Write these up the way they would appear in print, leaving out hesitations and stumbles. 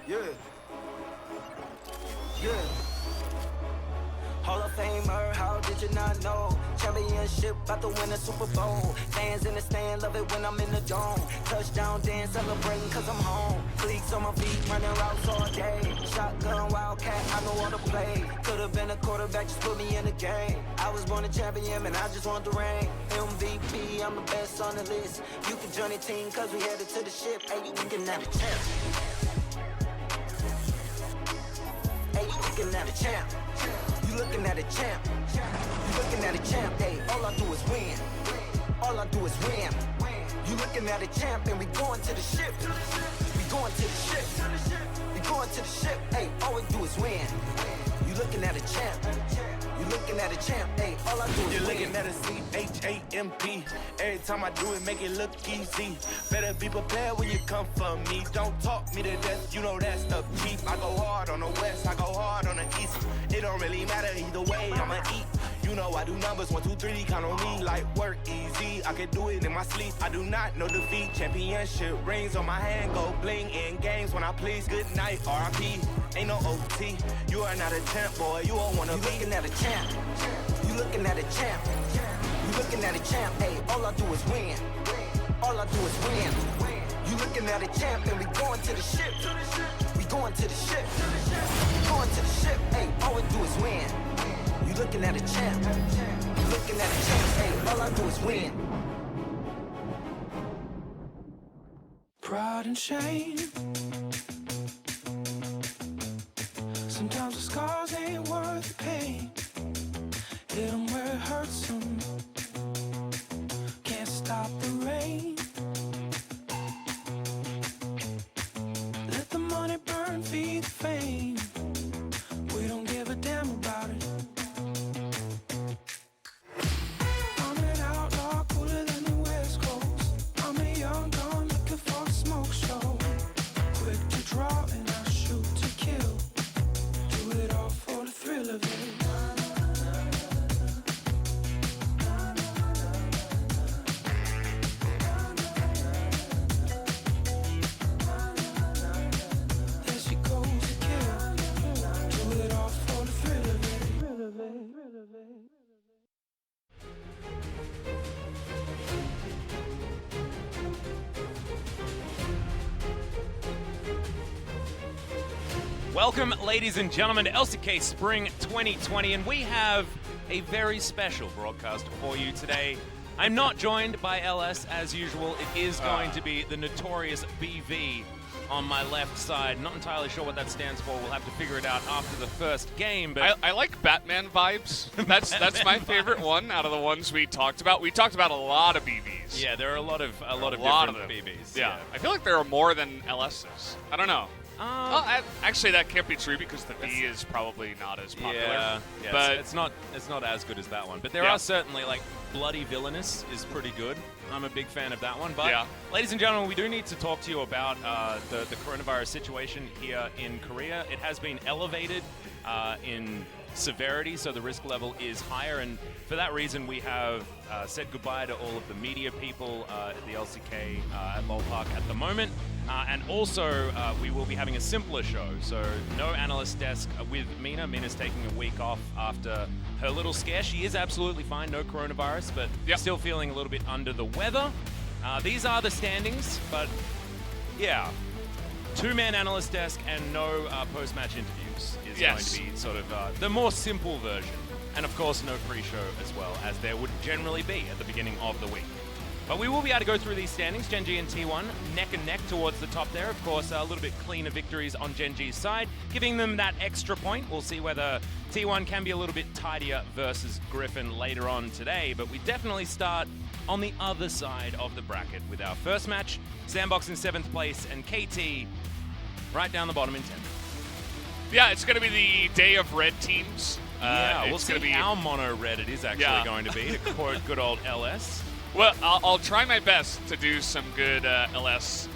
Yeah. Yeah. Hall of Famer, how did you not know? Championship, about to win a Super Bowl. Fans in the stand, love it when I'm in the dome. Touchdown dance, celebrating cause I'm home. Fleeks on my feet, running routes all day. Shotgun, wildcat, I know all the play. Could've been a quarterback, just put me in the game. I was born a champion and I just want the ring. MVP, I'm the best on the list. You can join the team cause we headed to the ship. Hey, you looking at the champ. Hey, you looking at the champ. You looking at a champ. You looking at a champ. Hey, all I do is win. All I do is win. You looking at a champ and we going to the ship. We going to the ship. We going to the ship. Hey, all we do is win. You looking at a champ. You looking at a champ. Hey, all I do is win. You're looking at a C-H-A-M-P. Every time I do it, make it look easy. Better be prepared when you come for me. Don't talk me to death, you know that stuff cheap. I go hard on the west, I go hard on the east. It don't really matter either way, I'ma eat. You know I do numbers, 1, 2, 3, count on me like work easy. I can do it in my sleep, I do not know defeat. Championship rings on my hand, go bling in games when I please. Good night, R.I.P. Ain't no OT. You are not a champ, boy, you don't wanna You be. looking at a champ. You looking at a champ. You looking at a champ. Hey, all I do is win. All I do is win. You looking at a champ and we going to the ship. We going to the ship. We going to the ship. Hey, all we do is win. You looking at a champ. You looking at a champ. Hey, all I do is win. Pride and shame. Sometimes the scars ain't worth the pain. Hit 'em where it hurts 'em. Can't stop the rain. Let the money burn, feed the fame. We don't give a damn about it. I'm an outlaw, cooler than the West Coast. I'm a young gun looking for a smoke show. Quick to draw and I shoot to kill. Do it all for the thrill of it. There she goes to kill. Do it all for the thrill of it. Welcome, ladies and gentlemen, to LCK Spring 2020, and we have a very special broadcast for you today. I'm not joined by LS as usual. It is going to be the notorious BV on my left side. Not entirely sure what that stands for. We'll have to figure it out after the first game. But I like Batman vibes. That's my favorite one out of the ones we talked about. We talked about a lot of BVs. yeah, there are a lot of different them. BVs. Yeah. I feel like there are more than LS's. I don't know. Actually, that can't be true because the V is probably not as popular. Yeah, but it's not as good as that one. But there Yeah. are certainly, like, Bloody Villainous is pretty good. I'm a big fan of that one. But, Yeah. ladies and gentlemen, we do need to talk to you about the coronavirus situation here in Korea. It has been elevated in severity, so the risk level is higher. And for that reason, we have said goodbye to all of the media people at the LCK at Lowell Park at the moment. And also, we will be having a simpler show. So no analyst desk with Mina. Mina's taking a week off after her little scare. She is absolutely fine, no coronavirus, but still feeling a little bit under the weather. These are the standings, but yeah. Two-man analyst desk and no post-match interviews is going to be sort of the more simple version. And of course, no pre-show as well, as there would generally be at the beginning of the week. But we will be able to go through these standings. Gen G and T1 neck and neck towards the top there. Of course, a little bit cleaner victories on Gen G's side, giving them that extra point. We'll see whether T1 can be a little bit tidier versus Griffin later on today. But we definitely start on the other side of the bracket with our first match. Sandbox in 7th place and KT right down the bottom in 10th. Yeah, it's going to be the day of red teams. We'll see how mono red it is actually going to be, to quote good old LS. Well, I'll try my best to do some good LS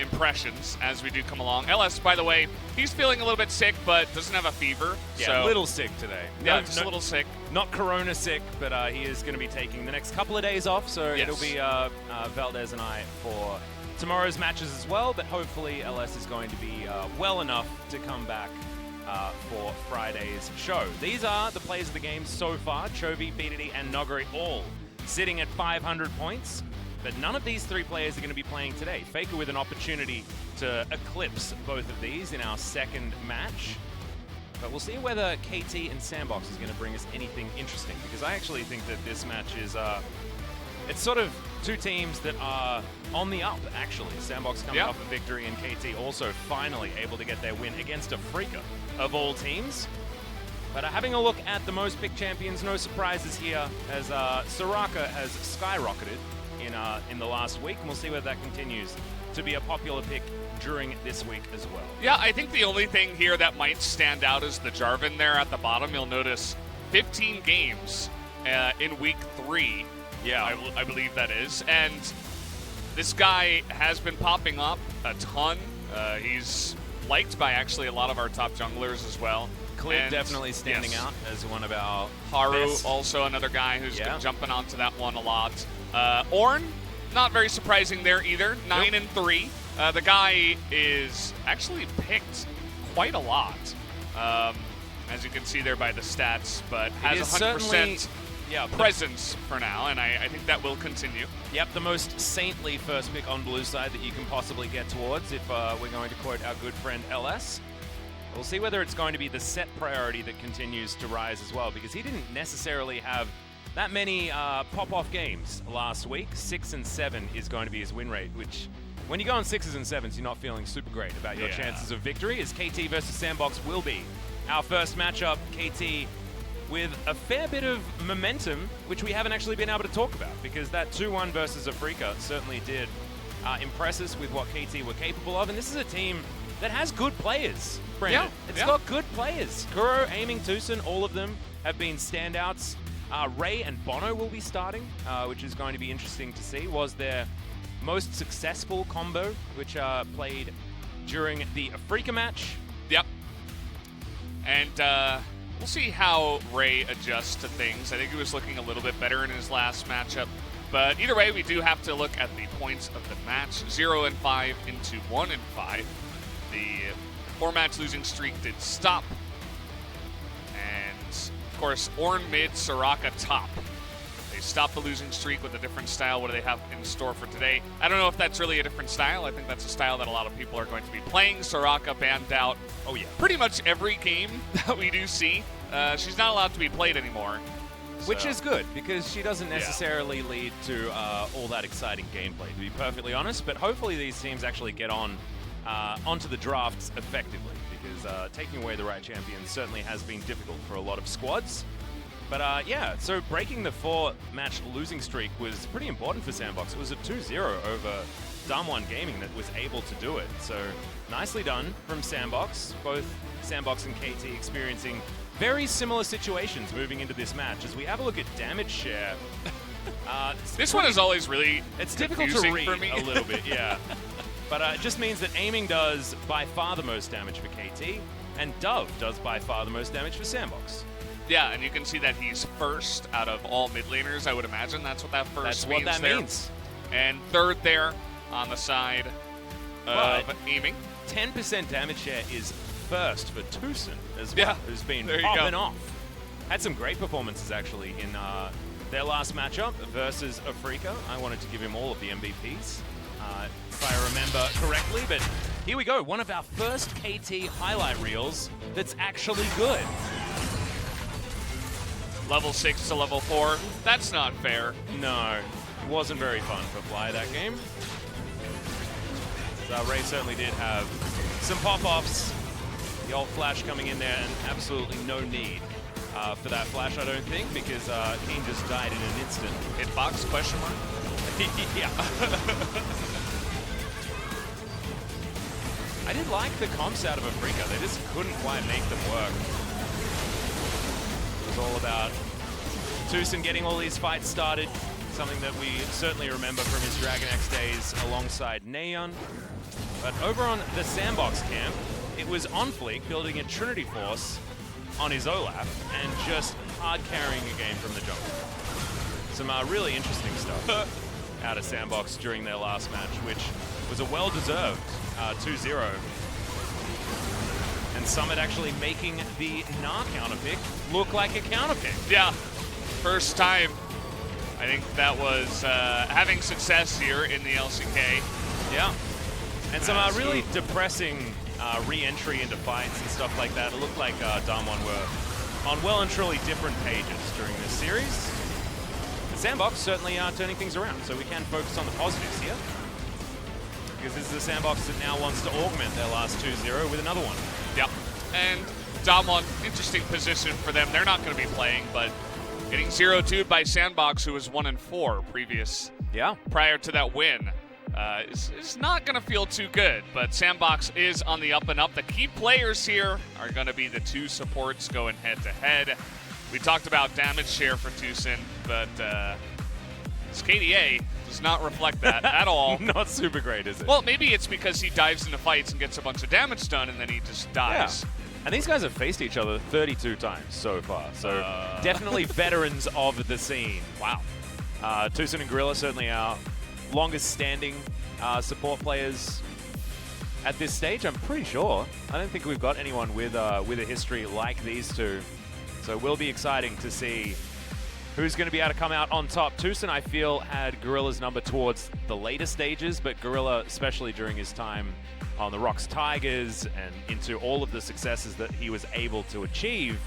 impressions as we do come along. LS, by the way, he's feeling a little bit sick, but doesn't have a fever. Yeah, so a little sick today. Yeah, just a little sick. Not corona sick, but he is going to be taking the next couple of days off, so it'll be Valdez and I for tomorrow's matches as well, but hopefully LS is going to be well enough to come back for Friday's show. These are the players of the game so far. Chovy, BDD, and Nogari all sitting at 500 points, but none of these 3 players are going to be playing today. Faker with an opportunity to eclipse both of these in our second match. But we'll see whether KT and Sandbox is going to bring us anything interesting, because I actually think that this match is, it's sort of 2 teams that are on the up, actually. Sandbox coming off a victory, and KT also finally able to get their win against Afrika, of all teams. But having a look at the most picked champions, no surprises here, as Soraka has skyrocketed in the last week, and we'll see whether that continues to be a popular pick during this week as well. Yeah, I think the only thing here that might stand out is the Jarvan there at the bottom. You'll notice 15 games in week 3. Yeah, I believe that is. And this guy has been popping up a ton. He's liked by actually a lot of our top junglers as well. Clip definitely standing out as one of our Haru, best. also another guy who's been jumping onto that one a lot. Ornn, not very surprising there either. 9 and 3. The guy is actually picked quite a lot, as you can see there by the stats, but has 100% presence for now, and I think that will continue. Yep, the most saintly first pick on blue side that you can possibly get towards, if we're going to quote our good friend LS. We'll see whether it's going to be the set priority that continues to rise as well, because he didn't necessarily have that many pop-off games last week. 6 and 7 is going to be his win rate, which, when you go on 6s and 7s, you're not feeling super great about your chances of victory, as KT versus Sandbox will be our first matchup. KT with a fair bit of momentum, which we haven't actually been able to talk about, because that 2-1 versus Afrika certainly did impress us with what KT were capable of, and this is a team that has good players, Brandon. It's got good players. Kuro, Aiming, Tucson, all of them have been standouts. Ray and Bono will be starting, which is going to be interesting to see. Was their most successful combo, which played during the Afrika match. Yep. And we'll see how Ray adjusts to things. I think he was looking a little bit better in his last matchup. But either way, we do have to look at the points of the match. 0 and 5 into 1 and 5. The 4-match losing streak did stop. And, of course, Ornn mid, Soraka top. They stopped the losing streak with a different style. What do they have in store for today? I don't know if that's really a different style. I think that's a style that a lot of people are going to be playing. Soraka banned out pretty much every game that we do see. She's not allowed to be played anymore. Which is good, because she doesn't necessarily lead to all that exciting gameplay, to be perfectly honest. But hopefully these teams actually get onto the drafts effectively, because taking away the right champions certainly has been difficult for a lot of squads. But yeah, so breaking the 4-match losing streak was pretty important for Sandbox. It was a 2-0 over Damwon Gaming that was able to do it. So nicely done from Sandbox. Both Sandbox and KT experiencing very similar situations moving into this match. As we have a look at damage share, this one is always really difficult to read for me. A little bit, yeah. But it just means that Aiming does by far the most damage for KT, and Dove does by far the most damage for Sandbox. Yeah, and you can see that he's first out of all mid laners, I would imagine. That's what that first means. That's what that means. And third there on the side of Aiming. 10% damage share is first for Tucson as well, who's been popping off. Had some great performances, actually, in their last matchup versus Afrika. I wanted to give him all of the MVPs, if I remember correctly. But here we go, one of our first KT highlight reels that's actually good. Level 6 to level 4. That's not fair. No, it wasn't very fun for Fly that game. So Ray certainly did have some pop-offs. The old flash coming in there, and absolutely no need for that flash, I don't think, because Keen just died in an instant. Hitbox, question mark? Yeah. I did like the comps out of Afrika. They just couldn't quite make them work. It was all about Tucson getting all these fights started, something that we certainly remember from his Dragon X days alongside Neon. But over on the Sandbox camp, it was on Fleek building a Trinity Force on his Olaf and just hard carrying a game from the jungle. Some really interesting stuff out of Sandbox during their last match, which was a well-deserved 2-0. And Summit actually making the Nah counter pick look like a counter pick. Yeah, first time. I think that was having success here in the LCK. Yeah. And some really depressing re-entry into fights and stuff like that. It looked like Damwon were on well and truly different pages during this series. The Sandbox certainly are turning things around, so we can focus on the positives here. Because this is a Sandbox that now wants to augment their last 2-0 with another one. Yep. And Damwon, interesting position for them. They're not going to be playing, but getting 0-2'd by Sandbox, who was 1-4 prior to that win. Is not going to feel too good, but Sandbox is on the up and up. The key players here are going to be the two supports going head-to-head. We talked about damage share for Tucson, but his KDA does not reflect that at all. Not super great, is it? Well, maybe it's because he dives into fights and gets a bunch of damage done, and then he just dies. Yeah. And these guys have faced each other 32 times so far, so definitely veterans of the scene. Wow. Tucson and Gorilla certainly are longest standing support players at this stage, I'm pretty sure. I don't think we've got anyone with a history like these two. So it will be exciting to see who's going to be able to come out on top. Tucson, I feel, had Gorilla's number towards the later stages, but Gorilla, especially during his time on the Rocks Tigers and into all of the successes that he was able to achieve,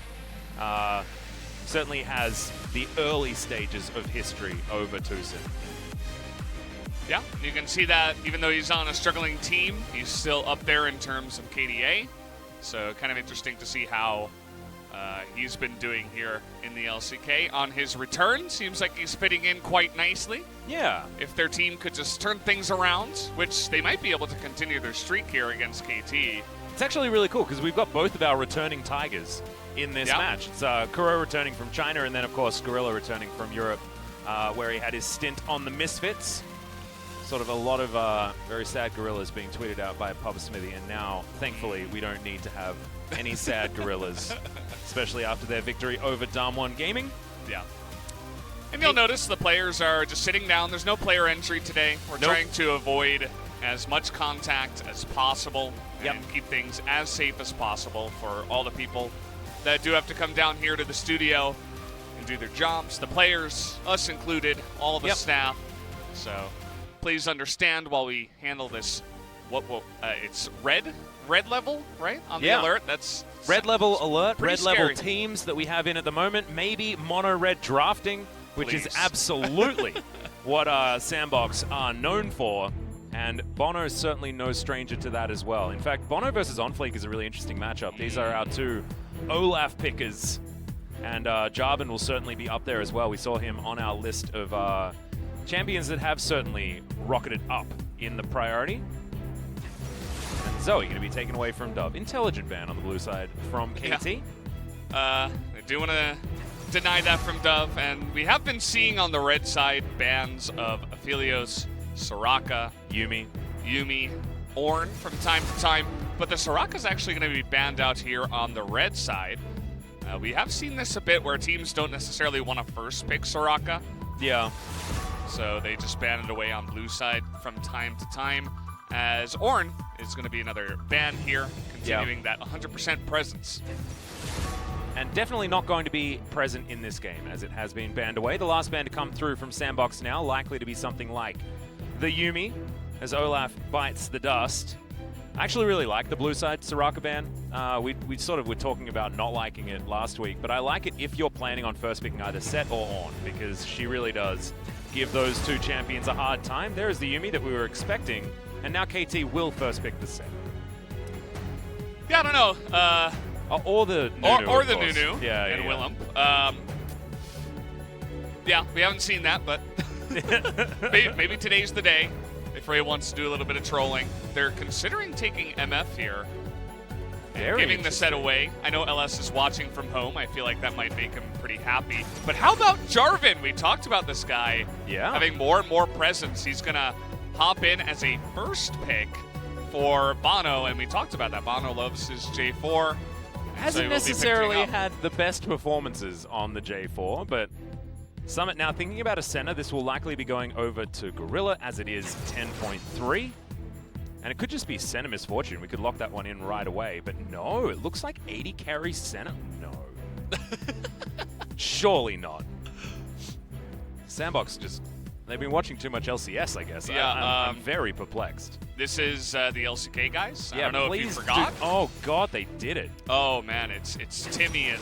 certainly has the early stages of history over Tucson. Yeah, you can see that even though he's on a struggling team, he's still up there in terms of KDA. So kind of interesting to see how he's been doing here in the LCK. On his return, seems like he's fitting in quite nicely. Yeah. If their team could just turn things around, which they might be able to continue their streak here against KT. It's actually really cool because we've got both of our returning Tigers in this match. It's Kuro returning from China and then, of course, Gorilla returning from Europe, where he had his stint on the Misfits. Sort of a lot of very sad gorillas being tweeted out by Papa Smithy, and now, thankfully, we don't need to have any sad gorillas, especially after their victory over Damwon Gaming. Yeah. And you'll notice the players are just sitting down. There's no player entry today. We're trying to avoid as much contact as possible and keep things as safe as possible for all the people that do have to come down here to the studio and do their jobs. The players, us included, all the staff. So please understand while we handle this. It's red level, right? On the alert. That's red level alert, red scary. level teams that we have in at the moment. Maybe mono red drafting, which is absolutely what Sandbox are known for. And Bono is certainly no stranger to that as well. In fact, Bono versus OnFleek is a really interesting matchup. These are our two Olaf pickers. And Jarvan will certainly be up there as well. We saw him on our list of champions that have certainly rocketed up in the priority. And Zoe going to be taken away from Dove. Intelligent ban on the blue side from KT. I do want to deny that from Dove. And we have been seeing on the red side bans of Aphelios, Soraka, Yumi, Ornn from time to time. But the Soraka's actually going to be banned out here on the red side. We have seen this a bit where teams don't necessarily want to first pick Soraka. Yeah. So they just ban it away on blue side from time to time, as Ornn is going to be another ban here, continuing that 100% presence. And definitely not going to be present in this game, as it has been banned away. The last ban to come through from Sandbox now, likely to be something like the Yumi, as Olaf bites the dust. I actually really like the blue side Soraka ban. We sort of were talking about not liking it last week, but I like it if you're planning on first picking either Set or Ornn, because she really does give those two champions a hard time. There is the Yumi that we were expecting, and now KT will first pick the Set. Yeah, I don't know. Or the Nunu, or the Nunu and yeah. Willem. Yeah, we haven't seen that, but maybe today's the day. If Ray wants to do a little bit of trolling. They're considering taking MF here. Giving the set away. I know LS is watching from home. I feel like that might make him pretty happy. But how about Jarvan? We talked about this guy having more and more presence. He's going to hop in as a first pick for Bono, and we talked about that. Bono loves his J4. Hasn't necessarily had the best performances on the J4, but Summit now thinking about a center. This will likely be going over to Gorilla, as it is 10.3. And it could just be Senna misfortune. We could lock that one in right away. But no, it looks like 80 carry Senna. No. Surely not. Sandbox just... They've been watching too much LCS, I guess. Yeah, I'm very perplexed. This is the LCK guys. Yeah, I don't know if you forgot. Oh, God, they did it. Oh, man, it's Timmy and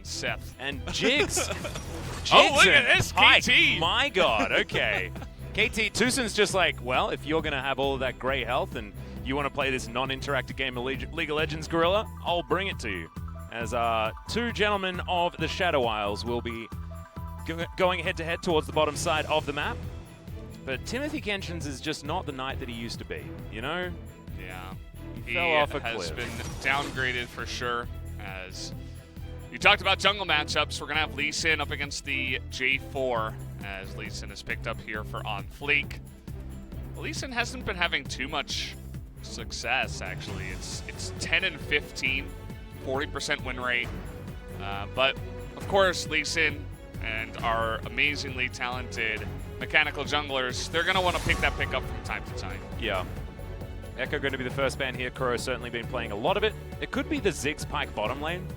Seth. And Jigs. Oh, look and at this, Pike. KT. My God, okay. KT, Tucson's just like, well, if you're going to have all of that gray health and you want to play this non-interactive game of League of Legends, Gorilla, I'll bring it to you. As two gentlemen of the Shadow Isles will be going head-to-head towards the bottom side of the map. But Timothy Kenshin's is just not the knight that he used to be, you know? Yeah. He fell off a has cliff. been downgraded for sure. As you talked about jungle matchups, we're going to have Lee Sin up against the J4, as Lee Sin is picked up here for On Fleek. Lee Sin hasn't been having too much success, actually. It's 10 and 15, 40% win rate. But, of course, Lee Sin and our amazingly talented mechanical junglers, they're going to want to pick that pick up from time to time. Yeah. Echo going to be the first ban here. Kuro's certainly been playing a lot of it. It could be the Ziggs Pike bottom lane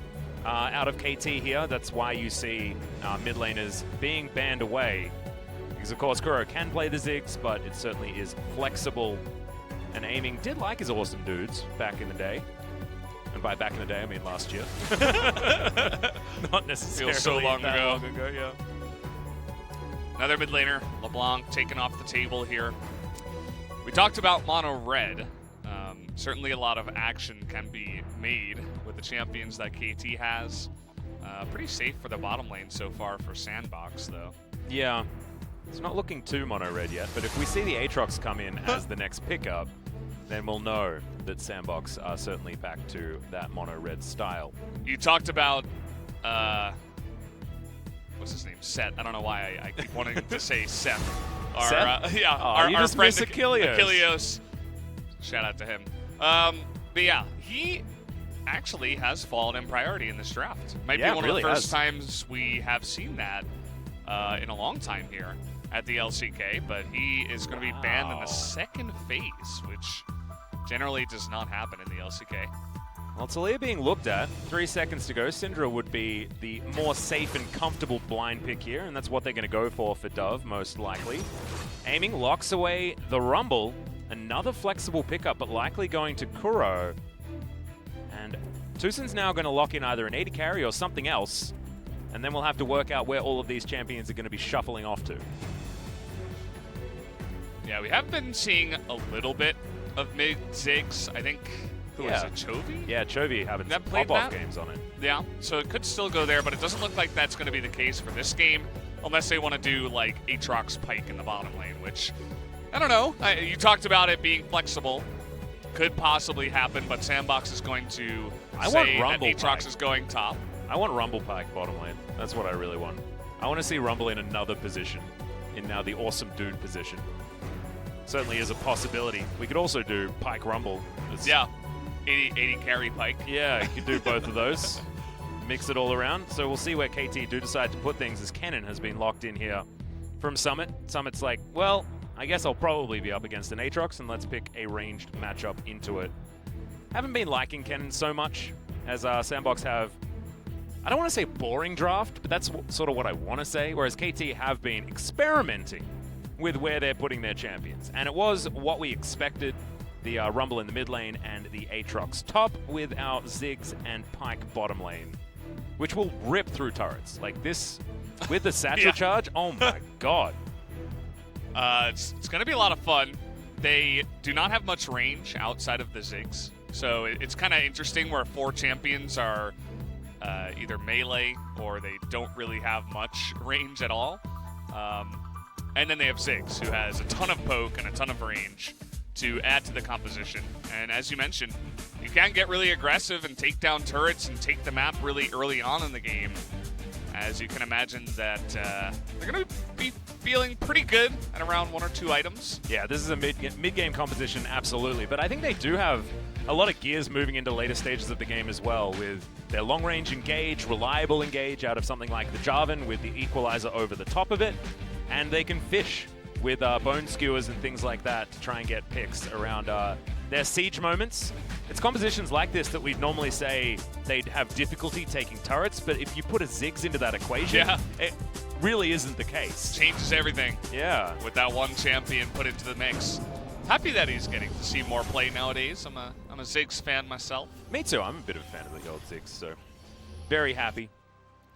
out of KT here. That's why you see mid laners being banned away. Because, of course, Kuro can play the Ziggs, but it certainly is flexible. And aiming did like his awesome dudes back in the day. And by back in the day, I mean last year. Not necessarily Feels so long that ago. long ago, yeah. Another mid laner, LeBlanc, taken off the table here. We talked about mono red. Certainly a lot of action can be made with the champions that KT has. Pretty safe for the bottom lane so far for Sandbox, though. Yeah. It's not looking too mono red yet, but if we see the Aatrox come in as the next pickup, then we'll know that Sandbox are certainly back to that mono red style. You talked about, what's his name? Seth. I don't know why I keep wanting to say Seth. Seth? Yeah, Oh, our you friend just miss Achilleos. Achilleos. Shout out to him. But yeah, he actually has fallen in priority in this draft. Might be one of the first times we have seen that in a long time here at the LCK, but he is going to be banned in the second phase, which generally does not happen in the LCK. Well, Talia being looked at. 3 seconds to go. Syndra would be the more safe and comfortable blind pick here, and that's what they're going to go for Dove, most likely. Aiming locks away the Rumble. Another flexible pickup, but likely going to Kuro. And Tucson's now going to lock in either an 80 carry or something else, and then we'll have to work out where all of these champions are going to be shuffling off to. Yeah, we have been seeing a little bit of mid-Ziggs. I think, who is it, Chovy? Yeah, Chovy having some played pop-off that? games on it. Yeah, so it could still go there, but it doesn't look like that's going to be the case for this game, unless they want to do, like, Aatrox Pike in the bottom lane, which, I don't know. You talked about it being flexible. Could possibly happen, but Sandbox is going to say that Aatrox is going top. I want Rumble Pike bottom lane. That's what I really want. I want to see Rumble in another position, in now the awesome dude position. Certainly is a possibility. We could also do Pike Rumble. Yeah, 80 carry Pike. Yeah, you could do both of those. Mix it all around. So we'll see where KT do decide to put things, as Kennen has been locked in here from Summit. Summit's like, well, I guess I'll probably be up against an Aatrox, and let's pick a ranged matchup into it. Haven't been liking Kennen so much, as Sandbox have, I don't want to say boring draft, but that's sort of what I want to say, whereas KT have been experimenting with where they're putting their champions. And it was what we expected, the Rumble in the mid lane and the Aatrox top, with our Ziggs and Pike bottom lane, which will rip through turrets. Like this, with the satchel charge, oh my god. It's going to be a lot of fun. They do not have much range outside of the Ziggs, so it's kind of interesting where 4 champions are either melee or they don't really have much range at all. And then they have Ziggs, who has a ton of poke and a ton of range to add to the composition. And as you mentioned, you can get really aggressive and take down turrets and take the map really early on in the game. As you can imagine that they're going to be feeling pretty good at around 1 or 2 items. Yeah, this is a mid-game composition, absolutely. But I think they do have a lot of gears moving into later stages of the game as well, with their long-range engage, reliable engage out of something like the Jarvan with the equalizer over the top of it. And they can fish with bone skewers and things like that to try and get picks around their siege moments. It's compositions like this that we'd normally say they'd have difficulty taking turrets, but if you put a Ziggs into that equation, it really isn't the case. Changes everything. Yeah. With that one champion put into the mix. Happy that he's getting to see more play nowadays. I'm a Ziggs fan myself. Me too. I'm a bit of a fan of the old Ziggs, so very happy.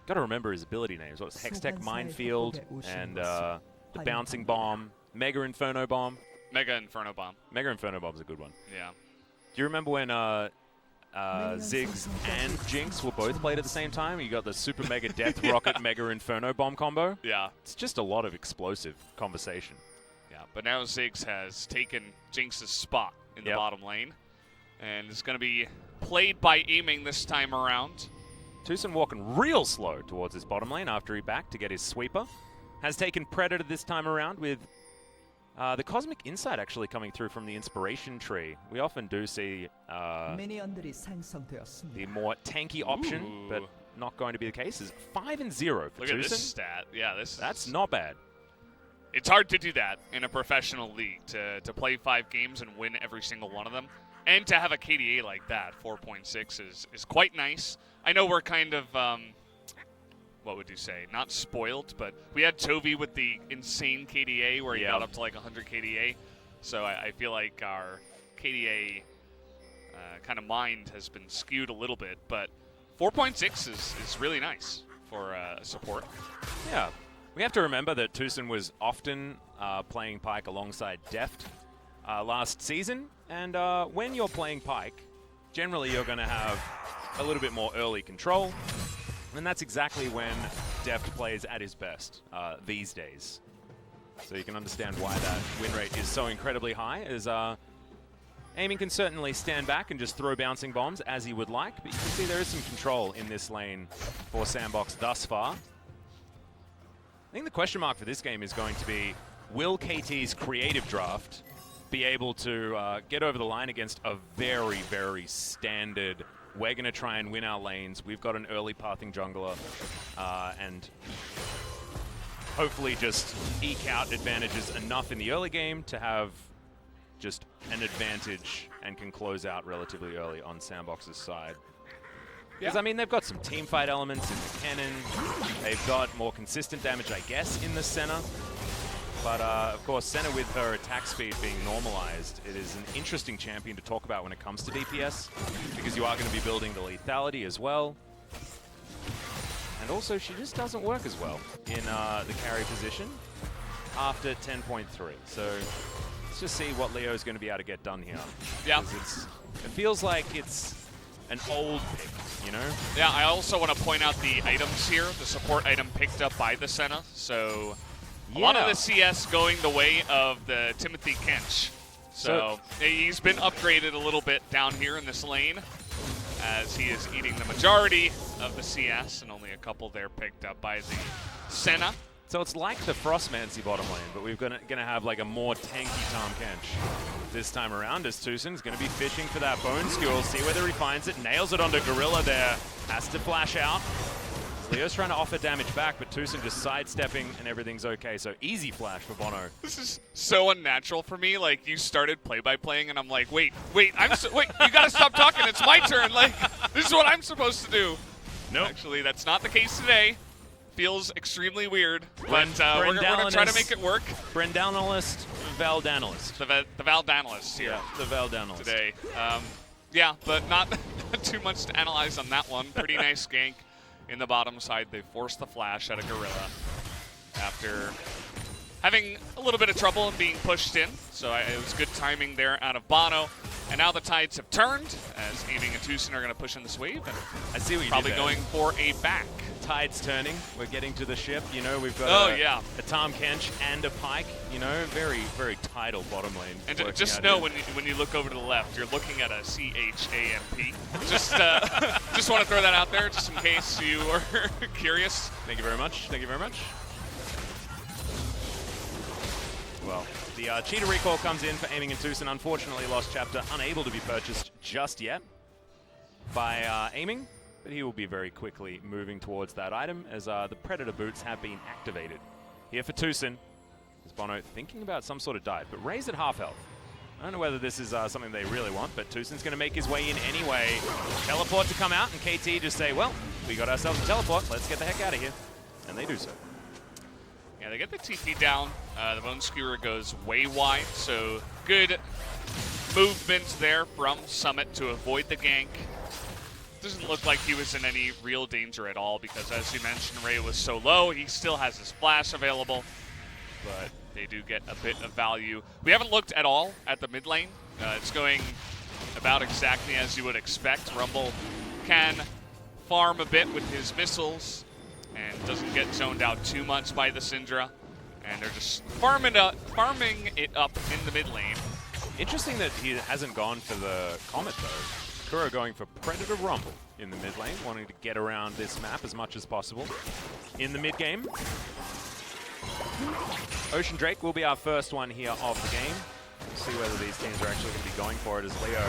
Got to remember his ability names. What's Hextech Minefield and the Bouncing Bomb, Mega Inferno Bomb. Mega Inferno Bomb. Mega Inferno Bomb's a good one. Yeah. Do you remember when Ziggs and Jinx were both played at the same time? You got the Super Mega Death Rocket Mega Inferno Bomb combo. Yeah. It's just a lot of explosive conversation. Yeah, but now Ziggs has taken Jinx's spot in the bottom lane. And is going to be played by aiming this time around. Tucson walking real slow towards his bottom lane after he backed to get his sweeper. Has taken Predator this time around with the Cosmic Insight actually coming through from the Inspiration Tree. We often do see the more tanky option, but not going to be the case. Is 5-0 for Look Tucson. at this stat. Yeah, that's not bad. It's hard to do that in a professional league, to play 5 games and win every single one of them. And to have a KDA like that, 4.6, is quite nice. I know we're kind of, what would you say, not spoiled, but we had Tovi with the insane KDA where he got up to like 100 KDA. So I feel like our KDA kind of mind has been skewed a little bit, but 4.6 is really nice for support. Yeah. We have to remember that Tucson was often playing Pyke alongside Deft last season, and when you're playing Pyke, generally you're going to have a little bit more early control, and that's exactly when Deft plays at his best these days. So you can understand why that win rate is so incredibly high, as Aiming can certainly stand back and just throw bouncing bombs as he would like, but you can see there is some control in this lane for Sandbox thus far. I think the question mark for this game is going to be, will KT's creative draft be able to get over the line against a very, very standard, we're going to try and win our lanes, we've got an early pathing jungler, and hopefully just eke out advantages enough in the early game to have just an advantage and can close out relatively early on Sandbox's side. Because, I mean, they've got some team fight elements in the cannon. They've got more consistent damage, I guess, in the Senna. But, of course, Senna with her attack speed being normalized, it is an interesting champion to talk about when it comes to DPS, because you are going to be building the lethality as well. And also, she just doesn't work as well in the carry position after 10.3. So let's just see what Leo's going to be able to get done here. Yeah. It feels like it's an old pick, you know? Yeah, I also want to point out the items here, the support item picked up by the Senna. So a lot of the CS going the way of the Timothy Kench. So he's been upgraded a little bit down here in this lane, as he is eating the majority of the CS, and only a couple there picked up by the Senna. So it's like the Frostmancy bottom lane, but we're gonna have like a more tanky Tom Kench this time around, as Tucson's gonna be fishing for that bone school, see whether he finds it, nails it onto Gorilla there, has to flash out. Leo's trying to offer damage back, but Tucson just sidestepping and everything's okay, so easy flash for Bono. This is so unnatural for me, like you started play-by-playing and I'm like, wait, you gotta stop talking, it's my turn, like, this is what I'm supposed to do. No, actually, that's not the case today. Feels extremely weird, but we're going to try to make it work. Brendanalist, Valdanalist. The Valdanalist here. Yeah, the Valdanalist. Today. Yeah, but not too much to analyze on that one. Pretty nice gank in the bottom side. They forced the flash out of Gorilla after having a little bit of trouble and being pushed in. So it was good timing there out of Bono. And now the tides have turned, as Aiming and Tucson are going to push in this wave. And I see what you probably did there. going for a back. Tide's turning. We're getting to the ship. You know, we've got a Tom Kench and a Pyke. You know, very, very tidal bottom lane. And just know when you look over to the left, you're looking at a CHAMP. Just want to throw that out there, just in case you are curious. Thank you very much. Thank you very much. Well, the Cheetah Recall comes in for Aiming and Tucson. Unfortunately, Lost Chapter unable to be purchased just yet by Aiming, but he will be very quickly moving towards that item as the Predator boots have been activated. Here for Tucson, Is Bono thinking about some sort of dive, but Ray's at half health. I don't know whether this is something they really want, but Tusin's going to make his way in anyway. Teleport to come out, and KT just say, well, we got ourselves a teleport. Let's get the heck out of here. And they do so. Yeah, they get the TP down. The Bone Skewer goes way wide, so good movement there from Summit to avoid the gank. Doesn't look like he was in any real danger at all because, as you mentioned, Ray was so low. He still has his flash available, but they do get a bit of value. We haven't looked at all at the mid lane. It's going about exactly as you would expect. Rumble can farm a bit with his missiles and doesn't get zoned out too much by the Syndra. And they're just farming it up in the mid lane. Interesting that he hasn't gone for the Comet, though. Kuro going for Predator Rumble in the mid lane, wanting to get around this map as much as possible. In the mid game, Ocean Drake will be our first one here of the game. We'll see whether these teams are actually going to be going for it as Leo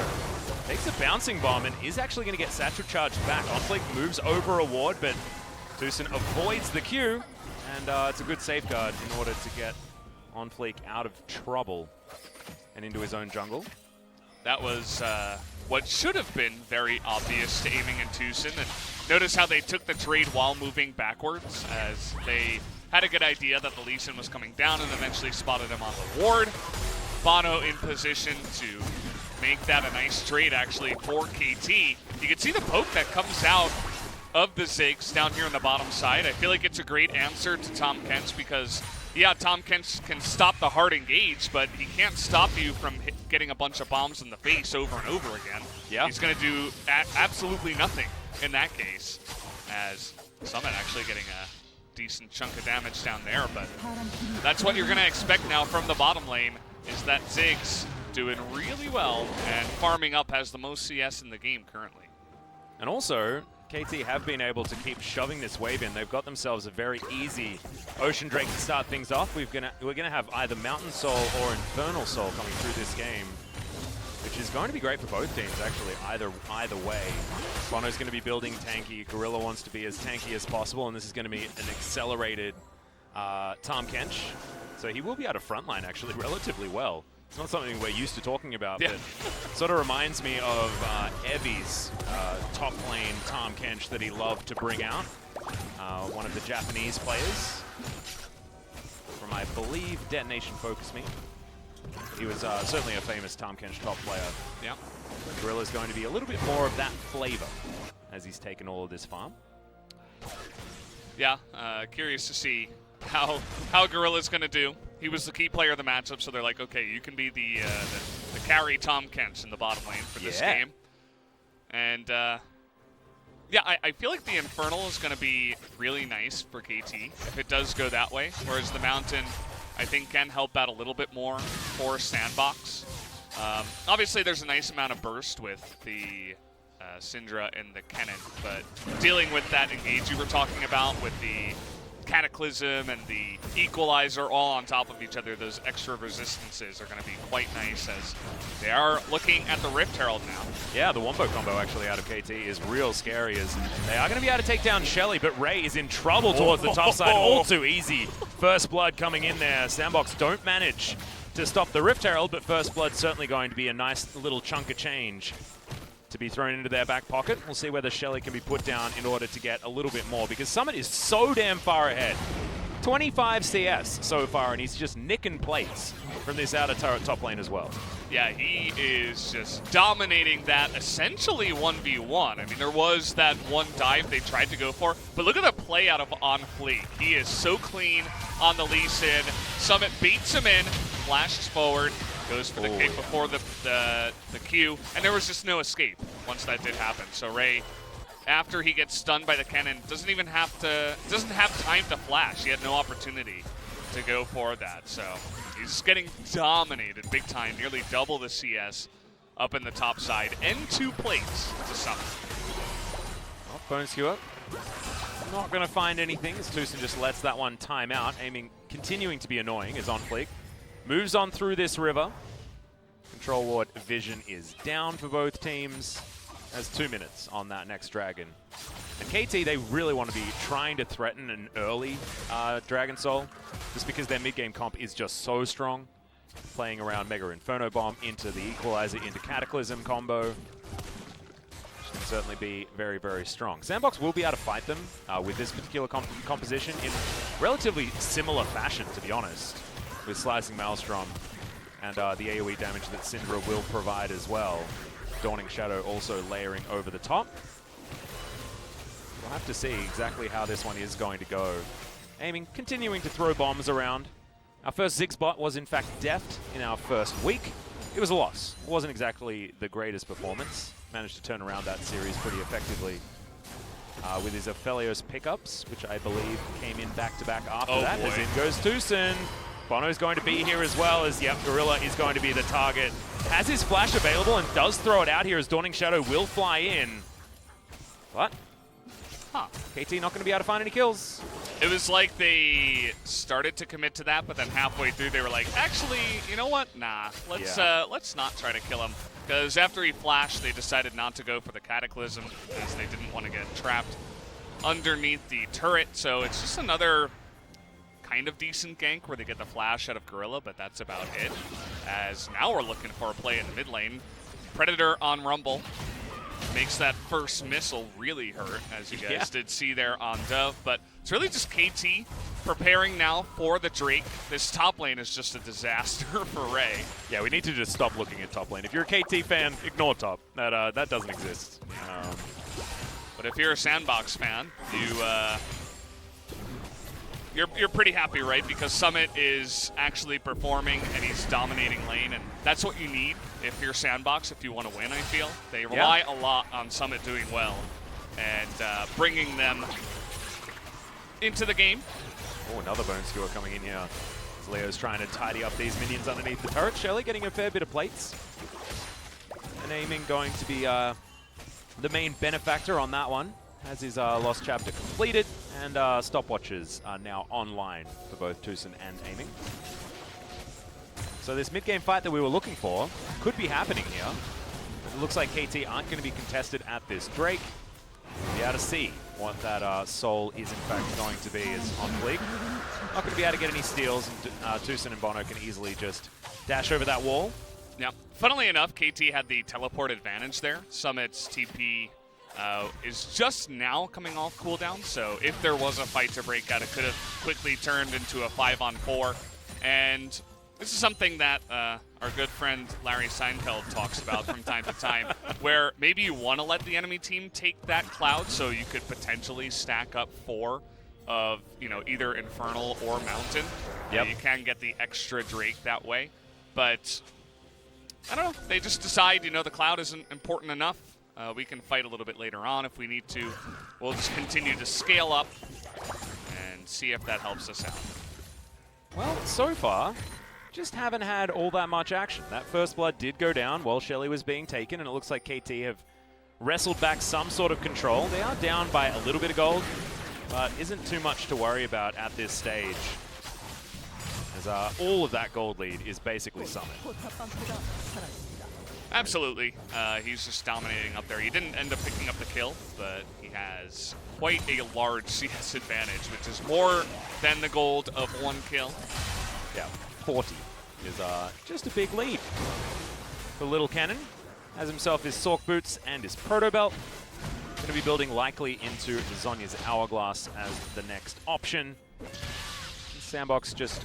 takes a bouncing bomb and is actually going to get Satchel charged back. OnFleek moves over a ward, but Tusin avoids the Q, and it's a good safeguard in order to get OnFleek out of trouble and into his own jungle. That was what should have been very obvious to Aiming and Tusin. And notice how they took the trade while moving backwards, as they had a good idea that the Lee Sin was coming down and eventually spotted him on the ward. Bono in position to make that a nice trade, actually, for KT. You can see the poke that comes out of the Ziggs down here on the bottom side. I feel like it's a great answer to Tahm Kench because, yeah, Tahm Kench can stop the hard engage, but he can't stop you from getting a bunch of bombs in the face over and over again. Yeah. He's going to do absolutely nothing in that case, as Summit actually getting a decent chunk of damage down there, but that's what you're going to expect now from the bottom lane, is that Ziggs doing really well and farming up, has the most CS in the game currently. And also, KT have been able to keep shoving this wave in. They've got themselves a very easy Ocean Drake to start things off. We're gonna have either Mountain Soul or Infernal Soul coming through this game, which is going to be great for both teams, actually, either way. Bono's going to be building tanky. Gorilla wants to be as tanky as possible, and this is going to be an accelerated Tahm Kench. So he will be out of frontline, actually, relatively well. It's not something we're used to talking about, yeah, but sort of reminds me of Evi's top lane Tahm Kench that he loved to bring out. One of the Japanese players from, I believe, Detonation Focus Me. He was certainly a famous Tahm Kench top player. Yeah. Gorilla's going to be a little bit more of that flavor as he's taken all of this farm. Yeah, curious to see how Gorilla's going to do. He was the key player of the matchup, so they're like, okay, you can be the carry Tahm Kench in the bottom lane for this game. And yeah, I feel like the Infernal is going to be really nice for KT if it does go that way, whereas the Mountain, I think, can help out a little bit more for Sandbox. Obviously, there's a nice amount of burst with the Syndra and the Kennen, but dealing with that engage you were talking about with the Cataclysm and the Equalizer all on top of each other, those extra resistances are going to be quite nice, as they are looking at the Rift Herald now. Yeah, the Wombo combo actually out of KT is real scary, as they are going to be able to take down Shelly, but Ray is in trouble towards the top side. All too easy. First Blood coming in there. Sandbox don't manage to stop the Rift Herald, but First Blood certainly going to be a nice little chunk of change to be thrown into their back pocket. We'll see whether Shelly can be put down in order to get a little bit more, because Summit is so damn far ahead. 25 CS so far, and he's just nicking plates from this outer turret top lane as well. Yeah, he is just dominating that essentially 1v1. I mean, there was that one dive they tried to go for, but look at the play out of OnFleek. He is so clean on the Lee Sin. Summit beats him in, flashes forward, goes for the kick before the Q, and there was just no escape once that did happen. So Ray, after he gets stunned by the cannon, doesn't have time to flash. He had no opportunity to go for that. So he's getting dominated big time, nearly double the CS up in the top side, and 2 plates to Summit. Oh, Bone Skewer not going to find anything as Tusin just lets that one time out. Aiming continuing to be annoying is OnFleek. Moves on through this river. Control ward vision is down for both teams. Has 2 minutes on that next dragon. And KT, they really want to be trying to threaten an early Dragon Soul, just because their mid-game comp is just so strong. Playing around Mega Inferno Bomb into the Equalizer into Cataclysm combo. Which can certainly be very, very strong. Sandbox will be able to fight them with this particular composition in relatively similar fashion, to be honest, with Slicing Maelstrom and the AoE damage that Syndra will provide as well. Dawning Shadow also layering over the top. We'll have to see exactly how this one is going to go. Aiming, continuing to throw bombs around. Our first Ziggs bot was in fact deft in our first week. It was a loss. It wasn't exactly the greatest performance. Managed to turn around that series pretty effectively with his Aphelios pickups, which I believe came in back-to-back after that. Boy. As in goes Tucson. Bono's going to be here as well as, yep, Gorilla is going to be the target. Has his flash available and does throw it out here as Dawning Shadow will fly in. But KT not going to be able to find any kills. It was like they started to commit to that, but then halfway through they were like, actually, you know what? Nah, let's not try to kill him. Because after he flashed, they decided not to go for the Cataclysm as they didn't want to get trapped underneath the turret. So it's just another kind of decent gank where they get the flash out of Gorilla, but that's about it. As now we're looking for a play in the mid lane. Predator on Rumble. Makes that first missile really hurt, as you guys did see there on Dove. But it's really just KT preparing now for the Drake. This top lane is just a disaster for Ray. Yeah, we need to just stop looking at top lane. If you're a KT fan, ignore top. That doesn't exist. But if you're a Sandbox fan, you're pretty happy, right? Because Summit is actually performing and he's dominating lane, and that's what you need if you're Sandbox, if you want to win, I feel. They rely a lot on Summit doing well and bringing them into the game. Oh, another bone skewer coming in here. As Leo's trying to tidy up these minions underneath the turret. Shelly getting a fair bit of plates. And Aiming going to be the main benefactor on that one. As his Lost Chapter completed, and stopwatches are now online for both Tucson and Aiming. So this mid-game fight that we were looking for could be happening here. It looks like KT aren't going to be contested at this Drake. We'll be able to see what that Soul is in fact going to be as on fleek. Not going to be able to get any steals, and Tucson and Bono can easily just dash over that wall. Yeah. Funnily enough, KT had the teleport advantage there. Summit's TP is just now coming off cooldown, so if there was a fight to break out, it could have quickly turned into a 5-on-4. And this is something that our good friend Larry Seinfeld talks about from time to time, where maybe you want to let the enemy team take that cloud so you could potentially stack up 4 of, you know, either Infernal or Mountain. Yep. You can get the extra Drake that way. But, I don't know, they just decide, you know, the cloud isn't important enough. We can fight a little bit later on if we need to. We'll just continue to scale up and see if that helps us out. Well, so far, just haven't had all that much action. That first blood did go down while Shelly was being taken, and it looks like KT have wrestled back some sort of control. They are down by a little bit of gold, but isn't too much to worry about at this stage, as all of that gold lead is basically Summit. Absolutely. He's just dominating up there. He didn't end up picking up the kill, but he has quite a large CS advantage, which is more than the gold of 1 kill. Yeah, 40 is just a big lead for Little Cannon. Has himself his Sork Boots and his Proto Belt. Going to be building likely into Zhonya's Hourglass as the next option. Sandbox just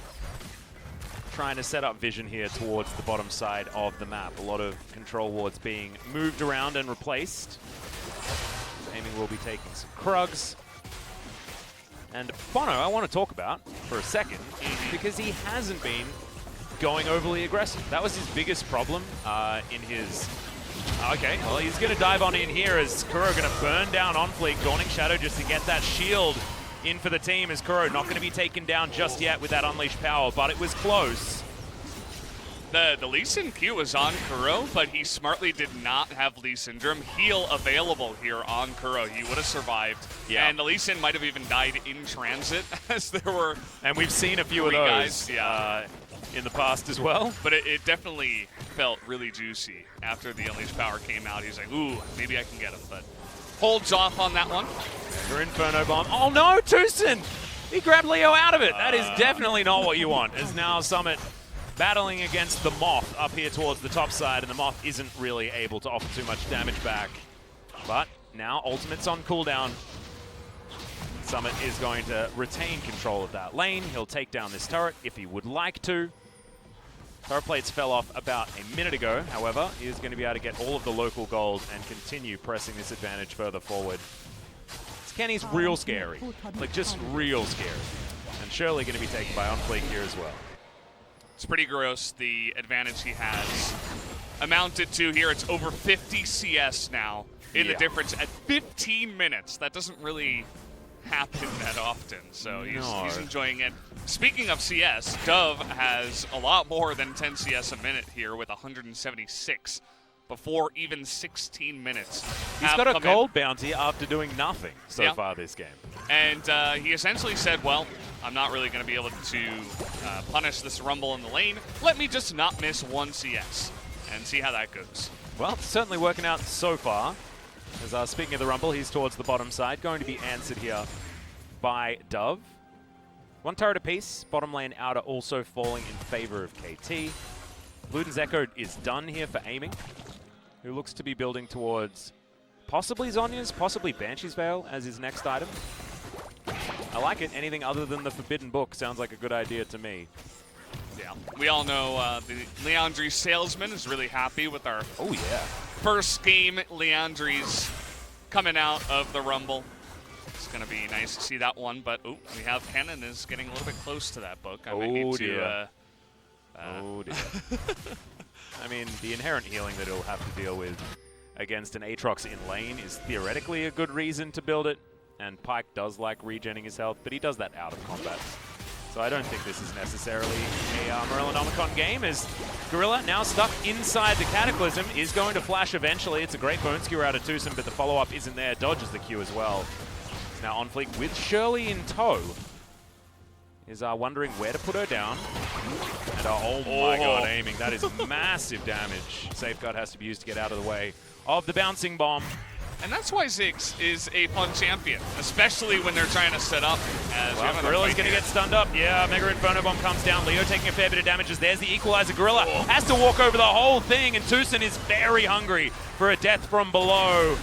trying to set up vision here towards the bottom side of the map. A lot of control wards being moved around and replaced. Aiming will be taking some Krugs. And Bono, I want to talk about for a second, because he hasn't been going overly aggressive. That was his biggest problem in his... Okay, well, he's going to dive on in here as Kuro going to burn down on fleek. Dawning Shadow just to get that shield in for the team, as Kuro not going to be taken down just yet with that Unleashed Power, but it was close. The Lee Sin Q was on Kuro, but he smartly did not have Lee Syndrome heal available here on Kuro. He would have survived. Yeah. And the Lee Sin might have even died in transit, as there were... And we've seen a few of those in the past as well. But it definitely felt really juicy after the Unleashed Power came out. He's like, ooh, maybe I can get him, but holds off on that one. Mega Inferno Bomb. Oh no, Tucson! He grabbed Leo out of it. That is definitely not what you want. As now Summit battling against the Moth up here towards the top side, and the Moth isn't really able to offer too much damage back. But now Ultimate's on cooldown. Summit is going to retain control of that lane. He'll take down this turret if he would like to. Turret plates fell off about a minute ago. However, he is going to be able to get all of the local gold and continue pressing this advantage further forward. This Kenny's real scary. Like, just real scary. And surely going to be taken by OnFleek here as well. It's pretty gross, the advantage he has amounted to here. It's over 50 CS now in the difference at 15 minutes. That doesn't really happen that often, so he's enjoying it. Speaking of CS, Dove has a lot more than 10 CS a minute here with 176 before even 16 minutes. He's got a gold bounty after doing nothing so far this game. And he essentially said, well, I'm not really going to be able to punish this Rumble in the lane. Let me just not miss one CS and see how that goes. Well, it's certainly working out so far. As speaking of the Rumble, he's towards the bottom side, going to be answered here by Dove. One turret apiece, bottom lane outer also falling in favor of KT. Luden's Echo is done here for aiming, who looks to be building towards possibly Zhonya's, possibly Banshee's Veil as his next item. I like it. Anything other than the Forbidden Book sounds like a good idea to me. Yeah, we all know the Leandri salesman is really happy with our first game. Leandri's coming out of the Rumble. It's going to be nice to see that one, but we have Kennen is getting a little bit close to that book. I might need to. Oh dear. I mean, the inherent healing that he'll have to deal with against an Aatrox in lane is theoretically a good reason to build it, and Pyke does like regenning his health, but he does that out of combat. So I don't think this is necessarily a Morellonomicon game, as Gorilla, now stuck inside the Cataclysm, is going to flash eventually. It's a great bone skewer out of Tucson, but the follow-up isn't there. Dodges the Q as well. It's now OnFleek with Shirley in tow. Is wondering where to put her down. And oh my god, aiming. That is massive damage. Safeguard has to be used to get out of the way of the bouncing bomb. And that's why Ziggs is a fun champion, especially when they're trying to set up. As Gorilla's going to get stunned up. Yeah, Mega Inferno Bomb comes down. Leo taking a fair bit of damage as there's the equalizer. Gorilla has to walk over the whole thing, and Tucson is very hungry for a death from below.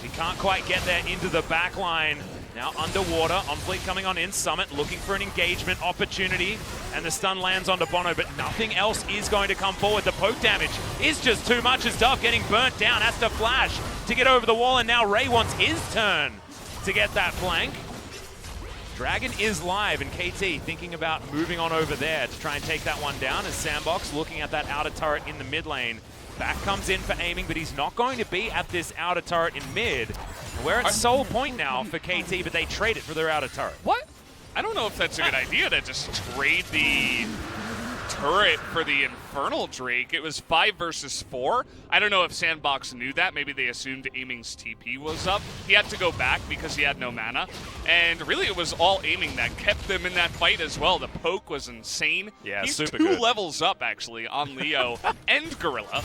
He can't quite get there into the back line. Now underwater, OnFleek coming on in. Summit looking for an engagement opportunity, and the stun lands onto Bono, but nothing else is going to come forward. The poke damage is just too much as Dove getting burnt down, has to flash to get over the wall, and now Ray wants his turn to get that flank. Dragon is live, and KT thinking about moving on over there to try and take that one down, as Sandbox looking at that outer turret in the mid lane. Back comes in for aiming, but he's not going to be at this outer turret in mid. And we're at sole point now for KT, but they trade it for their outer turret. What? I don't know if that's a good idea to just trade the turret for the Infernal Drake. It was 5 versus 4. I don't know if Sandbox knew that. Maybe they assumed Aiming's TP was up. He had to go back because he had no mana. And really it was all Aiming that kept them in that fight as well. The poke was insane. Yeah, he's super 2 good. levels up actually on Leo and Gorilla.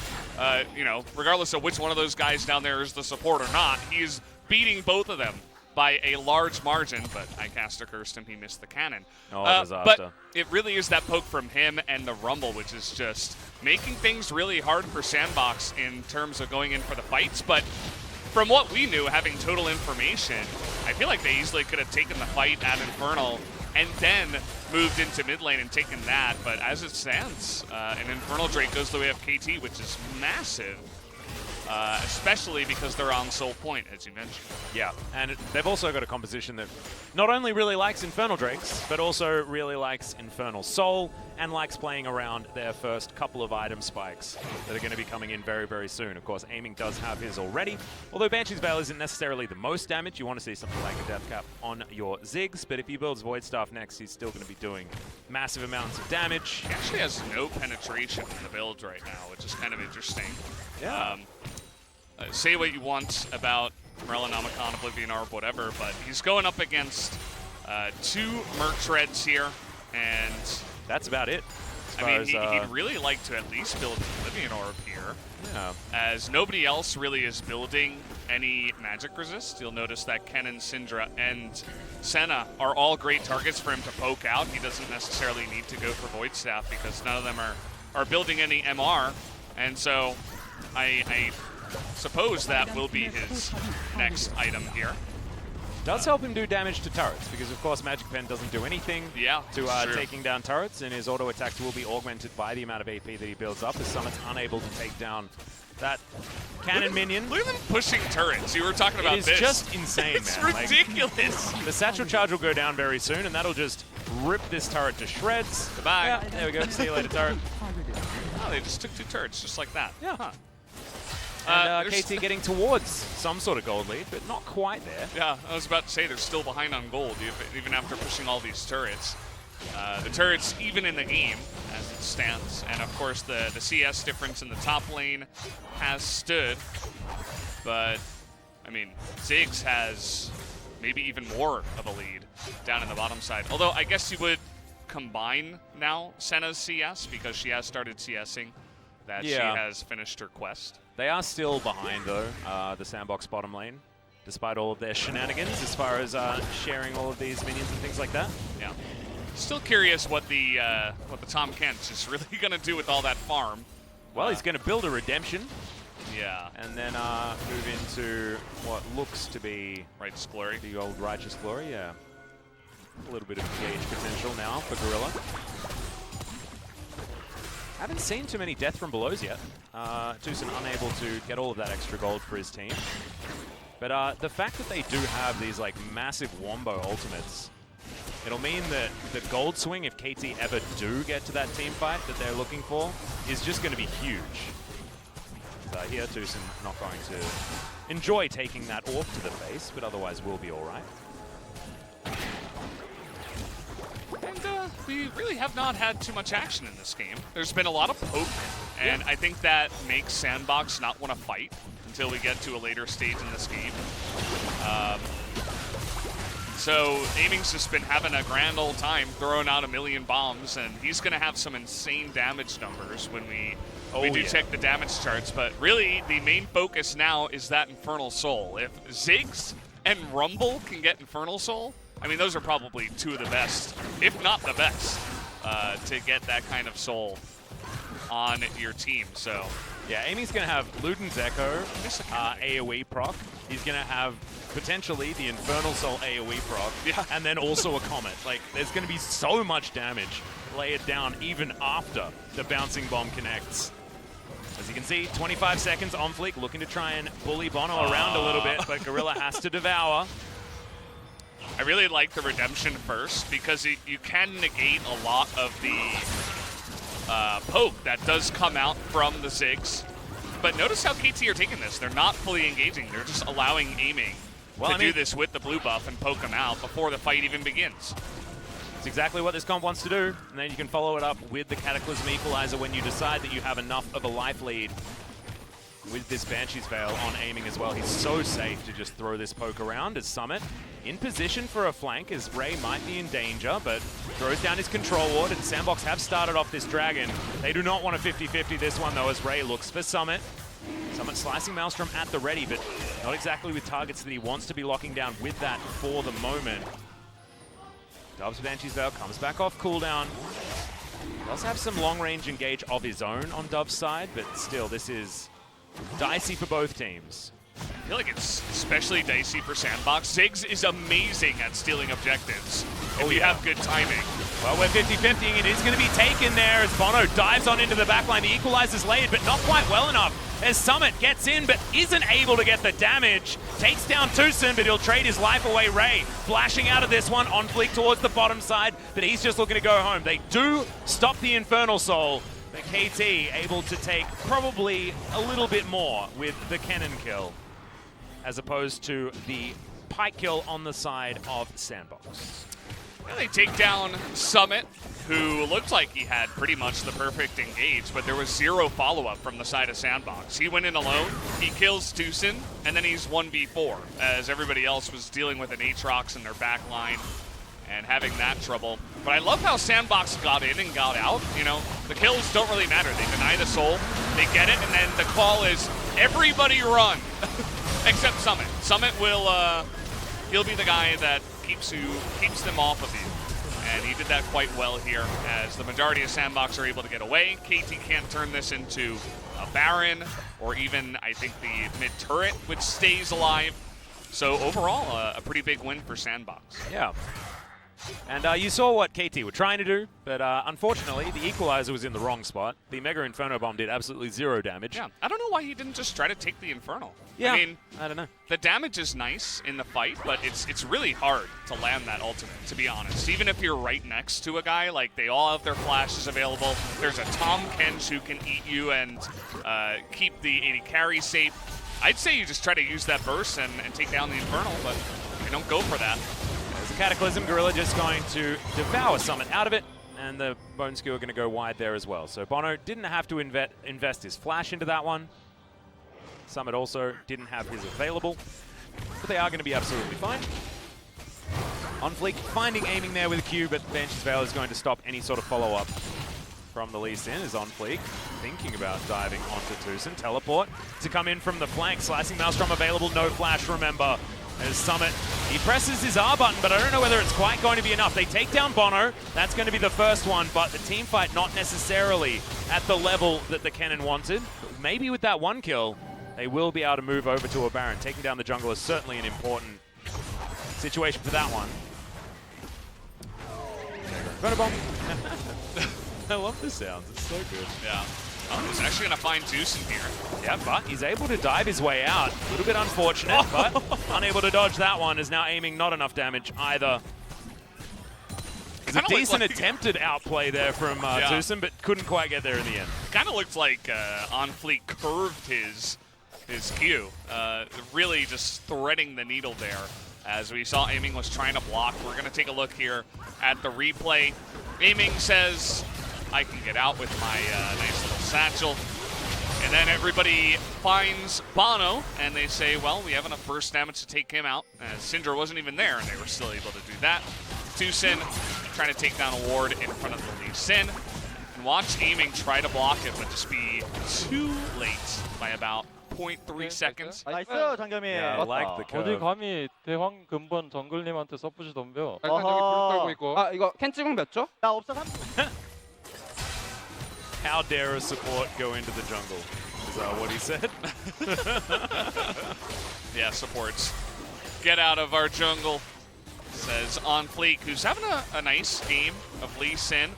You know, regardless of which one of those guys down there is the support or not, he's beating both of them by a large margin, but iCaster cursed him, he missed the cannon. Disaster. But it really is that poke from him and the Rumble, which is just making things really hard for Sandbox in terms of going in for the fights. But from what we knew, having total information, I feel like they easily could have taken the fight at Infernal and then moved into mid lane and taken that. But as it stands, an Infernal Drake goes the way of KT, which is massive. Especially because they're on Soul Point, as you mentioned. Yeah, and they've also got a composition that not only really likes Infernal Drakes, but also really likes Infernal Soul, and likes playing around their first couple of item spikes that are going to be coming in very, very soon. Of course, Aiming does have his already, although Banshee's Veil isn't necessarily the most damage. You want to see something like a Death Cap on your Ziggs, but if he builds Void Staff next, he's still going to be doing massive amounts of damage. He actually has no penetration in the build right now, which is kind of interesting. Yeah. Say what you want about Morellonomicon, Oblivion Orb, whatever, but he's going up against 2 Merc Treads here, and that's about it. I mean, he'd really like to at least build Oblivion Orb here, as nobody else really is building any magic resist. You'll notice that Kennen, Syndra, and Senna are all great targets for him to poke out. He doesn't necessarily need to go for Void Staff because none of them are building any MR. And so I suppose that will be his next item here. Does help him do damage to turrets, because of course Magic Pen doesn't do anything to taking down turrets, and his auto attacks will be augmented by the amount of AP that he builds up, as Summit's unable to take down that cannon minion. Look at them pushing turrets. You were talking about this. It is just insane, it's man. ridiculous. Like, the Satchel Charge will go down very soon, and that'll just rip this turret to shreds. Goodbye. Yeah, there we go. See you later, turret. Oh, they just took 2 turrets, just like that. Yeah. Huh. And KT getting towards some sort of gold lead, but not quite there. Yeah, I was about to say they're still behind on gold, even after pushing all these turrets. The turrets even in the game as it stands. And of course the CS difference in the top lane has stood. But, I mean, Ziggs has maybe even more of a lead down in the bottom side. Although I guess you would combine now Senna's CS because she has started CSing that she has finished her quest. They are still behind, though, the Sandbox bottom lane, despite all of their shenanigans as far as sharing all of these minions and things like that. Yeah. Still curious what the Tom Kent is really going to do with all that farm. Well, he's going to build a redemption. Yeah. And then move into what looks to be Righteous Glory. The old Righteous Glory, yeah. A little bit of gauge potential now for Gorilla. Haven't seen too many death from belows yet. Tucson unable to get all of that extra gold for his team. But the fact that they do have these like massive wombo ultimates, it'll mean that the gold swing, if KT ever do get to that team fight that they're looking for, is just going to be huge. Here, Tucson not going to enjoy taking that orb to the face, but otherwise will be all right. And we really have not had too much action in this game. There's been a lot of poke, and I think that makes Sandbox not want to fight until we get to a later stage in this game. So Aiming's just been having a grand old time throwing out 1,000,000 bombs, and he's going to have some insane damage numbers when we do check the damage charts. But really, the main focus now is that Infernal Soul. If Ziggs and Rumble can get Infernal Soul, I mean, those are probably 2 of the best, if not the best, to get that kind of soul on your team. So, yeah, Amy's going to have Luden's Echo, AoE proc. He's going to have potentially the Infernal Soul AoE proc, and then also a Comet. Like, there's going to be so much damage layered down even after the Bouncing Bomb connects. As you can see, 25 seconds on fleek, looking to try and bully Bono around a little bit, but Gorilla has to devour. I really like the redemption first because you can negate a lot of the poke that does come out from the Ziggs. But notice how KT are taking this. They're not fully engaging. They're just allowing Aiming to do this with the blue buff and poke them out before the fight even begins. It's exactly what this comp wants to do. And then you can follow it up with the Cataclysm Equalizer when you decide that you have enough of a life lead. With this Banshee's Veil on Aiming as well, he's so safe to just throw this poke around as Summit in position for a flank, as Ray might be in danger, but throws down his control ward, and Sandbox have started off this Dragon. They do not want a 50-50 this one, though, as Ray looks for Summit. Summit slicing Maelstrom at the ready, but not exactly with targets that he wants to be locking down with that for the moment. Dove's Banshee's Veil comes back off cooldown. Does have some long-range engage of his own on Dove's side, but still, this is dicey for both teams. I feel like it's especially dicey for Sandbox. Ziggs is amazing at stealing objectives if you have good timing. Well, we're 50-50ing. It is going to be taken there as Bono dives on into the backline. The equalizer's laid, but not quite well enough as Summit gets in, but isn't able to get the damage. Takes down Tucson, but he'll trade his life away. Ray flashing out of this one on fleek towards the bottom side, but he's just looking to go home. They do stop the Infernal Soul. But KT able to take probably a little bit more with the cannon kill, as opposed to the pike kill on the side of Sandbox. And they take down Summit, who looked like he had pretty much the perfect engage, but there was 0 follow-up from the side of Sandbox. He went in alone, he kills Tucson, and then he's 1v4, as everybody else was dealing with an Aatrox in their back line and having that trouble. But I love how Sandbox got in and got out. You know, the kills don't really matter. They deny the soul, they get it, and then the call is, everybody run. Except Summit. Summit will, he'll be the guy that keeps them off of you. And he did that quite well here, as the majority of Sandbox are able to get away. KT can't turn this into a Baron, or even, I think, the mid-turret, which stays alive. So overall, a pretty big win for Sandbox. Yeah. And you saw what KT were trying to do, but unfortunately, the equalizer was in the wrong spot. The Mega Inferno Bomb did absolutely 0 damage. Yeah, I don't know why he didn't just try to take the Infernal. Yeah, I mean, I don't know. The damage is nice in the fight, but it's really hard to land that ultimate, to be honest. Even if you're right next to a guy, like, they all have their flashes available. There's a Tom Kench who can eat you and keep the AD carry safe. I'd say you just try to use that burst and take down the Infernal, but you don't go for that. There's a Cataclysm. Gorilla just going to devour Summit out of it, and the Bone Skewer are going to go wide there as well. So Bono didn't have to invest his flash into that one. Summit also didn't have his available, but they are going to be absolutely fine. On Fleek, finding aiming there with a Q, but Banshee's Veil is going to stop any sort of follow-up from the Lee Sin. Is On Fleek thinking about diving onto Tucson. Teleport to come in from the flank. Slicing Maelstrom available, no flash, remember. As Summit, he presses his R button, but I don't know whether it's quite going to be enough. They take down Bono. That's going to be the first one, but the team fight not necessarily at the level that the Kennen wanted. But maybe with that one kill, they will be able to move over to a Baron. Taking down the jungle is certainly an important situation for that one. Photobomb. I love the sounds. It's so good. Yeah. Oh, he's actually going to find Tucson here. Yeah, but he's able to dive his way out. A little bit unfortunate, but unable to dodge that one. Is now aiming not enough damage either. It's a decent attempted outplay there from Tucson, but couldn't quite get there in the end. Kind of looked like On Fleek curved his Q, really just threading the needle there. As we saw, Aiming was trying to block. We're going to take a look here at the replay. Aiming says, I can get out with my nice little satchel. And then everybody finds Bono, and they say, well, we have enough burst damage to take him out. Syndra wasn't even there, and they were still able to do that. Tucson trying to take down a ward in front of the Lee Sin. And watch Aiming try to block it, but just be too late by about 0.3 seconds. 나이스 장겸이. Yeah, I like the 어디 curve. 감히 대황 근본 정글님한테 서포시 덤벼. 어허. 아 이거 캔 찍은 몇 초? 나 없어 3. How dare a support go into the jungle? Is that what he said? Yeah, supports. Get out of our jungle, says On Fleek, who's having a nice game of Lee Sin.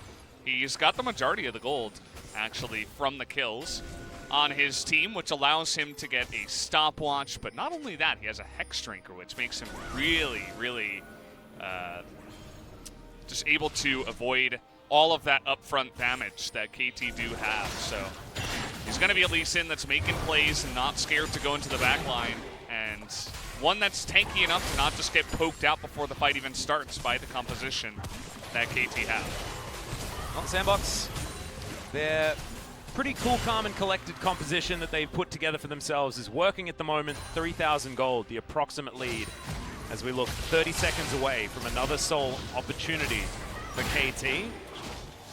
He's got the majority of the gold, actually, from the kills on his team, which allows him to get a stopwatch. But not only that, he has a Hex Drinker, which makes him really, really just able to avoid all of that upfront damage that KT do have. So he's going to be a Lee Sin that's making plays and not scared to go into the back line, and one that's tanky enough to not just get poked out before the fight even starts by the composition that KT have. Well, Sandbox, their pretty cool, calm, and collected composition that they've put together for themselves is working at the moment. 3,000 gold, the approximate lead, as we look 30 seconds away from another soul opportunity for KT.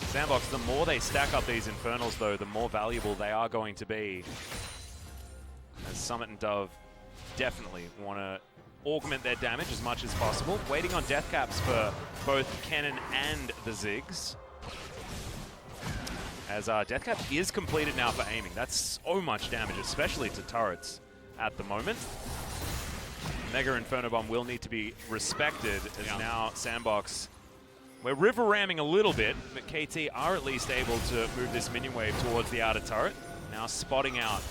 Sandbox, the more they stack up these Infernals, though, the more valuable they are going to be. As Summit and Dove definitely want to augment their damage as much as possible. Waiting on death caps for both Kennen and the Ziggs. As death cap is completed now for Aiming. That's so much damage, especially to turrets at the moment. Mega Inferno Bomb will need to be respected, as now Sandbox, we're river ramming a little bit, but KT are at least able to move this minion wave towards the outer turret. Now spotting out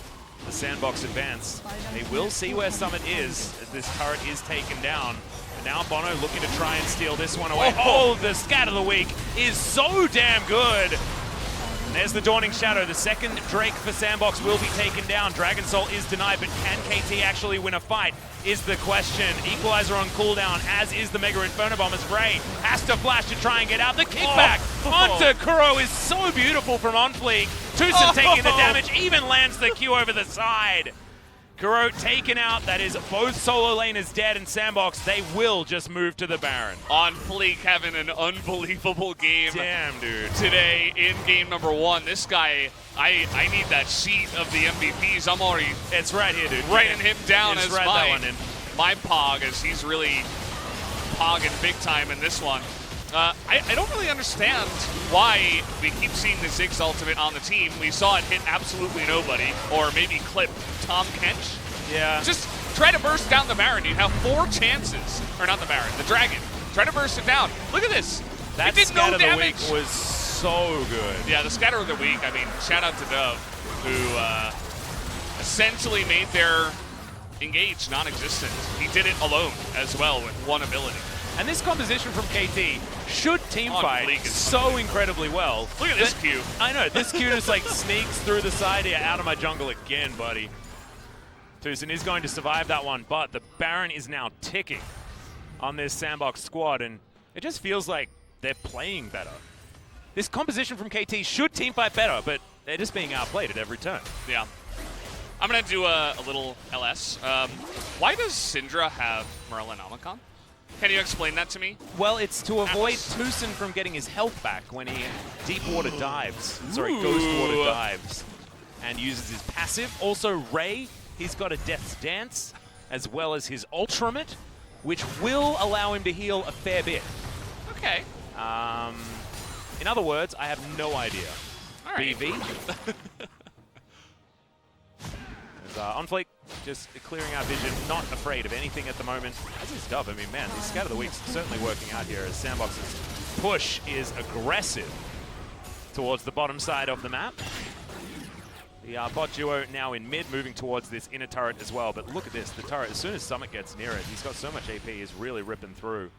the Sandbox advance. They will see where Summit is as this turret is taken down. And now Bono looking to try and steal this one away. Oh, the scat of the week is so damn good. There's the Dawning Shadow. The second Drake for Sandbox will be taken down. Dragon Soul is denied, but can KT actually win a fight is the question. Equalizer on cooldown, as is the Mega Inferno Bomb, as Ray has to flash to try and get out. The kickback onto Kuro is so beautiful from On Fleek. Tucson taking the damage, even lands the Q over the side. Kuro taken out. That is both solo laners dead, and Sandbox, they will just move to the Baron. On Fleek having an unbelievable game. Damn, dude. Today in game number 1. This guy, I need that sheet of the MVPs. I'm already It's right here, dude. writing him down as write that one in. my Pog, as he's really pogging big time in this one. I don't really understand why we keep seeing the Ziggs ultimate on the team. We saw it hit absolutely nobody, or maybe clip Tom Kench. Yeah. Just try to burst down the Baron. You have 4 chances. Or not the Baron, the Dragon. Try to burst it down. Look at this. That it did scat no of the damage. week was so good. Yeah, the scatter of the week, I mean, shout out to Dove, who essentially made their engage non-existent. He did it alone as well with 1 ability. And this composition from KT should teamfight so unbelievable. incredibly well. Look at this Q. I know, this Q just like sneaks through the side here, out of my jungle again, buddy. Tucson is going to survive that one, but the Baron is now ticking on this Sandbox squad, and it just feels like they're playing better. This composition from KT should teamfight better, but they're just being outplayed at every turn. Yeah. I'm going to do a little LS. Why does Syndra have Merlin Omicron? Can you explain that to me? Well, it's to avoid Tucson from getting his health back when he deep water dives. Sorry, ghost water dives. And uses his passive. Also, Ray, he's got a Death's Dance, as well as his Ultramate, which will allow him to heal a fair bit. Okay. In other words, I have no idea. All right. BV. Onflake just clearing our vision, not afraid of anything at the moment. As is Dove, I mean, man, these Scatter of the Week's certainly working out here as Sandbox's push is aggressive towards the bottom side of the map. The bot duo now in mid, moving towards this inner turret as well. But look at this, the turret, as soon as Summit gets near it, he's got so much AP, he's really ripping through.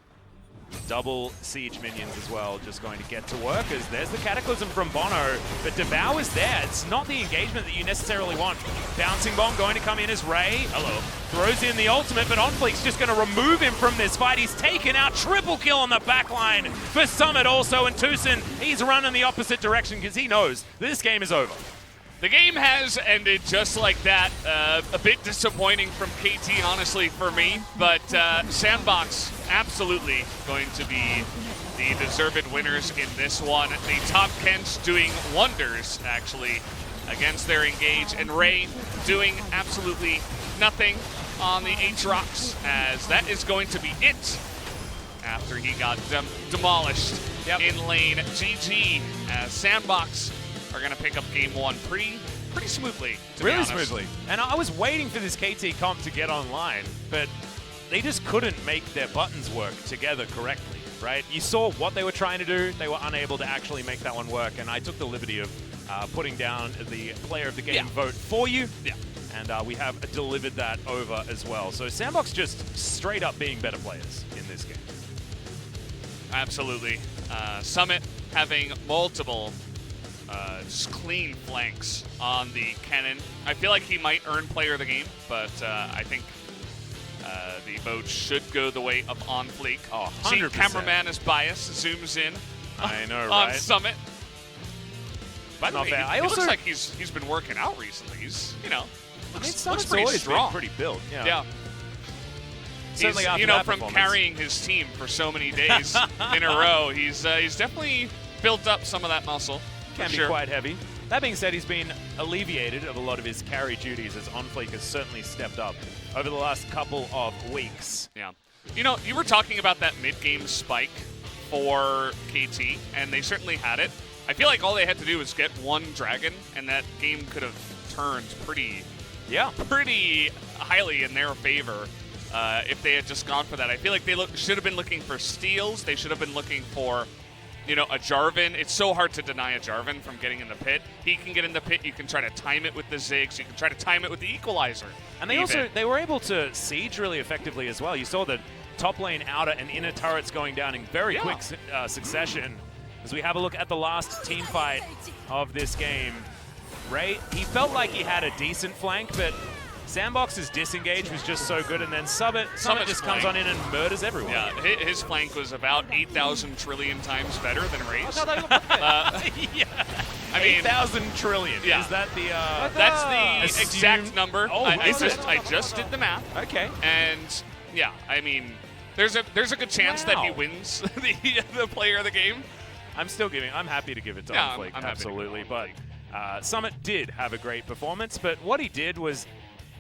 Double siege minions as well, just going to get to work as there's the Cataclysm from Bono, but Devour is there. It's not the engagement that you necessarily want. Bouncing Bomb going to come in as Ray. Hello. Throws in the ultimate, but Onfleek's just going to remove him from this fight. He's taken out, triple kill on the backline for Summit also, and Tucson, he's running the opposite direction because he knows this game is over. The game has ended just like that. A bit disappointing from KT, honestly, for me. But Sandbox absolutely going to be the deserved winners in this one. The top Kents doing wonders, actually, against their engage. And Ray doing absolutely nothing on the Aatrox, as that is going to be it after he got demolished in lane. GG, as Sandbox are going to pick up game 1 pretty smoothly, to be honest. Smoothly. And I was waiting for this KT comp to get online, but they just couldn't make their buttons work together correctly, right? You saw what they were trying to do. They were unable to actually make that one work, and I took the liberty of putting down the player of the game vote for you. Yeah. And we have delivered that over as well. So Sandbox just straight up being better players in this game. Absolutely. Summit having multiple just clean flanks on the cannon. I feel like he might earn player of the game, but I think the vote should go the way of Onfleek. Oh, 100%. See, cameraman is biased, zooms in I know, on right? Summit. By the way, fair. it looks like he's been working out recently. He's, looks pretty always strong. Been pretty built, Yeah. Certainly He's, after that from performance. carrying his team for so many days in a row, he's definitely built up some of that muscle. Can be quite heavy. That being said, he's been alleviated of a lot of his carry duties as Onfleek has certainly stepped up over the last couple of weeks. Yeah. You were talking about that mid-game spike for KT, and they certainly had it. I feel like all they had to do was get one dragon, and that game could have turned pretty highly in their favor if they had just gone for that. I feel like they should have been looking for steals. They should have been looking for a Jarvan. It's so hard to deny a Jarvan from getting in the pit. He can get in the pit. You can try to time it with the Ziggs. You can try to time it with the Equalizer. And they were able to siege really effectively as well. You saw the top lane outer and inner turrets going down in very quick succession. As we have a look at the last team fight of this game, Ray, he felt like he had a decent flank, but Sandbox's disengage was just so good, and then Summit just comes flank. on in and murders everyone. Yeah, his flank was about 8,000 trillion times better than Ray's. Yeah. I mean, 8,000 trillion. Yeah. Is that the? That's the assumed- exact number. Oh, I is it? just did the math. Okay. And yeah, I mean, there's a good chance that he Wow. wins the player of the game. I'm happy to give it to Yeah, Unfleek, I'm happy to give it absolutely. to But Unfleek. Summit did have a great performance, but what he did was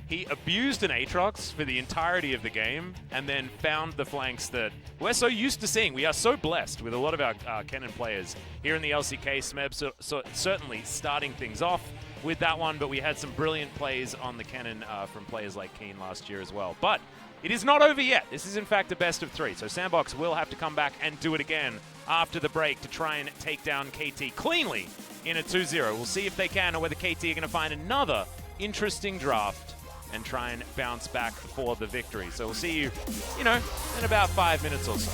he abused an Aatrox for the entirety of the game and then found the flanks that we're so used to seeing. We are so blessed with a lot of our Kennen players here in the LCK. Smeb so certainly starting things off with that one, but we had some brilliant plays on the Kennen from players like Keen last year as well. But it is not over yet. This is in fact a best of 3, so Sandbox will have to come back and do it again after the break to try and take down KT cleanly in a 2-0. We'll see if they can, or whether KT are going to find another interesting draft and try and bounce back for the victory. So we'll see you, in about 5 minutes or so.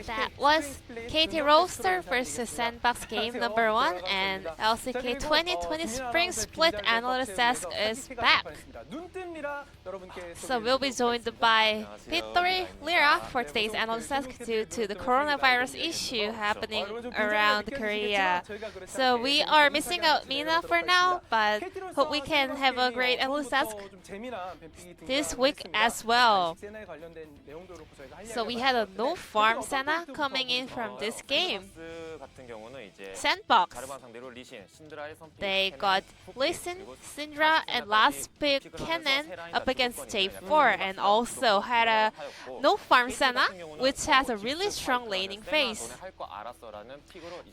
That was KT Roaster versus Sandbox game number 1, and LCK 2020 Spring Split analyst desk is back. So we'll be joined by Victory Lira for today's analyst desk due to the coronavirus issue happening around Korea. So we are missing out Mina for now, but hope we can have a great analyst desk this week as well. So we had a no farm Senna coming in from this game. Sandbox. They got Lee Sin, Syndra, and last pick Kennen up against J4, and also had a no farm Senna, which has a really strong laning phase.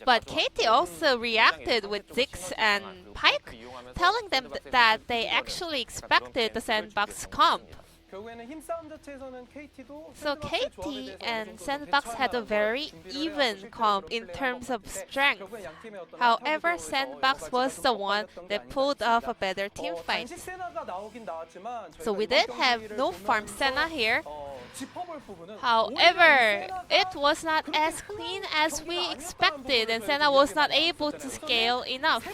But KT also reacted with Ziggs and Pyke, telling them that they actually expected the Sandbox comp. So KT and Sandbox had a very even comp in terms of strength. However, Sandbox was the one that pulled off a better team fight. So we did have no farm Senna here. However, it was not as clean as we expected, and Senna was not able to scale enough.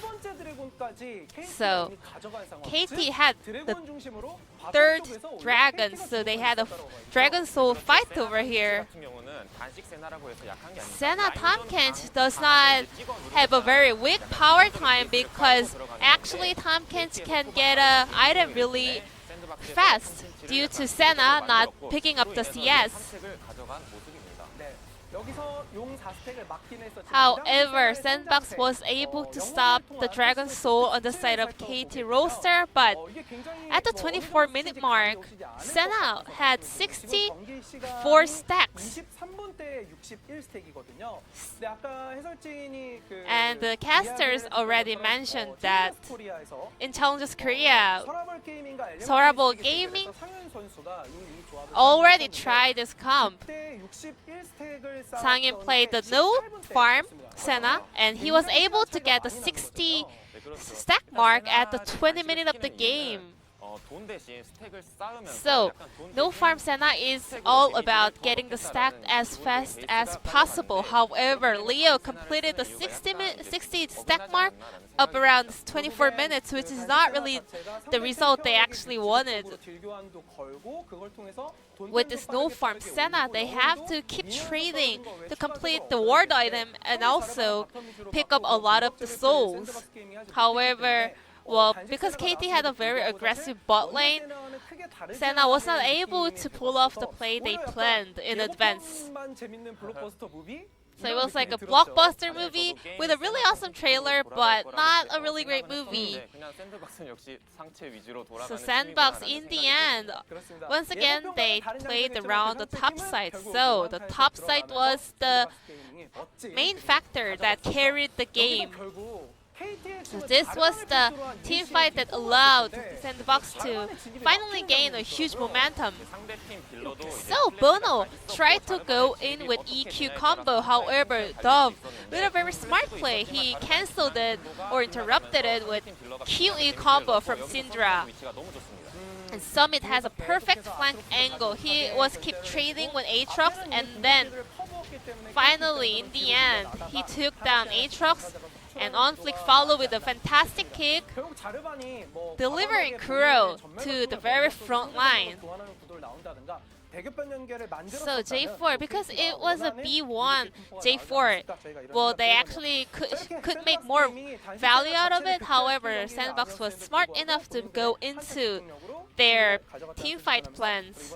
So KT had the third dragon, so they had a Dragon Soul fight over here. Senna Tomkins does not have a very weak power time because actually Tomkins can get an item really fast due to Senna not picking up the CS. However, Sandbox was able to stop the Dragon Soul on the side of KT Roaster, but at the 24-minute mark, Senna had 64 stacks. And the casters already mentioned that in Challengers Korea, Sorable Gaming already tried this comp. Sangin played the no farm Senna, and he was able to get the 60 stack mark at the 20-minute of the game. So, no farm Senna is all about getting the stack as fast as possible. However, Leo completed the 60 stack mark up around 24 minutes, which is not really the result they actually wanted. With this no farm Senna, they have to keep trading to complete the ward item and also pick up a lot of the souls. However, well, because KT had a very aggressive bot lane, Senna was not able to pull off the play they planned in advance. So it was like a blockbuster movie with a really awesome trailer, but not a really great movie. So Sandbox, in the end, once again, they played around the top side. So the top side was the main factor that carried the game. So this was the team fight that allowed Sandbox to finally gain a huge momentum. So Bono tried to go in with EQ combo, however Dove, with a very smart play, he cancelled it or interrupted it with QE combo from Syndra. And Summit has a perfect flank angle. He was keep trading with Aatrox, and then finally in the end he took down Aatrox. And OnFlick followed with a fantastic kick, delivering Kuro to the very front line. So J4, because it was a B1 J4, well, they actually could make more value out of it. However, Sandbox was smart enough to go into their team fight plans.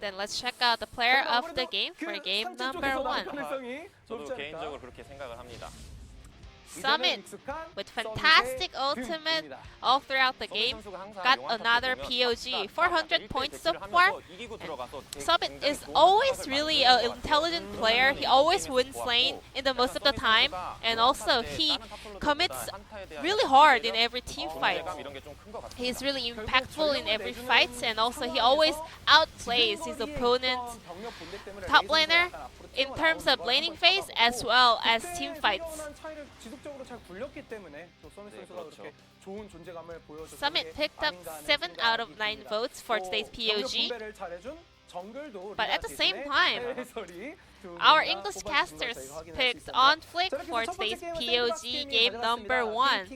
Then let's check out the player of the game for game number 1. 저도 개인적으로 그렇게 생각을 합니다. Summit, with fantastic ultimate all throughout the game, got another POG, 400 points so far. Summit is always really an intelligent player. He always wins lane in the most of the time, and also he commits really hard in every team fight. He's really impactful in every fight, and also he always outplays his opponent's top laner in terms of laning phase as well as team fights. Summit picked up 7 out of 9 votes for today's POG. But at the same time, our English casters picked on Flick for today's POG game number 1.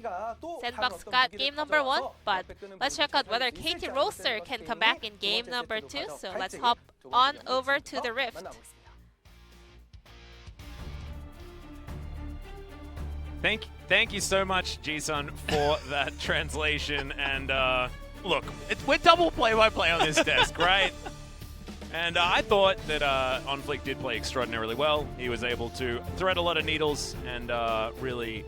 Sandbox got game number 1, but let's check out whether KT Roaster can come back in game number 2. So let's hop on over to the Rift. Thank you so much, Jisun, for that translation. And look, we're double play-by-play on this desk, right? And I thought that OnFlick did play extraordinarily well. He was able to thread a lot of needles and really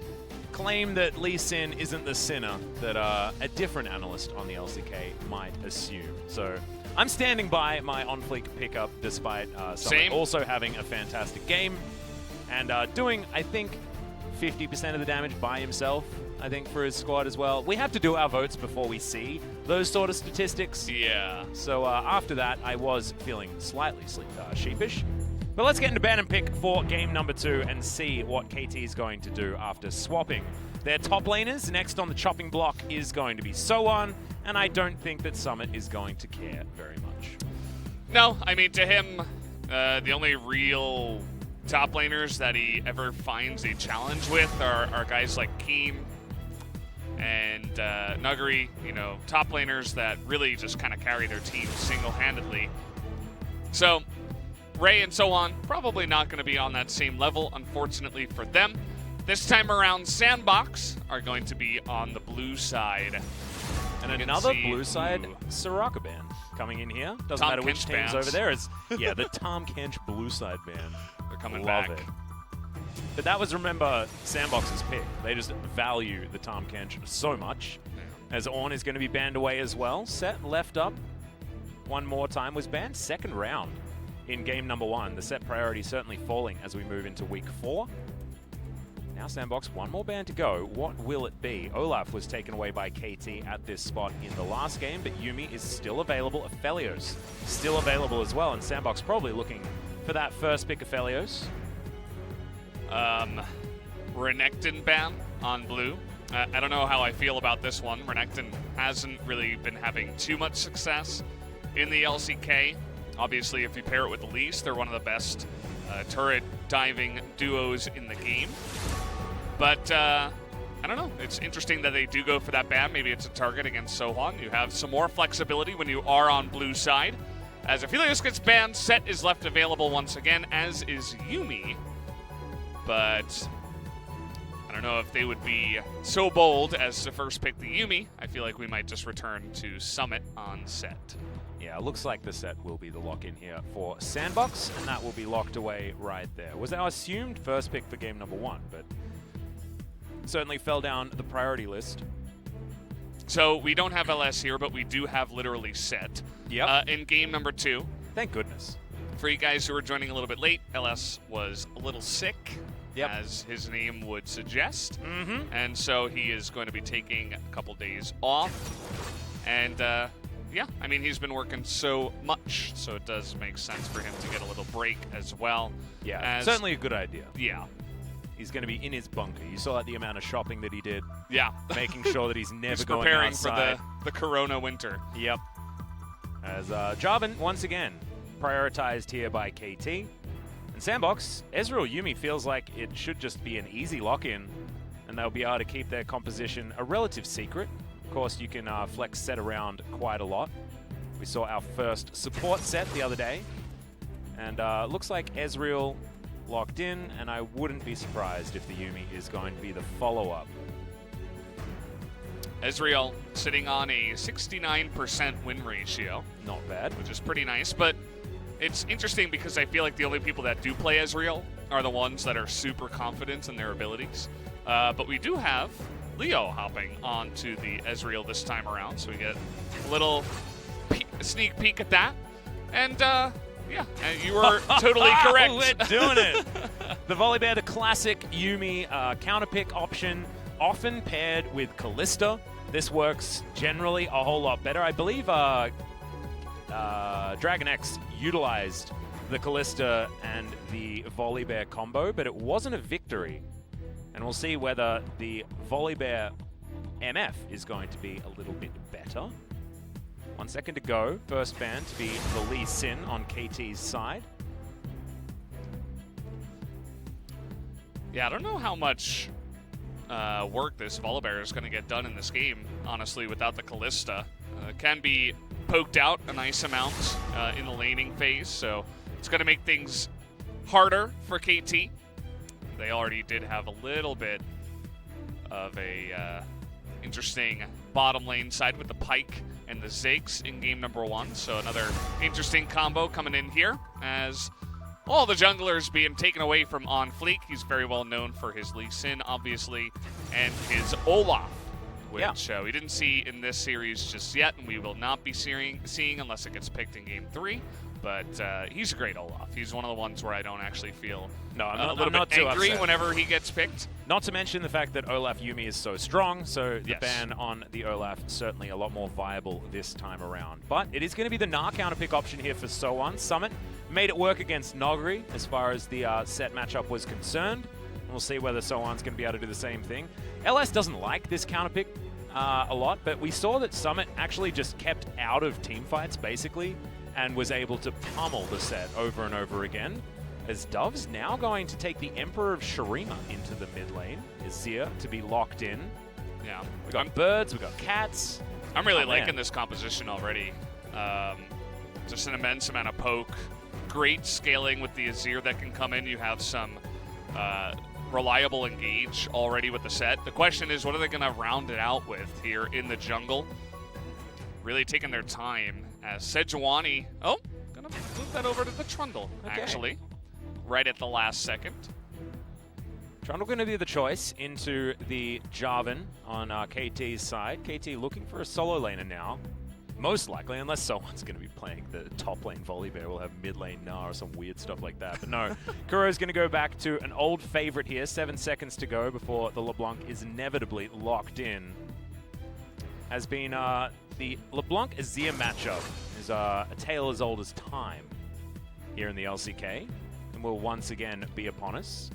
claim that Lee Sin isn't the sinner that a different analyst on the LCK might assume. So I'm standing by my OnFlick pickup despite someone also having a fantastic game and doing, I think, 50% of the damage by himself, I think, for his squad as well. We have to do our votes before we see those sort of statistics. Yeah. So after that, I was feeling slightly sheepish. But let's get into ban and pick for game number 2 and see what KT is going to do after swapping their top laners. Next on the chopping block is going to be Sowan, and I don't think that Summit is going to care very much. No, I mean, to him, the only real top laners that he ever finds a challenge with are guys like Keem and Nuggery, you know, top laners that really just kind of carry their team single-handedly. So Ray and so on, probably not going to be on that same level, unfortunately for them. This time around, Sandbox are going to be on the blue side. And another blue side Soraka band coming in here. Doesn't matter which team's over there. It's, yeah, the Tom Kench blue side band. They're coming Love back. it. But that was, remember, Sandbox's pick. They just value the Tom Kench so much. As Ornn is going to be banned away as well. Set left up one more time. Was banned second round in game number 1. The set priority certainly falling as we move into week 4. Now Sandbox, one more ban to go. What will it be? Olaf was taken away by KT at this spot in the last game, but Yuumi is still available. Aphelios still available as well, and Sandbox probably looking for that first pick Aphelios. Renekton ban on blue. I don't know how I feel about this one. Renekton hasn't really been having too much success in the LCK. Obviously, if you pair it with Elise, they're one of the best turret diving duos in the game. But I don't know. It's interesting that they do go for that ban. Maybe it's a target against Sohan. You have some more flexibility when you are on blue side. As Aphelios gets banned, Set is left available once again, as is Yuumi. But I don't know if they would be so bold as to first pick the Yuumi. I feel like we might just return to Summit on Set. Yeah, it looks like the Set will be the lock-in here for Sandbox, and that will be locked away right there. Was our assumed first pick for game number 1, but certainly fell down the priority list. So we don't have LS here, but we do have literally Set. Yep. In game number 2. Thank goodness. For you guys who are joining a little bit late, LS was a little sick, as his name would suggest. And so he is going to be taking a couple days off. And yeah, I mean, he's been working so much, so it does make sense for him to get a little break as well. Yeah, certainly a good idea. Yeah. He's going to be in his bunker. You saw the amount of shopping that he did. Yeah. Making sure that he's never he's going preparing outside. for the Corona winter. Yep. As Jarvan, once again, prioritized here by KT. And Sandbox, Ezreal Yuumi feels like it should just be an easy lock-in, and they'll be able to keep their composition a relative secret. Of course, you can flex Set around quite a lot. We saw our first support Set the other day. And looks like Ezreal locked in, and I wouldn't be surprised if the Yuumi is going to be the follow-up. Ezreal sitting on a 69% win ratio. Not bad. Which is pretty nice, but it's interesting because I feel like the only people that do play Ezreal are the ones that are super confident in their abilities. But we do have Leo hopping onto the Ezreal this time around, so we get a little sneak peek at that. And yeah, you were totally correct. We're doing it. The Volibear, the classic Yuumi counterpick option, often paired with Kalista. This works generally a whole lot better. I believe Dragon X utilized the Kalista and the Volibear combo, but it wasn't a victory. And we'll see whether the Volibear MF is going to be a little bit better. 1 second to go. First ban to be the Lee Sin on KT's side. Yeah, I don't know how much work this Volibear is going to get done in this game, honestly, without the Callista. Can be poked out a nice amount in the laning phase, so it's going to make things harder for KT. They already did have a little bit of a interesting bottom lane side with the Pike and the Ziggs in game number 1, so another interesting combo coming in here as all the junglers being taken away from On Fleek. He's very well known for his Lee Sin, obviously, and his Olaf, which we didn't see in this series just yet, and we will not be seeing unless it gets picked in Game 3. But he's a great Olaf. He's one of the ones where I don't actually feel a little bit angry whenever he gets picked. Not to mention the fact that Olaf Yuumi is so strong, so the ban on the Olaf certainly a lot more viable this time around. But it is going to be the Gnar counter pick option here for So1. Summit made it work against Nogri as far as the set matchup was concerned. And we'll see whether So1's going to be able to do the same thing. LS doesn't like this counter pick a lot, but we saw that Summit actually just kept out of team fights, basically, and was able to pummel the set over and over again. As Dove's now going to take the Emperor of Shurima into the mid lane. Azir to be locked in. Yeah. We got birds, we got cats. I'm really liking this composition already. Just an immense amount of poke. Great scaling with the Azir that can come in. You have some reliable engage already with the set. The question is, what are they going to round it out with here in the jungle? Really taking their time as Sejuani, gonna move that over to the Trundle, actually, right at the last second. Trundle gonna be the choice into the Jarvan on KT's side. KT looking for a solo laner now. Most likely, unless someone's going to be playing the top lane Volibear, we'll have mid lane Gnar or some weird stuff like that. But no, Kuro's going to go back to an old favorite here. 7 seconds to go before the LeBlanc is inevitably locked in. Has been the LeBlanc-Azir matchup is a tale as old as time here in the LCK, and will once again be upon us.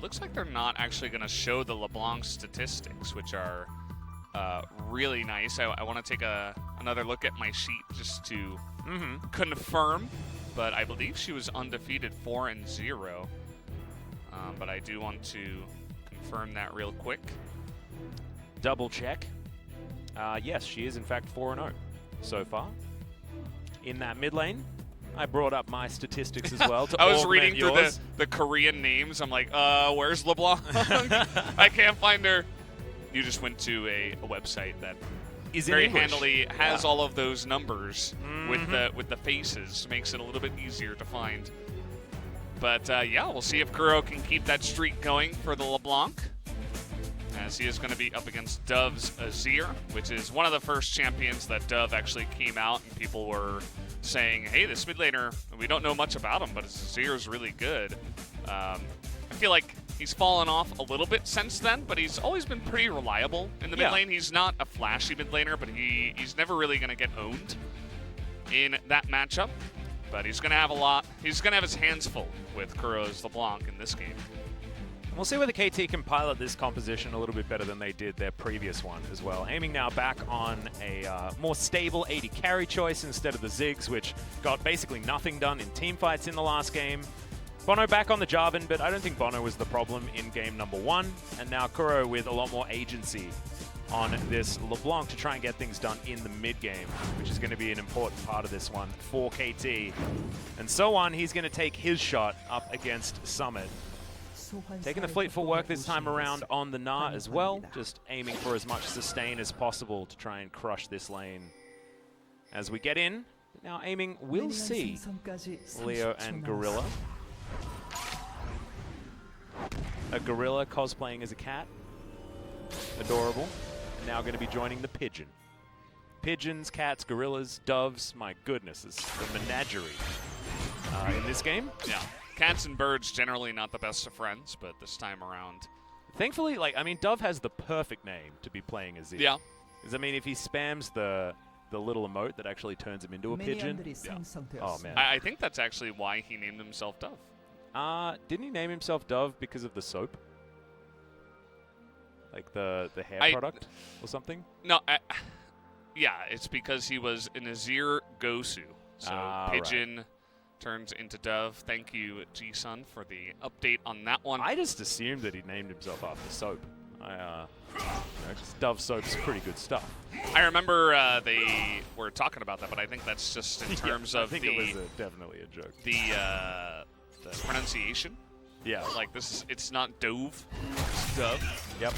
Looks like they're not actually going to show the LeBlanc statistics, which are really nice. I want to take another look at my sheet just to confirm, but I believe she was undefeated 4-0. But I do want to confirm that real quick. Double check. Yes, she is in fact 4-0 so far. In that mid lane, I brought up my statistics as well. To I was reading yours. through the Korean names. I'm like, where's LeBlanc? I can't find her. You just went to a website that is very handily has all of those numbers with the faces. Makes it a little bit easier to find. But yeah, we'll see if Kuro can keep that streak going for the LeBlanc, as he is going to be up against Dove's Azir, which is one of the first champions that Dove actually came out and people were saying, hey, this mid laner, we don't know much about him, but his Azir is really good. I feel like he's fallen off a little bit since then, but he's always been pretty reliable in the mid lane. He's not a flashy mid laner, but he's never really going to get owned in that matchup. But he's going to have he's going to have his hands full with Kuro's LeBlanc in this game. We'll see whether KT can pilot this composition a little bit better than they did their previous one as well. Aiming now back on a more stable AD carry choice instead of the Ziggs, which got basically nothing done in teamfights in the last game. Bono back on the Jarvan, but I don't think Bono was the problem in game number 1. And now Kuro with a lot more agency on this LeBlanc to try and get things done in the mid game, which is going to be an important part of this one for KT. And so on, he's going to take his shot up against Summit. Taking the fleet footwork this time around on the Gnar as well, just aiming for as much sustain as possible to try and crush this lane. As we get in, now aiming, we'll see Leo and Gorilla. A gorilla cosplaying as a cat. Adorable. And now going to be joining the pigeon. Pigeons, cats, gorillas, doves, my goodness, it's the menagerie in this game. Yeah. Cats and birds generally not the best of friends, but this time around. Thankfully, Dove has the perfect name to be playing Azir. Yeah. Because, I mean, if he spams the little emote that actually turns him into a pigeon. Yeah. Oh, man. I think that's actually why he named himself Dove. Didn't he name himself Dove because of the soap? Like the hair product or something? No, Yeah, it's because he was an Azir Gosu. So Pigeon turns into Dove. Thank you, G-Sun, for the update on that one. I just assumed that he named himself after soap. Because Dove soap's pretty good stuff. I remember they were talking about that, but I think that's just in terms of I think it was definitely a joke. The pronunciation. Yeah. Like it's not Dove, it's Dove. Yep.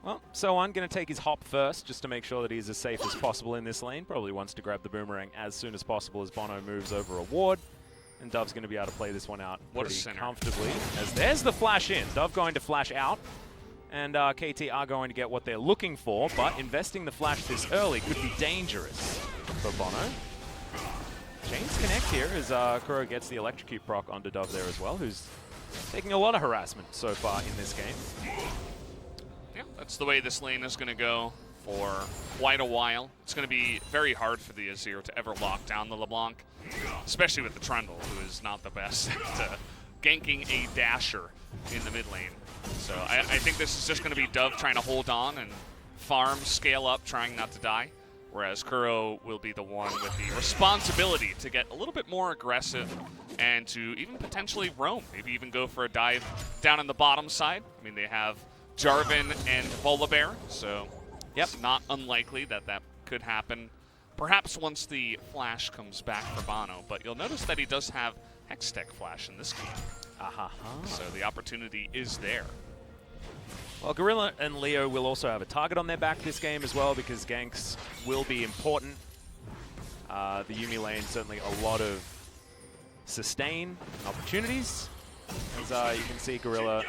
Well, Soan going to take his hop first just to make sure that he's as safe as possible in this lane. Probably wants to grab the boomerang as soon as possible as Bono moves over a ward. And Dove's going to be able to play this one out pretty comfortably. As there's the flash in. Dove going to flash out. And KT are going to get what they're looking for, but investing the flash this early could be dangerous for Bono. Chains connect here as Kuro gets the electrocute proc onto Dove there as well, who's taking a lot of harassment so far in this game. Yeah, that's the way this lane is going to go for quite a while. It's going to be very hard for the Azir to ever lock down the LeBlanc, especially with the Trundle, who is not the best at ganking a dasher in the mid lane. So I think this is just going to be Dove trying to hold on and farm, scale up, trying not to die, whereas Kuro will be the one with the responsibility to get a little bit more aggressive and to even potentially roam, maybe even go for a dive down on the bottom side. I mean, they have Jarvan and Volibear, so it's not unlikely that that could happen. Perhaps once the flash comes back for Bono, but you'll notice that he does have Hextech flash in this game. So the opportunity is there. Well, Gorilla and Leo will also have a target on their back this game as well because ganks will be important. The Yuumi lane, certainly a lot of sustain opportunities. As you can see, Gorilla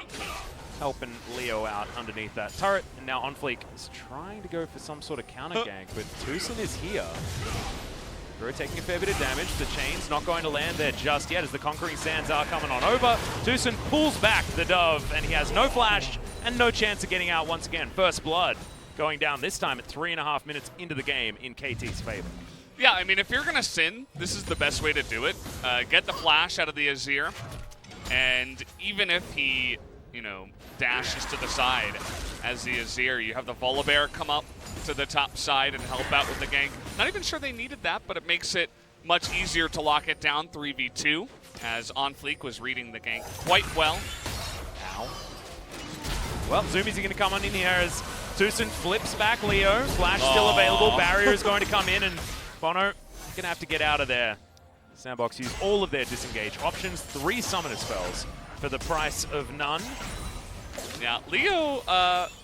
helping Leo out underneath that turret. And now OnFleek is trying to go for some sort of counter gank, but Tucson is here. Guru taking a fair bit of damage. The chain's not going to land there just yet as the Conquering Sands are coming on over. Tucson pulls back the Dove, and he has no flash and no chance of getting out once again. First blood going down this time at 3.5 minutes into the game in KT's favor. Yeah, I mean, if you're going to sin, this is the best way to do it. Get the flash out of the Azir, and even if he, you know, dashes to the side as the Azir, you have the Volibear come up to the top side and help out with the gank. Not even sure they needed that, but it makes it much easier to lock it down 3v2, as OnFleek was reading the gank quite well. Ow. Well, Zoomies are going to come on in here as Tucson flips back Leo. Flash still available. Barrier is going to come in, and Bono going to have to get out of there. Sandbox used all of their disengage options, 3 summoner spells for the price of none. Yeah, Leo,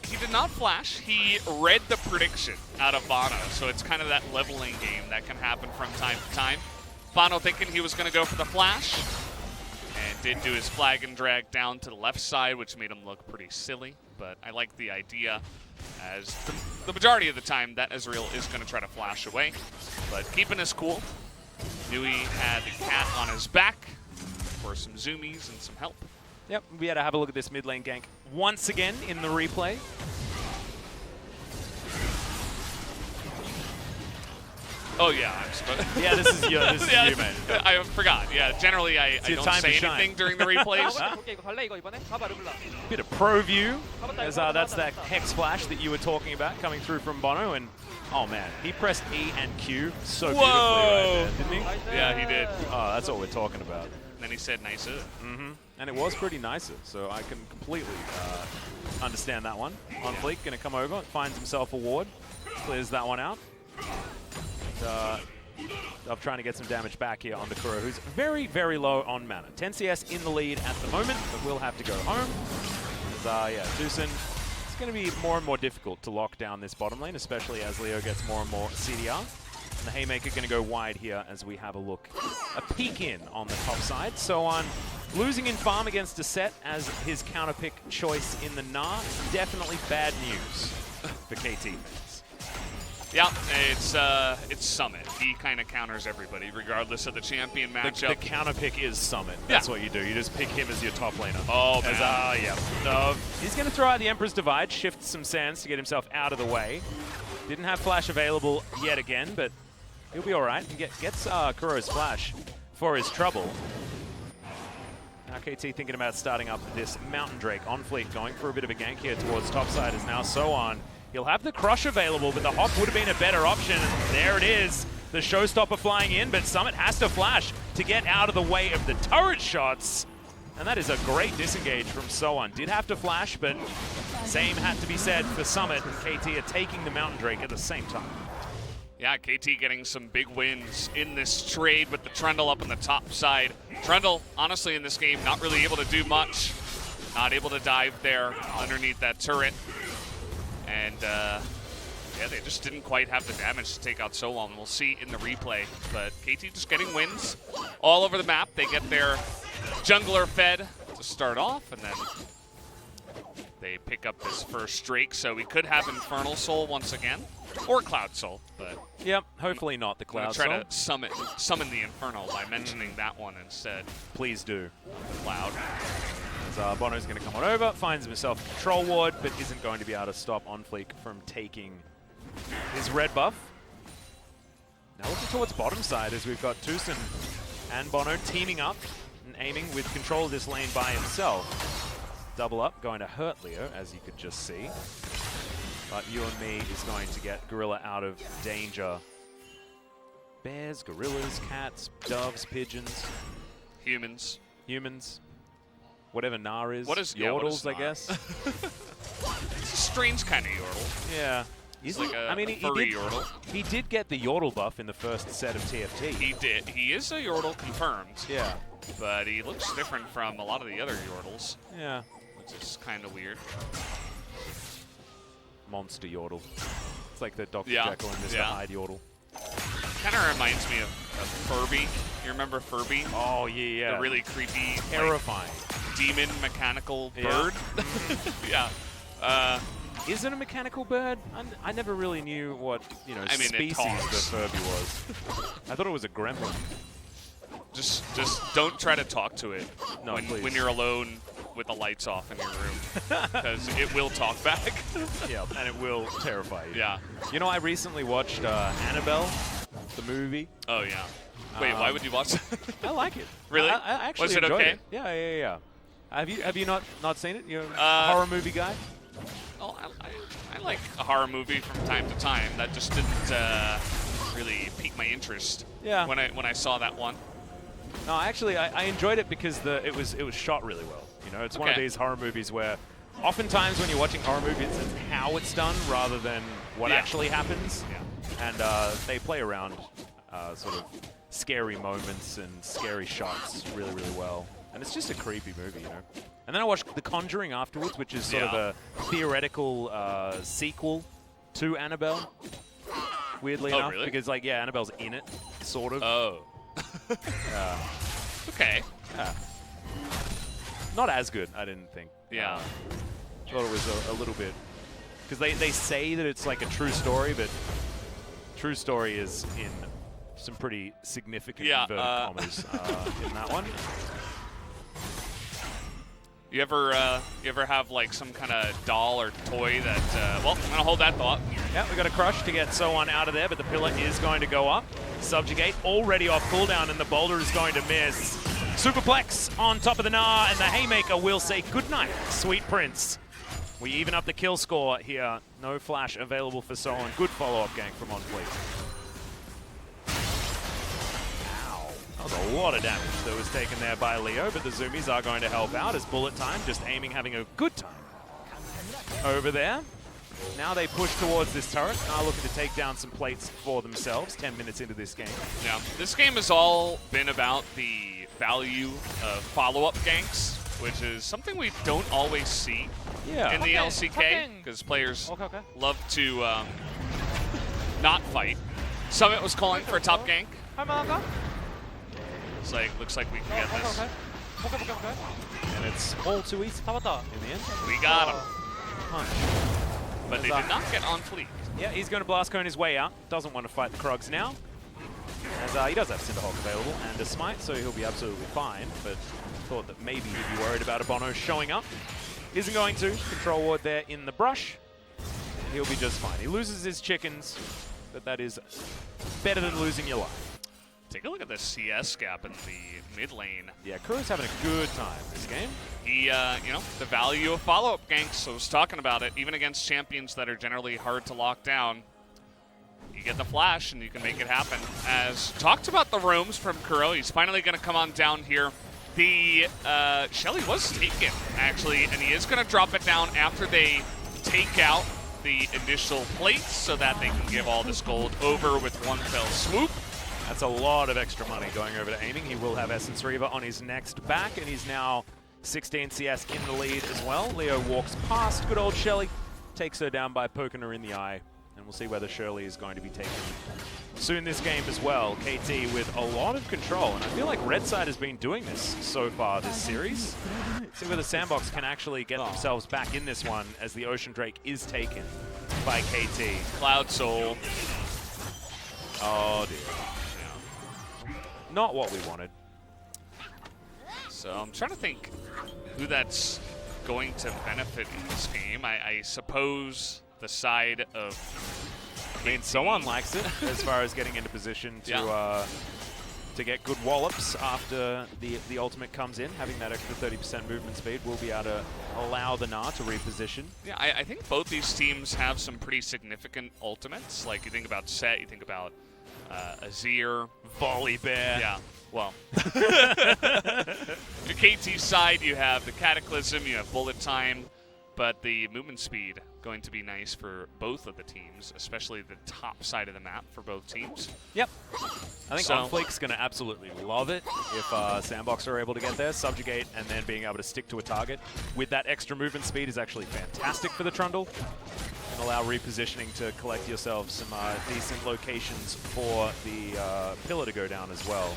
he did not flash. He read the prediction out of Bono, so it's kind of that leveling game that can happen from time to time. Bono thinking he was going to go for the flash, and did do his flag and drag down to the left side, which made him look pretty silly, but I like the idea, as the majority of the time that Ezreal is going to try to flash away, but keeping us cool. Knew he had the cat on his back for some zoomies and some help. Yep, we had to have a look at this mid lane gank once again in the replay. Oh yeah, yeah, this is you, man. I forgot. Yeah, generally I don't say anything during the replays. Bit of pro view, as that's that Hex flash that you were talking about coming through from Bono, and oh man, he pressed E and Q so beautifully right there, didn't he? Yeah, he did. Oh, that's what we're talking about. And then he said nicer. And it was pretty nicer, so I can completely understand that one. OnFleek going to come over, finds himself a ward, clears that one out. I'm trying to get some damage back here on the Kuro, who's very, very low on mana. 10 CS in the lead at the moment, but will have to go home. Yeah, Tucson, it's going to be more and more difficult to lock down this bottom lane, especially as Leo gets more and more CDR. And the Haymaker going to go wide here as we have a peek in on the top side. So on losing in farm against a set as his counter pick choice in the Gnar, definitely bad news for KT fans. Yeah, it's Summit. He kind of counters everybody, regardless of the champion matchup. The counter pick is Summit. That's what you do. You just pick him as your top laner. Oh, man. Yeah. He's going to throw out the Emperor's Divide, shift some sands to get himself out of the way. Didn't have flash available yet again, but he'll be all right. He gets Kuro's flash for his trouble. Now KT thinking about starting up this Mountain Drake. OnFleek going for a bit of a gank here towards topside, as now Soan He'll have the crush available, but the hop would have been a better option. And there it is. The showstopper flying in, but Summit has to flash to get out of the way of the turret shots. And that is a great disengage from Soan. Did have to flash, but same had to be said for Summit, and KT are taking the Mountain Drake at the same time. Yeah, KT getting some big wins in this trade with the Trundle up on the top side. Trundle, honestly, in this game, not really able to do much. Not able to dive there underneath that turret. And yeah, they just didn't quite have the damage to take out Solon. We'll see in the replay. But KT just getting wins all over the map. They get their jungler fed to start off, and then they pick up this first Drake. So we could have Infernal Soul once again, or Cloud Soul. But yep, hopefully not the Cloud Soul. Try to summon the Infernal by mentioning that one instead. Please do. Cloud. As Bono's going to come on over, finds himself a control ward, but isn't going to be able to stop OnFleek from taking his red buff. Now looking towards bottom side as we've got Tucson and Bono teaming up and aiming with control of this lane by himself. Double up, going to hurt Leo, as you could just see. But You and Me is going to get Gorilla out of danger. Bears, gorillas, cats, doves, pigeons. Humans. Humans. Whatever Nar is. What is Yordles, Nar? I guess. It's a strange kind of Yordle. Yeah. It's like a furry Yordle. He did get the Yordle buff in the first set of TFT. He did. He is a Yordle confirmed. Yeah. But he looks different from a lot of the other Yordles. Yeah. Which is kind of weird. Monster Yordle. It's like the Dr. Yeah. Jekyll and Mr. Hyde Yordle. Kind of reminds me of Furby. You remember Furby? Oh, yeah. The really creepy, terrifying, like, demon mechanical bird. Yeah. Is it a mechanical bird? I never really knew what species the Furby was. I thought it was a gremlin. Just don't try to talk to it when you're alone with the lights off in your room, because it will talk back. Yeah, and it will terrify you. Yeah. You know, I recently watched Annabelle, the movie. Oh yeah. Wait, why would you watch that? I like it. Really? I actually Was it enjoyed okay? it. Yeah. Have you not seen it? You're a horror movie guy? Oh, I like a horror movie from time to time. That just didn't really pique my interest. Yeah. When I saw that one. No, actually, I enjoyed it because it was shot really well. You know, it's one of these horror movies where oftentimes when you're watching horror movies, it's how it's done rather than what actually happens. Yeah. And they play around sort of scary moments and scary shots really, really well. And it's just a creepy movie, you know. And then I watched The Conjuring afterwards, which is sort of a theoretical sequel to Annabelle, weirdly enough. Really? Because, like, yeah, Annabelle's in it, sort of. Oh. Okay. Yeah. Not as good, I didn't think. Yeah. Thought it was a little bit... Because they say that it's like a true story, but true story is in some pretty significant inverted commas in that one. You ever have like some kind of doll or toy that? Well, I'm gonna hold that thought. Yeah, we got a crush to get Soan out of there, but the pillar is going to go up. Subjugate already off cooldown, and the boulder is going to miss. Superplex on top of the Gnar, and the Haymaker will say goodnight, Sweet Prince. We even up the kill score here. No flash available for Soan. Good follow-up gank from OnFleek. That was a lot of damage that was taken there by Leo, but the Zoomies are going to help out as Bullet Time just aiming, having a good time over there. Now they push towards this turret, are looking to take down some plates for themselves 10 minutes into this game. Yeah, this game has all been about the value of follow-up ganks, which is something we don't always see in the LCK, because players love to not fight. Summit was calling for a top gank. Looks like we can get this. And it's all too easy in the end. We got him. Punch. But they did not get on fleek. Yeah, he's going to blast cone his way out. Doesn't want to fight the Krogs now. As he does have Cinderhawk available and a smite, so he'll be absolutely fine. But thought that maybe he'd be worried about a Bono showing up. Isn't going to. Control ward there in the brush. He'll be just fine. He loses his chickens, but that is better than losing your life. Take a look at the CS gap in the mid lane. Yeah, Kuro's having a good time this game. He, you know, the value of follow-up ganks, I was talking about it, even against champions that are generally hard to lock down. You get the flash and you can make it happen. As talked about the roams from Kuro, he's finally going to come on down here. The Shelly was taken, actually, and he is going to drop it down after they take out the initial plates so that they can give all this gold over with one fell swoop. That's a lot of extra money going over to aiming. He will have Essence Reaver on his next back, and he's now 16 CS in the lead as well. Leo walks past good old Shelly, takes her down by poking her in the eye, and we'll see whether Shirley is going to be taken soon this game as well. KT with a lot of control, and I feel like Red Side has been doing this so far this series. See whether Sandbox can actually get themselves back in this one as the Ocean Drake is taken by KT. Cloud Soul. Oh dear. Not what we wanted. So I'm trying to think who that's going to benefit in this game. I suppose the side of... I mean, someone likes it as far as getting into position to get good wallops after the ultimate comes in. Having that extra 30% movement speed will be able to allow the Na to reposition. Yeah, I think both these teams have some pretty significant ultimates. Like, you think about Set, you think about Azir. Volley Bear. Yeah, well. The KT side, you have the Cataclysm, you have Bullet Time, but the movement speed going to be nice for both of the teams, especially the top side of the map for both teams. Yep. I think OnFleek's going to absolutely love it if Sandbox are able to get there, subjugate, and then being able to stick to a target with that extra movement speed is actually fantastic for the Trundle. And allow repositioning to collect yourself some decent locations for the pillar to go down as well.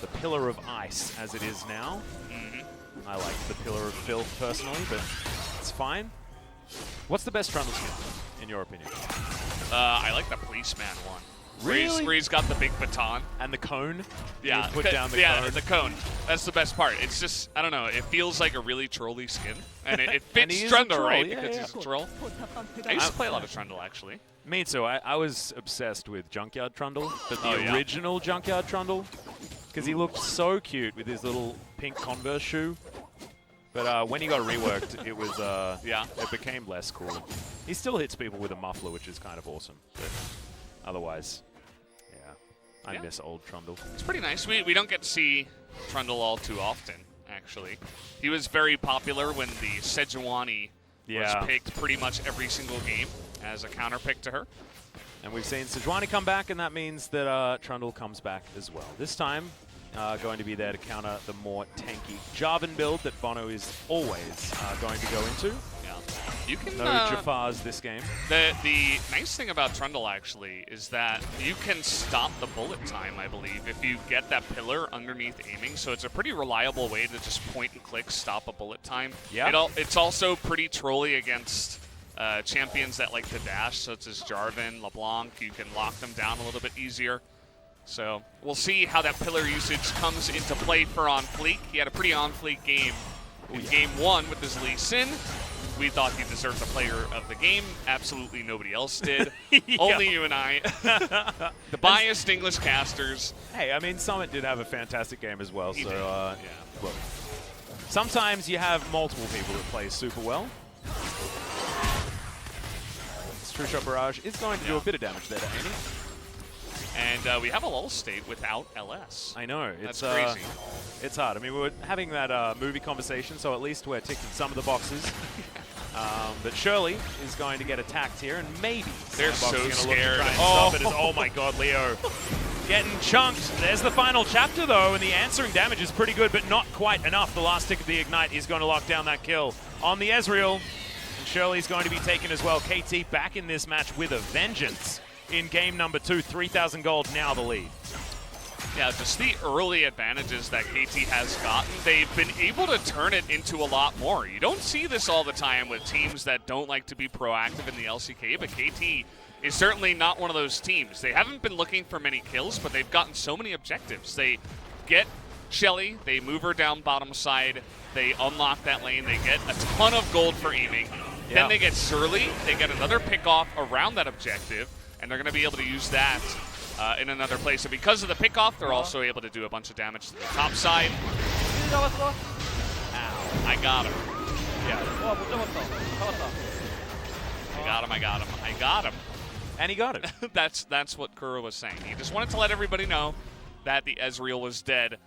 The Pillar of Ice, as it is now. I like the Pillar of Filth personally, but it's fine. What's the best Trundle skin, in your opinion? I like the Policeman one. Really? Where he's got the big baton. And the cone? Yeah, you put down the cone. the cone. That's the best part. It's just, I don't know, it feels like a really trolly skin. And it fits Trundle, right? Yeah, because he's a troll. I used to play a lot of Trundle, actually. Me too. I was obsessed with Junkyard Trundle, but the original Junkyard Trundle, because he looked so cute with his little pink Converse shoe. But when he got reworked, it was it became less cool. He still hits people with a muffler, which is kind of awesome. But otherwise, I miss old Trundle. It's pretty nice. We don't get to see Trundle all too often, actually. He was very popular when the Sejuani was picked pretty much every single game as a counter pick to her. And we've seen Sejuani come back, and that means that Trundle comes back as well. This time, going to be there to counter the more tanky Jarvan build that Bono is always going to go into. Yeah. You can, no Jafars this game. The nice thing about Trundle, actually, is that you can stop the bullet time, I believe, if you get that pillar underneath aiming. So it's a pretty reliable way to just point and click, stop a bullet time. Yeah. It's also pretty trolly against champions that like to dash, such as Jarvan, LeBlanc. You can lock them down a little bit easier. So we'll see how that pillar usage comes into play for OnFleek. He had a pretty OnFleek game in Game 1 with his Lee Sin. We thought he deserved the player of the game. Absolutely nobody else did. Only you and I. The biased English casters. Hey, I mean, Summit did have a fantastic game as well. Look, sometimes you have multiple people that play super well. This True Shot Barrage is going to do a bit of damage there to Amy. And we have a lull state without LS. I know. That's crazy. It's hard. I mean, we were having that movie conversation, so at least we're ticking some of the boxes. But Shirley is going to get attacked here, and maybe they're so scared. Oh my God, Leo. Getting chunked. There's the final chapter, though, and the answering damage is pretty good, but not quite enough. The last tick of the Ignite is going to lock down that kill on the Ezreal. And Shirley's going to be taken as well. KT back in this match with a vengeance. In game number 2, 3,000 gold, now the lead. Yeah, just the early advantages that KT has gotten, they've been able to turn it into a lot more. You don't see this all the time with teams that don't like to be proactive in the LCK, but KT is certainly not one of those teams. They haven't been looking for many kills, but they've gotten so many objectives. They get Shelly, they move her down bottom side, they unlock that lane, they get a ton of gold for aiming. Then they get Surly, they get another pick off around that objective, and they're going to be able to use that in another place. And because of the pickoff, they're also able to do a bunch of damage to the top side. Ow, I got him. Yeah. I got him. And he got it. That's what Kuro was saying. He just wanted to let everybody know that the Ezreal was dead,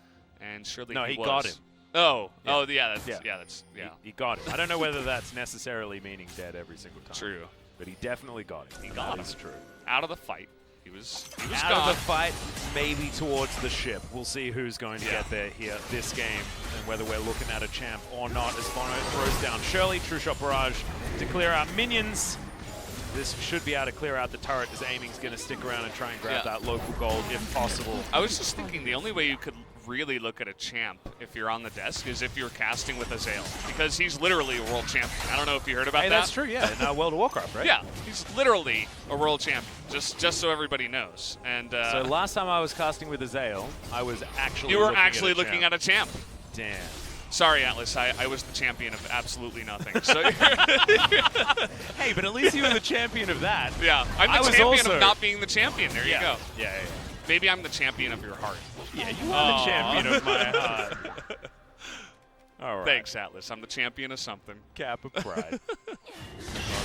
and surely No, he was. got him. Oh, Yeah. yeah. He got it. I don't know whether that's necessarily meaning dead every single time. True. But he definitely got it. He got That is him. true. Out of the fight. He was Out gone. of the fight, maybe towards the ship. We'll see who's going to get there here this game and whether we're looking at a champ or not as Bono throws down Shirley. True Shot Barrage to clear out minions. This should be able to clear out the turret as Aiming's going to stick around and try and grab that local gold if possible. I was just thinking the only way you could really look at a champ if you're on the desk is if you're casting with Azale, because he's literally a world champion. I don't know if you heard about that. That's true, yeah. In World of Warcraft, right? Yeah, he's literally a world champion, just so everybody knows. And so last time I was casting with Azale, I was actually looking at a champ. Damn. Sorry, Atlas, I was the champion of absolutely nothing. So hey, but at least you were the champion of that. Yeah, I'm the champion of not being the champion. There you go. Yeah. Maybe I'm the champion of your heart. Yeah, you are the champion of my heart. All right. Thanks, Atlas. I'm the champion of something. Cap of pride.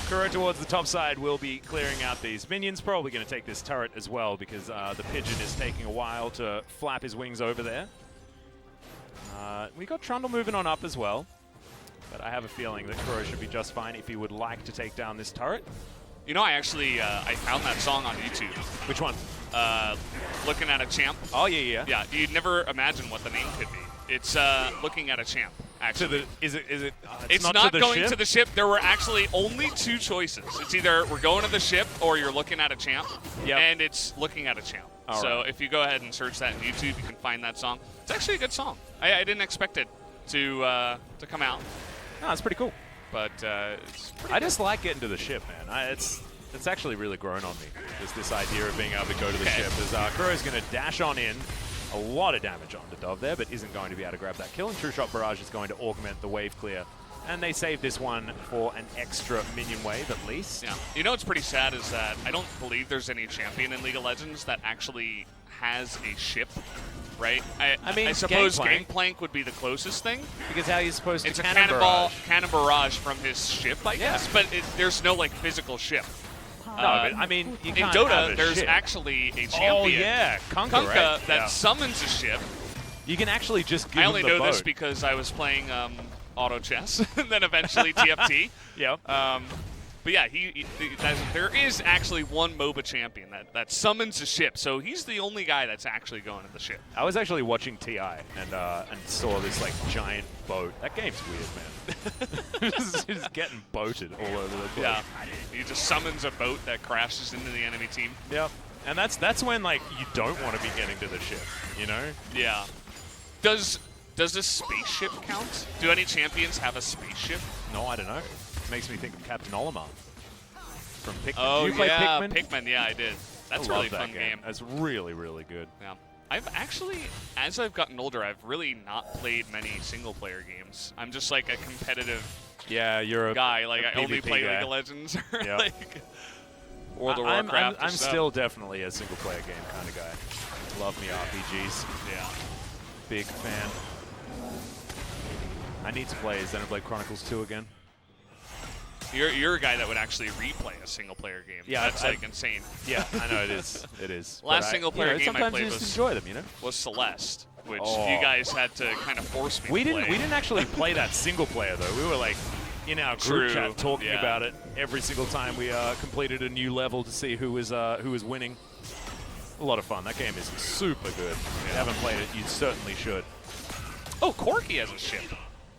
Kuro towards the top side will be clearing out these minions. Probably going to take this turret as well because the pigeon is taking a while to flap his wings over there. We got Trundle moving on up as well. But I have a feeling that Kuro should be just fine if he would like to take down this turret. You know, I actually I found that song on YouTube. Which one? Looking at a champ. Oh, yeah. Yeah, you'd never imagine what the name could be. It's Looking at a Champ, actually. It's not going to the ship. There were actually only two choices. It's either we're going to the ship or you're looking at a champ. Yep. And it's Looking at a Champ. So if you go ahead and search that on YouTube, you can find that song. It's actually a good song. I didn't expect it to come out. No, it's pretty cool. But it's I just like getting to the ship, man. It's actually really grown on me. Just this idea of being able to go to the ship. As Kuro's going to dash on in. A lot of damage on the Dove there, but isn't going to be able to grab that kill. And True Shot Barrage is going to augment the wave clear. And they save this one for an extra minion wave at least. Yeah. You know what's pretty sad is that I don't believe there's any champion in League of Legends that actually has a ship, right? I mean, I suppose Gangplank would be the closest thing. Because how are you supposed to cannon barrage from his ship, I guess, but there's no like physical ship. No, but I mean, you can't in Dota, have a there's ship. actually a champion. Oh yeah, Kunkka, that summons a ship. You can actually just give I only him the know boat. this because I was playing auto chess and then eventually TFT. Yep. But yeah, there is actually one MOBA champion that summons a ship, so he's the only guy that's actually going to the ship. I was actually watching TI and saw this like giant boat. That game's weird, man. just getting boated all over the place. Yeah, he just summons a boat that crashes into the enemy team. Yep. And that's when like you don't want to be getting to the ship, you know? Yeah. Does a spaceship count? Do any champions have a spaceship? No, I don't know. Makes me think of Captain Olimar from Pikmin. Oh, Did you play Pikmin? Pikmin, yeah, I did. That's a really fun game. That's really, really good. Yeah. I've actually, as I've gotten older, I've really not played many single-player games. I'm just like a competitive you're a guy. Like, I only play guy. League of Legends or like World of I'm Warcraft. I'm still definitely a single-player game kind of guy. Love me RPGs. Yeah. Big fan. I need to play Xenoblade Chronicles 2 again. You're a guy that would actually replay a single-player game. Yeah, that's like insane. Yeah, I know it is. It is. Last single-player game I played you just enjoy them, you know? was Celeste, which you guys had to kind of force me to play. We didn't actually play that single-player though. We were like in our group chat talking about it every single time we completed a new level to see who was winning. A lot of fun. That game is super good. If you haven't played it, you certainly should. Oh, Corky has a ship.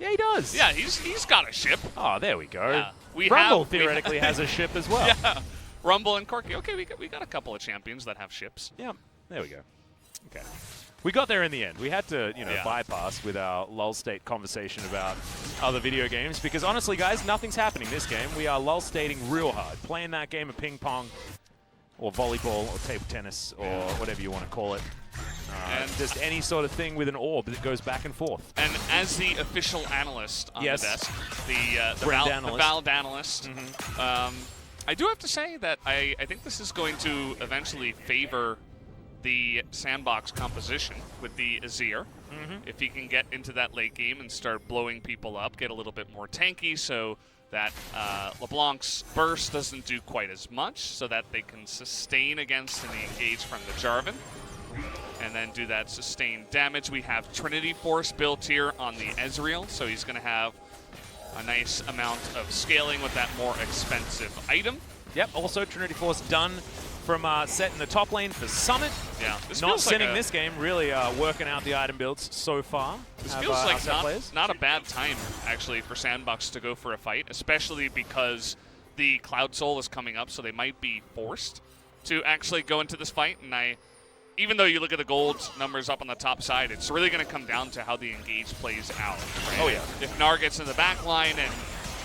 Yeah, he does. Yeah, he's got a ship. Oh, there we go. Yeah. Rumble theoretically has a ship as well. Yeah, Rumble and Corky. Okay, we got a couple of champions that have ships. Yeah, there we go. Okay. We got there in the end. We had to, bypass with our lull state conversation about other video games because honestly, guys, nothing's happening this game. We are lull stating real hard, playing that game of ping pong or volleyball or table tennis or whatever you want to call it. And just any sort of thing with an orb that goes back and forth. And as the official analyst on the desk, the Valve analyst, Mm-hmm. I do have to say that I think this is going to eventually favor the Sandbox composition with the Azir. If he can get into that late game and start blowing people up, get a little bit more tanky so that LeBlanc's burst doesn't do quite as much, so that they can sustain against and engage from the Jarvan, and then do that sustained damage. We have Trinity Force built here on the Ezreal, so he's going to have a nice amount of scaling with that more expensive item. Yep, also Trinity Force done from Set in the top lane for Summit. Yeah, this not feels sinning like this game, really working out the item builds so far. This feels like not a bad time, actually, for Sandbox to go for a fight, especially because the Cloud Soul is coming up, so they might be forced to actually go into this fight. And even though you look at the gold numbers up on the top side, it's really going to come down to how the engage plays out. Right? Oh, yeah. If Gnar gets in the back line and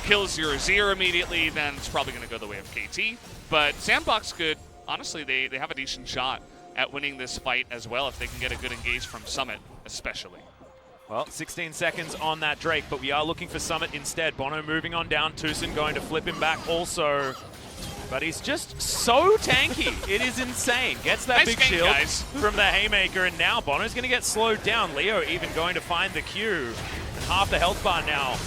kills your Azir immediately, then it's probably going to go the way of KT. But Sandbox could, honestly, they have a decent shot at winning this fight as well if they can get a good engage from Summit, especially. Well, 16 seconds on that Drake, but we are looking for Summit instead. Bono moving on down. Tucson going to flip him back also. But he's just so tanky. It is insane. Gets that big shield from the Haymaker, and now Bono's going to get slowed down. Leo even going to find the Q. And half the health bar now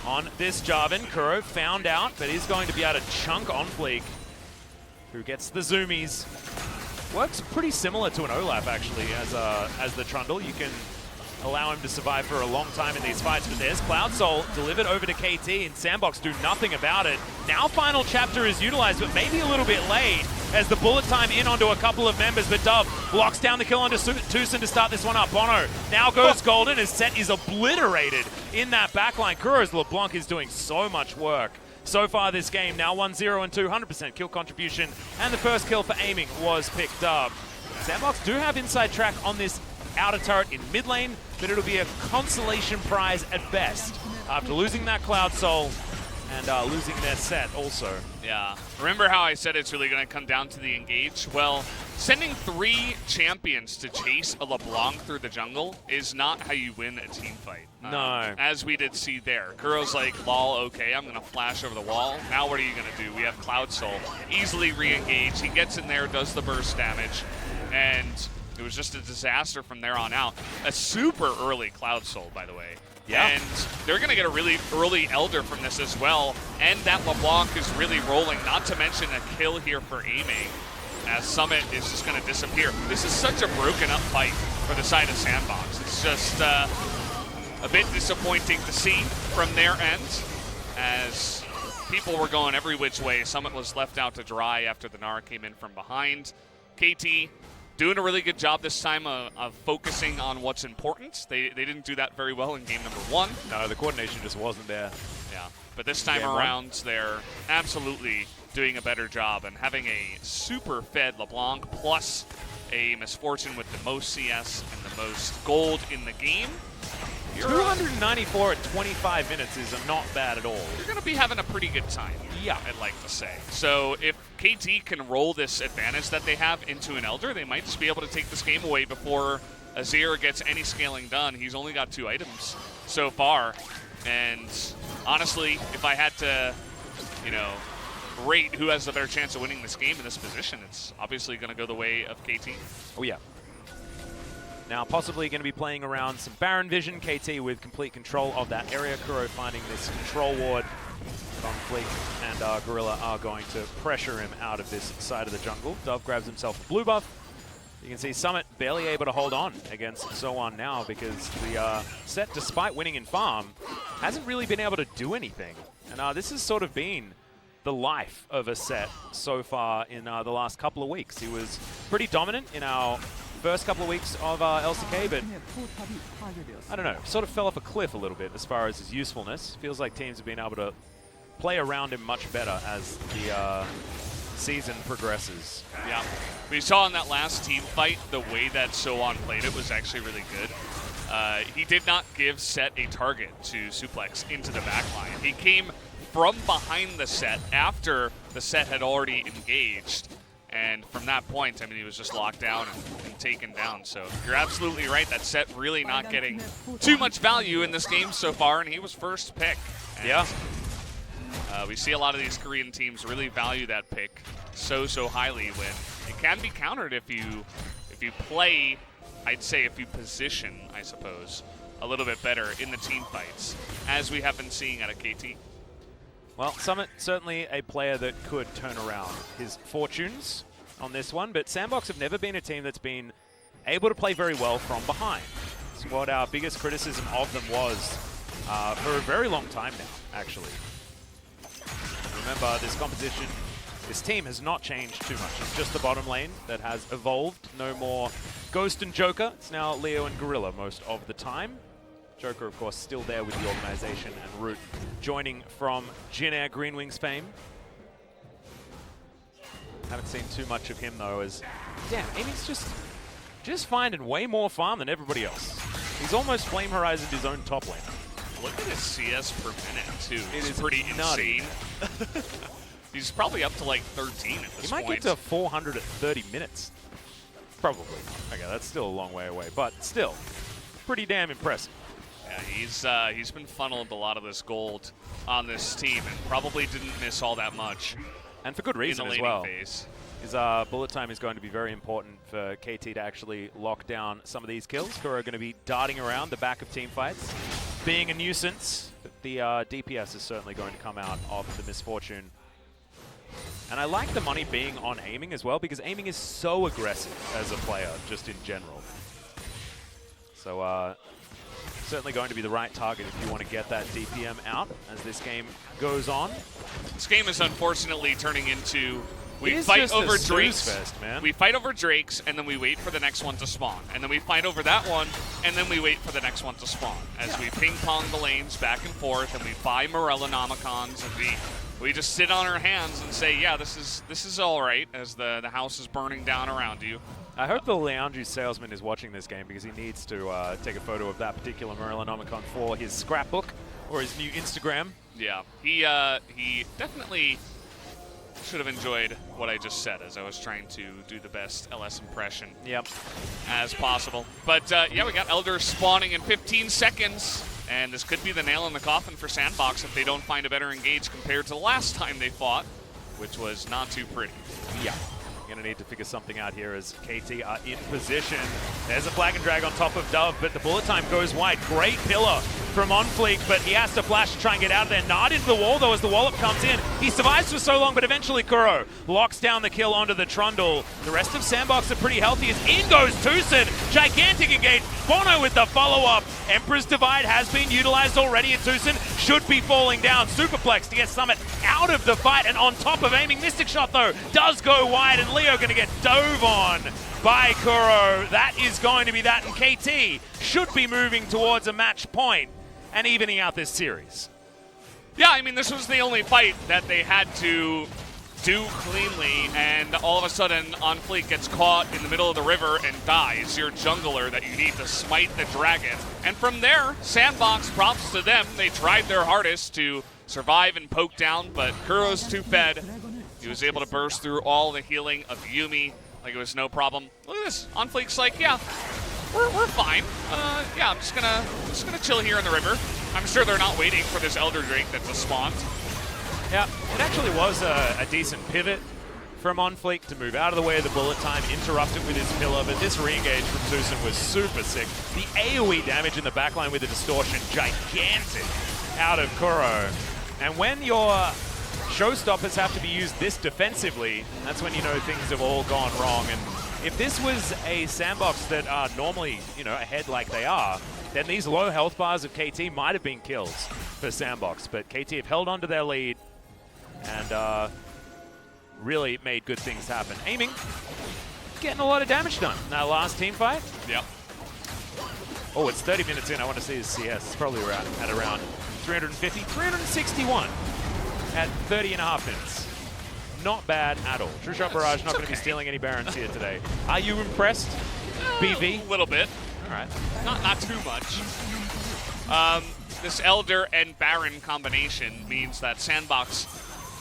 on this Jarvan. Kuro found out, but he's going to be able to chunk on Fleek, who gets the zoomies. Works pretty similar to an Olaf, actually, as the Trundle. You can allow him to survive for a long time in these fights, but there's Cloud Soul delivered over to KT, and Sandbox do nothing about it. Now Final Chapter is utilized, but maybe a little bit late as the bullet time in onto a couple of members, but Dove blocks down the kill onto Tucson to start this one up. Bono now goes golden as Set is obliterated in that backline. Kuro's LeBlanc is doing so much work so far this game. Now 1-0 and 200% kill contribution, and the first kill for aiming was picked up. Sandbox do have inside track on this outer turret in mid lane, but it'll be a consolation prize at best after losing that Cloud Soul and losing their Set also. Yeah. Remember how I said it's really going to come down to the engage? Well, sending 3 champions to chase a LeBlanc through the jungle is not how you win a team fight. No. As we did see there. Kuro's like, lol, okay, I'm going to flash over the wall. Now what are you going to do? We have Cloud Soul. Easily re-engage. He gets in there, does the burst damage, and it was just a disaster from there on out. A super early Cloud Soul, by the way. Yeah. And they're going to get a really early Elder from this as well. And that LeBlanc is really rolling, not to mention a kill here for aiming, as Summit is just going to disappear. This is such a broken up fight for the side of Sandbox. It's just a bit disappointing to see from their end, as people were going every which way. Summit was left out to dry after the Gnar came in from behind. KT doing a really good job this time of focusing on what's important. They didn't do that very well in game number 1. No, the coordination just wasn't there. Yeah, but this time around, they're absolutely doing a better job, and having a super fed LeBlanc plus a Misfortune with the most CS and the most gold in the game. 294 at 25 minutes is not bad at all. You're going to be having a pretty good time, yeah, I'd like to say. So if KT can roll this advantage that they have into an Elder, they might just be able to take this game away before Azir gets any scaling done. He's only got 2 items so far. And honestly, if I had to, rate who has the better chance of winning this game in this position, it's obviously going to go the way of KT. Oh, yeah. Now possibly going to be playing around some Baron Vision. KT with complete control of that area. Kuro finding this control ward on Fleek, and Gorilla are going to pressure him out of this side of the jungle. Dove grabs himself a blue buff. You can see Summit barely able to hold on against Zoan now, because the Set, despite winning in farm, hasn't really been able to do anything. And this has sort of been the life of a Set so far in the last couple of weeks. He was pretty dominant in our first couple of weeks of LCK, but I don't know, sort of fell off a cliff a little bit as far as his usefulness. Feels like teams have been able to play around him much better as the season progresses. Yeah, we saw in that last team fight, the way that Zoan played it was actually really good. He did not give Set a target to suplex into the backline. He came from behind the Set after the Set had already engaged. And from that point, I mean, he was just locked down and taken down. So you're absolutely right. That Set really not getting too much value in this game so far, and he was first pick. And yeah. We see a lot of these Korean teams really value that pick so highly, when it can be countered if you if you play, I'd say if you position, I suppose, a little bit better in the team fights, as we have been seeing out of KT. Well, Summit certainly a player that could turn around his fortunes on this one, but Sandbox have never been a team that's been able to play very well from behind. It's what our biggest criticism of them was for a very long time now, actually. Remember, this composition, this team has not changed too much. It's just the bottom lane that has evolved. No more Ghost and Joker. It's now Leo and Gorilla most of the time. Joker, of course, still there with the organization, and Root joining from Jin Air Green Wings fame. Haven't seen too much of him, though, as, damn, Amy's just finding way more farm than everybody else. He's almost Flame Horizoned his own top lane. Look at his CS per minute, too. It It's is pretty nutty. insane. He's probably up to like 13 at this He might point. get to 400 at 30 minutes. Probably. Okay, that's still a long way away, but still, pretty damn impressive. Yeah, he's been funneled a lot of this gold on this team and probably didn't miss all that much. And for good reason in the as laning well. phase. His bullet time is going to be very important for KT to actually lock down some of these kills, who are going to be darting around the back of team fights, being a nuisance. But the DPS is certainly going to come out of the misfortune. And I like the money being on aiming as well, because aiming is so aggressive as a player, just in general. So certainly going to be the right target if you want to get that DPM out as this game goes on. This game is unfortunately turning into we It is fight just a over snooze Drakes. fest, man. We fight over Drakes, and then we wait for the next one to spawn. And then we fight over that one, and then we wait for the next one to spawn. As we ping-pong the lanes back and forth, and we buy Morellonomicons, and we just sit on our hands and say, yeah, this is all right, as the house is burning down around you. I hope the Leandru salesman is watching this game, because he needs to take a photo of that particular Morellonomicon for his scrapbook or his new Instagram. Yeah, he definitely should have enjoyed what I just said, as I was trying to do the best LS impression as possible. But yeah, we got Elder spawning in 15 seconds, and this could be the nail in the coffin for Sandbox if they don't find a better engage compared to the last time they fought, which was not too pretty. Yeah. Going to need to figure something out here as KT are in position. There's a flag and drag on top of Dove, but the bullet time goes wide. Great pillar from OnFleek, but he has to flash to try and get out of there. Nard into the wall, though, as the wallop comes in. He survives for so long, but eventually Kuro locks down the kill onto the Trundle. The rest of Sandbox are pretty healthy as in goes Tucson. Gigantic engage. Bono with the follow-up. Emperor's Divide has been utilized already, and Tucson should be falling down. Superplex to get Summit out of the fight, and on top of aiming. Mystic Shot, though, does go wide, and Leo going to get dove on by Kuro. That is going to be that, and KT should be moving towards a match point and evening out this series. Yeah, I mean, this was the only fight that they had to do cleanly, and all of a sudden, OnFleek gets caught in the middle of the river and dies. Your jungler that you need to smite the dragon. And from there, Sandbox, props to them. They tried their hardest to survive and poke down, but Kuro's too fed. He was able to burst through all the healing of Yuumi like it was no problem. Look at this. OnFleek's like, yeah, we're fine. Yeah, I'm just gonna chill here in the river. I'm sure they're not waiting for this Elder Drake that's a spawn. Yeah, it actually was a decent pivot from OnFleek to move out of the way of the bullet time, interrupt it with his pillar, but this re-engage from Tucson was super sick. The AoE damage in the backline with the distortion, gigantic out of Kuro. And when your showstoppers have to be used this defensively, that's when you know things have all gone wrong. And if this was a Sandbox that are normally, ahead like they are, then these low health bars of KT might have been kills for Sandbox. But KT have held on to their lead and really made good things happen. Aiming, getting a lot of damage done in that last team fight. Yep. Oh, it's 30 minutes in. I want to see his CS. It's probably at around 350, 361 at 30 and a half minutes. Not bad at all. True Shot Barrage not going to be stealing any Barons here today. Are you impressed, BV? A little bit. All right. Not too much. This Elder and Baron combination means that Sandbox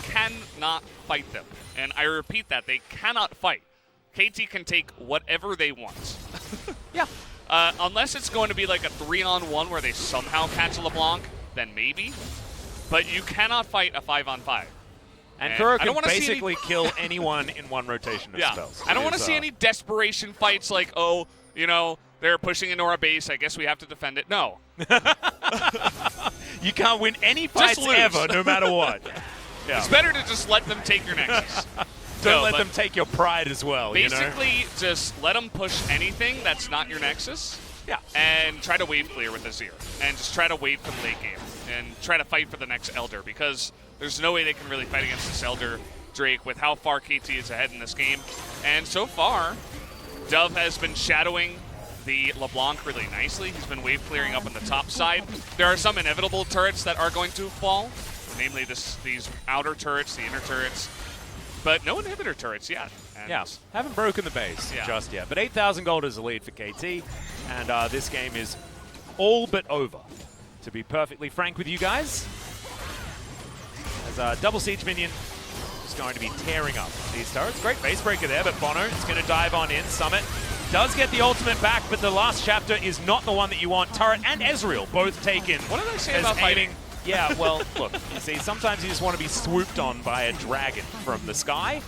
cannot fight them. And I repeat that, they cannot fight. KT can take whatever they want. Yeah. Unless it's going to be like a 3-on-1 where they somehow catch a LeBlanc, then maybe. But you cannot fight a 5-on-5. And Kuro I don't can wanna see basically kill anyone in one rotation of spells. I don't want to see any desperation fights like, oh, you know, they're pushing into our base. I guess we have to defend it. No. You can't win any fights ever, no matter what. Yeah. It's better to just let them take your Nexus. Don't let them take your pride as well, Basically, just let them push anything that's not your Nexus. Yeah. And try to wave clear with Azir. And just try to wait for the late game. And try to fight for the next Elder, because there's no way they can really fight against this Elder Drake with how far KT is ahead in this game. And so far, Dove has been shadowing the LeBlanc really nicely. He's been wave clearing up on the top side. There are some inevitable turrets that are going to fall, namely these outer turrets, the inner turrets, but no inhibitor turrets yet. And haven't broken the base just yet. But 8,000 gold is the lead for KT, and this game is all but over, to be perfectly frank with you guys. As a double siege minion is going to be tearing up these turrets. Great base breaker there, but Bono is going to dive on in. Summit does get the ultimate back, but the last chapter is not the one that you want. Turret and Ezreal both taken. What did I say about fighting? Yeah, well, look, you see, sometimes you just want to be swooped on by a dragon from the sky,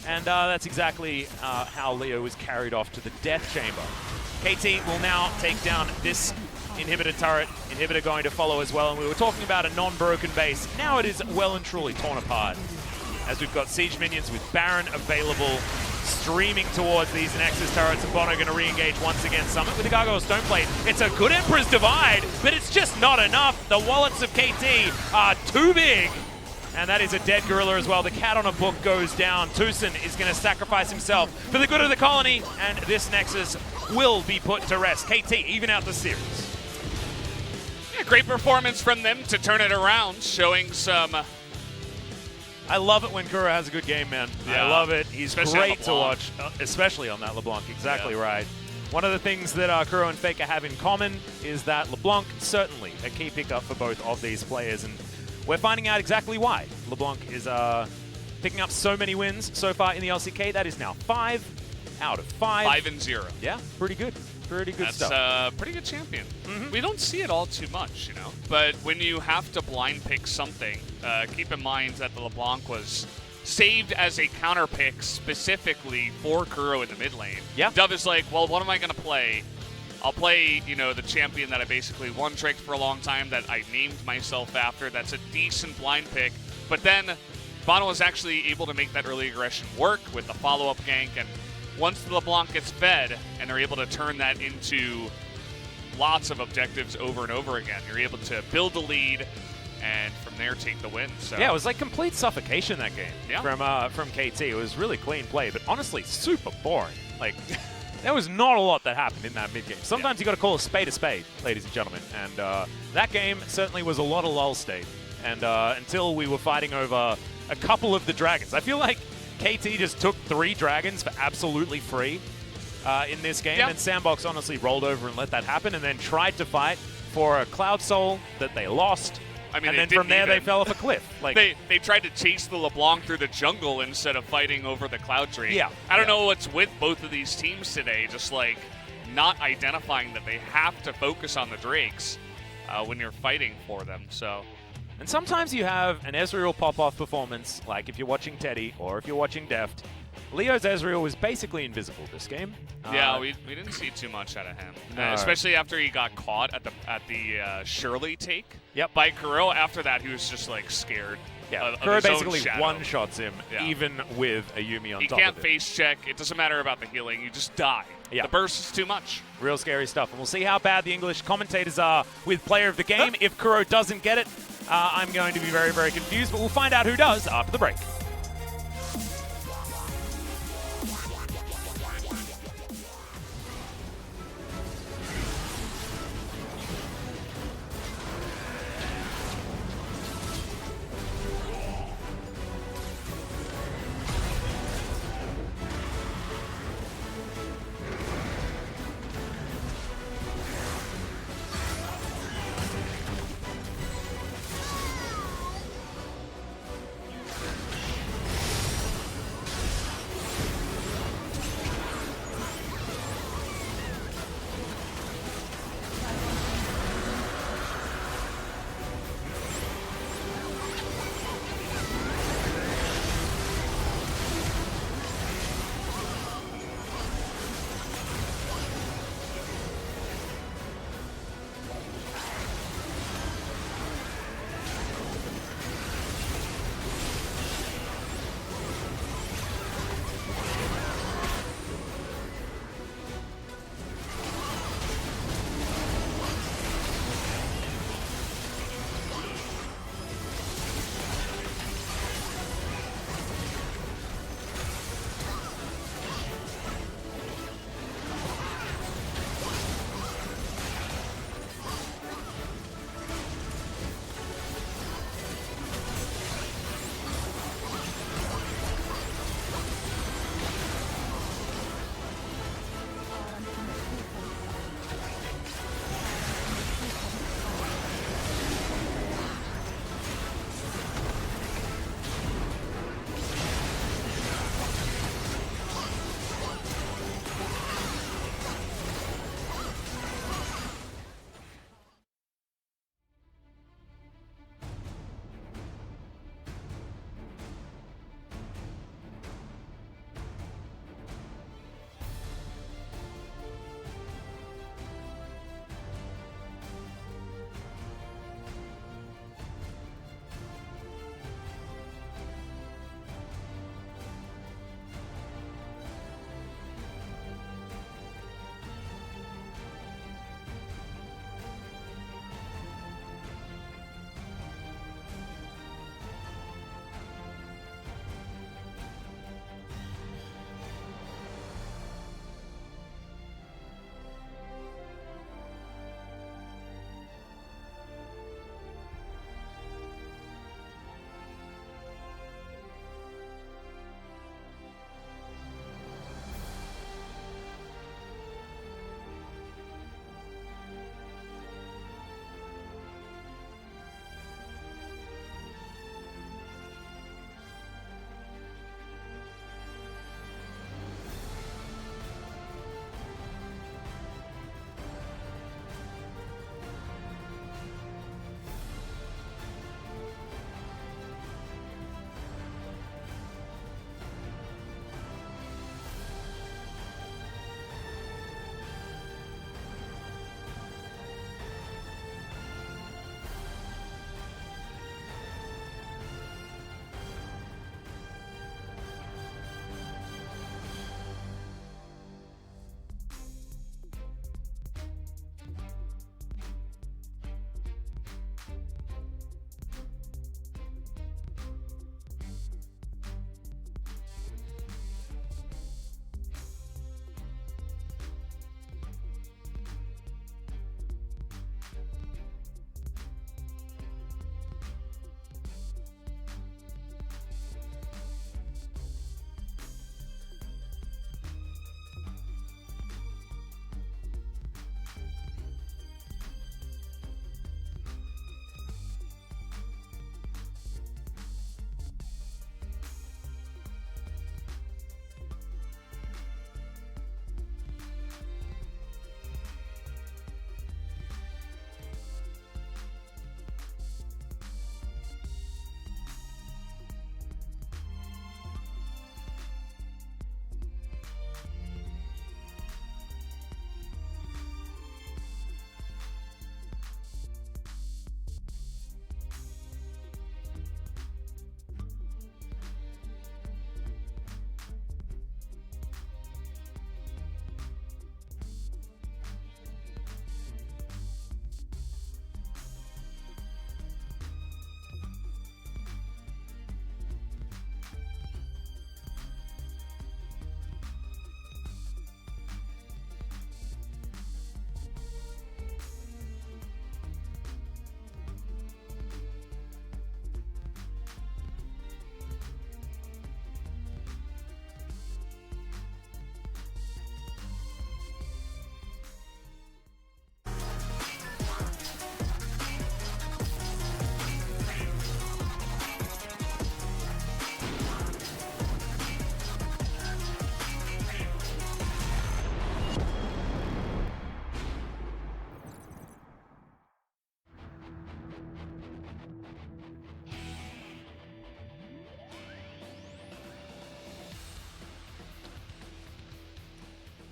and that's exactly how Leo was carried off to the death chamber. KT will now take down this inhibitor turret. Inhibitor going to follow as well, and we were talking about a non-broken base. Now it is well and truly torn apart, as we've got siege minions with Baron available, streaming towards these Nexus turrets, and Bono going to re-engage once again. Summit with the Gargoyle Stoneblade. It's a good Emperor's Divide, but it's just not enough. The wallets of KT are too big, and that is a dead Gorilla as well. The cat on a book goes down. Tucson is going to sacrifice himself for the good of the colony, and this Nexus will be put to rest. KT even out the series. Yeah, great performance from them to turn it around, showing some... I love it when Kuro has a good game, man. Yeah. I love it. He's Especially great to watch, especially on that LeBlanc. Exactly right. One of the things that Kuro and Faker have in common is that LeBlanc certainly a key pickup for both of these players, and we're finding out exactly why. LeBlanc is picking up so many wins so far in the LCK. That is now 5 out of 5. 5-0. Yeah, pretty good. Pretty good stuff. That's a pretty good champion. We don't see it all too much, you know. But when you have to blind pick something, keep in mind that the LeBlanc was saved as a counter pick specifically for Kuro in the mid lane. Yeah. Dove is like, well, what am I going to play? I'll play, you know, the champion that I basically one-tricked for a long time, that I named myself after. That's a decent blind pick. But then Bono was actually able to make that early aggression work with the follow-up gank, and once the LeBlanc gets fed and they're able to turn that into lots of objectives over and over again, you're able to build the lead and from there take the win. So yeah, it was like complete suffocation that game from KT. It was really clean play, but honestly super boring. Like there was not a lot that happened in that mid game. Sometimes you got to call a spade, ladies and gentlemen. And that game certainly was a lot of lull state. And until we were fighting over a couple of the dragons, I feel like KT just took 3 dragons for absolutely free in this game, and Sandbox honestly rolled over and let that happen, and then tried to fight for a Cloud Soul that they lost. I mean, and then from there they fell off a cliff. Like they tried to chase the LeBlanc through the jungle instead of fighting over the Cloud Drake. Yeah, I don't know what's with both of these teams today, just like not identifying that they have to focus on the Drakes when you're fighting for them. So. And sometimes you have an Ezreal pop-off performance, like if you're watching Teddy or if you're watching Deft. Leo's Ezreal was basically invisible this game. Yeah, we didn't see too much out of him, especially after he got caught at the Shirley take by Kuro. After that, he was just like scared. Yeah, Kuro basically one-shots him, even with a Yuumi on top of it. He can't face check. It doesn't matter about the healing. You just die. Yeah. The burst is too much. Real scary stuff. And we'll see how bad the English commentators are with player of the game. If Kuro doesn't get it, I'm going to be very, very confused, but we'll find out who does after the break.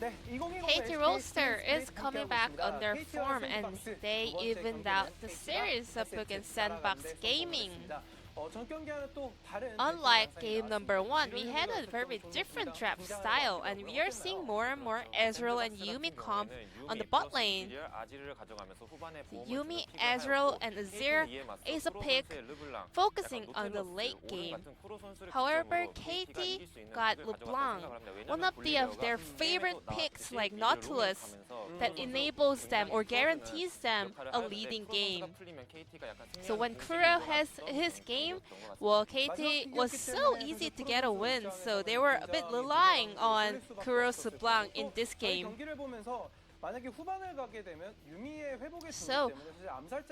KT Roaster is coming back on their form and they evened out the series up against Sandbox Gaming. Unlike game number 1, we had a very different draft style and we are seeing more and more Ezreal and Yuumi comp on the bot lane. Yuumi, Ezreal, and Azir is a pick focusing on the late game. However, KT got LeBlanc, one of their favorite picks like Nautilus that enables them or guarantees them a leading game. So when Kuro has his game, well, KT was so easy to get a win, so they were a bit relying on Kuro's LeBlanc in this game. So,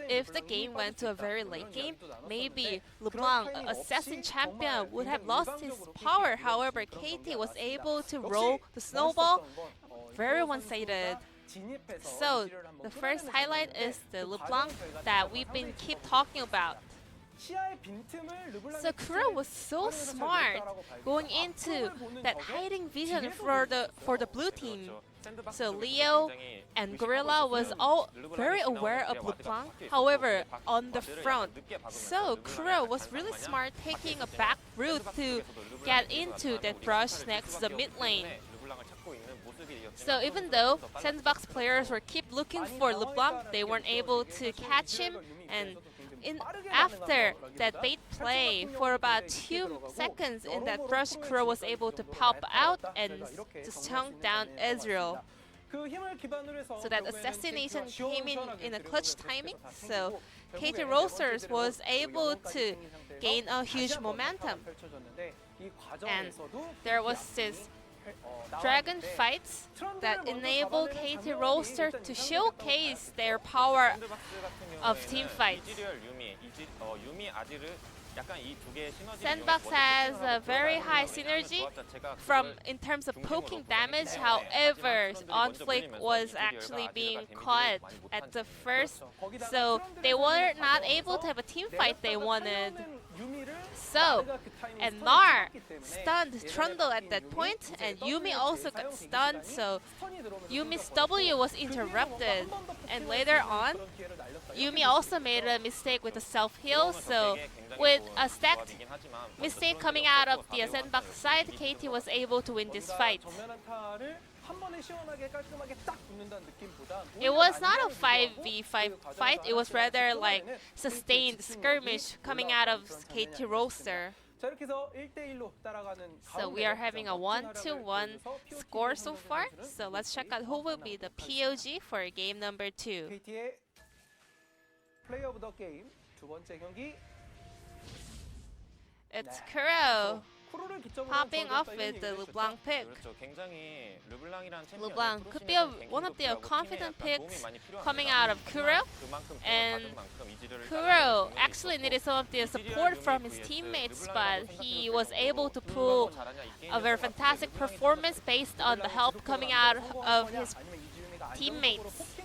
if the game went to a very late game, maybe LeBlanc, Assassin Champion, would have lost his power. However, KT was able to roll the snowball very one-sided. So, the first highlight is the LeBlanc that we've been keep talking about. So Kuro was so smart going into that hiding vision for the blue team. So Leo and Gorilla was all very aware of LeBlanc, however, on the front. So Kuro was really smart taking a back route to get into that brush next to the mid lane. So even though Sandbox players were keep looking for LeBlanc, they weren't able to catch him, and after that bait play for about 2 seconds in that brush, Kuro was able to pop out and just chunk down Ezreal. So that assassination came in a clutch timing, so KT Roasters was able to gain a huge momentum. And there was this dragon fights that enable KT Roaster to showcase their power of team fights. Sandbox has a very high synergy in terms of poking damage. However, On Flick was actually being caught at the first, so they were not able to have a team fight they wanted. So, and Nar stunned Trundle at that point, and Yuumi also got stunned, so Yuumi's W was interrupted. And later on, Yuumi also made a mistake with the self-heal, so with a stacked mistake coming out of the Sandbox side, KT was able to win this fight. It was not a 5v5 fight, it was rather like sustained skirmish coming out of KT Roaster. So we are having a 1-1 score so far. So let's check out who will be the POG for game number 2. It's Kuro popping off with the LeBlanc pick. LeBlanc could be one of the confident picks coming out of Kuro, and Kuro actually needed some of the support from his teammates, but he was able to pull a very fantastic performance based on the help coming out of his teammates.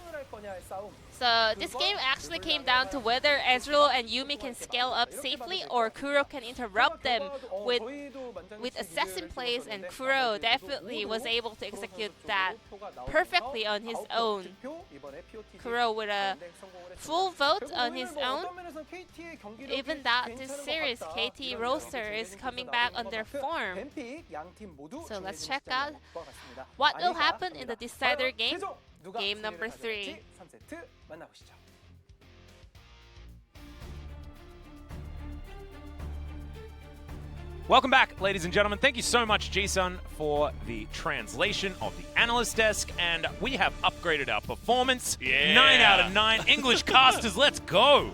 So this game actually came down to whether Ezreal and Yuumi can scale up safely or Kuro can interrupt them with assassin plays, and Kuro definitely was able to execute that perfectly on his own. Kuro with a full vote on his own. Even that this series, KT Roaster is coming back on their form. So let's check out what will happen in the decider game, game number 3. Welcome back, ladies and gentlemen. Thank you so much, Jason, for the translation of the analyst desk. And we have upgraded our performance. Yeah. 9 out of 9. English casters, let's go.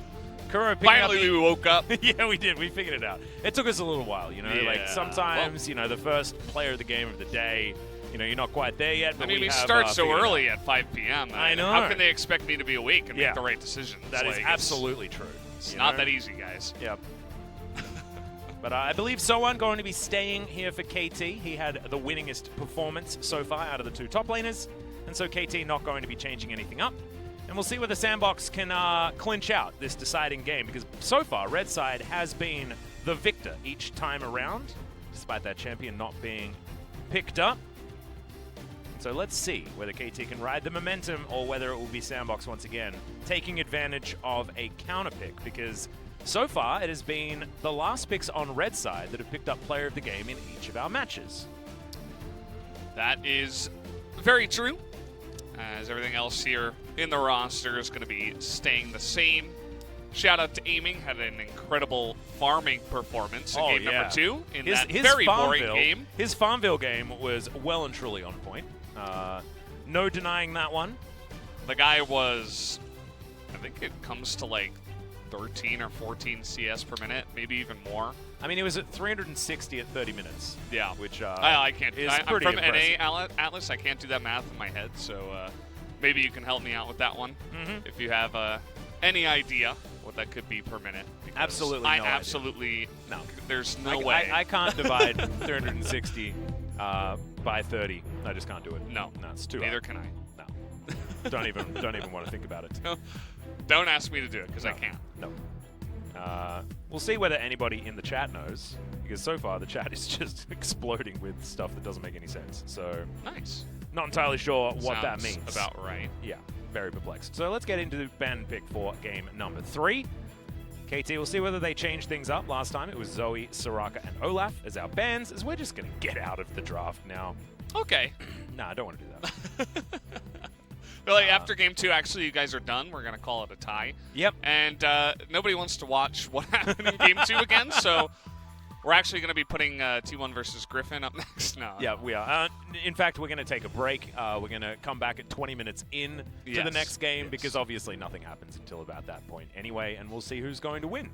Kuro Finally, we woke up. Yeah, we did. We figured it out. It took us a little while, you know. Yeah. Like sometimes, you know, the first player of the game of the day, you know, you're not quite there yet. But I mean, we have, start so figured it early out. at 5 p.m. I know. How can they expect me to be awake and make the right decisions? That is Like, absolutely true. It's not that easy, guys. Yep. But I believe Sohan going to be staying here for KT. He had the winningest performance so far out of the 2 top laners. And so KT not going to be changing anything up. And we'll see whether Sandbox can clinch out this deciding game. Because so far, Red Side has been the victor each time around, despite that champion not being picked up. So let's see whether KT can ride the momentum or whether it will be Sandbox once again taking advantage of a counter pick, because so far it has been the last picks on red side that have picked up player of the game in each of our matches. That is very true, as everything else here in the roster is going to be staying the same. Shout out to Aiming, had an incredible farming performance in game number 2 in that very boring game. His Farmville game was well and truly on point. No denying that one. The guy was, I think it comes to like 13 or 14 CS per minute, maybe even more. I mean, he was at 360 at 30 minutes. Yeah. Which I can't. is I'm pretty from impressive. NA Atlas. I can't do that math in my head, so maybe you can help me out with that one if you have any idea what that could be per minute. Absolutely I no absolutely No. There's no way. I can't divide 360 by 30. I just can't do it. No, it's too neither hard. can I. No. don't even want to think about it. Don't ask me to do it because I can't. No. We'll see whether anybody in the chat knows, because so far the chat is just exploding with stuff that doesn't make any sense. So nice. Not entirely sure what Sounds that means. About right. Yeah, very perplexed. So let's get into the ban pick for game number 3. KT, we'll see whether they changed things up. Last time it was Zoe, Soraka, and Olaf as our bans, as we're just going to get out of the draft now. Okay. Nah, I don't want to do that. But like after game 2, actually, you guys are done. We're going to call it a tie. Yep. And nobody wants to watch what happened in game 2 again, so we're actually going to be putting T1 versus Griffin up next. No. Yeah, we are. In fact, we're going to take a break. We're going to come back at 20 minutes in to the next game because obviously nothing happens until about that point anyway, and we'll see who's going to win.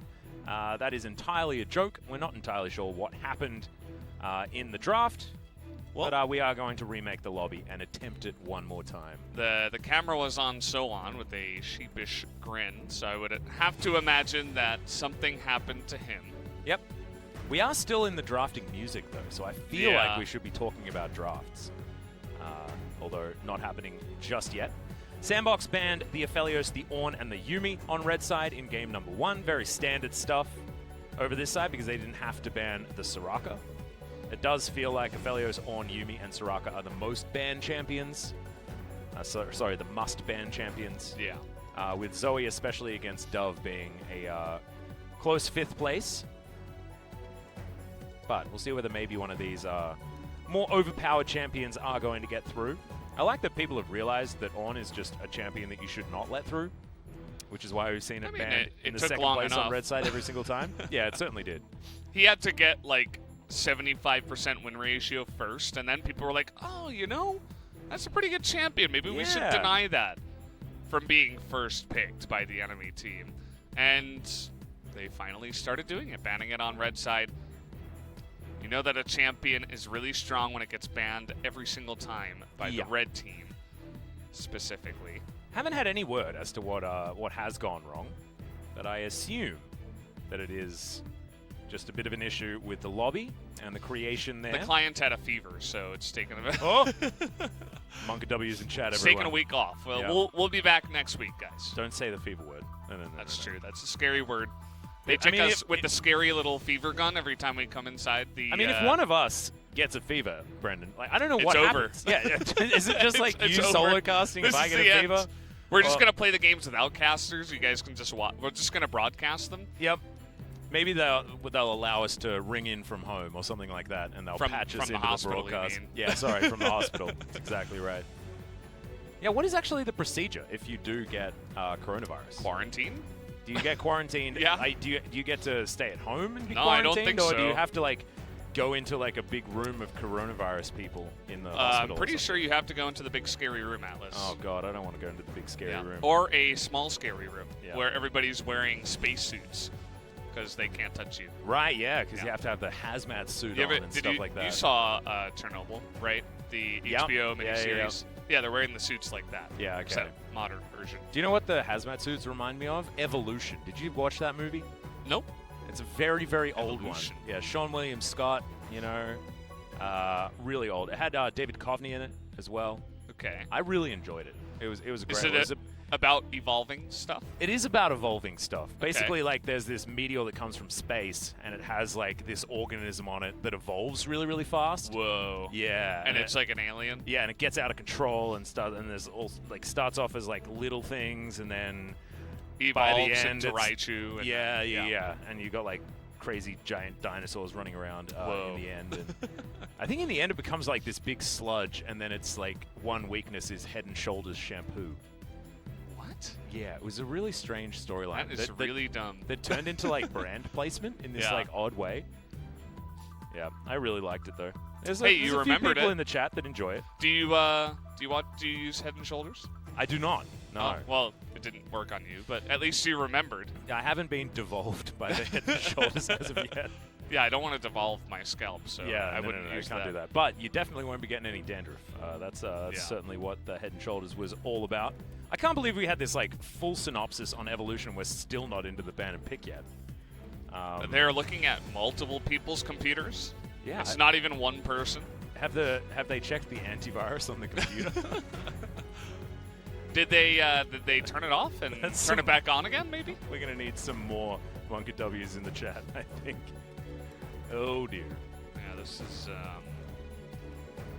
That is entirely a joke. We're not entirely sure what happened in the draft, but we are going to remake the lobby and attempt it one more time. The camera was on Soan with a sheepish grin, so I would have to imagine that something happened to him. Yep. We are still in the drafting music, though, so I feel like we should be talking about drafts, although not happening just yet. Sandbox banned the Aphelios, the Ornn, and the Yuumi on red side in game number 1. Very standard stuff over this side because they didn't have to ban the Soraka. It does feel like Aphelios, Ornn, Yuumi, and Soraka are the most banned champions. Sorry, the must-ban champions. Yeah. With Zoe, especially against Dove, being a close 5th place. But we'll see whether maybe one of these more overpowered champions are going to get through. I like that people have realized that Ornn is just a champion that you should not let through, which is why we've seen it banned in the second place on red side every single time. Yeah, it certainly did. He had to get like 75% win ratio first, and then people were like, oh, you know, that's a pretty good champion. Maybe we should deny that from being first picked by the enemy team. And they finally started doing it, banning it on red side. You know that a champion is really strong when it gets banned every single time by the red team, specifically. Haven't had any word as to what has gone wrong, but I assume that it is just a bit of an issue with the lobby and the creation there. The client had a fever, so it's taken a bit. Oh! Monka W's in chat, It's everyone. taking a week off. Well, we'll be back next week, guys. Don't say the fever word. No. That's true. That's a scary word. They check us with the scary little fever gun every time we come inside the... I mean, if one of us gets a fever, Brendan, like, I don't know what happens. Yeah, is it just like you solo casting if I get a fever? We're just going to play the games without casters. You guys can just watch. We're just going to broadcast them. Yep. Maybe they'll allow us to ring in from home or something like that, and they'll patch us into the broadcast. Yeah, sorry, from the hospital. That's exactly right. Yeah, what is actually the procedure if you do get coronavirus? Quarantine? Do you get quarantined? Yeah. Do you get to stay at home and be No, I quarantined? don't think or do so. you have to like go into like a big room of coronavirus people in the hospital? I'm pretty sure you have to go into the big scary room, Atlas. Oh god, I don't want to go into the big scary room. Or a small scary room where everybody's wearing spacesuits because they can't touch you. Right, yeah, because you have to have the hazmat suit on and stuff like that. You saw Chernobyl, right? The HBO miniseries. Yeah, they're wearing the suits like that. Yeah, okay. Except modern version. Do you know what the hazmat suits remind me of? Evolution. Did you watch that movie? Nope. It's a very, very old one. Evolution. Yeah, Sean William Scott, you know, really old. It had David Coveney in it as well. Okay. I really enjoyed it. It was great. about evolving stuff? It is about evolving stuff. Basically, like, there's this meteor that comes from space, and it has, like, this organism on it that evolves really, really fast. Whoa. Yeah. And it's like an alien? Yeah, and it gets out of control and there's all, like, starts off as, like, little things, and then by the Evolves end, into Raichu. And yeah. And you got, like, crazy giant dinosaurs running around in the end. And I think in the end it becomes, like, this big sludge, and then it's, like, one weakness is Head and Shoulders shampoo. What? Yeah, it was a really strange storyline. That is really dumb. That turned into, like, brand placement in this like odd way. Yeah, I really liked it though. There's Hey, there's you a few remembered people it. in the chat that enjoy it. Do you use Head and Shoulders? I do not. No. Oh, well, it didn't work on you, but at least you remembered. I haven't been devolved by the Head and Shoulders as of yet. Yeah, I don't want to devolve my scalp, so Yeah, I no, wouldn't no, use you can't that. do that. But you definitely won't be getting any dandruff. That's certainly what the Head and Shoulders was all about. I can't believe we had this like full synopsis on evolution. We're still not into the ban and pick yet. They're looking at multiple people's computers. Yeah, It's not even one person. Have they checked the antivirus on the computer? Did they turn it off and turn it back on again, maybe? We're gonna need some more Wonka W's in the chat, I think. Oh dear. Yeah, this is.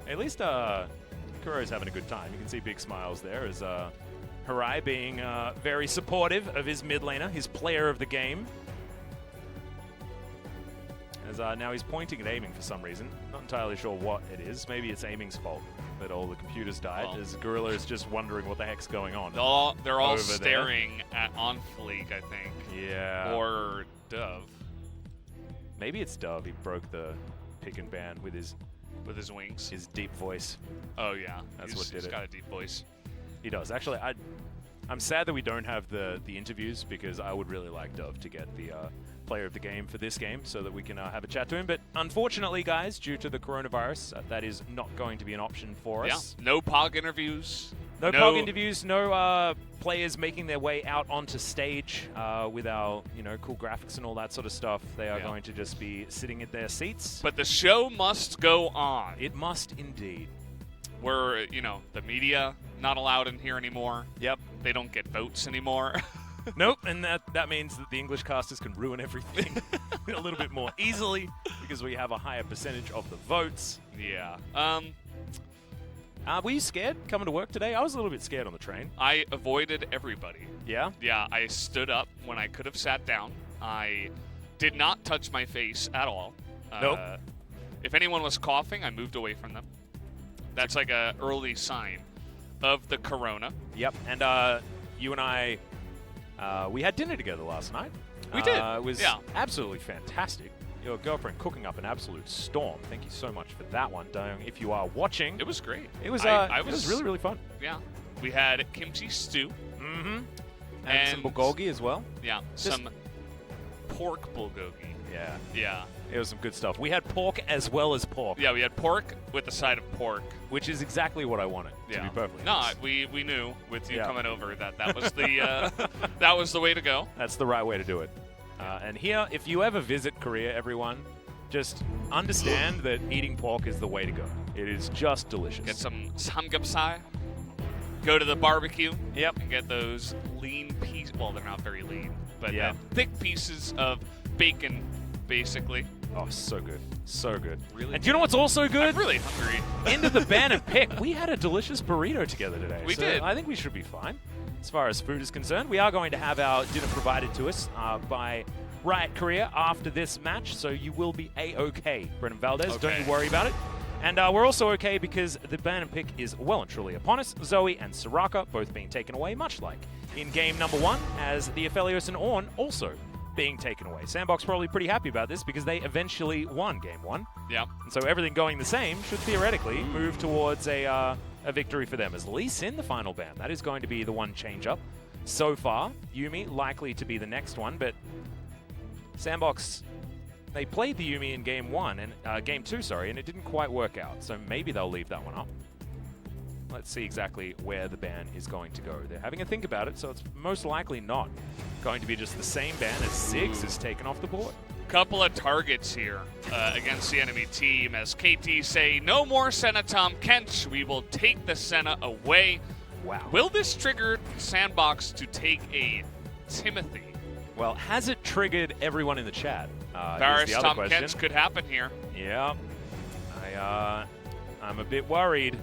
At least Kuro's having a good time. You can see big smiles there as Harai being very supportive of his mid laner, his player of the game. As now he's pointing and aiming for some reason. Not entirely sure what it is. Maybe it's aiming's fault that all the computers died. Well, as Gorilla is just wondering what the heck's going on. They're all over staring at Onfleek, I think. Yeah. Or Dove Maybe it's Dove. He broke the pick and ban with his wings. his deep voice. Oh yeah, That's he's what did he's it. got a deep voice. He does. Actually, I'm sad that we don't have the interviews because I would really like Dove to get the player of the game for this game so that we can have a chat to him. But unfortunately, guys, due to the coronavirus, that is not going to be an option for us. Yeah, no POG interviews. No POG interviews, no players making their way out onto stage with our cool graphics and all that sort of stuff. They are going to just be sitting at their seats. But the show must go on. It must indeed. We're, the media not allowed in here anymore. Yep. They don't get votes anymore. Nope, and that means that the English casters can ruin everything a little bit more easily because we have a higher percentage of the votes. Yeah. Were you scared coming to work today? I was a little bit scared on the train. I avoided everybody. Yeah? Yeah, I stood up when I could have sat down. I did not touch my face at all. Nope. If anyone was coughing, I moved away from them. That's like an early sign of the corona. Yep, and you and I, we had dinner together last night. We did. It was absolutely fantastic. Your girlfriend cooking up an absolute storm. Thank you so much for that one, Dong. If you are watching, It was great. it was I it was really, really fun. Yeah. We had kimchi stew. Mm-hmm. And some bulgogi as well. Yeah. Some pork bulgogi. Yeah. Yeah. It was some good stuff. We had pork as well as pork. Yeah, we had pork with a side of pork. Which is exactly what I wanted, to be perfectly No, honest. we knew with you coming over that was the that was the way to go. That's the right way to do it. And here, if you ever visit Korea, everyone, just understand that eating pork is the way to go. It is just delicious. Get some samgyeopsal. Go to the barbecue. Yep. And get those lean pieces. Well, they're not very lean, but Yeah. thick pieces of bacon, basically. Oh, so good. So good. Really And do you know what's also good? I'm really hungry. End of the ban and pick. We had a delicious burrito together today. We so did. I think we should be fine as far as food is concerned. We are going to have our dinner provided to us by Riot Korea after this match, so you will be A-OK, Brennan Valdez. Okay. Don't you worry about it. And we're also okay because the ban and pick is well and truly upon us. Zoe and Soraka both being taken away, much like in game number 1, as the Aphelios and Ornn also being taken away. Sandbox probably pretty happy about this because they eventually won game 1. Yeah. And so everything going the same should theoretically move towards a victory for them. As Lee Sin, the final ban, that is going to be the one change-up. So far, Yuumi likely to be the next one, but Sandbox, they played the Yuumi in game 1 and game 2, sorry, and it didn't quite work out. So maybe they'll leave that one up. Let's see exactly where the ban is going to go. They're having a think about it, so it's most likely not going to be just the same ban as Ziggs is taken off the board. Couple of targets here against the enemy team as KT say, no more Senna Tom Kench. We will take the Senna away. Wow. Will this trigger Sandbox to take a Timothy? Well, has it triggered everyone in the chat? Varus Is the other Tom question. Kench could happen here. Yeah. I'm a bit worried.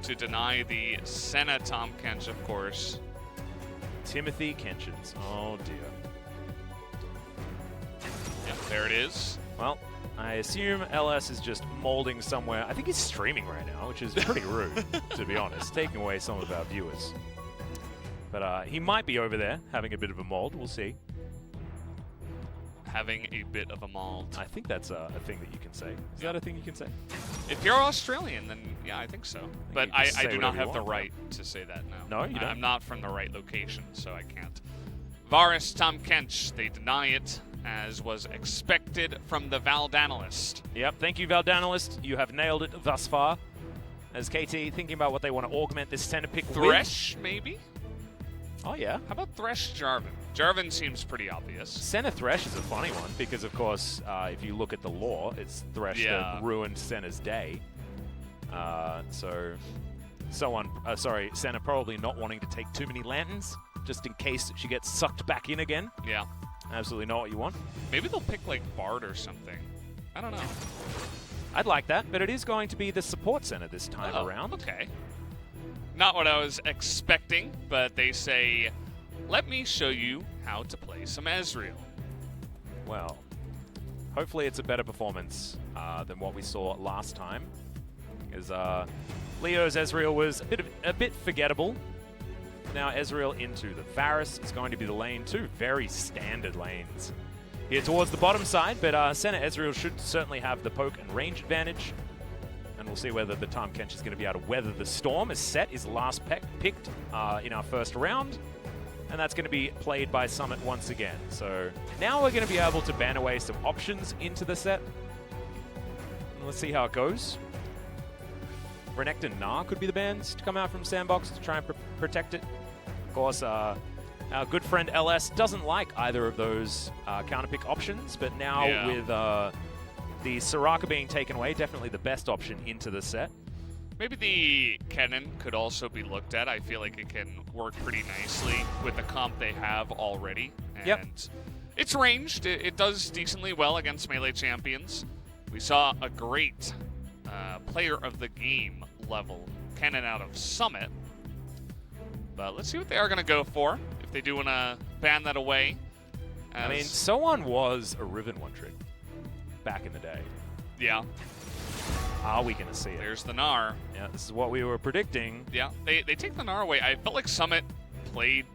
To deny the Senna Tom Kench, of course. Timothy Kenchins. Oh, dear. Yep, there it is. Well, I assume LS is just molding somewhere. I think he's streaming right now, which is pretty rude, to be honest, taking away some of our viewers. But he might be over there having a bit of a mold. We'll see. Having a bit of a mold. I think that's a thing that you can say. Is that a thing you can say? If you're Australian, then yeah, I think so. But you can I say do not whatever you have the want, right to say that now. No, you don't? I'm not from the right location, so I can't. Varus Tom Kench, they deny it, as was expected from the Valdanalist. Yep, thank you, Valdanalist. You have nailed it thus far. As KT thinking about what they want to augment this center pick Thresh, maybe? with. Oh, yeah. How about Thresh Jarvan? Jarvan seems pretty obvious. Senna Thresh is a funny one because, of course, if you look at the lore, it's Thresh that ruined Senna's day. Senna probably not wanting to take too many lanterns just in case she gets sucked back in again. Yeah. Absolutely not what you want. Maybe they'll pick, like, Bard or something. I don't know. I'd like that, but it is going to be the support center this time around. Okay. Not what I was expecting, but they say, let me show you how to play some Ezreal. Well, hopefully it's a better performance than what we saw last time. Because Leo's Ezreal was a bit forgettable. Now Ezreal into the Varus is going to be the lane. Two very standard lanes here towards the bottom side, but Senna Ezreal should certainly have the poke and range advantage. And we'll see whether the Tom Kench is going to be able to weather the storm, as Set is last picked in our first round. And that's going to be played by Summit once again. So now we're going to be able to ban away some options into the set. And let's see how it goes. Renekton Gnar could be the bans to come out from Sandbox to try and protect it. Of course, our good friend LS doesn't like either of those counterpick options, but now with the Soraka being taken away, definitely the best option into the set. Maybe the Kennen could also be looked at. I feel like it can work pretty nicely with the comp they have already. And it's ranged. It does decently well against melee champions. We saw a great player of the game level Kennen out of Summit. But let's see what they are going to go for, if they do want to ban that away. I mean, Soan was a Riven one trick back in the day. Yeah. Are we going to see it? There's the Gnar. Yeah, this is what we were predicting. Yeah, they take the Gnar away. I felt like Summit played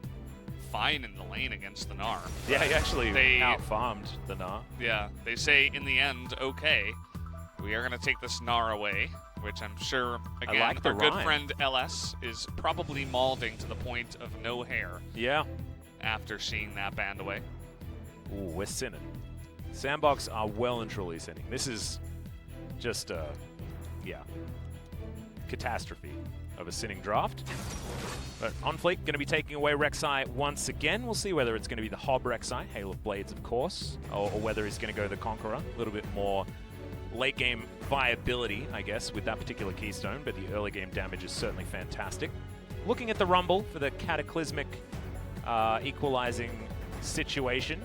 fine in the lane against the Gnar. Yeah, he actually out-farmed the Gnar. Yeah, they say in the end, okay, we are going to take this Gnar away, which I'm sure, again, our good friend LS is probably maulding to the point of no hair. Yeah. After seeing that banned away. Ooh, we're sinning. Sandbox are well and truly sinning. This is just a, catastrophe of a sinning draft. But OnFleek going to be taking away Rek'Sai once again. We'll see whether it's going to be the Hob Rek'Sai, Hail of Blades, of course, or whether he's going to go the Conqueror. A little bit more late game viability, I guess, with that particular keystone, but the early game damage is certainly fantastic. Looking at the Rumble for the cataclysmic equalizing situation,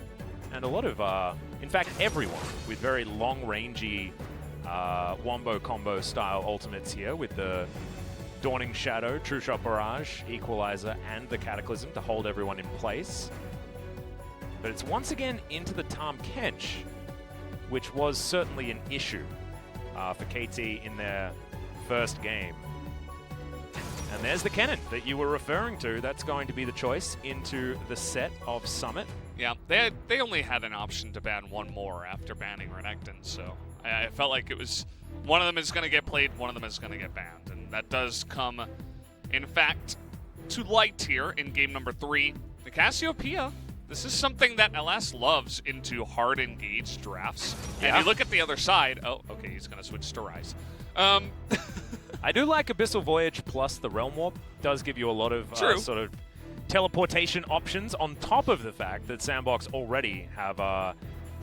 and a lot of, in fact, everyone with very long-rangey wombo combo style ultimates here with the Dawning Shadow, True Shot Barrage, Equalizer, and the Cataclysm to hold everyone in place. But it's once again into the Tahm Kench, which was certainly an issue for KT in their first game. And there's the Kennen that you were referring to. That's going to be the choice into the set of Summit. Yeah, they only had an option to ban one more after banning Renekton, so I felt like it was one of them is going to get played, one of them is going to get banned. And that does come, in fact, to light here in game number 3. The Cassiopeia, this is something that LS loves into hard engaged drafts. And you look at the other side. Oh, okay, he's going to switch to Rise. I do like Abyssal Voyage plus the Realm Warp. Does give you a lot of sort of teleportation options on top of the fact that Sandbox already have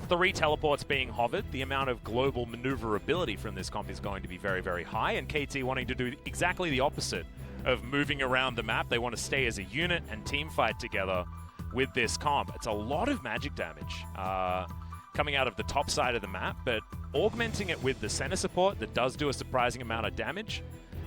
3 teleports being hovered. The amount of global maneuverability from this comp is going to be very, very high, and KT wanting to do exactly the opposite of moving around the map. They want to stay as a unit and team fight together with this comp. It's a lot of magic damage coming out of the top side of the map, but augmenting it with the center support that does do a surprising amount of damage,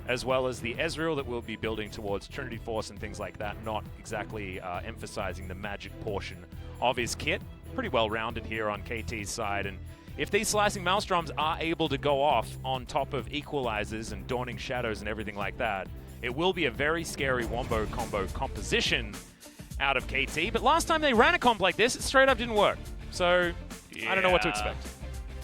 as well as the Ezreal that we'll be building towards Trinity Force and things like that, not exactly emphasizing the magic portion of his kit. Pretty well rounded here on KT's side, and if these Slicing Maelstroms are able to go off on top of Equalizers and Dawning Shadows and everything like that, it will be a very scary Wombo combo composition out of KT. But last time they ran a comp like this, it straight up didn't work. So I don't know what to expect.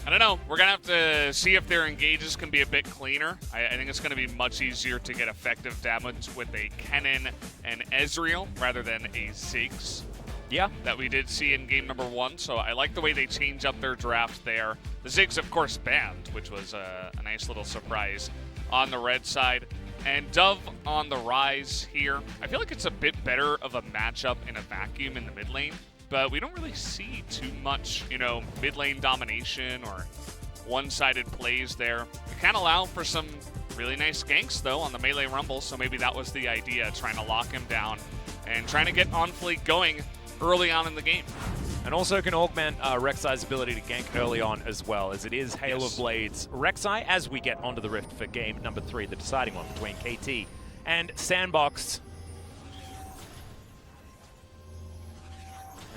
I don't know. We're going to have to see if their engages can be a bit cleaner. I think it's going to be much easier to get effective damage with a Kennen and Ezreal rather than a Ziggs. Yeah. That we did see in game number 1. So I like the way they change up their draft there. The Ziggs, of course, banned, which was a nice little surprise on the red side. And Dove on the rise here. I feel like it's a bit better of a matchup in a vacuum in the mid lane, but we don't really see too much, mid lane domination or one-sided plays there. We can allow for some really nice ganks, though, on the melee rumble, so maybe that was the idea, trying to lock him down and trying to get On Fleek going early on in the game. And also can augment Rek'Sai's ability to gank early on as well, as it is Hail of Blades Rek'Sai as we get onto the Rift for game number 3, the deciding one between KT and Sandbox.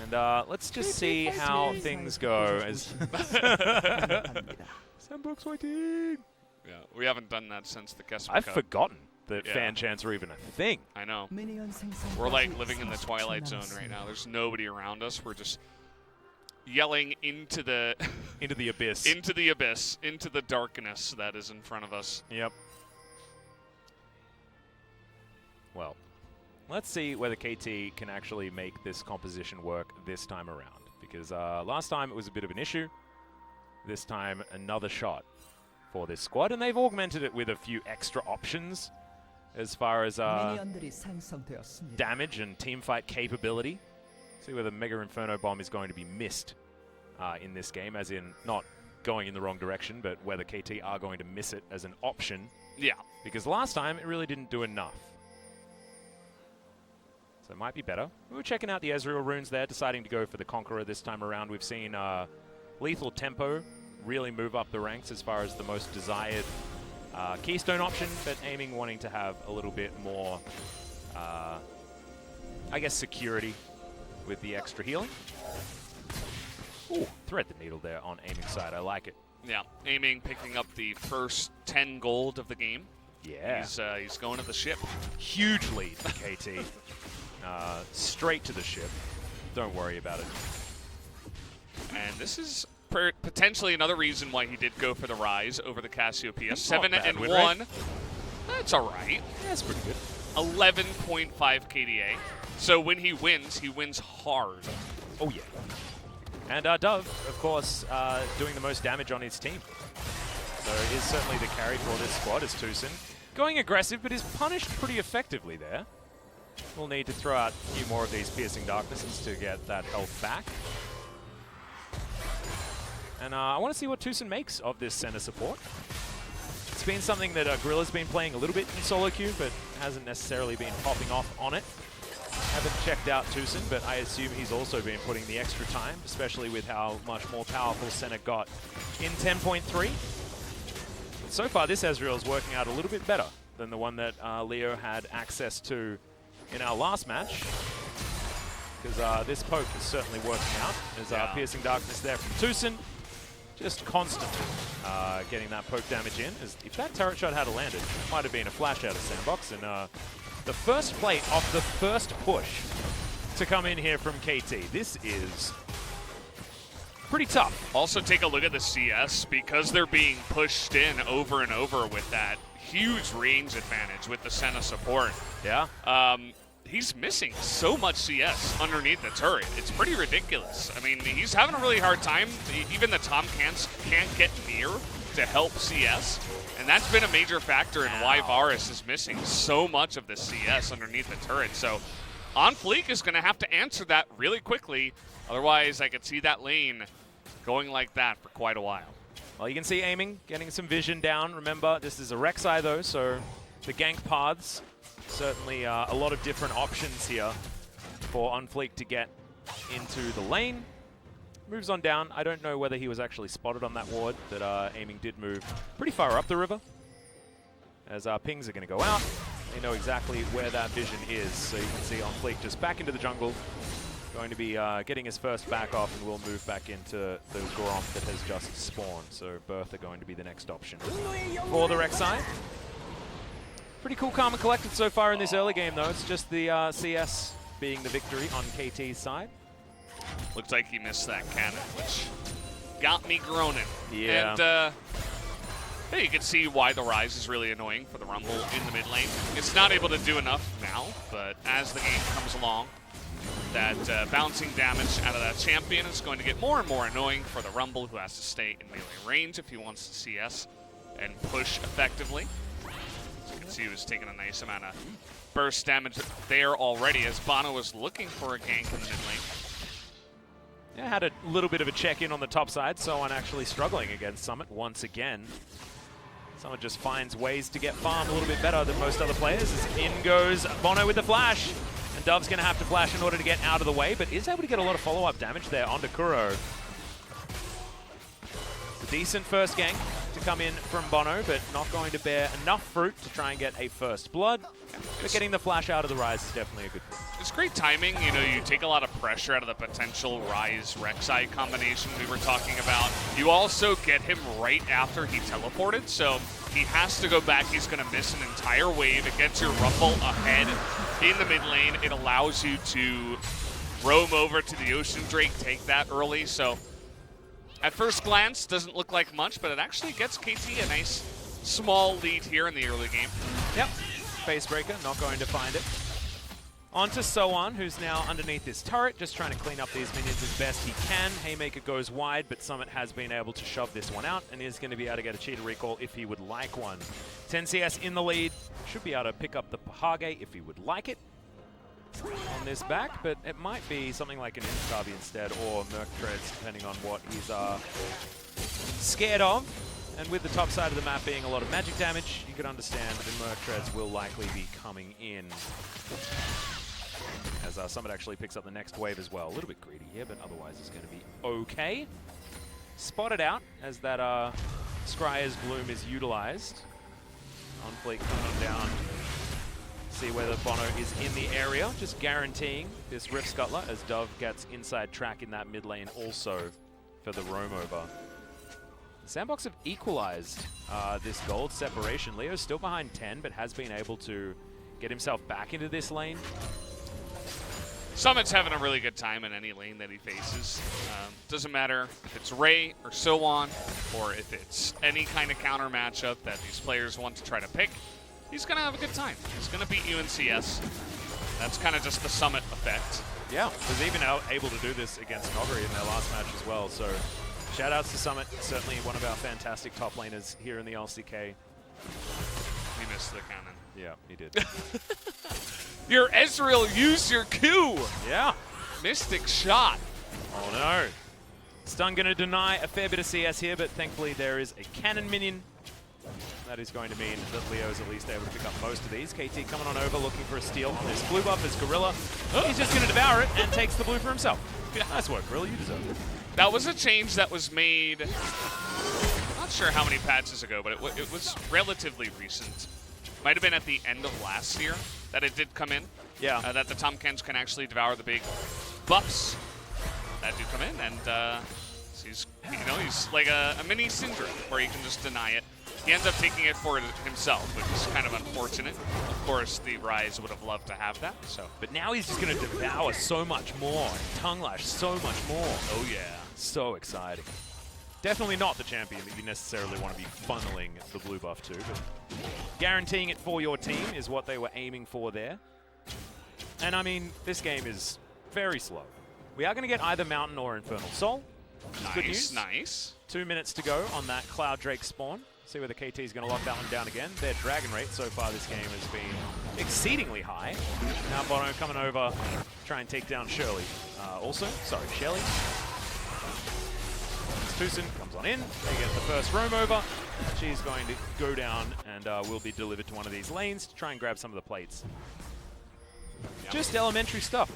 And let's just see how things go as Sandbox waiting. Yeah, we haven't done that since the Kesper I've Cup. forgotten that fan chants are even a thing. I know. We're like living in the Twilight Zone right now. There's nobody around us. We're just yelling into the into the abyss. Into the abyss, into the darkness that is in front of us. Yep. Well, let's see whether KT can actually make this composition work this time around, because last time it was a bit of an issue. This time another shot for this squad, and they've augmented it with a few extra options as far as damage and teamfight capability. See whether Mega Inferno Bomb is going to be missed in this game, as in not going in the wrong direction, but whether KT are going to miss it as an option. Yeah. Because last time it really didn't do enough. So it might be better. We were checking out the Ezreal runes there, deciding to go for the Conqueror this time around. We've seen Lethal Tempo really move up the ranks as far as the most desired Keystone option, but aiming wanting to have a little bit more, I guess, security with the extra healing. Ooh, thread the needle there on aiming side. I like it. Yeah, aiming, picking up the first 10 gold of the game. Yeah. He's going to the ship. Huge lead for KT. Straight to the ship. Don't worry about it. And this is potentially another reason why he did go for the Rise over the Cassiopeia. 7-1. That's all right. Yeah, that's pretty good. 11.5 KDA. So when he wins hard. Oh, yeah. And Dove, of course, doing the most damage on his team. So it is certainly the carry for this squad is Tucson. Going aggressive, but is punished pretty effectively there. We'll need to throw out a few more of these Piercing Darknesses to get that health back. And I want to see what Tucson makes of this center support. It's been something that Gorilla's been playing a little bit in solo queue, but hasn't necessarily been popping off on it. Haven't checked out Tucson, but I assume he's also been putting the extra time, especially with how much more powerful center got in 10.3. So far, this Ezreal is working out a little bit better than the one that Leo had access to in our last match. Because this poke is certainly working out. There's Piercing Darkness there from Tucson. Just constantly getting that poke damage in. As if that turret shot had landed, it might have been a flash out of Sandbox. And the first plate off the first push to come in here from KT. This is pretty tough. Also take a look at the CS, because they're being pushed in over and over with that huge range advantage with the Senna support. Yeah. He's missing so much CS underneath the turret. It's pretty ridiculous. I mean, he's having a really hard time. Even the Tom can't get near to help CS. And that's been a major factor in why Varus is missing so much of the CS underneath the turret. So On Fleek is going to have to answer that really quickly. Otherwise, I could see that lane going like that for quite a while. Well, you can see aiming, getting some vision down. Remember, this is a Rek'Sai, though, so the gank paths. Certainly a lot of different options here for Unfleek to get into the lane. Moves on down. I don't know whether he was actually spotted on that ward, but aiming did move pretty far up the river. As our pings are going to go out. They know exactly where that vision is. So you can see Unfleek just back into the jungle. Going to be getting his first back off, and will move back into the Gromp that has just spawned. So Birth are going to be the next option for the Rek'Sai. Pretty cool, calm and collected so far in this early game, though. It's just the CS being the victory on KT's side. Looks like he missed that cannon, which got me groaning. Yeah. And yeah, you can see why the Rise is really annoying for the Rumble in the mid lane. It's not able to do enough now, but as the game comes along, that bouncing damage out of that champion is going to get more and more annoying for the Rumble, who has to stay in melee range if he wants to CS and push effectively. As you can see, he was taking a nice amount of burst damage there already, as Bono was looking for a gank in the mid lane. Yeah, had a little bit of a check-in on the top side. Someone actually struggling against Summit once again. Summit just finds ways to get farmed a little bit better than most other players. As in goes Bono with the flash. And Dove's going to have to flash in order to get out of the way, but is able to get a lot of follow-up damage there onto Kuro. It's a decent first gank to come in from Bono, but not going to bear enough fruit to try and get a first blood. But getting the flash out of the Rise is definitely a good thing. It's great timing. You know, you take a lot of pressure out of the potential Rise-Rek'Sai combination we were talking about. You also get him right after he teleported, so he has to go back. He's going to miss an entire wave. It gets your Rumble ahead in the mid lane. It allows you to roam over to the Ocean Drake, take that early. So at first glance, doesn't look like much, but it actually gets KT a nice small lead here in the early game. Yep. Facebreaker, not going to find it. On to Soan, who's now underneath this turret, just trying to clean up these minions as best he can. Haymaker goes wide, but Summit has been able to shove this one out and is going to be able to get a cheetah recall if he would like one. 10 CS in the lead. Should be able to pick up the Pahage if he would like it on this back, but it might be something like an Inkavi instead, or Merc Treads, depending on what he's scared of. And with the top side of the map being a lot of magic damage, you can understand the Merc Treads will likely be coming in. As Summit actually picks up the next wave as well. A little bit greedy here, but otherwise it's going to be okay. Spotted out as that Scryer's Bloom is utilized. Unfleek coming on down. See whether Bono is in the area, just guaranteeing this Rift Scuttler as Dove gets inside track in that mid lane also for the roam over. Sandbox have equalized this gold separation. Leo's still behind 10, but has been able to get himself back into this lane. Summit's having a really good time in any lane that he faces. Doesn't matter if it's Ray or Soan, or if it's any kind of counter matchup that these players want to try to pick. He's going to have a good time. He's going to beat you in CS. That's kind of just the Summit effect. Yeah, was even able to do this against Noggery in their last match as well. So shout outs to Summit, certainly one of our fantastic top laners here in the LCK. He missed the cannon. Yeah, he did. Your Ezreal used your Q. Yeah. Mystic shot. Oh no. Stun going to deny a fair bit of CS here, but thankfully there is a cannon minion. That is going to mean that Leo is at least able to pick up most of these. KT coming on over, looking for a steal on this blue buff as Gorilla. He's just going to devour it and takes the blue for himself. Yeah. Nice work, Gorilla. You deserve it. That was a change that was made, I'm not sure how many patches ago, but it was relatively recent. Might have been at the end of last year that it did come in. Yeah. That the Tomkins can actually devour the big buffs that do come in, and he's like a mini Syndra where he can just deny it. He ends up taking it for himself, which is kind of unfortunate. Of course, the Rise would have loved to have that. So, but now he's just going to devour so much more. Tongue Lash so much more. Oh yeah. So exciting. Definitely not the champion that you necessarily want to be funneling the blue buff to, but guaranteeing it for your team is what they were aiming for there. And I mean, this game is very slow. We are going to get either Mountain or Infernal Soul. Nice, good news. Nice. 2 minutes to go on that Cloud Drake spawn. See whether KT is going to lock that one down again. Their Dragon rate so far this game has been exceedingly high. Now Bono coming over, try and take down Shelly. Shelly. Tucson comes on in. They get the first roam over. She's going to go down and will be delivered to one of these lanes to try and grab some of the plates. Just elementary stuff.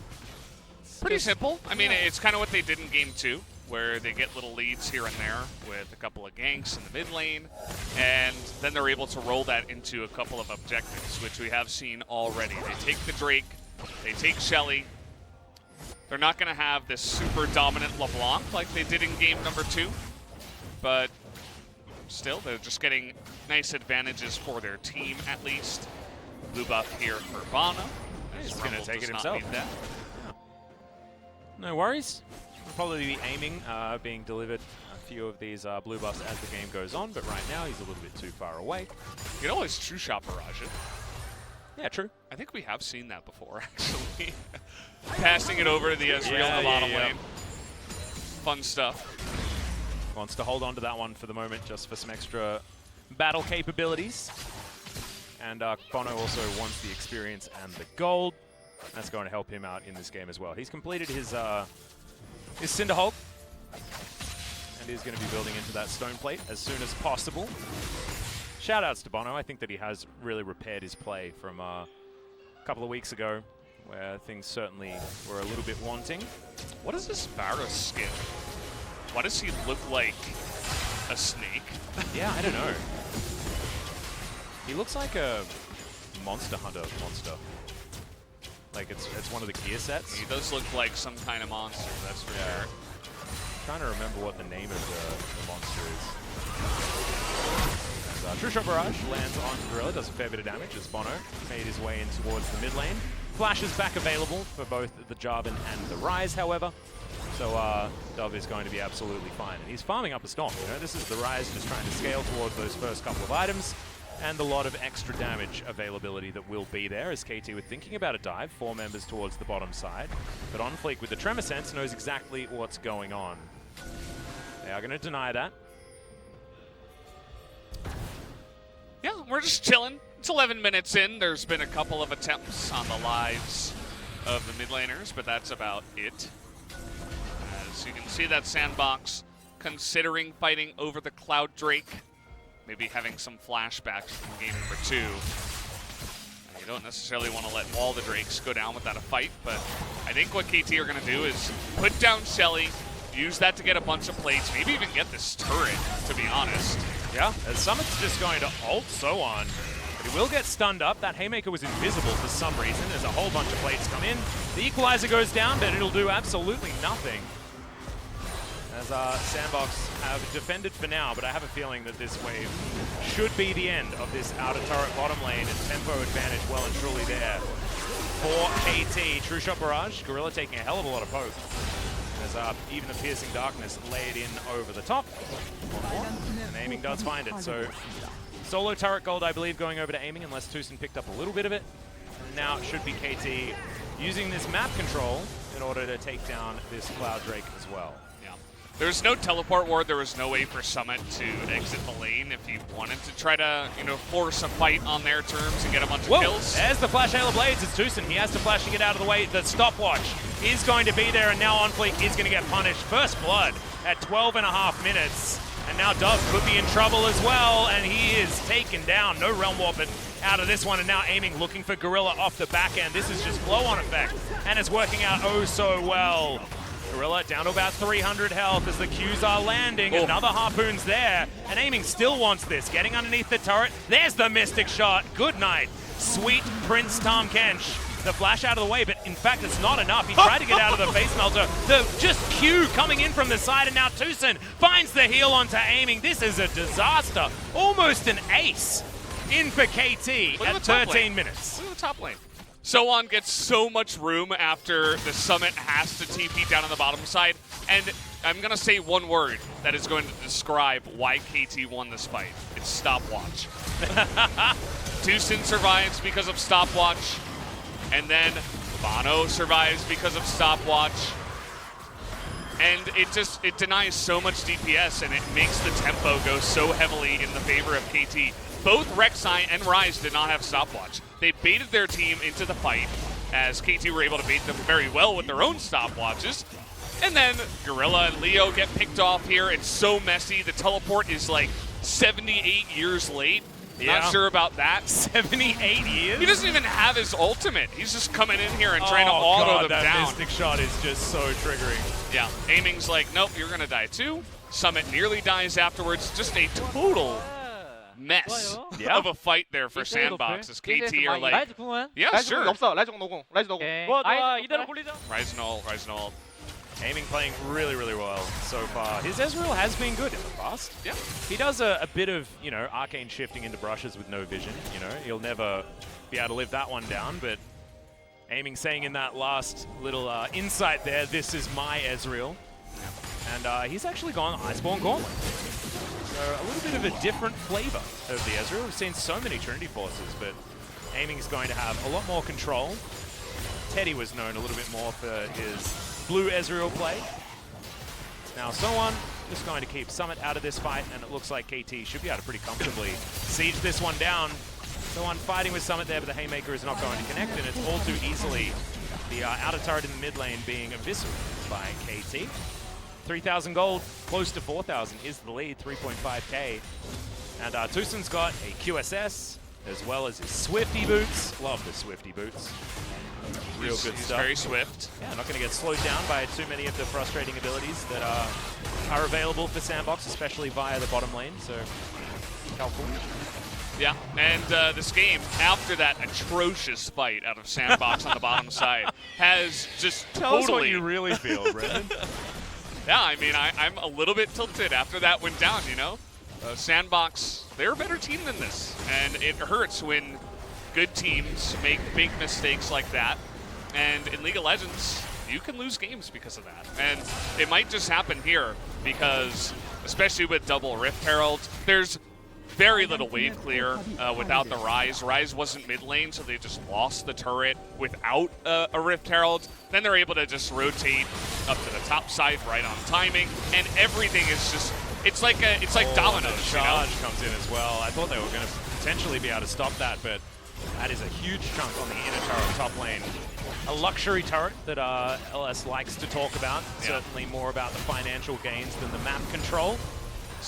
Pretty simple. I mean, it's kind of what they did in Game 2, where they get little leads here and there with a couple of ganks in the mid lane, and then they're able to roll that into a couple of objectives, which we have seen already. They take the Drake, they take Shelly. They're not going to have this super dominant LeBlanc like they did in game number 2, but still, they're just getting nice advantages for their team, at least. Blue buff here for Bono. He's going to take it himself. Yeah. No worries. We'll probably be aiming, being delivered a few of these blue buffs as the game goes on, but right now he's a little bit too far away. You can always true shot barrage it. Yeah, true. I think we have seen that before, actually. Passing it over to the Ezreal in the bottom lane. Fun stuff. Wants to hold on to that one for the moment, just for some extra battle capabilities. And Bono also wants the experience and the gold. That's going to help him out in this game as well. He's completed his Cinderhulk, and he's going to be building into that stone plate as soon as possible. Shoutouts to Bono. I think that he has really repaired his play from a couple of weeks ago, where things certainly were a little bit wanting. What is this Varus skin? Why does he look like a snake? Yeah, I don't know. He looks like a Monster Hunter monster. Like it's one of the gear sets. He does look like some kind of monster, that's for sure. I'm trying to remember what the name of the monster is. And True Shot Barrage lands on Gorilla, does a fair bit of damage as Bono made his way in towards the mid lane. Flash is back available for both the Jarvan and the Ryze, however. So Dove is going to be absolutely fine. And he's farming up a Storm. You know, this is the Ryze just trying to scale towards those first couple of items. And a lot of extra damage availability that will be there as KT were thinking about a dive, 4 members towards the bottom side. But On Fleek with the Tremor Sense knows exactly what's going on. They are going to deny that. Yeah, we're just chilling. It's 11 minutes in. There's been a couple of attempts on the lives of the mid laners, but that's about it. As you can see, that Sandbox considering fighting over the Cloud Drake. Maybe having some flashbacks from game number 2. You don't necessarily want to let all the Drakes go down without a fight, but I think what KT are going to do is put down Shelly, use that to get a bunch of plates, maybe even get this turret, to be honest. Yeah, as Summit's just going to ult so on. But he will get stunned up. That Haymaker was invisible for some reason. There's a whole bunch of plates come in. The Equalizer goes down, but it'll do absolutely nothing. As Sandbox have defended for now, but I have a feeling that this wave should be the end of this outer turret bottom lane, and tempo advantage well and truly there for KT. True Shot Barrage, Gorilla taking a hell of a lot of poke. As even the Piercing Darkness laid in over the top. And Aiming does find it, so solo turret gold, I believe, going over to Aiming, unless Tucson picked up a little bit of it. And now it should be KT using this map control in order to take down this Cloud Drake as well. There was no teleport ward. There was no way for Summit to exit the lane if he wanted to try to, force a fight on their terms and get a bunch of kills. There's the Flash Hail of Blades. It's Tucson. He has to flash to get out of the way. The stopwatch is going to be there, and now On Fleek is going to get punished. First blood at 12.5 minutes. And now Dove could be in trouble as well, and he is taken down. No Realm Warping out of this one, and now Aiming, looking for Gorilla off the back end. This is just flow-on effect, and it's working out oh so well. Gorilla down to about 300 health as the Qs are landing. Oh. Another Harpoon's there, and Aiming still wants this. Getting underneath the turret. There's the Mystic Shot. Good night. Sweet Prince Tahm Kench. The flash out of the way, but in fact, it's not enough. He tried to get out of the face melter. The just Q coming in from the side, and now Tucson finds the heal onto Aiming. This is a disaster. Almost an ace in for KT at 13 minutes. Look at the top lane. So-On gets so much room after the Summit has to TP down on the bottom side. And I'm going to say one word that is going to describe why KT won this fight. It's stopwatch. Tucson survives because of stopwatch. And then Bono survives because of stopwatch. And it denies so much DPS, and it makes the tempo go so heavily in the favor of KT. Both Rek'Sai and Ryze did not have stopwatch. They baited their team into the fight, as KT were able to bait them very well with their own stopwatches. And then Gorilla and Leo get picked off here. It's so messy. The teleport is like 78 years late. Yeah. Not sure about that. 78 years? He doesn't even have his ultimate. He's just coming in here and trying to auto God, them that down. Mystic shot is just so triggering. Yeah, Aiming's like, nope, you're going to die too. Summit nearly dies afterwards. Just a total mess of a fight there for Sandbox as KT are like, 라이즈 궁은? yeah, sure. 없어. 라이즈 노공. 라이즈 노공. 오케이. 좋아, 좋아. 라이즈 이대로 굴리자. Rise and ult, Rise and ult. Aiming playing really, really well so far. His Ezreal has been good in the past. Yeah. He does a bit of, you know, arcane shifting into brushes with no vision. You know, he'll never be able to live that one down, but Aiming saying in that last little insight there, this is my Ezreal. And he's actually gone Iceborne Gauntlet. So a little bit of a different flavor of the Ezreal. We've seen so many Trinity Forces, but Aiming's going to have a lot more control. Teddy was known a little bit more for his blue Ezreal play. Now someone just going to keep Summit out of this fight, and it looks like KT should be able to pretty comfortably siege this one down. Someone fighting with Summit there, but the Haymaker is not going to connect, and it's all too easily the outer turret in the mid lane being eviscerated by KT. 3,000 gold, close to 4,000 is the lead, 3.5k. And Tucson's got a QSS, as well as his Swifty boots. Love the Swifty boots. Real good He's stuff. very swift. Yeah, not going to get slowed down by too many of the frustrating abilities that are available for Sandbox, especially via the bottom lane, so helpful. Yeah, and this game, after that atrocious fight out of Sandbox on the bottom side, has just Tell us what totally... you really feel, Brendan. Yeah, I mean, I'm a little bit tilted after that went down, you know? Sandbox, they're a better team than this, and it hurts when good teams make big mistakes like that. And in League of Legends, you can lose games because of that. And it might just happen here because, especially with double Rift Herald, there's very little wave clear without the Rise. Rise wasn't mid lane, so they just lost the turret without a Rift Herald. Then they're able to just rotate up to the top side right on timing, and everything is just, it's like dominoes. The charge comes in as well. I thought they were going to potentially be able to stop that, but that is a huge chunk on the inner turret top lane. A luxury turret that LS likes to talk about. Yeah. Certainly more about the financial gains than the map control.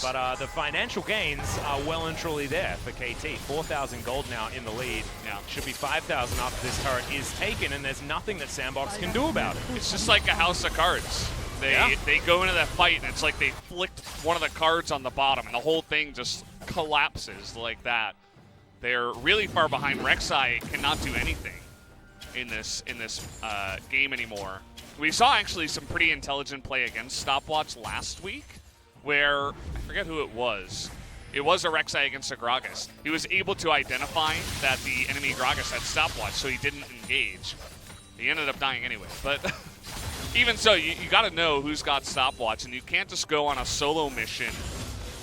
But the financial gains are well and truly there for KT. 4,000 gold now in the lead. Yeah. Should be 5,000 after this turret is taken, and there's nothing that Sandbox can do about it. It's just like a house of cards. They go into that fight, and it's like they flicked one of the cards on the bottom, and the whole thing just collapses like that. They're really far behind. Rek'Sai cannot do anything in this game anymore. We saw actually some pretty intelligent play against Stopwatch last week, where, I forget who it was. It was a Rek'Sai against a Gragas. He was able to identify that the enemy Gragas had Stopwatch, so he didn't engage. He ended up dying anyway. But even so, you got to know who's got Stopwatch, and you can't just go on a solo mission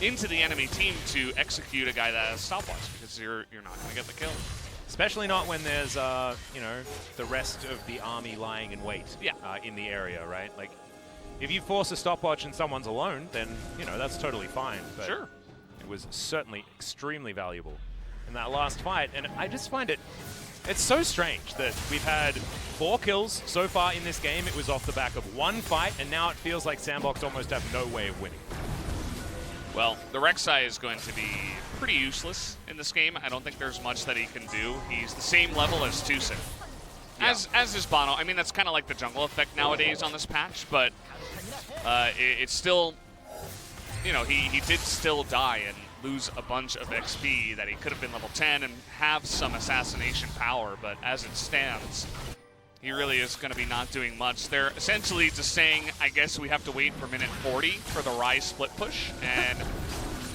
into the enemy team to execute a guy that has Stopwatch, because you're not going to get the kill. Especially not when there's, you know, the rest of the army lying in wait in the area, right? Like, if you force a stopwatch and someone's alone, then, you know, that's totally fine. But sure. It was certainly extremely valuable in that last fight. And I just find it's so strange that we've had 4 kills so far in this game. It was off the back of 1 fight, and now it feels like Sandbox almost have no way of winning. Well, the Rek'Sai is going to be pretty useless in this game. I don't think there's much that he can do. He's the same level as Tucson. Yeah. As is Bono. I mean, that's kind of like the jungle effect nowadays on this patch, but it's still, you know, he did still die and lose a bunch of XP that he could have been level 10 and have some assassination power, but as it stands, he really is going to be not doing much. They're essentially just saying, I guess we have to wait for minute 40 for the Rise split push, and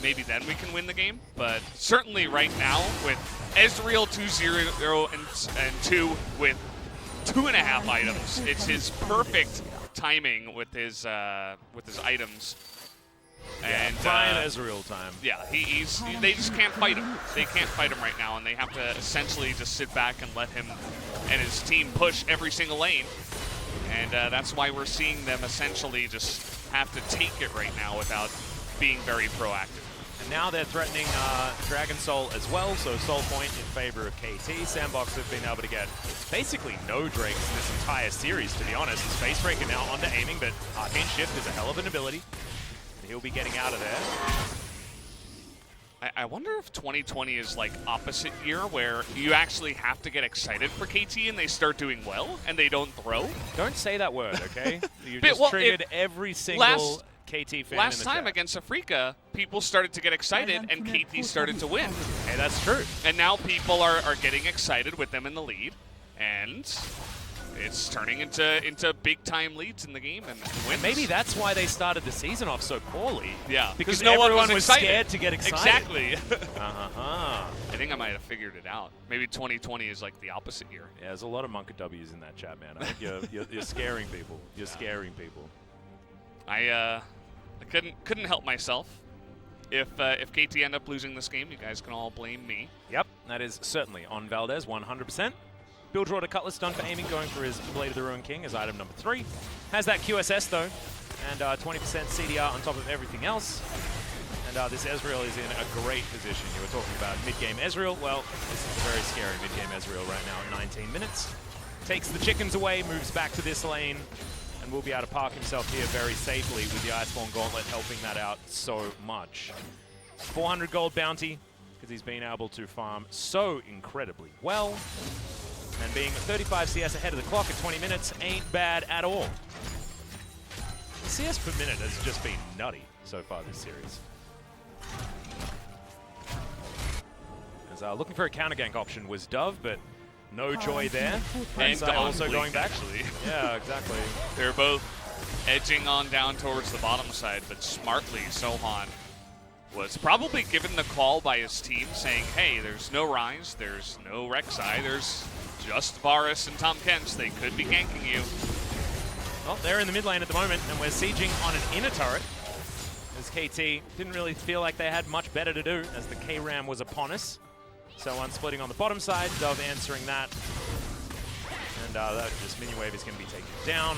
maybe then we can win the game. But certainly right now, with Ezreal 2-0 and 2 with 2.5 items, it's his perfect timing with his items. And prime Ezreal time. Yeah, they just can't fight him. They can't fight him right now, and they have to essentially just sit back and let him and his team push every single lane. And that's why we're seeing them essentially just have to take it right now without being very proactive. And now they're threatening Dragon Soul as well, so Soul Point in favor of KT. Sandbox have been able to get basically no Drakes this entire series, to be honest. Space Breaker now onto aiming, but Arcane Shift is a hell of an ability. He'll be getting out of there. I wonder if 2020 is like opposite year where you actually have to get excited for KT and they start doing well and they don't throw. Don't say that word, okay? You But, just well, triggered every single KT fan Last in the time chat. against Afrika, people started to get excited and KT started to win. Hey, that's true. And now people are getting excited with them in the lead, and it's turning into big-time leads in the game and wins. Maybe that's why they started the season off so poorly. Yeah, because no one everyone was was excited. scared to get excited. Exactly. Uh-huh. I think I might have figured it out. Maybe 2020 is like the opposite year. Yeah, there's a lot of Monka W's in that chat, man. I think you're scaring people. You're scaring people. I couldn't help myself. If KT end up losing this game, you guys can all blame me. Yep, that is certainly on Valdez, 100%. Build draw to Cutlass done for aiming, going for his Blade of the Ruin King as item number 3. Has that QSS though, and 20% CDR on top of everything else. And this Ezreal is in a great position. You were talking about mid-game Ezreal. Well, this is a very scary mid-game Ezreal right now at 19 minutes. Takes the chickens away, moves back to this lane, and will be able to park himself here very safely with the Iceborne Gauntlet helping that out so much. 400 gold bounty, because he's been able to farm so incredibly well. And being 35 CS ahead of the clock at 20 minutes ain't bad at all. The CS per minute has just been nutty so far this series. As looking for a counter gank option was Dove, but no joy there. And also going back. Actually. Yeah, exactly. They're both edging on down towards the bottom side, but smartly, Sohan was probably given the call by his team saying, hey, there's no Ryze, there's no Rek'Sai, there's just Varus and Tom Kents. They could be ganking you. Well, they're in the mid lane at the moment, and we're sieging on an inner turret. As KT didn't really feel like they had much better to do, as the K-Ram was upon us. So one splitting on the bottom side, Dove answering that. And this minion wave is going to be taken down.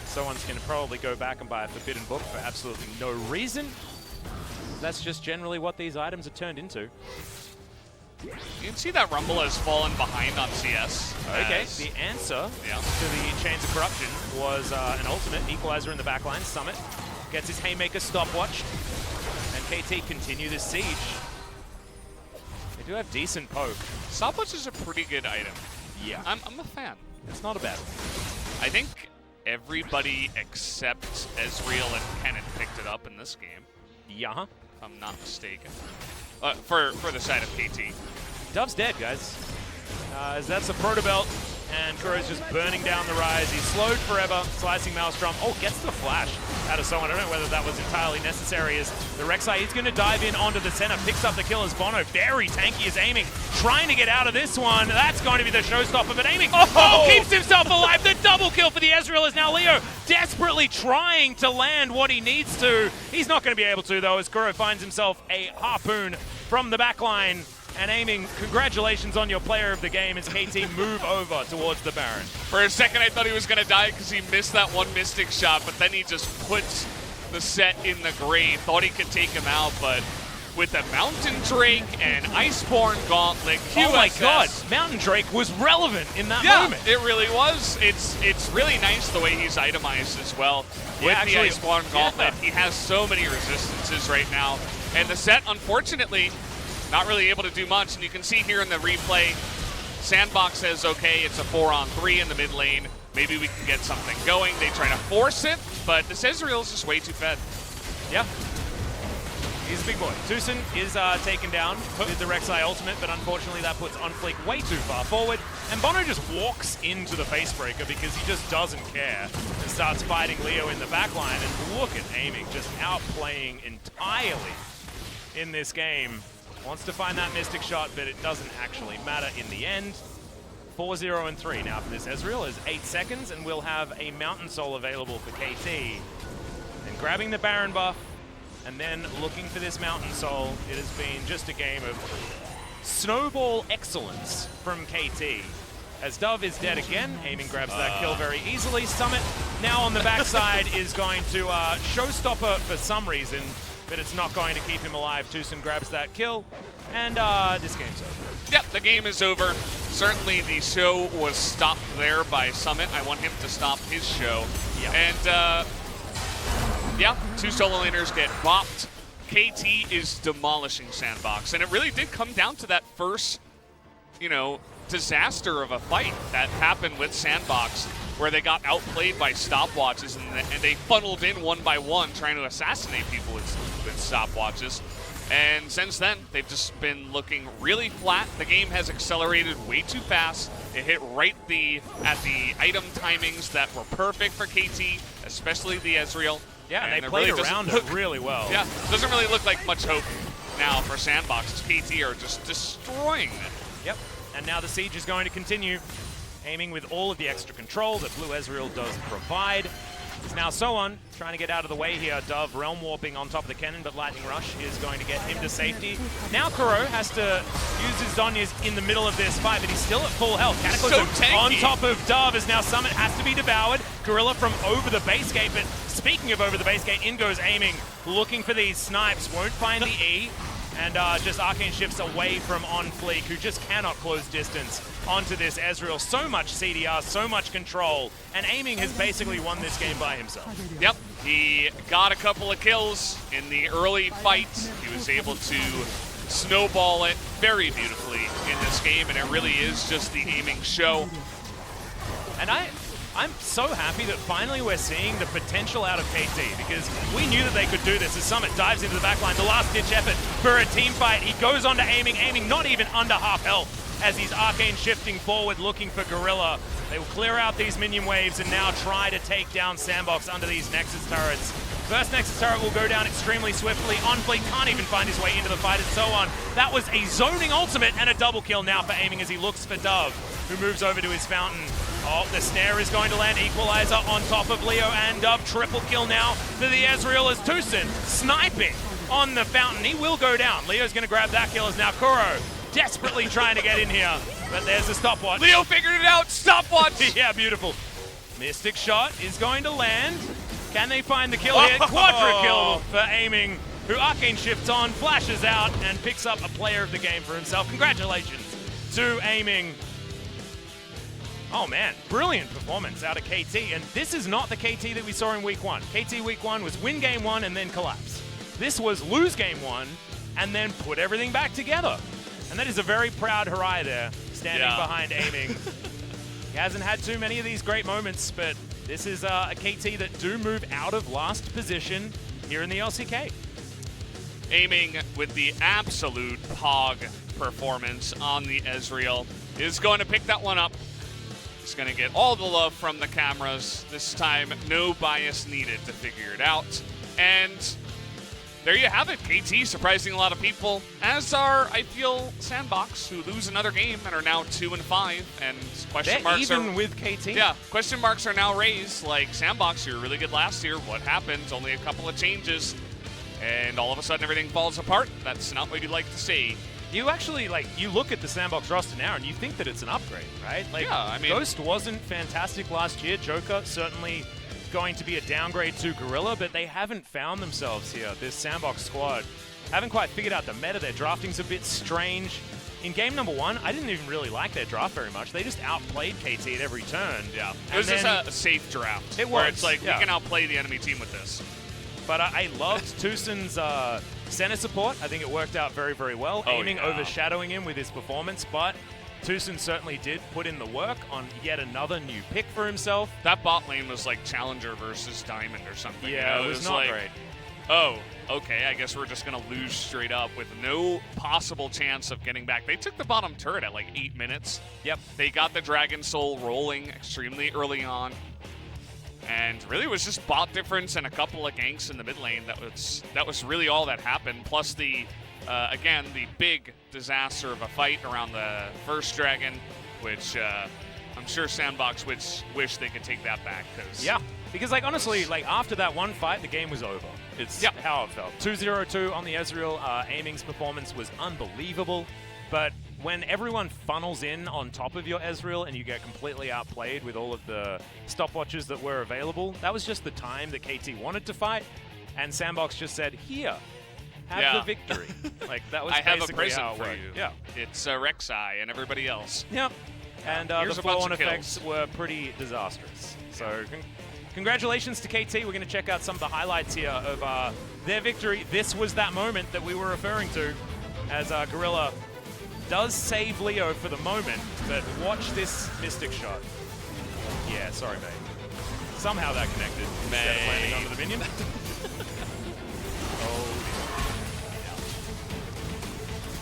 Someone's going to probably go back and buy a Forbidden Book for absolutely no reason. That's just generally what these items are turned into. You can see that Rumble has fallen behind on CS. Okay, the answer to the Chains of Corruption was an ultimate Equalizer in the backline. Summit gets his Haymaker stopwatch, and KT continue this siege. They do have decent poke. Stopwatch is a pretty good item. Yeah. I'm a fan. It's not a bad one. I think everybody except Ezreal and Kenneth picked it up in this game. Yeah. If I'm not mistaken. For the side of KT. Dove's dead, guys. As that's a Proto Belt, and Kuro's just burning down the Ryze. He's slowed forever, slicing Maelstrom. Oh, gets the flash out of someone. I don't know whether that was entirely necessary, as the Rek'Sai, he's going to dive in onto the center, picks up the kill as Bono. Very tanky is aiming, trying to get out of this one. That's going to be the showstopper, but aiming. Oh, keeps himself alive. The double kill for the Ezreal is now Leo desperately trying to land what he needs to. He's not going to be able to, though, as Kuro finds himself a harpoon from the back line. And aiming, congratulations on your player of the game as KT move over towards the Baron. For a second, I thought he was going to die because he missed that one Mystic shot, but then he just puts the set in the grave. Thought he could take him out, but with the Mountain Drake and Iceborne Gauntlet, QSS. Oh my god, Mountain Drake was relevant in that moment. It really was. It's really nice the way he's itemized as well. Yeah, With actually, the Iceborne Gauntlet, he has so many resistances right now. And the set, unfortunately, not really able to do much, and you can see here in the replay, Sandbox says, okay, it's a 4-on-3 in the mid lane. Maybe we can get something going. They try to force it, but this Ezreal is just way too fed. Yeah. He's a big boy. Tucson is taken down with the Rek'Sai ultimate, but unfortunately that puts Unfleek way too far forward. And Bono just walks into the Facebreaker because he just doesn't care and starts fighting Leo in the backline. And look at aiming, just outplaying entirely in this game. Wants to find that Mystic shot, but it doesn't actually matter in the end. 4-0 and 3 now for this Ezreal is 8 seconds, and we'll have a Mountain Soul available for KT. And grabbing the Baron buff, and then looking for this Mountain Soul, it has been just a game of snowball excellence from KT. As Dove is dead again, aiming grabs that kill very easily. Summit now on the backside is going to showstopper for some reason, but it's not going to keep him alive. Tucson grabs that kill, and this game's over. Yep, the game is over. Certainly the show was stopped there by Summit. I want him to stop his show. Yep. And, yeah, 2 solo laners get bopped. KT is demolishing Sandbox, and it really did come down to that first, disaster of a fight that happened with Sandbox, where they got outplayed by stopwatches, and they funneled in one by one, trying to assassinate people with stopwatches. And since then, they've just been looking really flat. The game has accelerated way too fast. It hit right at the item timings that were perfect for KT, especially the Ezreal. Yeah, and they played around it really well. Yeah, doesn't really look like much hope now for Sandbox. KT are just destroying it. Yep, and now the siege is going to continue, aiming with all of the extra control that Blue Ezreal does provide. It's now Soan trying to get out of the way here. Dove realm warping on top of the cannon, but Lightning Rush is going to get him to safety. Now Kuro has to use his Zhonya's in the middle of this fight, but he's still at full health. Cataclysm on top of Dove as now Summit has to be devoured. Gorilla from over the base gate, but speaking of over the base gate, in goes aiming, looking for these snipes, won't find the E. And just Arcane shifts away from On Fleek, who just cannot close distance onto this Ezreal. So much CDR, so much control, and Aiming has basically won this game by himself. Yep, he got a couple of kills in the early fight. He was able to snowball it very beautifully in this game, and it really is just the Aiming show. And I'm so happy that finally we're seeing the potential out of KT, because we knew that they could do this as Summit dives into the backline. The last-ditch effort for a team fight. He goes on to Aiming not even under half health as he's Arcane shifting forward looking for Gorilla. They will clear out these minion waves and now try to take down Sandbox under these Nexus turrets. First Nexus turret will go down extremely swiftly. OnFleet can't even find his way into the fight and so on. That was a zoning ultimate and a double kill now for Aiming as he looks for Dove, who moves over to his fountain. Oh, the snare is going to land. Equalizer on top of Leo and Dove. Triple kill now for the Ezreal as Tucson sniping on the fountain. He will go down. Leo's going to grab that kill as now Kuro desperately trying to get in here. But there's the stopwatch. Leo figured it out. Stopwatch. Yeah, beautiful. Mystic shot is going to land. Can they find the kill here? Quadra kill for Aiming, who Arcane shifts on, flashes out, and picks up a player of the game for himself. Congratulations to Aiming. Oh man, brilliant performance out of KT, and this is not the KT that we saw in Week 1. KT Week 1 was win Game 1 and then collapse. This was lose Game 1 and then put everything back together. And that is a very proud Harai there, standing behind Aiming. He hasn't had too many of these great moments, but this is a KT that do move out of last position here in the LCK. Aiming with the absolute pog performance on the Ezreal is going to pick that one up. He's going to get all the love from the cameras. This time, no bias needed to figure it out. And there you have it. KT surprising a lot of people, as are, I feel, Sandbox, who lose another game and are now 2-5. And question marks even with KT. Yeah, question marks are now raised. Like, Sandbox, you were really good last year. What happened? Only a couple of changes. And all of a sudden, everything falls apart. That's not what you'd like to see. You actually, you look at the Sandbox roster now and you think that it's an upgrade, right? Yeah, I mean, Ghost wasn't fantastic last year. Joker certainly going to be a downgrade to Gorilla, but they haven't found themselves here. This Sandbox squad haven't quite figured out the meta. Their drafting's a bit strange. In game number 1, I didn't even really like their draft very much. They just outplayed KT at every turn. Yeah, it was just a safe draft. It was. Where it's like, we can outplay the enemy team with this. But I loved Tucson's center support. I think it worked out very, very well. Aiming overshadowing him with his performance, but Tucson certainly did put in the work on yet another new pick for himself. That bot lane was like Challenger versus Diamond or something. Yeah, it was not great. Oh, okay, I guess we're just going to lose straight up with no possible chance of getting back. They took the bottom turret at like 8 minutes. Yep. They got the Dragon Soul rolling extremely early on. And really it was just bot difference and a couple of ganks in the mid lane. That was really all that happened. Plus the, again, the big disaster of a fight around the first Dragon, which I'm sure Sandbox would wish they could take that back. Because honestly, after that one fight, the game was over. It's how it felt. 2-0-2 on the Ezreal. Aiming's performance was unbelievable. But when everyone funnels in on top of your Ezreal and you get completely outplayed with all of the stopwatches that were available, that was just the time that KT wanted to fight, and Sandbox just said, here, have the victory. That was basically how it worked. You. Yeah. It's Rek'Sai and everybody else. Yep. And the flow-on effects were pretty disastrous. So congratulations to KT. We're going to check out some of the highlights here of their victory. This was that moment that we were referring to as Gorilla does save Leo for the moment, but watch this Mystic shot. Yeah, sorry, mate. Somehow that connected instead of landing onto the minion. Oh,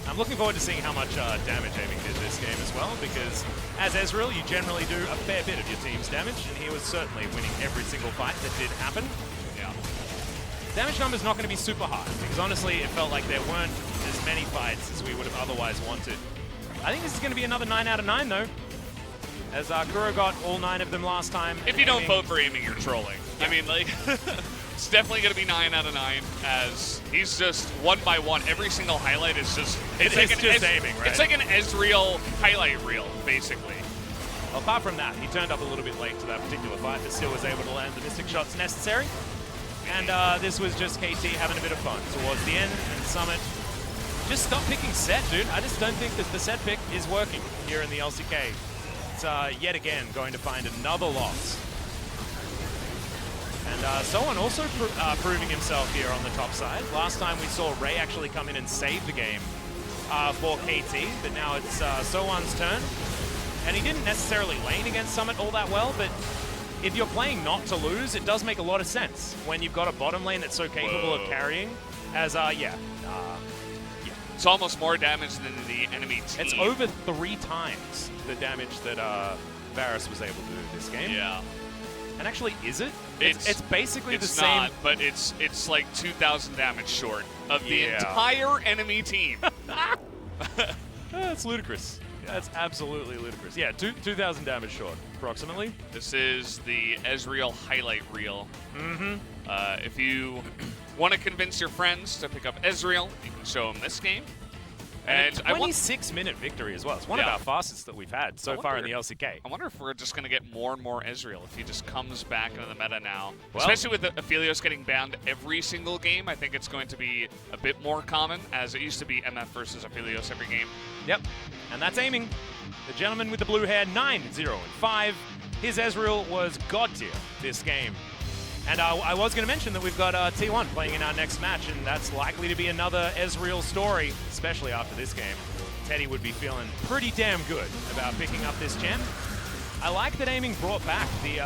dear. I'm looking forward to seeing how much damage aiming did this game as well, because as Ezreal, you generally do a fair bit of your team's damage, and he was certainly winning every single fight that did happen. Yeah. Damage number's not going to be super high, because honestly, it felt like there weren't as many fights as we would have otherwise wanted. I think this is going to be another 9 out of 9, though, as Kuro got all 9 of them last time. If you don't vote for aiming, you're trolling. Yeah. I mean, like, it's definitely going to be 9 out of 9, as he's just one by one. Every single highlight is just... It's like just aiming, right? It's like an Ezreal highlight reel, basically. Well, apart from that, he turned up a little bit late to that particular fight, but still was able to land the Mystic shots necessary. And this was just KT having a bit of fun towards the end, and Summit just stop picking set, dude. I just don't think that the set pick is working here in the LCK. It's yet again going to find another loss. And Sohan also proving himself here on the top side. Last time we saw Ray actually come in and save the game for KT, but now it's Sohan's turn. And he didn't necessarily lane against Summit all that well, but if you're playing not to lose, it does make a lot of sense when you've got a bottom lane that's so capable of carrying as, It's almost more damage than the enemy team. It's over 3 times the damage that Varus was able to do this game. Yeah. And actually, is it? It's basically the same. It's not, but it's like 2,000 damage short of the entire enemy team. That's ludicrous. That's absolutely ludicrous. Yeah, 2,000 damage short, approximately. This is the Ezreal highlight reel. Mm-hmm. If you want to convince your friends to pick up Ezreal, you can show them this game. And a 26-minute victory as well. It's one of our fastest that we've had so far in the LCK. I wonder if we're just going to get more and more Ezreal if he just comes back into the meta now. Well, especially with Aphelios getting banned every single game, I think it's going to be a bit more common, as it used to be MF versus Aphelios every game. Yep, and that's aiming. The gentleman with the blue hair, 9-0-5. His Ezreal was god tier this game. And I was going to mention that we've got T1 playing in our next match, and that's likely to be another Ezreal story, especially after this game. Teddy would be feeling pretty damn good about picking up this gem. I like that aiming brought back the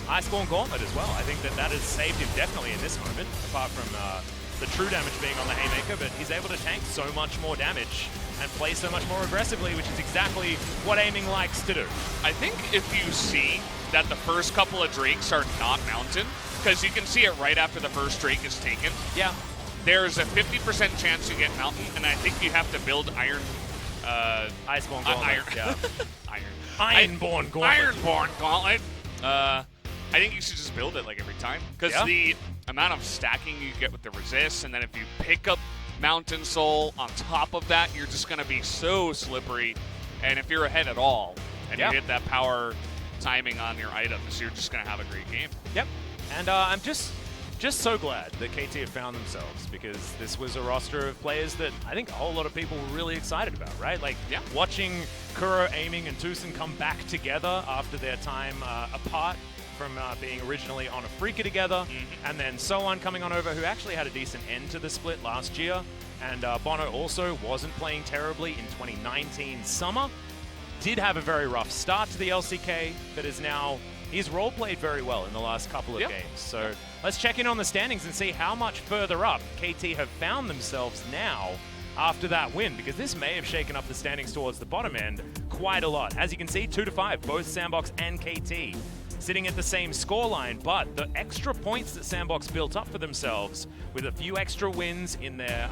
Iceborne Gauntlet as well. I think that has saved him definitely in this moment, apart from the true damage being on the Haymaker, but he's able to tank so much more damage and play so much more aggressively, which is exactly what aiming likes to do. I think if you see that the first couple of Drakes are not Mountain, because you can see it right after the first Drake is taken. Yeah. There's a 50% chance you get Mountain, and I think you have to build Iron... Iceborne Gauntlet, yeah. Ironborn Gauntlet. Ironborn Gauntlet. I think you should just build it like every time, because the amount of stacking you get with the resist, and then if you pick up Mountain Soul on top of that, you're just going to be so slippery. And if you're ahead at all, and you hit that power timing on your items, you're just going to have a great game. Yep. And I'm just so glad that KT have found themselves, because this was a roster of players that I think a whole lot of people were really excited about, right? Like, watching Kuro, Aiming, and Tucson come back together after their time apart from being originally on a Freaker together, and then Sohan coming on over, who actually had a decent end to the split last year, and Bono also wasn't playing terribly in 2019 summer. Did have a very rough start to the LCK, but is now... He's role-played very well in the last couple of games. So let's check in on the standings and see how much further up KT have found themselves now after that win, because this may have shaken up the standings towards the bottom end quite a lot. As you can see, 2-5, both Sandbox and KT sitting at the same scoreline, but the extra points that Sandbox built up for themselves with a few extra wins in their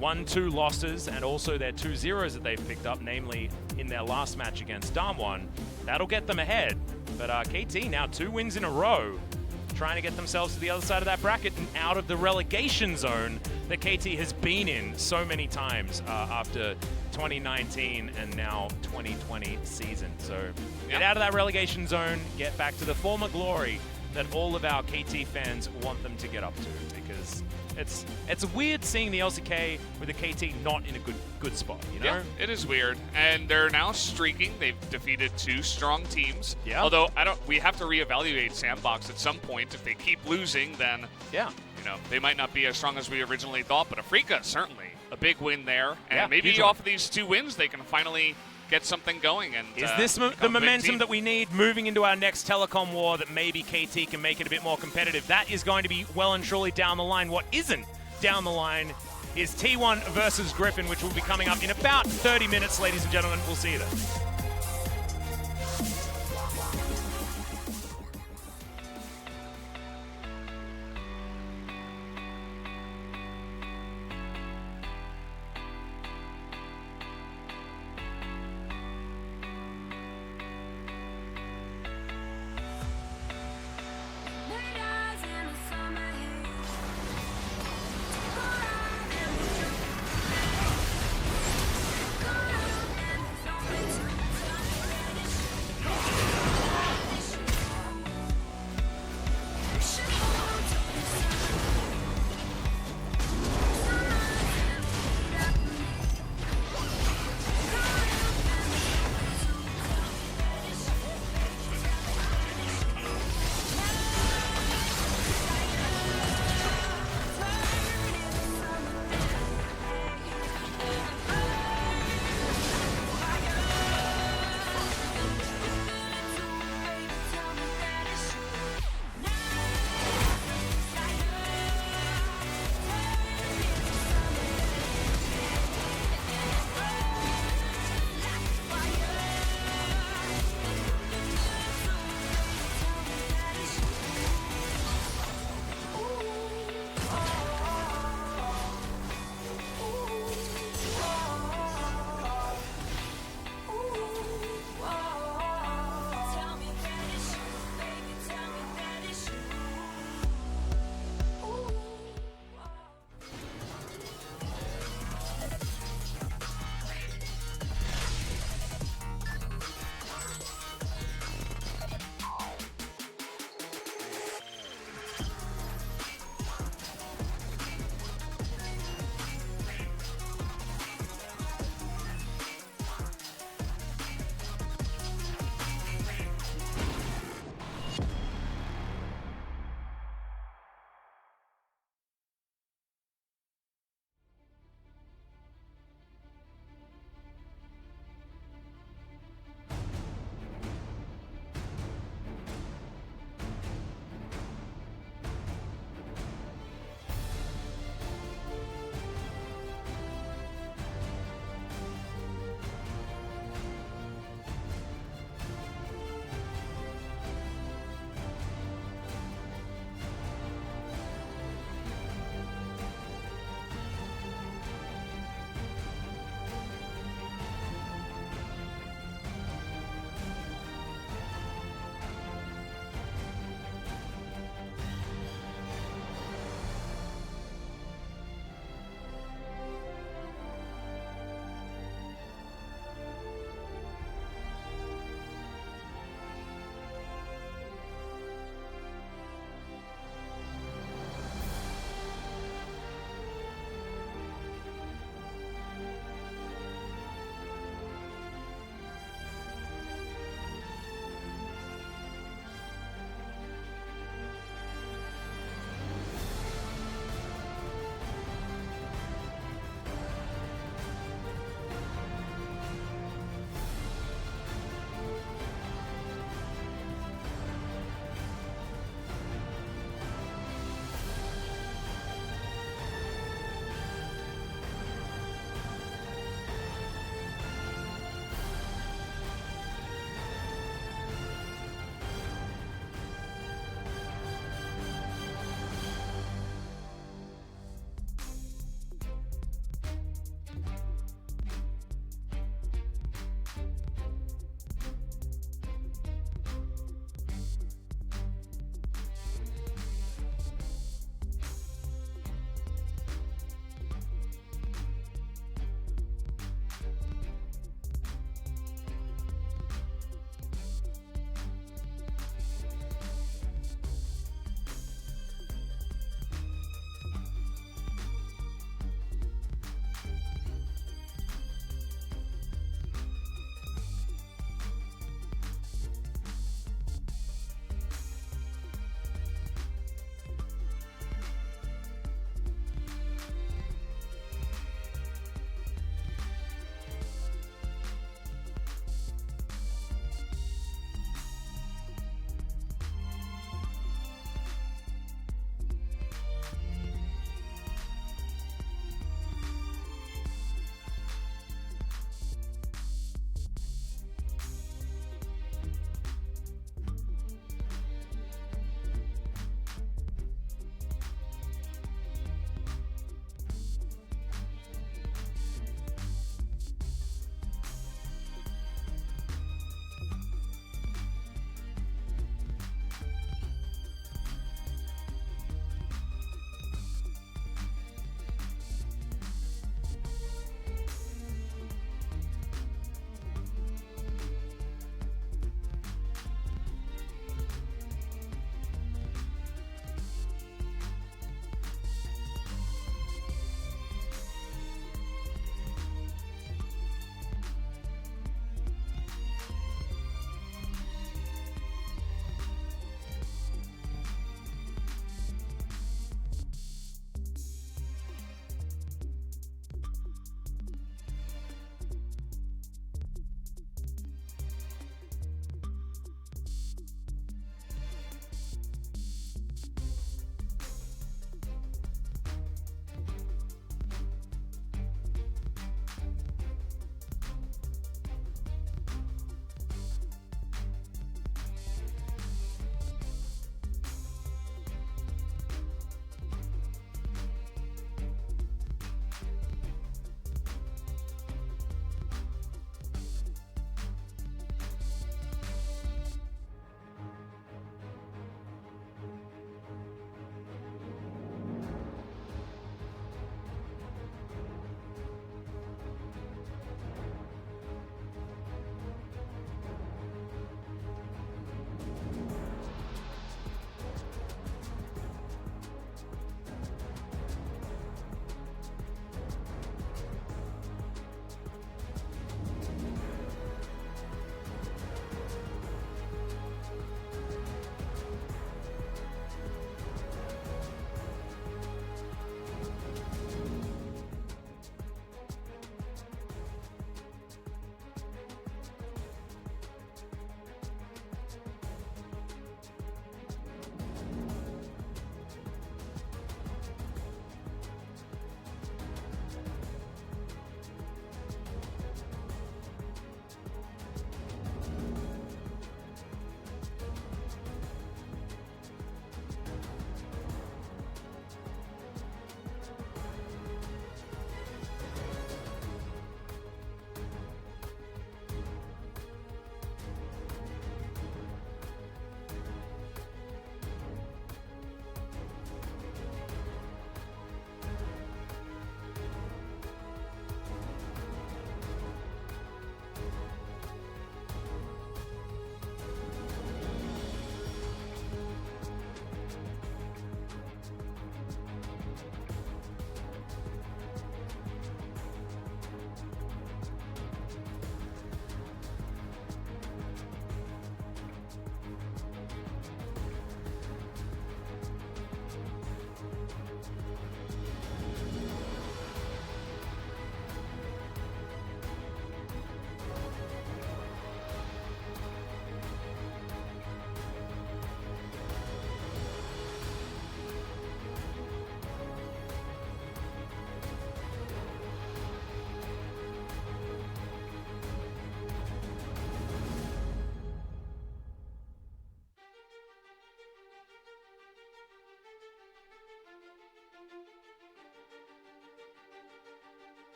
1-2 losses and also their 2 zeros that they've picked up, namely in their last match against Damwon, that'll get them ahead. But KT now 2 wins in a row, trying to get themselves to the other side of that bracket and out of the relegation zone that KT has been in so many times after 2019 and now 2020 season. So get out of that relegation zone, get back to the former glory that all of our KT fans want them to get up to, because it's weird seeing the LCK with the KT not in a good spot, you know? Yeah, it is weird. And they're now streaking. They've defeated 2 strong teams. Yeah. Although we have to reevaluate Sandbox at some point. If they keep losing, then Yeah. you know, they might not be as strong as we originally thought. But Afrika, certainly a big win there. And Yeah, maybe huge off one. of these 2 wins, they can finally get something going. And Is this the become a big momentum team. that we need moving into our next telecom war that maybe KT can make it a bit more competitive? That is going to be well and truly down the line. What isn't down the line is T1 versus Griffin, which will be coming up in about 30 minutes, ladies and gentlemen. We'll see you then.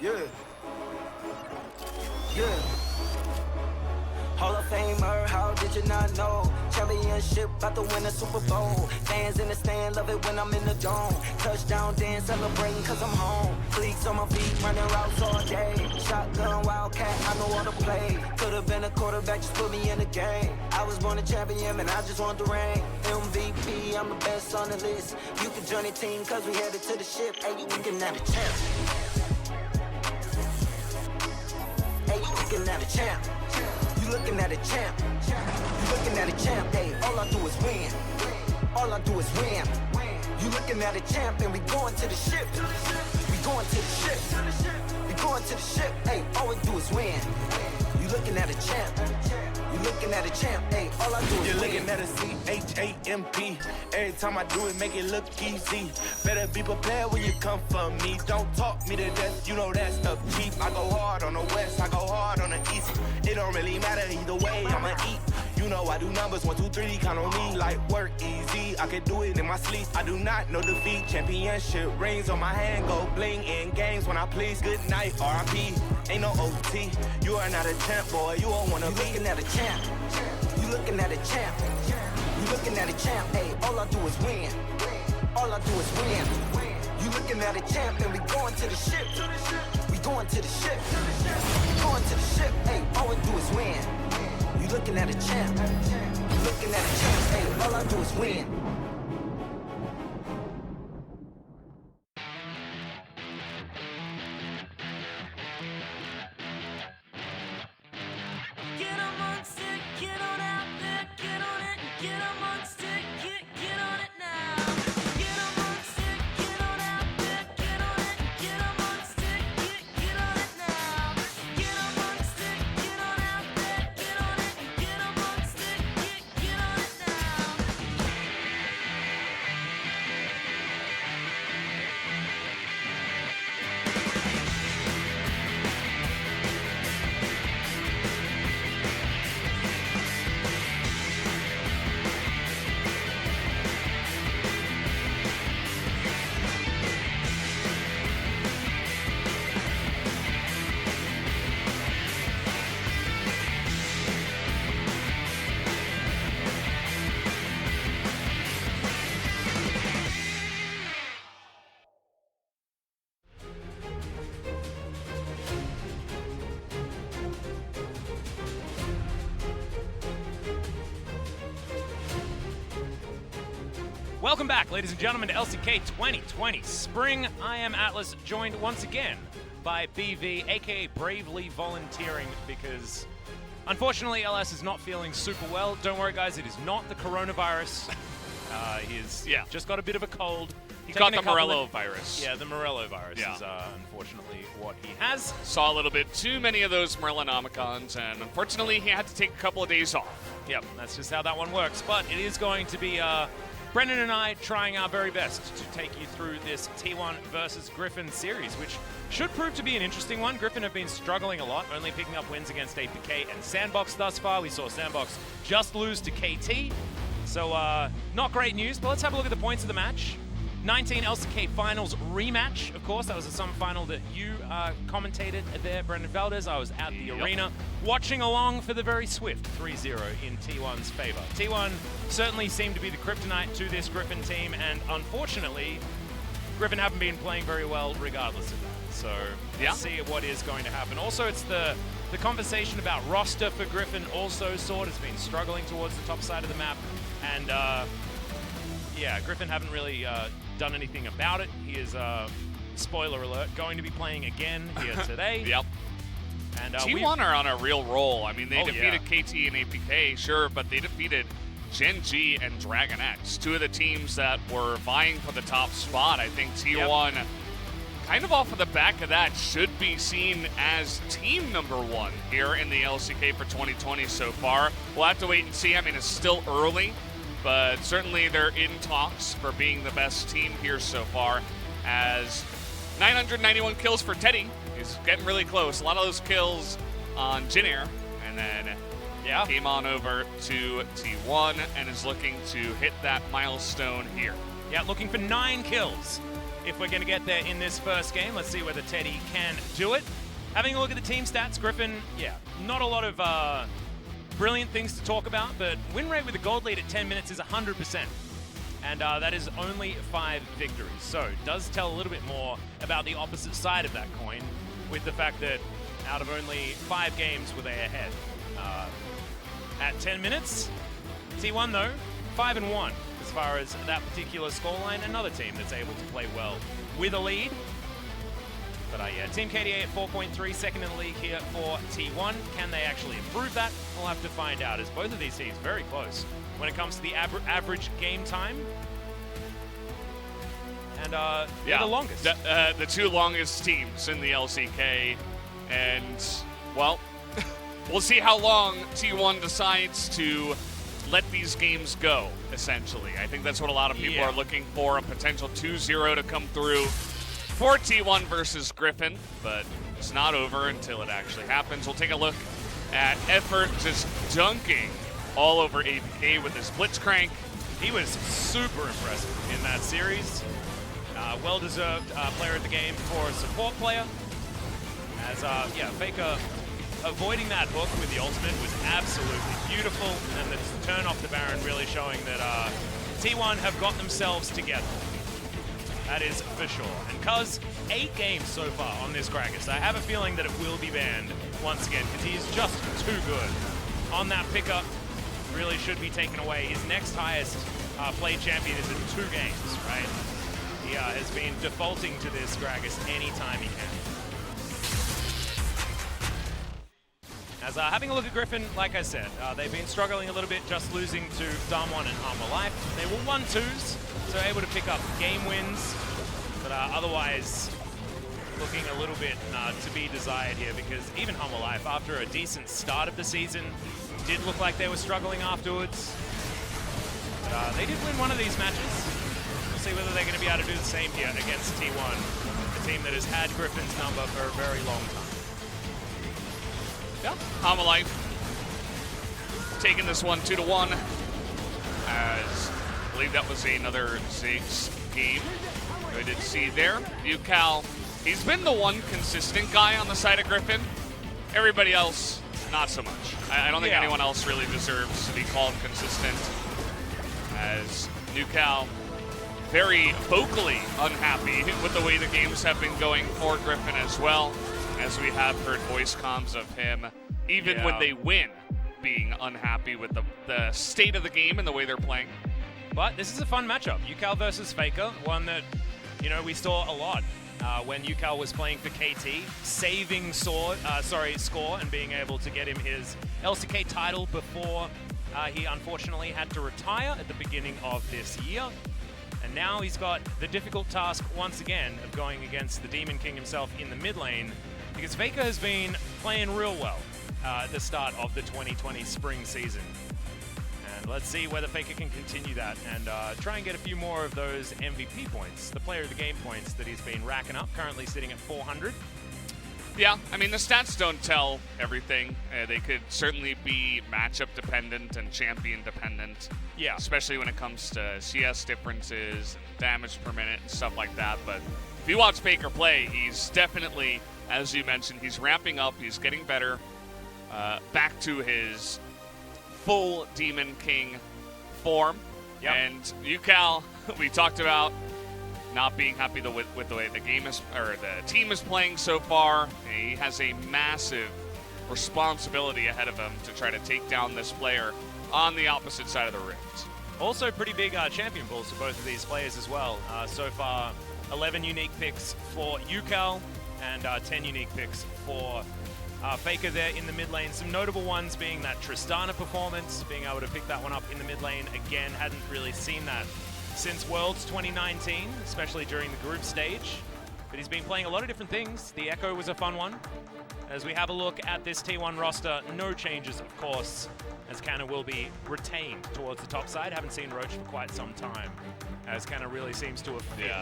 Yeah. Yeah. Hall of Famer, how did you not know? Championship, about to win a Super Bowl. Fans in the stand, love it when I'm in the dome. Touchdown dance, celebrating cause I'm home. Fleeks on my feet, running routes all day. Shotgun, wildcat, I know all the play. Could've been a quarterback, just put me in the game. I was born a champion and I just want the ring. MVP, I'm the best on the list. You can join the team cause we headed to the ship. Hey, you looking at a champ. Hey, you looking at a champ. You looking at a champ. You looking at a champ. Hey, all I do is win. All I do is win. You looking at a champ and we going to the ship. We going to the ship. We going to the ship. Hey, all we do is win. You looking at a champ. You looking at a champ. Hey, all I do is You're win. looking at a CHAMP. Every time I do it, make it look easy. Better be prepared when you come for me. Don't talk me to death, you know that stuff cheap. I go hard on the west, I go hard on the east. It don't really matter either way, I'ma eat. You know I do numbers, 1, 2, 3, count on me like work easy. I can do it in my sleep. I do not know defeat. Championship rings on my hand, go bling in games when I please. Good night, RIP. Ain't no OT. You are not a champ, boy. You don't wanna You be. looking at a champ. You looking at a champ. You looking at a champ. Hey, all I do is win. All I do is win. You looking at a champ and we going to the ship. We going to the ship. We going to the ship. Hey, all we do is win. You looking at a champ. You looking at a champ. Hey, all I do is win. Get amongst it, get on out there, get on it, get amongst it, get on it now. Get amongst it, get on out there, get on it, get amongst it, get on it now. Get amongst it, get on out there, get on it, get amongst it, get on it now. Welcome back, ladies and gentlemen, to LCK 2020 Spring. I am Atlas, joined once again by BV, aka bravely volunteering because, unfortunately, LS is not feeling super well. Don't worry, guys, it is not the coronavirus. He's just got a bit of a cold. He got the Morello virus. Yeah, the Morello virus is unfortunately what he has. Saw a little bit too many of those Morellonomicons, and unfortunately he had to take a couple of days off. Yep, that's just how that one works. But it is going to be Brendan and I trying our very best to take you through this T1 versus Griffin series, which should prove to be an interesting one. Griffin have been struggling a lot, only picking up wins against APK and Sandbox thus far. We saw Sandbox just lose to KT. So not great news, but let's have a look at the points of the match. 19 LCK Finals rematch, of course. That was a summer final that you commentated there, Brendan Valdez. I was at the arena watching along for the very swift 3-0 in T1's favor. T1 certainly seemed to be the kryptonite to this Griffin team, and unfortunately, Griffin haven't been playing very well regardless of that. So let's see what is going to happen. Also, it's the conversation about roster for Griffin also sort has been struggling towards the top side of the map, and yeah, Griffin haven't really done anything about it. He is, spoiler alert, going to be playing again here today. Yep. And T1 are on a real roll. I mean, they defeated KT and APK, sure, but they defeated Gen G and Dragon X, two of the teams that were vying for the top spot. I think T1, kind of off of the back of that, should be seen as team number one here in the LCK for 2020 so far. We'll have to wait and see. I mean, it's still early, but certainly they're in talks for being the best team here so far, as 991 kills for Teddy is getting really close. A lot of those kills on Jin Air, and then came on over to T1 and is looking to hit that milestone here. Yeah, looking for 9 kills if we're going to get there in this first game. Let's see whether Teddy can do it. Having a look at the team stats, Griffin, yeah, not a lot of brilliant things to talk about, but win rate with a gold lead at 10 minutes is 100%. And that is only 5 victories. So it does tell a little bit more about the opposite side of that coin, with the fact that out of only 5 games were they ahead. At 10 minutes, T1 though, 5-1 as far as that particular scoreline. Another team that's able to play well with a lead. But yeah, Team KDA at 4.3, second in the league here for T1. Can they actually improve that? We'll have to find out, as both of these teams very close when it comes to the average game time. And they're the longest. The 2 longest teams in the LCK. And, well, we'll see how long T1 decides to let these games go, essentially. I think that's what a lot of people are looking for, a potential 2-0 to come through for T1 versus Griffin, but it's not over until it actually happens. We'll take a look at Effort just dunking all over APK with his Blitzcrank. He was super impressive in that series. Well-deserved player of the game for a support player. As, Faker avoiding that hook with the ultimate was absolutely beautiful, and the turn off the Baron really showing that T1 have got themselves together. That is for sure. And cuz 8 games so far on this Gragas, I have a feeling that it will be banned once again, because he is just too good. On that pickup, really should be taken away. His next highest played champion is in 2 games, right? He has been defaulting to this Gragas anytime he can. As having a look at Griffin, like I said, they've been struggling a little bit, just losing to Damwon and Armor Life. They were 1-2s, so able to pick up game wins, but otherwise looking a little bit to be desired here, because even Armor Life, after a decent start of the season, did look like they were struggling afterwards. But they did win one of these matches. We'll see whether they're going to be able to do the same here against T1, a team that has had Griffin's number for a very long time. Yeah, Armor Life taking this one 2-1, as I believe that was another Ziggs game. I did see there. Yucal, he's been the one consistent guy on the side of Griffin. Everybody else, not so much. I don't think anyone else really deserves to be called consistent, as Yucal very vocally unhappy with the way the games have been going for Griffin as well, as we have heard voice comms of him, even when they win, being unhappy with the state of the game and the way they're playing. But this is a fun matchup. Yucal versus Faker, one that, we saw a lot when Yucal was playing for KT, saving score and being able to get him his LCK title before he unfortunately had to retire at the beginning of this year. And now he's got the difficult task once again of going against the Demon King himself in the mid lane, because Faker has been playing real well at the start of the 2020 spring season. And let's see whether Faker can continue that and try and get a few more of those MVP points, the player of the game points that he's been racking up, currently sitting at 400. Yeah, I mean, the stats don't tell everything. They could certainly be matchup dependent and champion dependent. Yeah. Especially when it comes to CS differences, damage per minute, and stuff like that. But if you watch Faker play, he's definitely, as you mentioned, he's ramping up, he's getting better, back to his full Demon King form. Yep. And Yucal, we talked about not being happy with the way the game is, or the team is playing so far. He has a massive responsibility ahead of him to try to take down this player on the opposite side of the rift. Also pretty big champion pools for both of these players as well. So far, 11 unique picks for Yucal and 10 unique picks for Faker there in the mid lane. Some notable ones being that Tristana performance, being able to pick that one up in the mid lane. Again, hadn't really seen that since Worlds 2019, especially during the group stage. But he's been playing a lot of different things. The Echo was a fun one. As we have a look at this T1 roster, no changes, of course, as Canna will be retained towards the top side. Haven't seen Roach for quite some time, as Canna really seems to have fit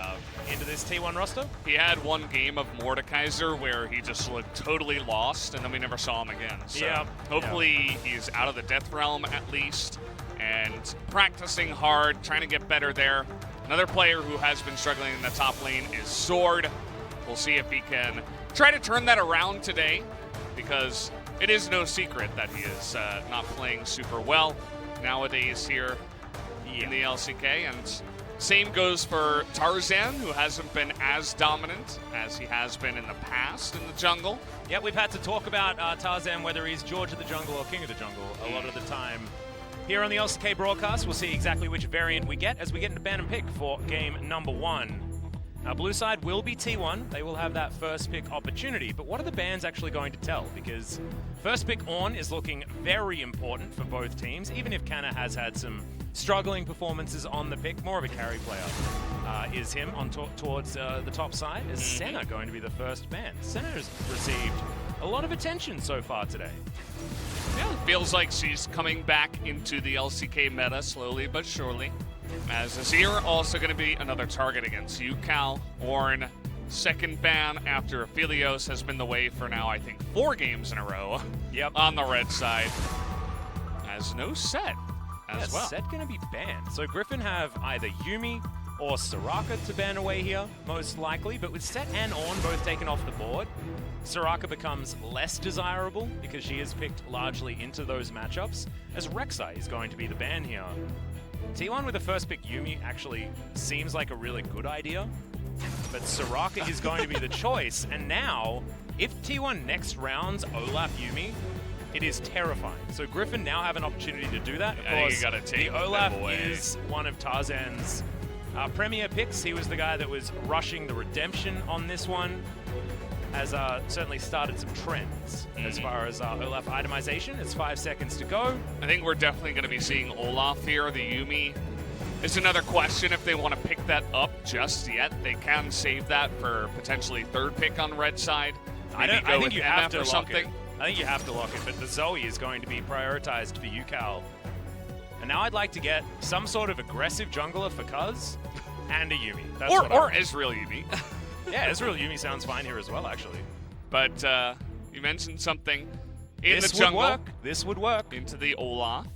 into this T1 roster. He had one game of Mordekaiser where he just looked totally lost, and then we never saw him again. So hopefully he's out of the Death Realm at least, and practicing hard, trying to get better there. Another player who has been struggling in the top lane is Sword. We'll see if he can try to turn that around today, because it is no secret that he is not playing super well nowadays here in the LCK. And same goes for Tarzan, who hasn't been as dominant as he has been in the past in the jungle. Yeah, we've had to talk about Tarzan, whether he's George of the Jungle or King of the Jungle a lot of the time. Here on the LCK broadcast, we'll see exactly which variant we get as we get into ban and pick for game number 1. Now, blue side will be T1. They will have that first pick opportunity. But what are the bans actually going to tell? Because first pick on is looking very important for both teams, even if Kana has had some struggling performances on the pick. More of a carry player is him on towards the top side. Is Senna going to be the first ban? Senna has received a lot of attention so far today. Yeah, it feels like she's coming back into the LCK meta slowly but surely. As Azir also going to be another target against UCal. Ornn, second ban after Aphelios has been the way for now, I think, 4 games in a row on the red side. As no Set as well. Set going to be banned. So Griffin have either Yuumi or Soraka to ban away here, most likely. But with Set and Ornn both taken off the board, Soraka becomes less desirable because she is picked largely into those matchups, as Rek'Sai is going to be the ban here. T1 with the first pick Yuumi actually seems like a really good idea, but Soraka is going to be the choice. And now, if T1 next rounds Olaf Yuumi, it is terrifying. So Griffin now have an opportunity to do that. Of course, you gotta take the Olaf away. is one of Tarzan's premier picks. He was the guy that was rushing the redemption on this one. Has certainly started some trends as far as Olaf itemization. It's 5 seconds to go. I think we're definitely going to be seeing Olaf here. The Yuumi is another question if they want to pick that up just yet. They can save that for potentially third pick on red side. I think you have to or lock something. it. I think you have to lock it, but the Zoe is going to be prioritized for UCal. And now I'd like to get some sort of aggressive jungler for Cuz and a Yuumi. That's or Israel Yuumi. Yeah, Israel Yuumi sounds fine here as well, actually. But you mentioned something in This the jungle. would work. This would work. Into the Olaf.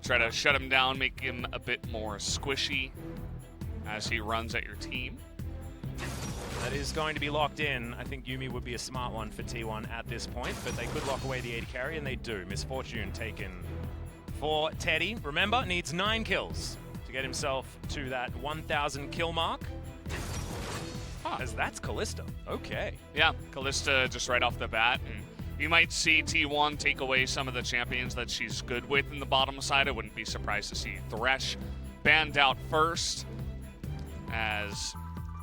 Try to shut him down, make him a bit more squishy as he runs at your team. That is going to be locked in. I think Yuumi would be a smart one for T1 at this point, but they could lock away the AD carry, and they do. Misfortune taken for Teddy. Remember, needs 9 kills to get himself to that 1,000 kill mark. As that's Kalista. Okay. Yeah, Kalista just right off the bat. And you might see T1 take away some of the champions that she's good with in the bottom side. I wouldn't be surprised to see Thresh banned out first. As,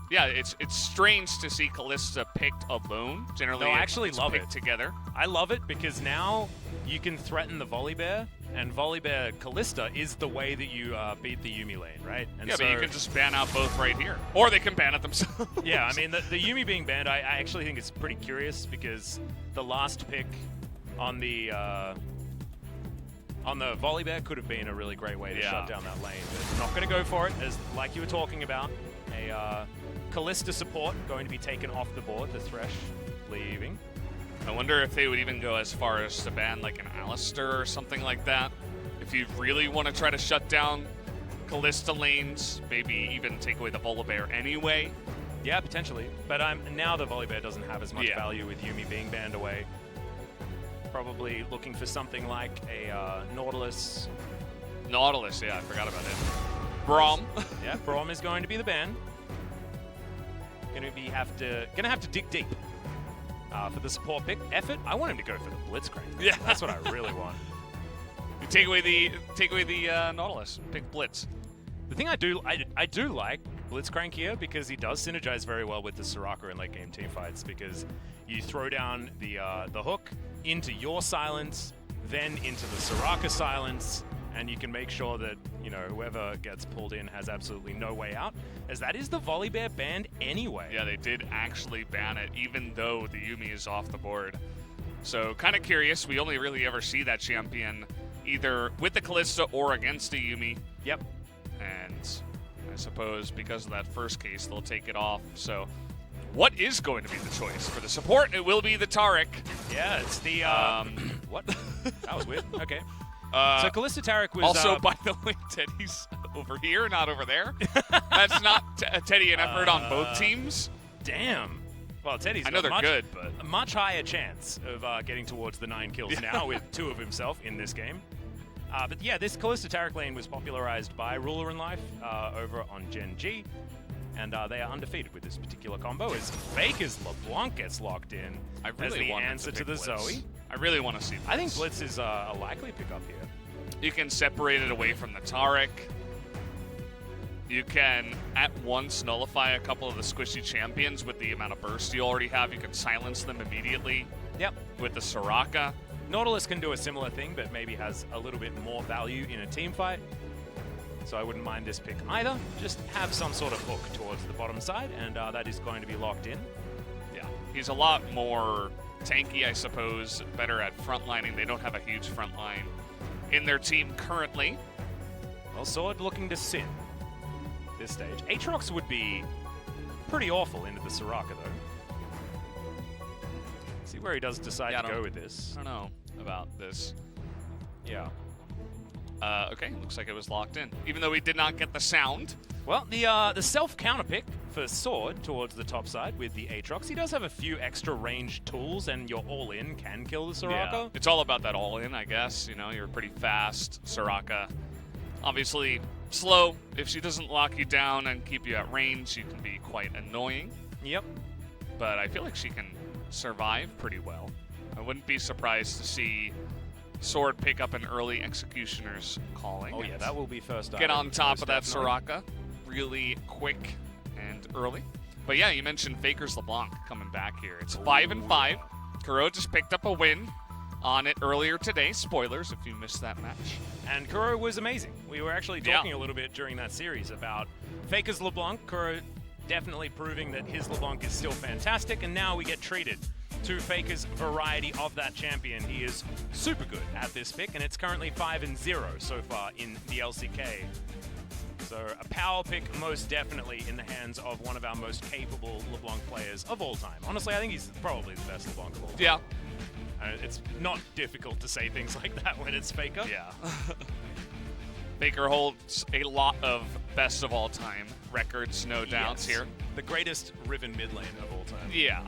yeah, it's strange to see Kalista picked alone. Generally, No, I actually it's love picked it. together. I love it because now you can threaten the Volibear, and Volibear Kalista is the way that you beat the Yuumi lane, right? And Yeah, so, but you can just ban out both right here. Or they can ban it themselves. yeah, I mean, the Yuumi being banned, I actually think it's pretty curious because the last pick on the Volibear could have been a really great way to shut down that lane. But not going to go for it, as like you were talking about, a Kalista support going to be taken off the board, the Thresh leaving. I wonder if they would even go as far as to ban like an Alistair or something like that. If you really want to try to shut down Kalista lanes, maybe even take away the Volibear anyway. Yeah, potentially. But now the Volibear doesn't have as much value with Yuumi being banned away. Probably looking for something like a Nautilus. Nautilus, yeah, I forgot about it. Braum. Yeah, Braum is going to be the ban. Gonna have to dig deep for the support pick. Effort, I want him to go for the Blitzcrank. Yeah, that's what I really want. You take away the Nautilus, pick Blitz. The thing I do like Blitzcrank here because he does synergize very well with the Soraka in late game team fights, because you throw down the hook into your silence, then into the Soraka silence, and you can make sure that, you know, whoever gets pulled in has absolutely no way out, as that is the Volibear banned anyway. Yeah, they did actually ban it, even though the Yuumi is off the board. So, kind of curious. We only really ever see that champion either with the Kalista or against the Yuumi. Yep. And I suppose because of that first case, they'll take it off. So, what is going to be the choice for the support? It will be the Taric. Yeah, it's the... what? That was weird. Okay. So Kalista Taric was... Also, by the way, Teddy's over here, not over there. That's not Teddy an effort on both teams. Damn. Well, Teddy's I know got they're good, but a much higher chance of getting towards the 9 kills now with 2 of himself in this game. But yeah, this Kalista Taric lane was popularized by Ruler in Life over on Gen G. And they are undefeated with this particular combo as Faker's LeBlanc gets locked in I really as the want answer to the Blitz. Zoe. I really want to see Blitz. I think Blitz is a likely pickup here. You can separate it away from the Taric. You can at once nullify a couple of the squishy champions with the amount of burst you already have. You can silence them immediately. Yep. With the Soraka. Nautilus can do a similar thing, but maybe has a little bit more value in a team fight. So I wouldn't mind this pick either. Just have some sort of hook towards the bottom side, and that is going to be locked in. Yeah, he's a lot more tanky, I suppose, better at frontlining. They don't have a huge front line in their team currently. Well, Sword looking to sit this stage. Aatrox would be pretty awful into the Soraka, though. See where he does decide to go with this. I don't know about this. Yeah. Okay, looks like it was locked in, even though we did not get the sound. Well, the self counter pick for Sword towards the top side with the Aatrox. He does have a few extra range tools, and your all-in can kill the Soraka. Yeah, it's all about that all-in, I guess. You know, you're pretty fast. Soraka, obviously slow. If she doesn't lock you down and keep you at range, she can be quite annoying. Yep. But I feel like she can survive pretty well. I wouldn't be surprised to see Sword pick up an early Executioner's calling. Oh yeah, that will be first. Get on top of that Soraka really quick and early. But yeah, you mentioned Faker's LeBlanc coming back here. It's 5-5. Kuro just picked up a win on it earlier today. Spoilers if you missed that match. And Kuro was amazing. We were actually talking a little bit during that series about Faker's LeBlanc. Kuro definitely proving that his LeBlanc is still fantastic, and now we get treated to Faker's variety of that champion. He is super good at this pick, and it's currently 5-0 so far in the LCK. So a power pick most definitely in the hands of one of our most capable LeBlanc players of all time. Honestly, I think he's probably the best LeBlanc of all time. Yeah. It's not difficult to say things like that when it's Faker. Yeah. Faker holds a lot of best of all time records, no doubts here. The greatest Riven mid lane of all time. Yeah.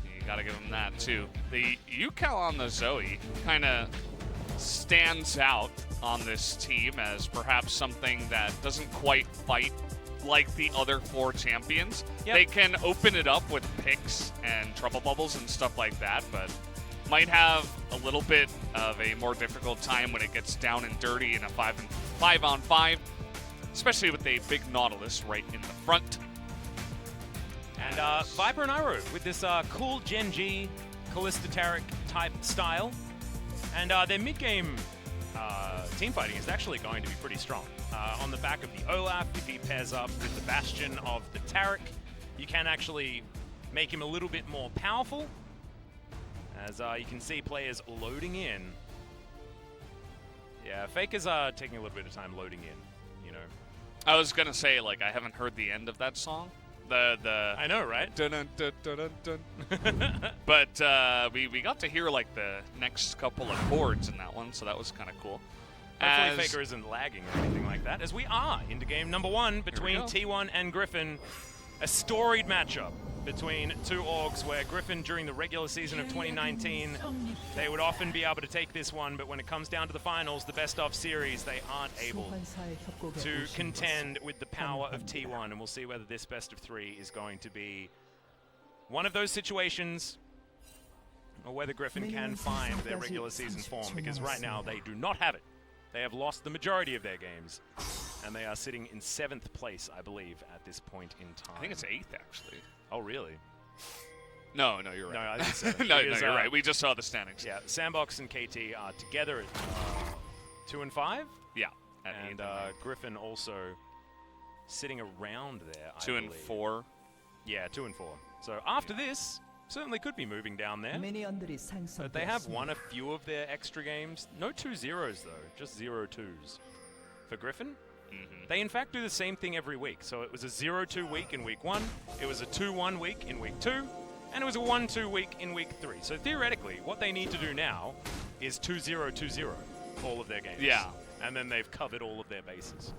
You gotta give him that too. The UCal on the Zoe kind of stands out on this team as perhaps something that doesn't quite fight like the other 4 champions. Yep. They can open it up with picks and trouble bubbles and stuff like that, but might have a little bit of a more difficult time when it gets down and dirty in a 5-on-5, especially with a big Nautilus right in the front. And Viper and Iroh with this cool Gen G Kalista Taric type style. And their mid-game team fighting is actually going to be pretty strong. On the back of the Olaf, if he pairs up with the Bastion of the Taric, you can actually make him a little bit more powerful. As you can see players loading in. Yeah, Faker's taking a little bit of time loading in, you know. I was gonna say, like, I haven't heard the end of that song. I know, right? Dun, dun, dun, dun, dun. But we got to hear like the next couple of chords in that one, so that was kind of cool. Hopefully Faker isn't lagging or anything like that, as we are into game number 1 between T1 and Griffin. A storied matchup between 2 orgs where Griffin, during the regular season of 2019, they would often be able to take this one, but when it comes down to the finals, the best of series, they aren't able to contend with the power of T1, and we'll see whether this best of 3 is going to be one of those situations or whether Griffin can find their regular season form, because right now they do not have it. They have lost the majority of their games, and they are sitting in 7th place, I believe, at this point in time. I think it's 8th, actually. Oh, really? No, you're right. No, I think 7th. no, you're right. We just saw the standings. Yeah, Sandbox and KT are together at 2 and 5. Yeah. And Griffin also sitting around there, 2 and 4. Yeah, 2 and 4. So after this, certainly could be moving down there. But they have won a few of their extra games. No 2-0s, though. Just 0-2s. For Griffin, they in fact do the same thing every week. So it was a 0-2 week in week 1, it was a 2-1 week in week 2, and it was a 1-2 week in week 3. So theoretically, what they need to do now is 2-0-2-0 all of their games. Yeah. and then they've covered all of their bases.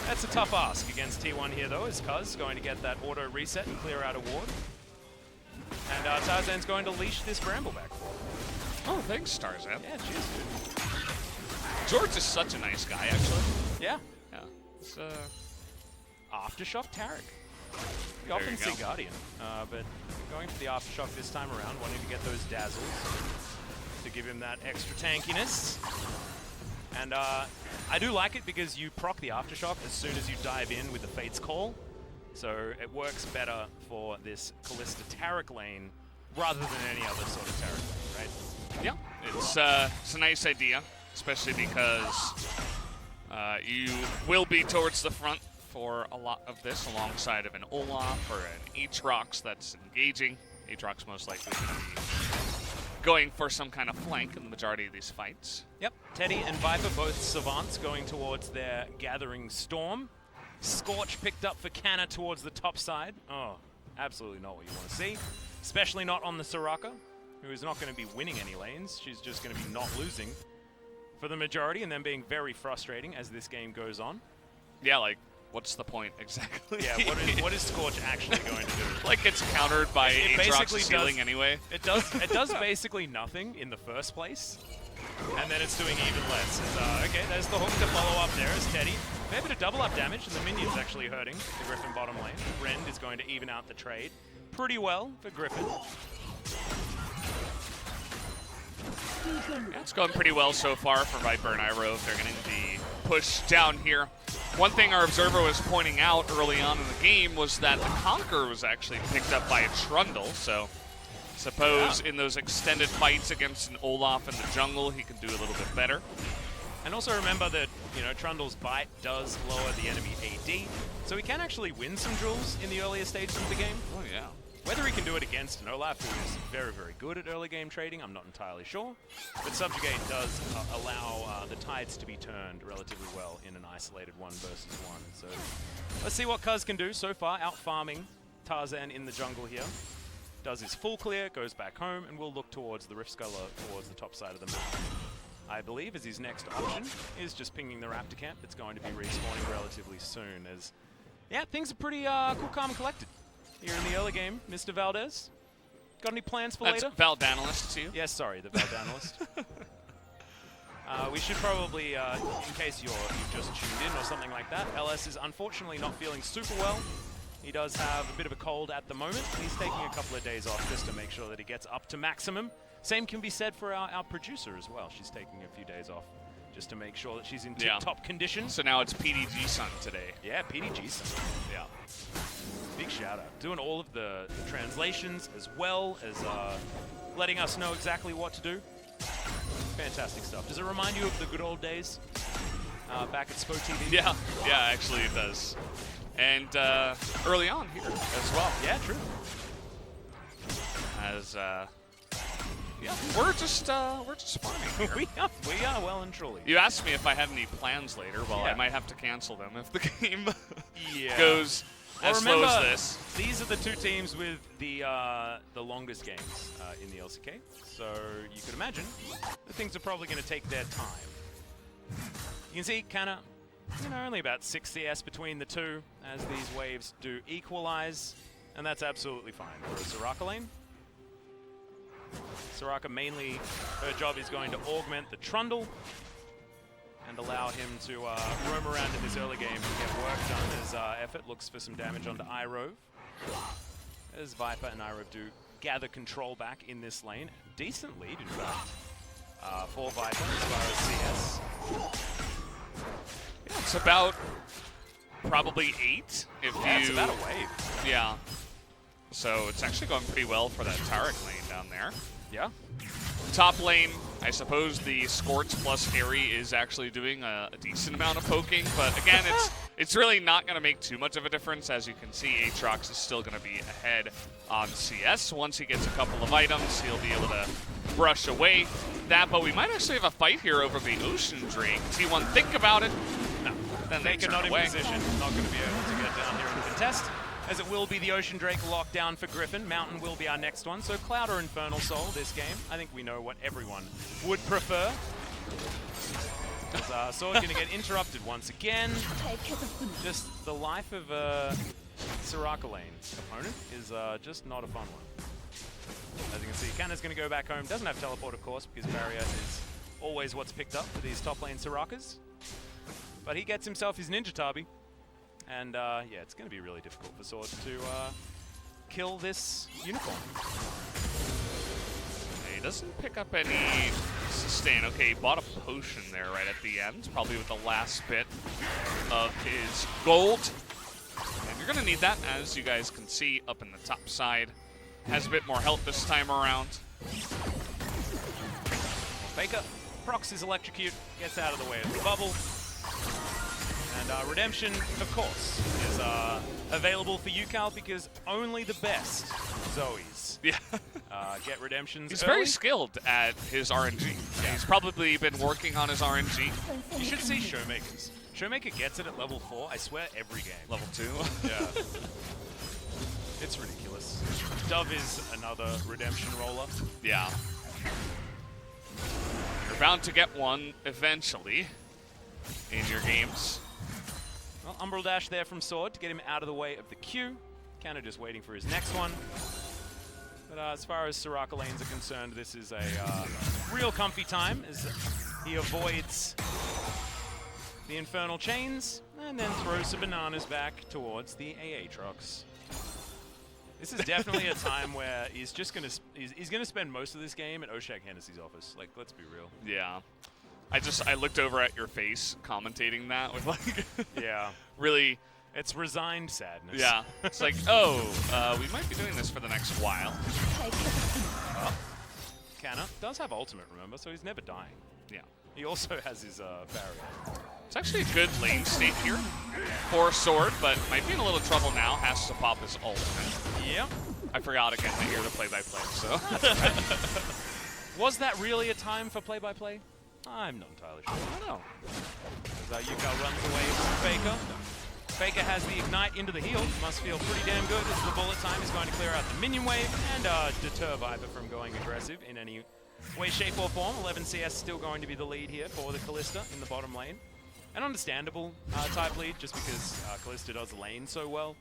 That's a tough ask against T1 here, though, as Cuz going to get that auto reset and clear out a ward. And Tarzan's going to leash this Bramble back for him. Oh, thanks, Tarzan. Yeah, cheers, dude. George is such a nice guy, actually. Yeah. Yeah. It's, Aftershock Tarek. We There often you see go. Guardian, but going for the Aftershock this time around, wanting to get those dazzles to give him that extra tankiness. And I do like it because you proc the Aftershock as soon as you dive in with the Fate's Call. So it works better for this Kalista Tarek lane rather than any other sort of Tarek lane, right? Yeah, it's a nice idea, especially because you will be towards the front for a lot of this alongside of an Olaf or an Aatrox that's engaging. Aatrox most likely going to be going for some kind of flank in the majority of these fights. Yep, Teddy and Viper, both Savants, going towards their Gathering Storm. Scorch picked up for Canna towards the top side. Oh, absolutely not what you want to see. Especially not on the Soraka, who is not going to be winning any lanes. She's just going to be not losing for the majority and then being very frustrating as this game goes on. Yeah, like, what's the point exactly? Yeah, what is Scorch actually going to do? Like, it's countered by Aatrox's does, healing anyway. It does basically nothing in the first place, and then it's doing even less. Okay, there's the hook to follow up there as Teddy. Fair bit of double up damage, and the minion's actually hurting the Griffin bottom lane. Rend is going to even out the trade pretty well for Griffin. Yeah, it's going pretty well so far for Viper and Iroh. They're getting the push down here. One thing our observer was pointing out early on in the game was that the Conqueror was actually picked up by a Trundle, so suppose in those extended fights against an Olaf in the jungle, he can do a little bit better. And also remember that, you know, Trundle's bite does lower the enemy AD, so he can actually win some duels in the earlier stages of the game. Oh yeah. Whether he can do it against an Olaf, who is very, very good at early game trading, I'm not entirely sure. But Subjugate does allow the tides to be turned relatively well in an isolated 1 versus 1. So let's see what Cuz can do so far, out farming Tarzan in the jungle here. Does his full clear, goes back home, and will look towards the Rift Sculler towards the top side of the map. I believe as his next option is just pinging the Raptor camp. It's going to be respawning relatively soon as, yeah, things are pretty cool, calm, and collected here in the early game. Mr. Valdez, got any plans for later? That's Valdanalist to you? Yes, sorry, the Valdanalist. We should probably, in case you've just tuned in or something like that, LS is unfortunately not feeling super well. He does have a bit of a cold at the moment. He's taking a couple of days off just to make sure that he gets up to maximum. Same can be said for our producer as well. She's taking a few days off just to make sure that she's in tip-top condition. So now it's PDG Sun today. Yeah, PDG Sun. Yeah. Big shout out. Doing all of the translations as well as letting us know exactly what to do. Fantastic stuff. Does it remind you of the good old days back at Spo TV? Yeah, actually it does. And early on here as well. Yeah, true. As yeah, we're just farming here. we are well and truly. You asked me if I had any plans later. Well, Yeah. I might have to cancel them if the game Yeah. goes Well, as slow remember, as this. these are the two teams with the longest games in the LCK. So you could imagine that things are probably going to take their time. You can see kind of, you know, only about 6 CS between the two as these waves do equalize, and that's absolutely fine for a Soraka lane. Soraka mainly, her job is going to augment the Trundle and allow him to roam around in this early game and get work done as Effort looks for some damage onto Iroh. As Viper and Iroh do gather control back in this lane. Decent lead, in fact, for Viper as far as CS. Yeah, it's about probably 8 if Yeah, you. it's about a wave. Yeah. So it's actually going pretty well for that Tarek lane down there. Yeah. Top lane, I suppose the Scorch plus Harry is actually doing a decent amount of poking, but again, it's really not going to make too much of a difference. As you can see, Aatrox is still going to be ahead on CS. Once he gets a couple of items, he'll be able to brush away that, but we might actually have a fight here over the Ocean Drake. T1, think about it. No. Then they Faker turn not in away. position, not going to be able to get down here and contest, as it will be the Ocean Drake lockdown for Griffin. Mountain will be our next one, so Cloud or Infernal Soul this game. I think we know what everyone would prefer. Is Sword going to get interrupted once again? Just the life of Soraka lane's opponent is just not a fun one. As you can see, Kanna's going to go back home. Doesn't have teleport, of course, because barrier is always what's picked up for these top lane Sorakas. But he gets himself his Ninja Tabi. And yeah, it's going to be really difficult for Sword to kill this unicorn. He doesn't pick up any sustain. Okay, he bought a potion there right at the end, probably with the last bit of his gold. And you're going to need that, as you guys can see up in the top side. Has a bit more health this time around. Faker procs his electrocute, gets out of the way of the bubble. And Redemption, of course, is available for UCal because only the best Zoes get Redemptions He's early. very skilled at his RNG. Yeah. He's probably been working on his RNG. You should see Showmakers. Showmaker gets it at level 4, I swear, every game. Level 2. Yeah. It's ridiculous. Dove is another Redemption roller. Yeah. You're bound to get one eventually in your games. Well, Umbral Dash there from Sword to get him out of the way of the Q. Kanna just waiting for his next one. But as far as Soraka lanes are concerned, this is a real comfy time as he avoids the Infernal Chains and then throws some bananas back towards the AA trucks. This is definitely a time where he's just gonna he's gonna spend most of this game at Oshag Hennessy's office. Like, let's be real. Yeah. I looked over at your face commentating that with like yeah, really. It's resigned sadness. Yeah. It's like, oh, we might be doing this for the next while. Kanna does have ultimate, remember, so he's never dying. Yeah. He also has his barrier. It's actually a good lane state here for Sword, but might be in a little trouble now. Has to pop his ultimate. Yep. I forgot again that you're the play-by-play, so. Was that really a time for play-by-play? I'm not entirely sure. I don't know. As Yuka runs away from Faker. Faker has the Ignite into the heal. Must feel pretty damn good as the bullet time is going to clear out the minion wave and deter Viper from going aggressive in any way, shape, or form. 11 CS still going to be the lead here for the Kalista in the bottom lane. An understandable type lead just because Kalista does lane so well,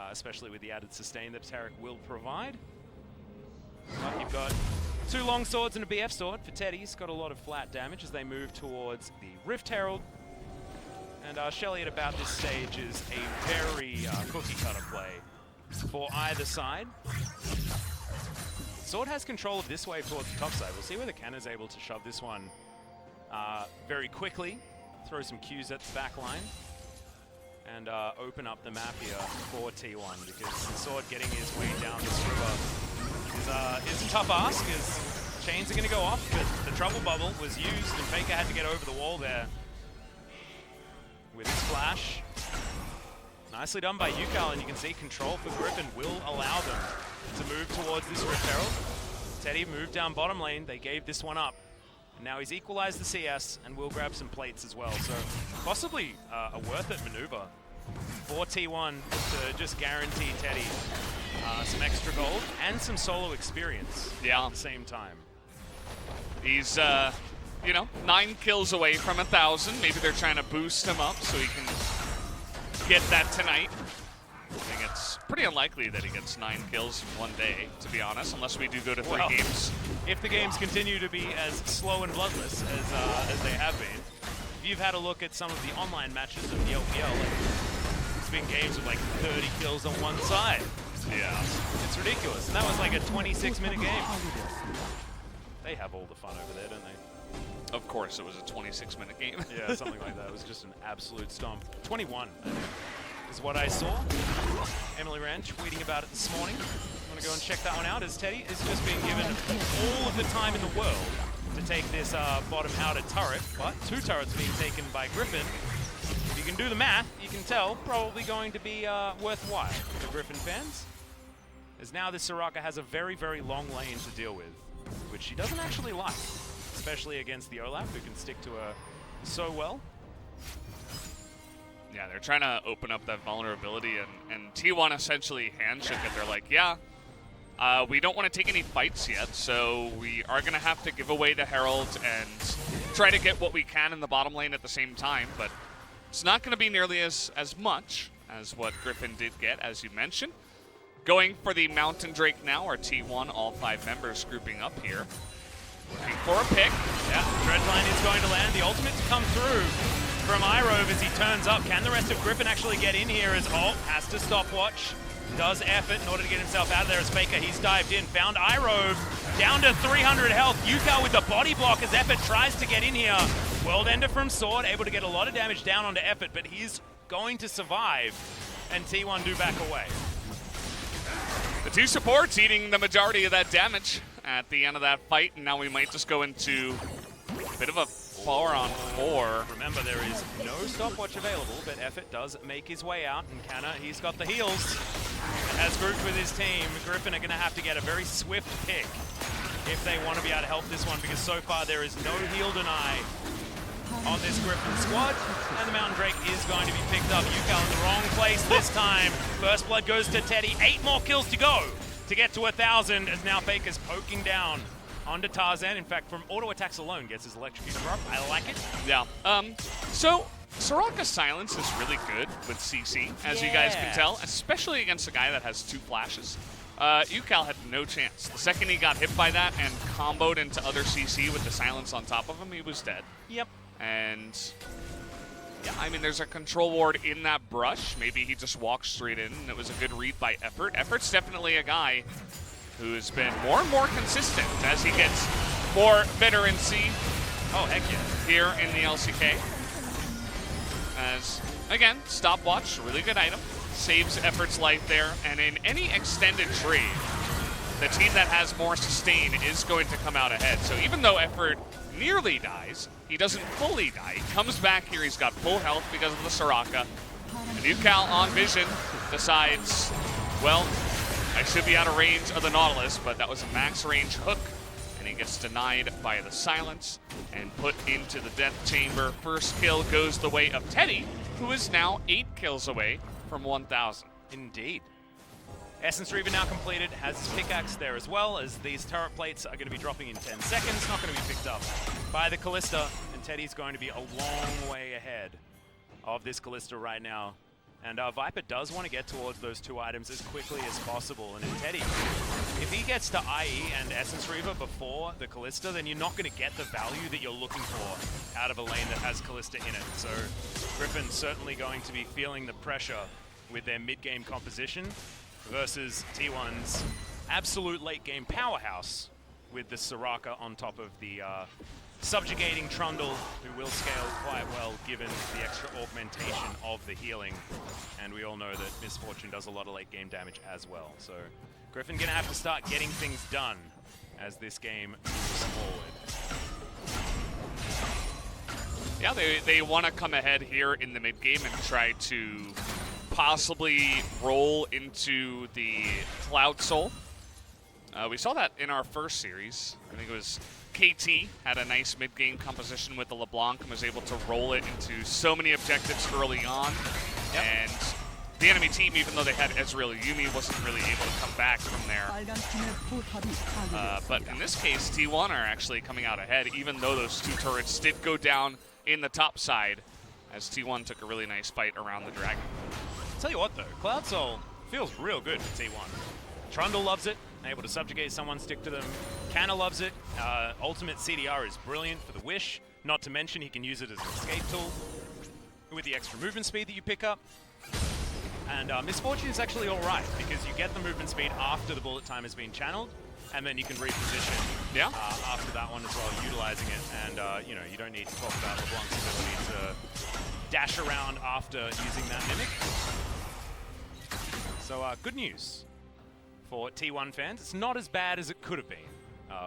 especially with the added sustain that Tarek will provide. But you've got 2 long swords and a BF sword for Teddy. He's got a lot of flat damage as they move towards the Rift Herald. And Shelly at about this stage is a very cookie cutter play for either side. Sword has control of this wave towards the top side. We'll see whether Kanna's able to shove this one very quickly, throw some Qs at the back line, and open up the map here for T1 because Sword getting his way down this river is a tough ask as chains are going to go off, but the trouble bubble was used and Faker had to get over the wall there with his flash. Nicely done by UCal, and you can see control for Griffin will allow them to move towards this Rift Herald. Teddy moved down bottom lane, they gave this one up. And now he's equalized the CS and will grab some plates as well. So possibly a worth it maneuver for T1 to just guarantee Teddy some extra gold and some solo experience at the same time. He's, you know, 9 kills away from 1,000. Maybe they're trying to boost him up so he can get that tonight. I think it's pretty unlikely that he gets 9 kills in one day, to be honest, unless we do go to 3 games. If the games continue to be as slow and bloodless as they have been, if you've had a look at some of the online matches of the LPL, it's been games with like 30 kills on one side. Yeah. It's ridiculous. And that was like a 26-minute game. They have all the fun over there, don't they? Of course, it was a 26-minute game. Yeah, something like that. It was just an absolute stomp. 21, I think, is what I saw. Emily Rand tweeting about it this morning. I'm going to go and check that one out as Teddy is just being given all of the time in the world to take this bottom outer turret, but 2 turrets being taken by Griffin. If you can do the math, you can tell probably going to be worthwhile for Griffin fans. As now this Soraka has a very, very long lane to deal with, which she doesn't actually like, especially against the Olaf, who can stick to her so well. Yeah, they're trying to open up that vulnerability, and T1 essentially handshook it. They're like, yeah, We don't want to take any fights yet, so we are going to have to give away the Herald and try to get what we can in the bottom lane at the same time, but it's not going to be nearly as much as what Griffin did get, as you mentioned. Going for the Mountain Drake now, our T1, all 5 members grouping up here. Looking for a pick. Yeah, Dreadline is going to land. The ultimate to come through from Irove as he turns up. Can the rest of Griffin actually get in here as Alt has to stopwatch? Does effort in order to get himself out of there as Faker. He's dived in, found Irove down to 300 health. Yukal with the body block as Effort tries to get in here. World Ender from Sword, able to get a lot of damage down onto Effort, but he's going to survive, and T1 do back away. The 2 supports eating the majority of that damage at the end of that fight, and now we might just go into a bit of a 4-on-4. Remember, there is no stopwatch available, but Effort does make his way out, and Canna, he's got the heals. As grouped with his team, Griffin are going to have to get a very swift pick if they want to be able to help this one, because so far there is no heal deny on this Griffin squad, and the Mountain Drake is going to be picked up. Yukal in the wrong place this time. First blood goes to Teddy. 8 more kills to go to get to 1,000, as now Faker's poking down onto Tarzan. In fact, from auto attacks alone, gets his electrocutor up. I like it. Yeah. So Soraka's silence is really good with CC, as you guys can tell, especially against a guy that has 2 flashes. Yukal had no chance. The second he got hit by that and comboed into other CC with the silence on top of him, he was dead. Yep. And yeah, I mean, there's a control ward in that brush. Maybe he just walked straight in, and it was a good read by Effort. Effort's definitely a guy who's been more and more consistent as he gets more veterancy. Oh, heck yeah. Here in the LCK. As, again, stopwatch, really good item. Saves Effort's life there, and in any extended trade, the team that has more sustain is going to come out ahead. So even though Effort nearly dies, he doesn't fully die. He comes back here, he's got full health because of the Soraka. And Yukal on vision decides, well, I should be out of range of the Nautilus, but that was a max range hook, and he gets denied by the silence and put into the death chamber. First kill goes the way of Teddy, who is now 8 kills away from 1,000. Indeed. Essence Reaver now completed, has his pickaxe there as well, as these turret plates are going to be dropping in 10 seconds, not going to be picked up by the Callista, and Teddy's going to be a long way ahead of this Callista right now. And Viper does want to get towards those 2 items as quickly as possible, and Teddy, if he gets to IE and Essence Reaver before the Callista, then you're not going to get the value that you're looking for out of a lane that has Callista in it. So Griffin's certainly going to be feeling the pressure with their mid-game composition versus T1's absolute late-game powerhouse with the Soraka on top of the subjugating Trundle, who will scale quite well given the extra augmentation of the healing. And we all know that Misfortune does a lot of late-game damage as well. So Griffin gonna have to start getting things done as this game moves forward. Yeah, they want to come ahead here in the mid-game and try to possibly roll into the Cloud Soul. We saw that in our first series. I think it was KT had a nice mid-game composition with the LeBlanc and was able to roll it into so many objectives early on. Yep. And the enemy team, even though they had Ezreal Yumi, wasn't really able to come back from there. But in this case, T1 are actually coming out ahead, even though those 2 turrets did go down in the top side, as T1 took a really nice fight around the Dragon. Tell you what though, Cloud Soul feels real good for T1. Trundle loves it, able to subjugate someone, stick to them. Canna loves it. Ultimate CDR is brilliant for the Wish, not to mention he can use it as an escape tool with the extra movement speed that you pick up. And Misfortune is actually alright, because you get the movement speed after the bullet time has been channeled, and then you can reposition after that one as well, utilizing it. And you know, you don't need to talk about LeBlanc's ability to dash around after using that Mimic. So good news for T1 fans. It's not as bad as it could have been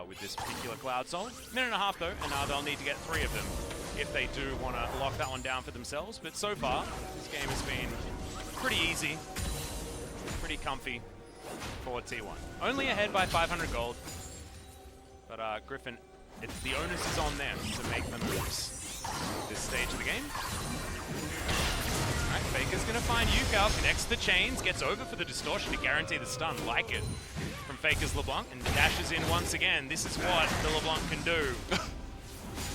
with this particular Cloud Soul. Minute and a half though, and they'll need to get 3 of them if they do want to lock that one down for themselves. But so far, this game has been pretty easy, pretty comfy for T1. Only ahead by 500 gold, but Griffin, the onus is on them to make the moves at this stage of the game. Alright, Faker's gonna find Yukal, connects the chains, gets over for the distortion to guarantee the stun, like it. from Faker's LeBlanc and dashes in once again. This is what the LeBlanc can do.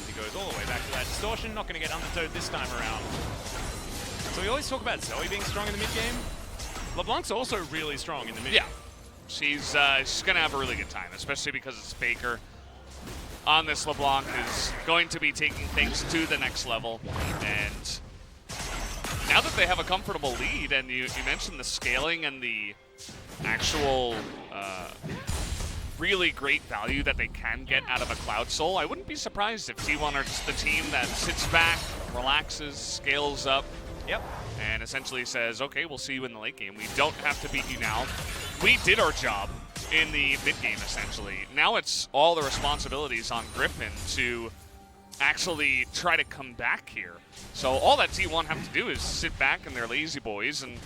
He goes all the way back to that distortion. Not going to get undertowed this time around. So we always talk about Zoe being strong in the mid game. LeBlanc's also really strong in the mid game. Yeah, she's going to have a really good time, especially because it's Faker. On this, LeBlanc is going to be taking things to the next level. And now that they have a comfortable lead, and you mentioned the scaling and the actual really great value that they can get out of a Cloud Soul, I wouldn't be surprised if T1 are just the team that sits back, relaxes, scales up, and essentially says, okay, we'll see you in the late game. We don't have to beat you now. We did our job in the mid game, essentially. Now it's all the responsibilities on Griffin to actually try to come back here. So all that T1 have to do is sit back in their lazy boys and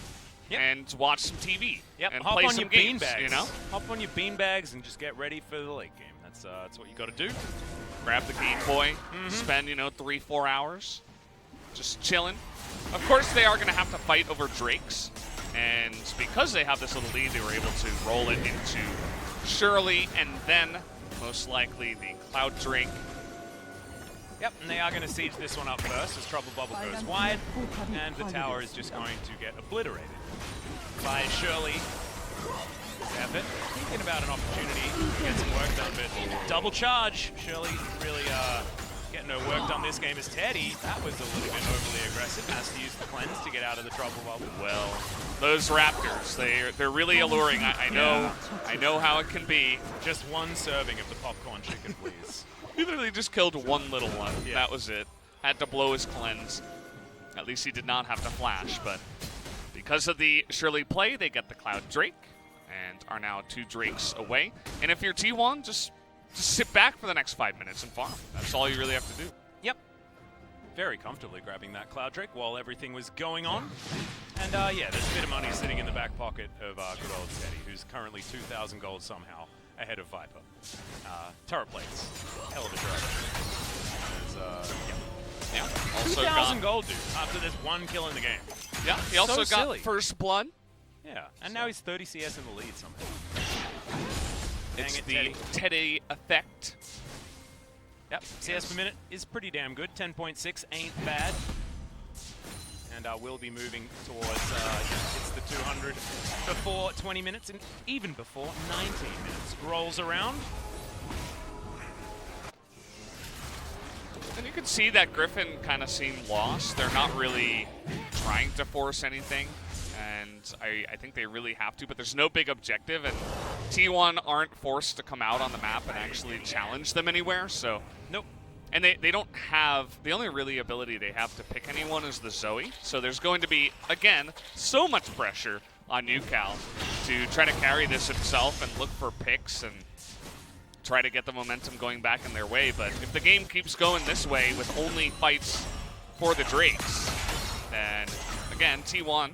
watch some TV and hop play on some your games, beanbags. you know? Hop on your beanbags and just get ready for the late game. That's what you got to do. Grab the Game Boy, spend, 3-4 hours just chilling. Of course, they are going to have to fight over Drakes, and because they have this little lead, they were able to roll it into Shirley, and then most likely the Cloud Drake. Yep, and they are going to siege this one up first as Trouble Bubble goes wide, and the tower is just going to get obliterated by Shirley. Effort, thinking about an opportunity to get some work done, but double charge. Shirley really getting her work done this game as Teddy. That was a little bit overly aggressive. Has to use the cleanse to get out of the Trouble Bubble. Well, those Raptors, they're really alluring. I know how it can be. Just one serving of the popcorn chicken, please. He literally just killed one little one. Yeah. That was it. Had to blow his cleanse. At least he did not have to flash, but because of the Shirley play, they get the Cloud Drake and are now 2 Drakes away. And if you're T1, just sit back for the next 5 minutes and farm. That's all you really have to do. Yep. Very comfortably grabbing that Cloud Drake while everything was going on. And yeah, there's a bit of money sitting in the back pocket of good old Teddy, who's currently 2,000 gold somehow ahead of Viper. Turret plates. Hell of a turret. Yeah. Also 2,000 gold, dude, after this one kill in the game. Yeah, he also got silly. first blood. Yeah, and now he's 30 CS in the lead somehow. It's it, the Teddy effect. Yep, CS per minute is pretty damn good. 10.6 ain't bad. And we'll be moving towards, it's the 200 before 20 minutes, and even before 19 minutes rolls around. And you can see that Griffin kind of seemed lost. They're not really trying to force anything, and I think they really have to, but there's no big objective, and T1 aren't forced to come out on the map and actually challenge them anywhere, so. Nope. And they don't have, the only really ability they have to pick anyone is the Zoe, so there's going to be, again, so much pressure on UCal to try to carry this himself and look for picks and try to get the momentum going back in their way. But if the game keeps going this way with only fights for the Drakes, then, again, T1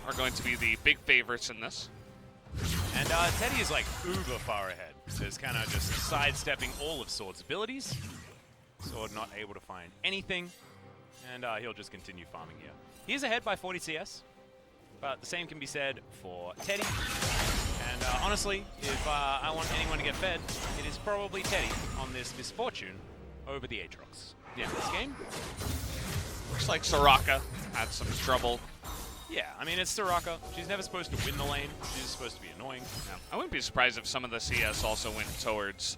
are going to be the big favorites in this. And Teddy is like uber far ahead. So he's kind of just sidestepping all of Sword's abilities. Sword not able to find anything. And he'll just continue farming here. He is ahead by 40 CS. But the same can be said for Teddy. And honestly, if I want anyone to get fed, it is probably Teddy on this misfortune over the Aatrox. The end of this game. Looks like Soraka had some trouble. Yeah, I mean, it's Soraka. She's never supposed to win the lane. She's just supposed to be annoying. Yeah. I wouldn't be surprised if some of the CS also went towards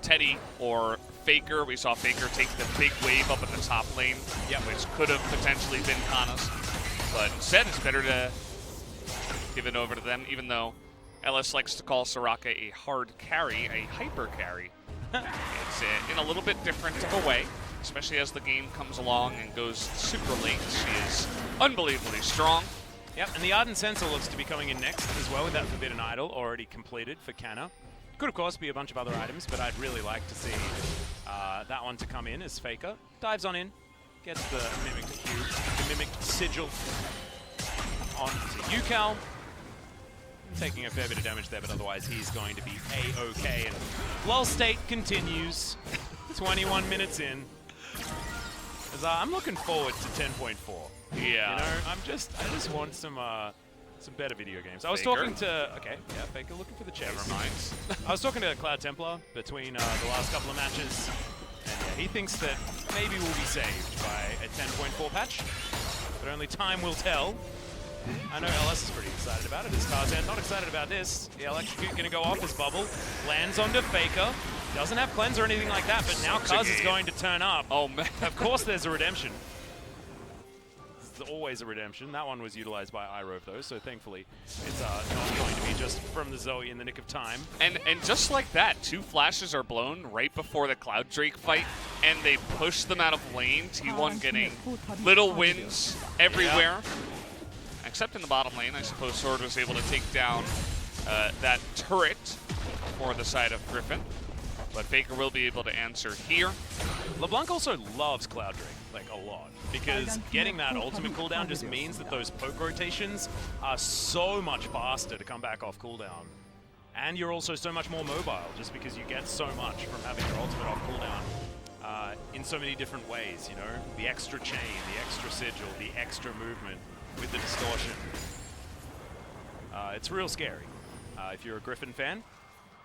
Teddy or Faker. We saw Faker take the big wave up in the top lane, which could have potentially been Kana's. But instead, it's better to give it over to them, even though Ellis likes to call Soraka a hard carry, a hyper carry. It's in a little bit different of a way, especially as the game comes along and goes super late. She is unbelievably strong. Yep, and the Ardent Sensor looks to be coming in next as well with that Forbidden Idol already completed for Kana. Could, of course, be a bunch of other items, but I'd really like to see that one to come in as Faker. Dives on in, gets the Mimic Cube, the Mimic Sigil on to UCal. Taking a fair bit of damage there, but otherwise he's going to be A-OK. And lull state continues. 21 minutes in. As I'm looking forward to 10.4. Yeah. You know, I just want some Some better video games. I was Faker. talking to... Okay, yeah, Faker looking for the chase. Never mind. I was talking to Cloud Templar between the last couple of matches, and yeah, he thinks that maybe we'll be saved by a 10.4 patch, but only time will tell. I know LS is pretty excited about it. Is Tarzan not excited about this? The Electrocute going to go off his bubble. Lands onto Faker. Doesn't have cleanse or anything like that, but now Cuz is going to turn up. Oh, man. Of course there's a redemption. There's always a redemption. That one was utilized by iRove though, so thankfully it's not going to be just from the Zoe in the nick of time. And just like that, 2 flashes are blown right before the Cloud Drake fight, and they push them out of lane. T1 getting little wins everywhere. Except in the bottom lane, I suppose Sword was able to take down that turret for the side of Griffin. But Faker will be able to answer here. LeBlanc also loves Cloud Drake, like a lot, because getting that ultimate cooldown just means that those poke rotations are so much faster to come back off cooldown. And you're also so much more mobile, just because you get so much from having your ultimate off cooldown in so many different ways, you know? The extra chain, the extra sigil, the extra movement with the distortion. It's real scary if you're a Griffin fan.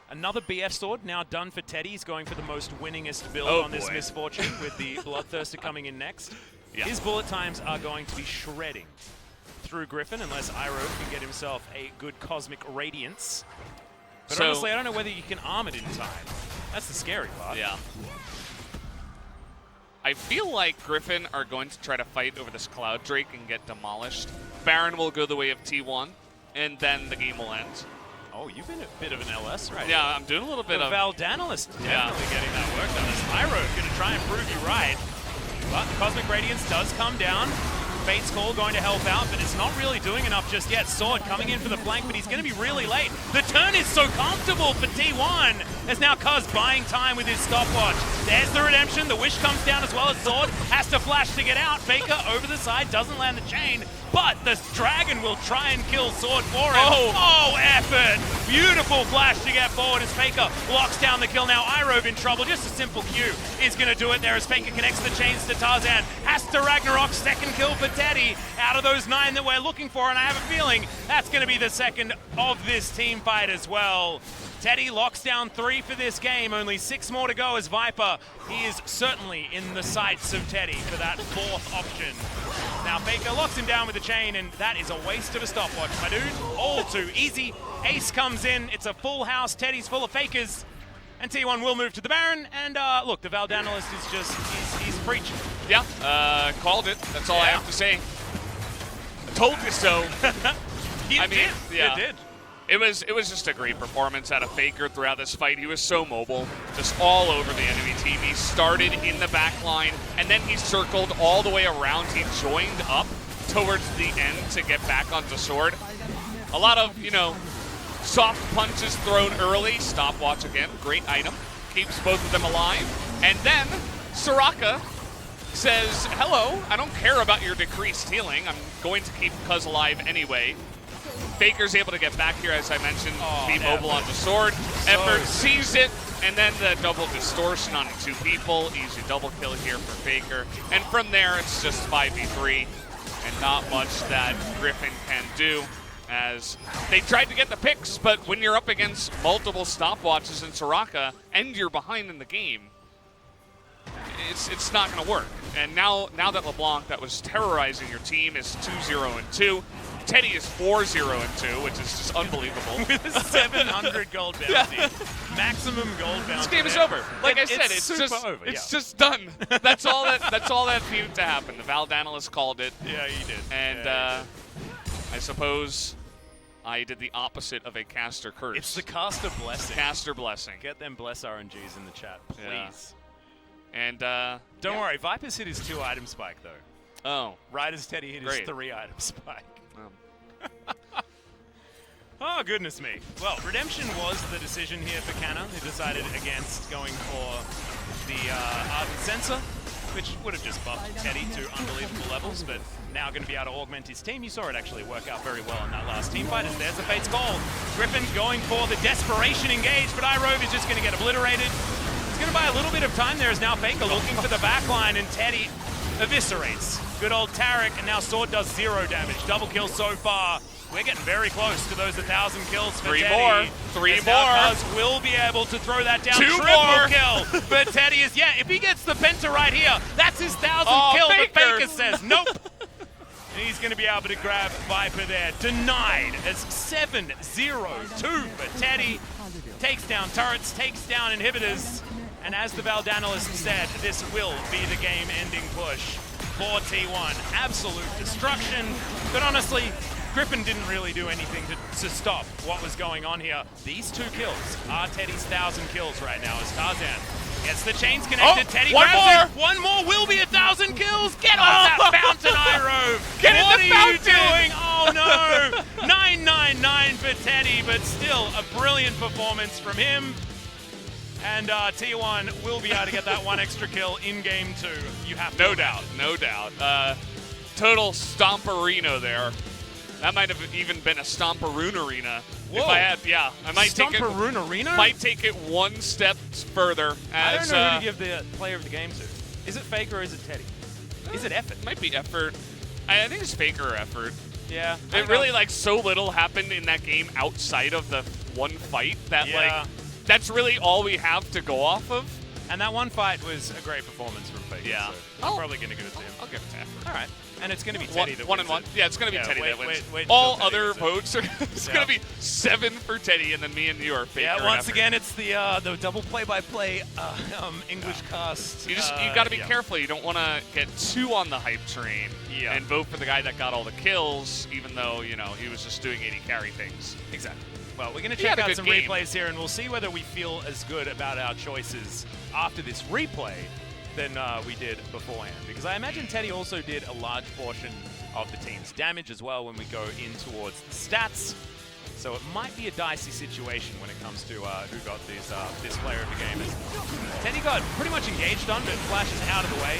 Another BF sword now done for Teddy. He's going for the most winningest build on this misfortune with the Bloodthirster coming in next. Yeah. His bullet times are going to be shredding through Griffin unless Iroh can get himself a good Cosmic Radiance. But So- honestly, I don't know whether you can arm it in time. That's the scary part. Yeah. I feel like Griffin are going to try to fight over this Cloud Drake and get demolished. Baron will go the way of T1, and then the game will end. Oh, you've been a bit of an LS, right? Yeah, I'm doing a little bit The of... Valdanalist definitely getting that work done. As Iroh going to try and prove you right. But the Cosmic Radiance does come down. Fate's Call going to help out, but it's not really doing enough just yet. Sword coming in for the flank, but he's going to be really late. The turn is so comfortable for T1, as now Cuz buying time with his stopwatch. There's the redemption. The wish comes down as well as Sword has to flash to get out. Faker over the side, doesn't land the chain, but the Dragon will try and kill Sword for him. Oh, effort! Beautiful flash to get forward as Faker locks down the kill. Now Iroh in trouble. Just a simple Q is going to do it there as Faker connects the chains to Tarzan. Has to Ragnarok, second kill for Teddy out of those 9 that we're looking for, and I have a feeling that's going to be the second of this team fight as well. Teddy locks down 3 for this game, only 6 more to go as Viper. He is certainly in the sights of Teddy for that 4th option. Now Faker locks him down with the chain, and that is a waste of a stopwatch, my dude. All too easy. Ace comes in, it's a full house, Teddy's full of Fakers, and T1 will move to the Baron, and look, the Valdanalist is just, he's preaching. Yeah, called it. That's all I have to say. I told you so. You did. Yeah. You did. It was just a great performance out of Faker throughout this fight. He was so mobile, just all over the enemy team. He started in the back line, and then he circled all the way around. He joined up towards the end to get back onto Sword. A lot of, soft punches thrown early. Stopwatch again, great item. Keeps both of them alive. And then Soraka says, hello, I don't care about your decreased healing. I'm going to keep Cuz alive anyway. Faker's able to get back here, as I mentioned, be mobile on the Sword. Effort sees it, and then the double distortion on 2 people. Easy double kill here for Faker. And from there, it's just 5v3, and not much that Griffin can do, as they tried to get the picks, but when you're up against multiple stopwatches in Soraka, and you're behind in the game, it's not going to work. And now that LeBlanc, that was terrorizing your team, is 2-0-2. Teddy is 4-0-2, which is just unbelievable. With a 700 gold bounty. Maximum gold bounty. This game is over. Like I said, it's just done. That's all that needed to happen. The Valdanalist called it. Yeah, he did. And I suppose I did the opposite of a caster curse. It's the caster blessing. Caster blessing. Get them bless RNGs in the chat, please. Yeah. And don't worry, Viper's hit his 2 item spike though. Oh. Right as Teddy hit his 3 item spike. Oh, goodness me. Well, Redemption was the decision here for Canna, who decided against going for the Ardent Sensor, which would have just buffed Teddy to unbelievable levels, but now going to be able to augment his team. You saw it actually work out very well in that last team fight, as there's the Fate's Call. Griffin going for the Desperation engage, but iRove is just going to get obliterated. It's going to buy a little bit of time there, as now Faker looking for the backline, and Teddy eviscerates good old Tarek, and now Sword does 0 damage. Double kill so far. We're getting very close to those 1,000 kills for Teddy. Three As more. now Cuz will be able to throw that down. 2 Triple more. kill. But Teddy is, if he gets the penta right here, that's his 1,000 kill. Faker. But Faker says, nope. And he's going to be able to grab Viper there. Denied as 7-0-2 for Teddy. Takes down turrets, takes down inhibitors. And as the Valdanalist said, this will be the game-ending push for T1. Absolute destruction. But honestly, Griffin didn't really do anything to stop what was going on here. These 2 kills are Teddy's 1,000 kills right now as Tarzan gets the chains connected. Teddy one grabs it. One more will be 1,000 kills. Get off that fountain, Iroh. Get in what the are fountain. you doing? Oh no. 999 for Teddy, but still a brilliant performance from him. And T1 will be able to get that 1 extra kill in game 2. You have to. No doubt, no doubt. Total Stomperino there. That might have even been a Stomperoon Arena. Whoa. If I had, I might take it. Stomperoon Arena? Might take it 1 step further. I As, don't know who to give the player of the game to. Is it Faker or is it Teddy? Is it effort? Might be effort. I think it's Faker or effort. Yeah. It really, so little happened in that game outside of the 1 fight that, that's really all we have to go off of. And that 1 fight was a great performance from Faker. Yeah. So I'm probably going to give it to him. I'll give it to effort. All right. And it's going to be Teddy that 1 wins and 1. it. Yeah, it's going to be Teddy wait, that wins. wait All until Teddy other wins it. votes are it's going to be 7 for Teddy, and then me and you are Faker. Yeah, and once effort. again, it's the double play-by-play English cast. You got to be careful. You don't want to get too on the hype train and vote for the guy that got all the kills, even though he was just doing 80 carry things. Exactly. Well, we're going to He check had a out good some game. replays here, and we'll see whether we feel as good about our choices after this replay than we did beforehand. Because I imagine Teddy also did a large portion of the team's damage as well when we go in towards the stats. So it might be a dicey situation when it comes to who got this player of the game. As Teddy got pretty much engaged on, but flashes out of the way.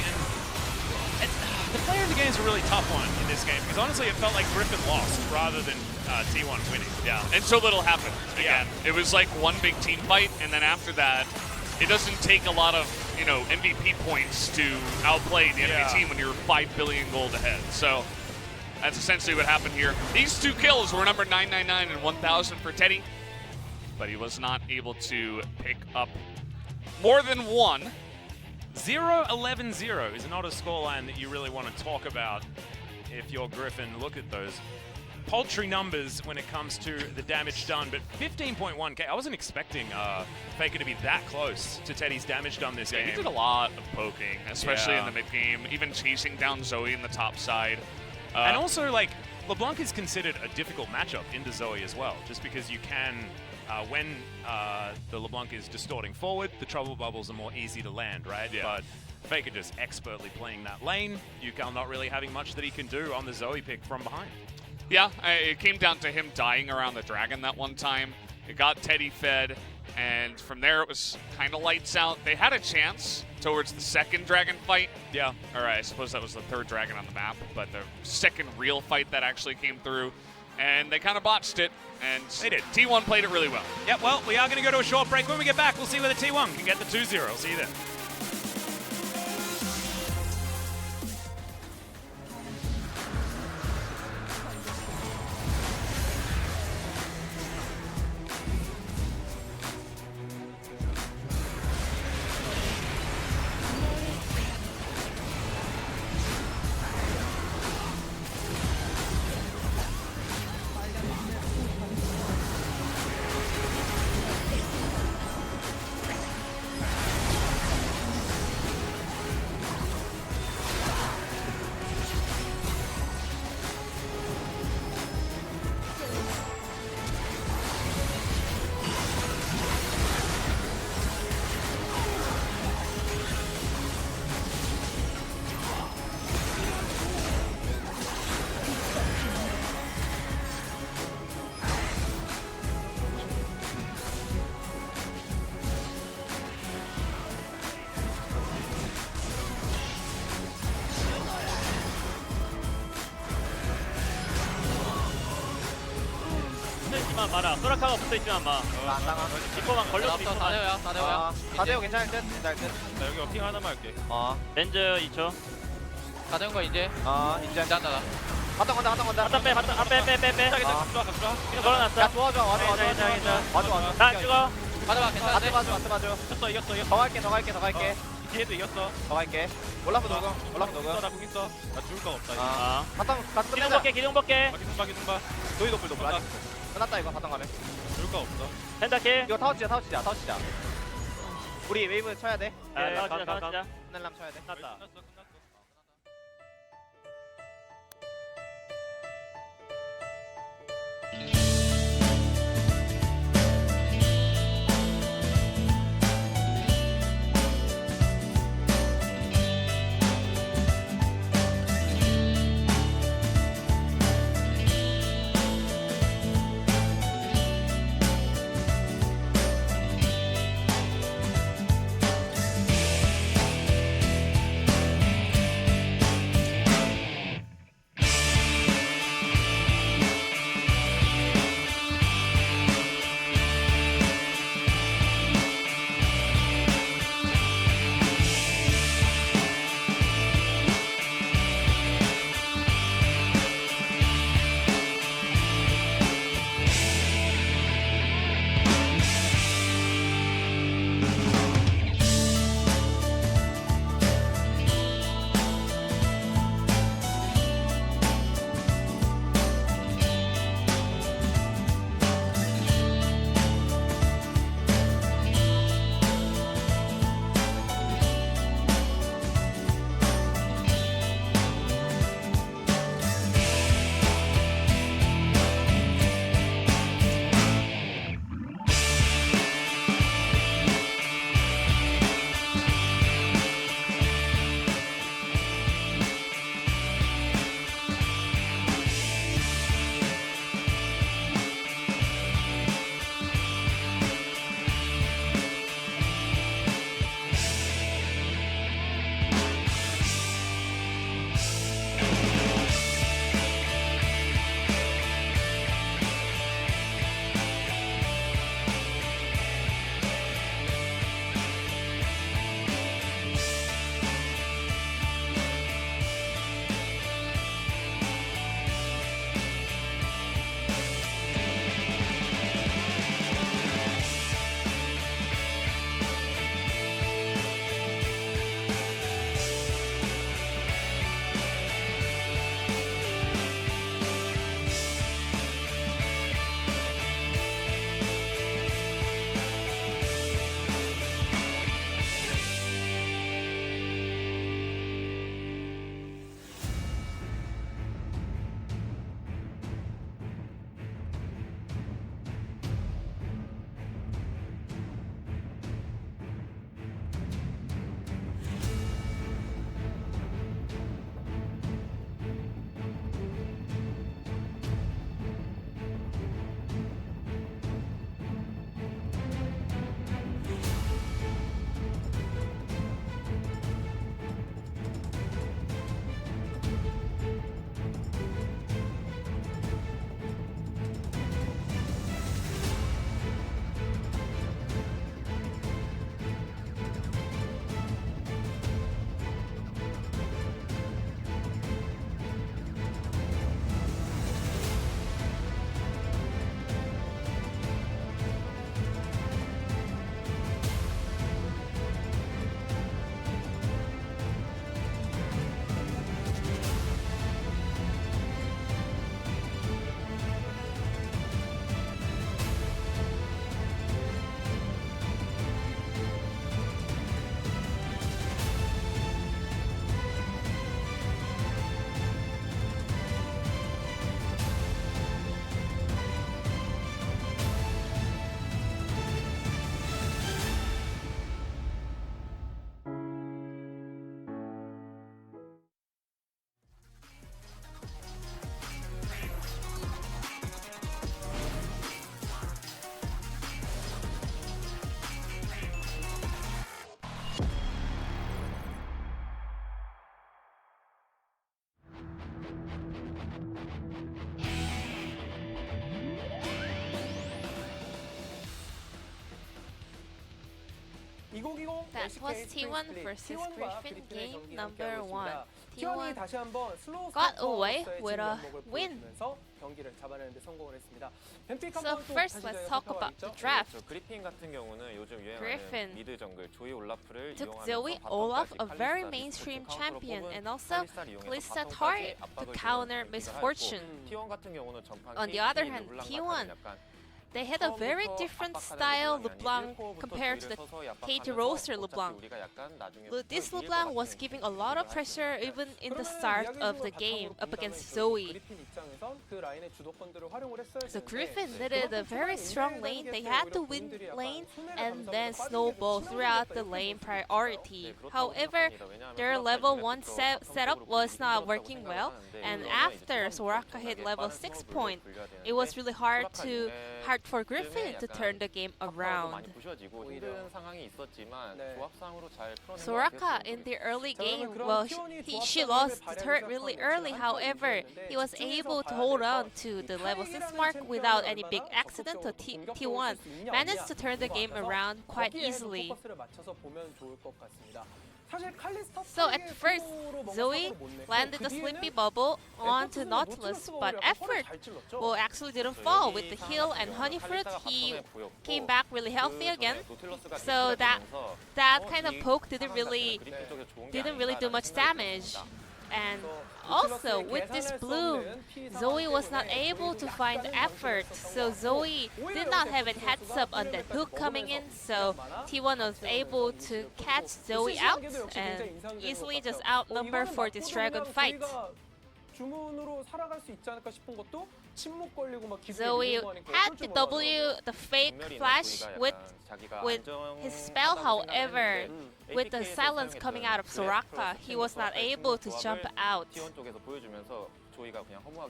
And the player of the game is a really tough one in this game, because honestly it felt like Griffin lost rather than T1 winning. Yeah, and so little happened again. Yeah. It was like 1 big team fight, and then after that, it doesn't take a lot of MVP points to outplay the enemy team when you're 5 billion gold ahead. So that's essentially what happened here. These 2 kills were number 999 and 1,000 for Teddy, but he was not able to pick up more than 1. 0-11-0 is not a scoreline that you really want to talk about if you're Griffin. Look at those paltry numbers when it comes to the damage done, but 15.1k. I wasn't expecting Faker to be that close to Teddy's damage done this game. He did a lot of poking, especially in the mid game, even chasing down Zoe in the top side. And also, LeBlanc is considered a difficult matchup into Zoe as well, just because you can, when the LeBlanc is distorting forward, the trouble bubbles are more easy to land, right? Yeah. But Faker just expertly playing that lane, Yukal not really having much that he can do on the Zoe pick from behind. Yeah, it came down to him dying around the dragon that one time. It got Teddy fed, and from there it was kind of lights out. They had a chance towards the 2nd dragon fight. Yeah. Or I suppose that was the 3rd dragon on the map, but the 2nd real fight that actually came through. And they kind of botched it, and They did. T1 played it really well. Yeah, well, we are going to go to a short break. When we get back, we'll see whether T1 can get the 2-0. See you then. 붙어있지만 마라. 소라카가 붙어있지만 마. 안 당하. 리퍼만 걸려도 있어. 다대호야. 다대호 괜찮을 듯. 괜찮을 듯. 나 여기 어팅 하나만 할게. 어. 렌즈 2초. 가는 거 이제. 이제 한다. 갔다 간다. 바텀 빼 이거 걸어놨어. 야 도와줘 와줘. 나 찍어. 받아봐 괜찮은데? 맞아. 이겼어. 더 갈게. 뒤에도 이겼어. 더 갈게. 올라프 녹음. 나 공 있어. 나 죽을 거 없다. 갔다 기둥 벗게. 노이 노플 아직 끝났다 이거 바텀 가면. 죽을 거 없어. 펜타킬. 이거 타워 치자. 우리 웨이브 쳐야 돼. 나와주자. 하늘람 쳐야 돼. 끝났다. That was T1 versus Griffin game number 1. T1 다시 한번 슬로우 got away 스타터로서의 with a 진면목을 win. 보여주면서 경기를 잡아내는 데 성공을 했습니다. 뱀픽 So 한번 또 first, 다시 let's talk about the draft. 그리핀 같은 경우는 요즘 Griffin 유행하는 미드 정글 조이 올라프를 took 이용하면서 Zoe 바텀까지 Olaf, a 칼리스타 very 리스크 mainstream 카운터로 champion, 뽑은 and also 칼리스타를 이용해서 Kalista 바텀까지 Tari to 압박을 counter 주는 경기가 misfortune. 하였고, T1 같은 경우는 전판 On the KT other hand, 르블랑과 T1 다른 약간 They had a very 처음부터 different 압박하는 style 르블랑이 LeBlanc 아닌 compared to the 1코어부터 조이를 서서히 KT 압박하면서 roster 어차피 LeBlanc. 우리가 약간 나중에 This 이길 것 LeBlanc 같은 was giving a lot of pressure even in the 그러면 start of 이야기적으로 the game 바탕으로 up 본다면 against 결국 Zoe. 그리핀 입장에선 그 라인의 주도권들을 활용을 했어야 So 되는데 Griffin needed a very strong lane. They had to win lane and then snowball throughout the lane priority. However, their level 1 setup was not working well, and after Soraka hit level 6 point, it was really hard for Griffin to turn the game around. Soraka in the early game, well, she lost the turret really early. However, he was able to hold on to the level 6 mark without any big accident. So T1 managed to turn the game around quite easily. So at first, Zoe landed the Sleepy Bubble onto Nautilus, but Effort actually didn't fall. With the heal and Honey Fruit, he came back really healthy again. So that kind of poke didn't really do much damage. And also, with this bloom, Zoe was not able to find Effort, so Zoe did not have a heads up on that hook coming in, so T1 was able to catch Zoe out and easily just outnumber for this dragon fight. Zoe had the the fake flash with his spell, however, with the silence coming out of Soraka, he was not able to jump out.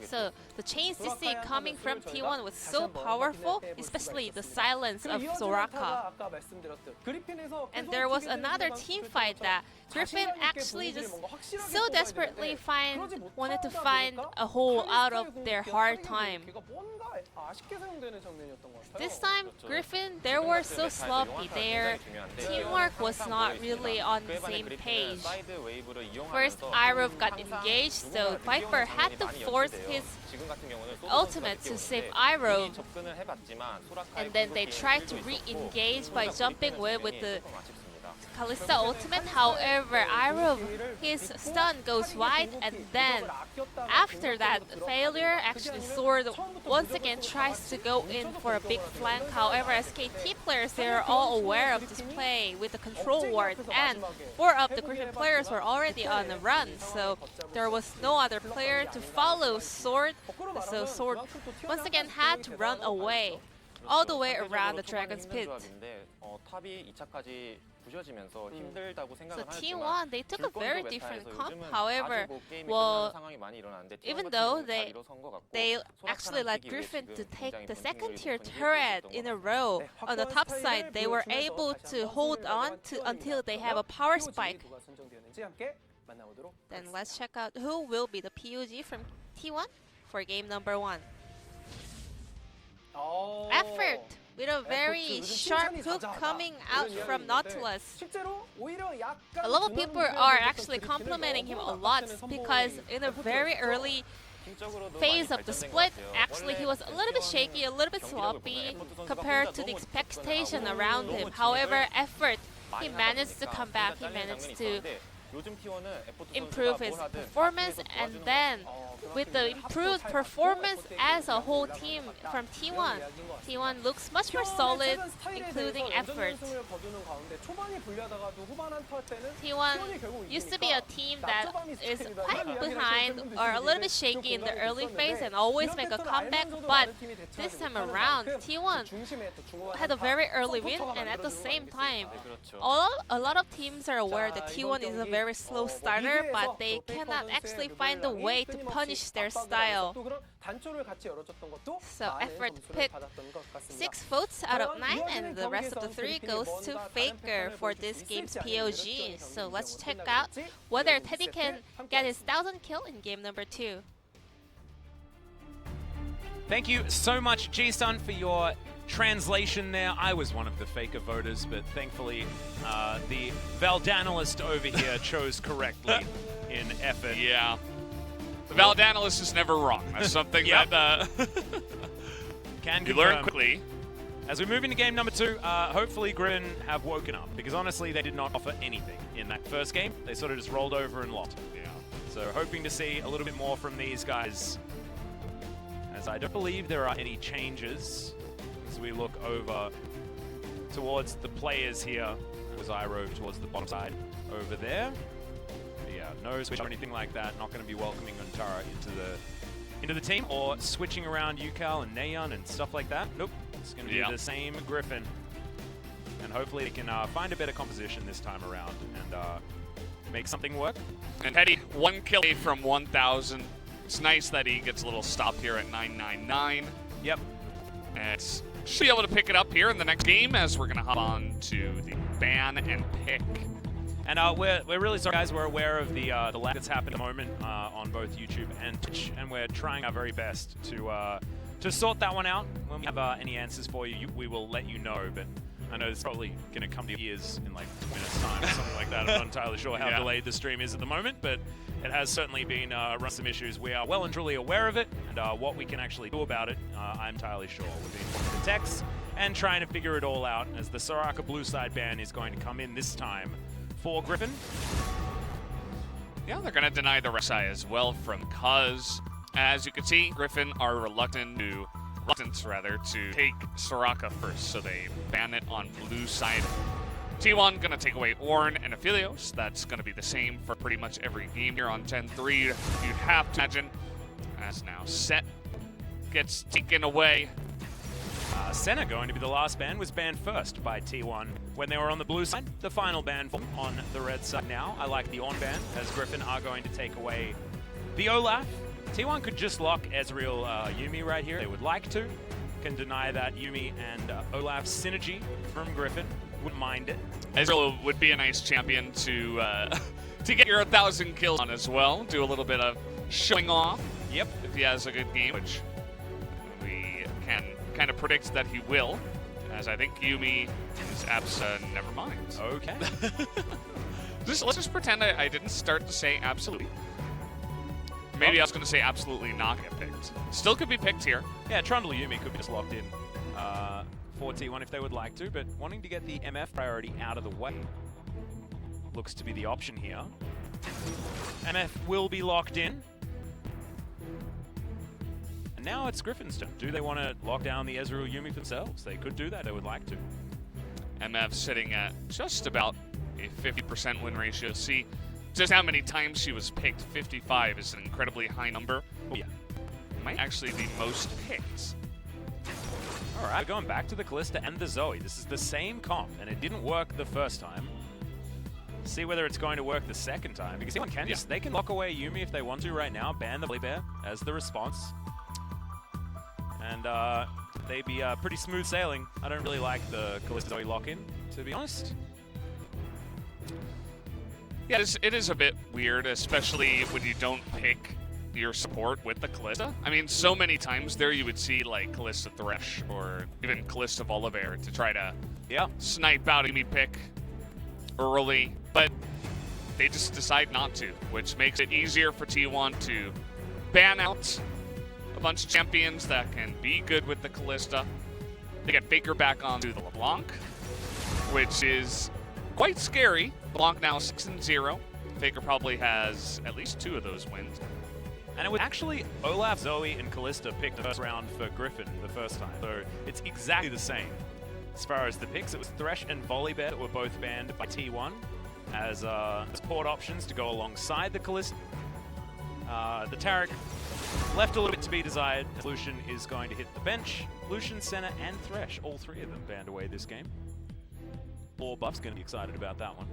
So the chain CC coming from T1 was so powerful, especially the silence of Soraka. And there was another team fight that Griffin actually just so desperately wanted to find a hole out of their hard time. This time, Griffin, they were so sloppy. Their teamwork was not really on the same page. First, Irov got engaged, so Viper had to force his ultimate to save Irov. And then they tried to re-engage by jumping with the Kalista ultimate. However, Irov, his stun goes wide, and then after that failure, actually Sword once again tries to go in for a big flank. However, SKT players, they are all aware of this play with the control ward, and 4 of the Griffin players were already on the run, so there was no other player to follow Sword. So Sword once again had to run away all the way around the Dragon's Pit. So T1, they took a very different comp. However, well, even though they actually let Griffin to take the second tier turret in a row on the top side, they were able to hold on until they have a power spike. Then let's check out who will be the PUG from T1 for game number 1. Effort! With a very sharp hook coming out from Nautilus. A lot of people are actually complimenting him a lot because in a very early phase of the split, actually he was a little bit shaky, a little bit sloppy compared to the expectation around him. However, Effort, he managed to come back, he managed to improve his performance, and then with the improved performance as a whole team from T1, T1 looks much more solid, including Effort. T1 used to be a team that is quite behind or a little bit shaky in the early phase and always make a comeback, but this time around, T1 had a very early win, and at the same time, a lot of teams are aware that T1 is a very slow starter, but they cannot actually find a way to punish their style. So Effort picked 6 votes out of 9, and the rest of the 3 goes to Faker for this game's POG. So let's check out whether Teddy can get his 1000 kill in game number 2. Thank you so much, G-Sun, for your translation there. I was one of the faker voters, but thankfully the Valdanalist over here chose correctly in effort. Yeah. The Valdanalist is never wrong. That's something that Can you learn confirm. quickly. As we move into game number 2, hopefully Griffin have woken up, because honestly they did not offer anything in that first game. They sort of just rolled over and lost. Yeah. So hoping to see a little bit more from these guys, as I don't believe there are any changes as we look over towards the players here, as I rove towards the bottom side over there. But yeah, no switch or anything like that. Not going to be welcoming Untara into the team, or switching around Yukal and Naeon and stuff like that. Nope, it's going to be the same Griffin. And hopefully they can find a better composition this time around and make something work. And Teddy, 1 kill away from 1,000. It's nice that he gets a little stop here at 999. Yep. And should be able to pick it up here in the next game, as we're going to hop on to the ban and pick. And we're really sorry, guys. We're aware of the lag that's happened at the moment on both YouTube and Twitch, and we're trying our very best to sort that one out. When we have any answers for you, we will let you know. But I know it's probably going to come to your ears in like 2 minutes' time or something like that. I'm not entirely sure how delayed the stream is at the moment, but it has certainly been run some issues. We are well and truly aware of it, and what we can actually do about it, I'm entirely sure. We've been looking at the text and trying to figure it all out, as the Soraka blue side ban is going to come in this time for Griffin. Yeah, they're going to deny the Rek'Sai as well from Cuz. As you can see, Griffin are reluctant to take Soraka first, so they ban it on blue side. T1 going to take away Ornn and Aphelios. That's going to be the same for pretty much every game here on Gen 3. You'd have to imagine. As now Set gets taken away. Senna, going to be the last ban, was banned first by T1 when they were on the blue side. The final ban on the red side now. I like the on ban, as Griffin are going to take away the Olaf. T1 could just lock Ezreal Yuumi right here. They would like to. Can deny that Yuumi and Olaf synergy from Griffin. Wouldn't mind it. Ezreal would be a nice champion to get your 1,000 kills on as well. Do a little bit of showing off. Yep. If he has a good game, which we can kind of predict that he will, as I think Yuumi is never mind. Okay. Let's just pretend I didn't start to say absolutely. Maybe I was going to say absolutely not get picked. Still could be picked here. Yeah, Trundle Yuumi could be just locked in for T1 if they would like to, but wanting to get the MF priority out of the way looks to be the option here. MF will be locked in. And now it's Griffin's turn. Do they want to lock down the Ezreal Yuumi themselves? They could do that. They would like to. MF sitting at just about a 50% win ratio. See just how many times she was picked. 55 is an incredibly high number. Oh, yeah. Might actually be most picked. All right, going back to the Kalista and the Zoe. This is the same comp, and it didn't work the first time. See whether it's going to work the second time, because anyone can they can lock away Yuumi if they want to right now, ban the Volibear as the response. And they'd be pretty smooth sailing. I don't really like the Kalista Zoe lock-in, to be honest. Yeah, it is a bit weird, especially when you don't pick your support with the Kalista. I mean, so many times there you would see like Kalista Thresh or even Kalista Volibear to try to snipe out Yuumi pick early, but they just decide not to, which makes it easier for T1 to ban out a bunch of champions that can be good with the Kalista. They get Faker back onto the LeBlanc, which is quite scary. LeBlanc now 6-0. Faker probably has at least 2 of those wins. And it was actually Olaf, Zoe, and Kalista picked the first round for Griffin the first time. So it's exactly the same. As far as the picks, it was Thresh and Volibear that were both banned by T1 as port options to go alongside the Kalista. The Taric left a little bit to be desired. Lucian is going to hit the bench. Lucian, Senna, and Thresh, all 3 of them banned away this game. Buff's going to be excited about that one.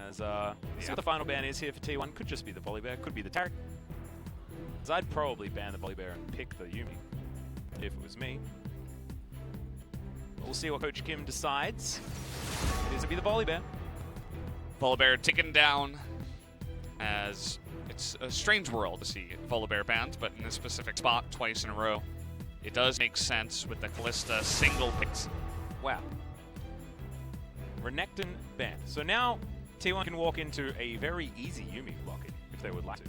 As see what the final ban is here for T1. Could just be the Volibear, could be the Taric. As I'd probably ban the Volibear and pick the Yuumi if it was me. We'll see what Coach Kim decides. It is to be the Volibear. Volibear taken down, as it's a strange world to see Volibear banned, but in this specific spot twice in a row. it does make sense with the Callista single picks. Wow. Renekton banned. So now T1 can walk into a very easy Yuumi blocking if they would like to.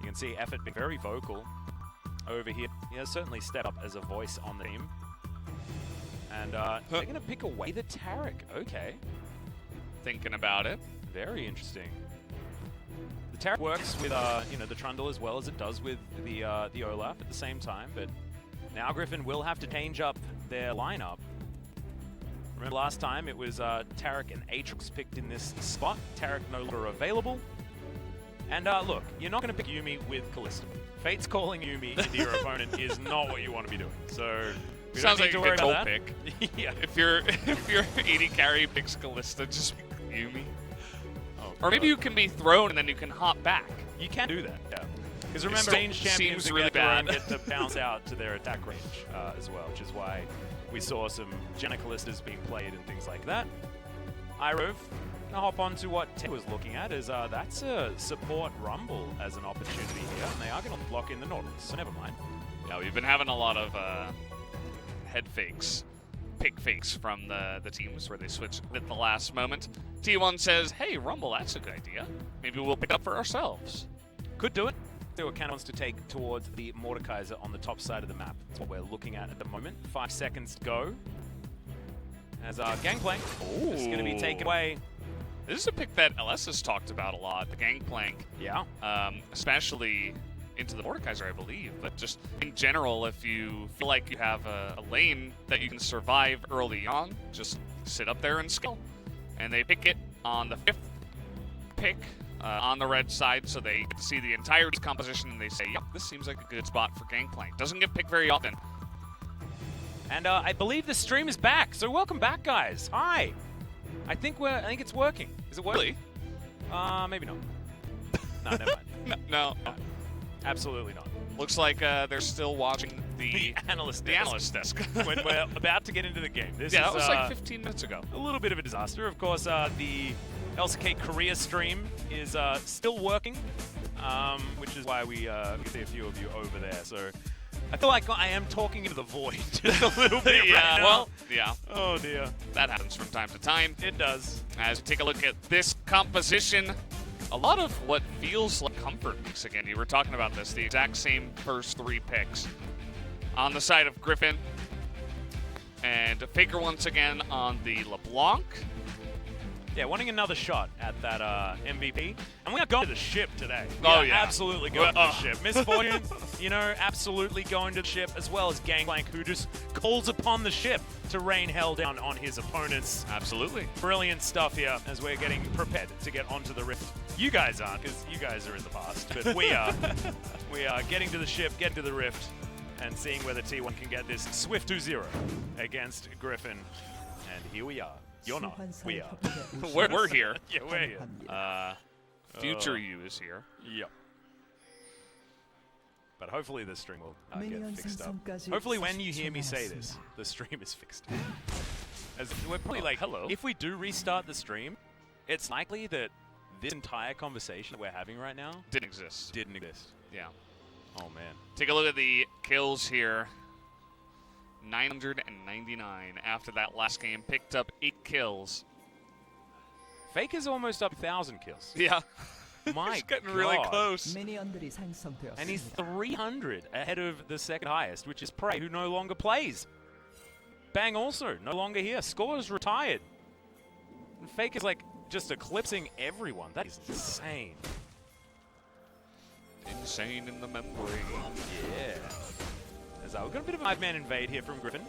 You can see Effort being very vocal over here. He has certainly stepped up as a voice on the team. And they're going to pick away the Taric. Okay. Thinking about it. Very interesting. The Taric works with the Trundle as well as it does with the Olaf at the same time, but now Griffin will have to change up their lineup. Remember last time it was Taric and Aatrox picked in this spot. Taric no longer available. And look, you're not going to pick Yuumi with Callista. Fate's calling Yuumi into your opponent is not what you want to be doing. So we sounds don't need like to a worry good about pick. Yeah. If your AD carry picks Callista, just pick Yuumi. Oh, or maybe you can be thrown and then you can hop back. You can do that, yeah. Because remember, still range champions seems who really get thrown bad. get to bounce out to their attack range as well, which is why we saw some Janna Callistas being played and things like that. Irove, now hop on to what Ted was looking at, is that's a support Rumble as an opportunity here, and they are going to lock in the Nautilus, so never mind. Yeah, we've been having a lot of head fakes, pick fakes from the teams where they switch at the last moment. T1 says, hey, Rumble, that's a good idea. Maybe we'll pick up for ourselves. Could do it. What Cannon wants to take towards the Mordekaiser on the top side of the map. That's what we're looking at the moment. 5 seconds to go. As our Gangplank is going to be taken away. This is a pick that LS has talked about a lot, the Gangplank. Yeah. Especially into the Mordekaiser, I believe. But just in general, if you feel like you have a lane that you can survive early on, just sit up there and skill. And they pick it on the 5th pick. On the red side, so they get to see the entire composition and they say, yep, this seems like a good spot for Gangplank. Doesn't get picked very often. And I believe the stream is back, so welcome back, guys. Hi. I think it's working. Is it working? Really? Maybe not. No, never mind. No. Absolutely not. Looks like they're still watching the analyst desk. When we're about to get into the game. This that is, was like 15 minutes ago. A little bit of a disaster. Of course, the LCK Korea stream is still working, which is why we can see a few of you over there. So I feel like I am talking into the void just a little bit right now. Well, yeah. Oh, dear. That happens from time to time. It does. As we take a look at this composition, a lot of what feels like comfort picks again. You were talking about this, the exact same first 3 picks. On the side of Griffin, and Faker once again on the LeBlanc. Yeah, wanting another shot at that MVP. And we are going to the ship today. Oh, yeah. Absolutely going to the ship. Miss Fortune, absolutely going to the ship, as well as Gangplank, who just calls upon the ship to rain hell down on his opponents. Absolutely. Brilliant stuff here as we're getting prepared to get onto the rift. You guys aren't, because you guys are in the past, but we are. We are getting to the ship, getting to the rift, and seeing whether T1 can get this swift 2-0 against Griffin. And here we are. You're not. We are. We're here. Yeah, we're here. Future you is here. Yep. But hopefully the stream will get fixed up. Hopefully when you hear me say this, the stream is fixed. As we're probably like, hello. If we do restart the stream, it's likely that this entire conversation that we're having right now Didn't exist. didn't exist. Yeah. Oh, man. Take a look at the kills here. 999 after that last game. Picked up 8 kills. Faker's almost up 1,000 kills. Yeah. My He's getting God. really close. And he's 300 ahead of the second highest, which is Prey, who no longer plays. Bang also no longer here. Score's retired. And Faker's like just eclipsing everyone. That is insane. Insane in the memory. Yeah. We've got a bit of a 5-man invade here from Griffin.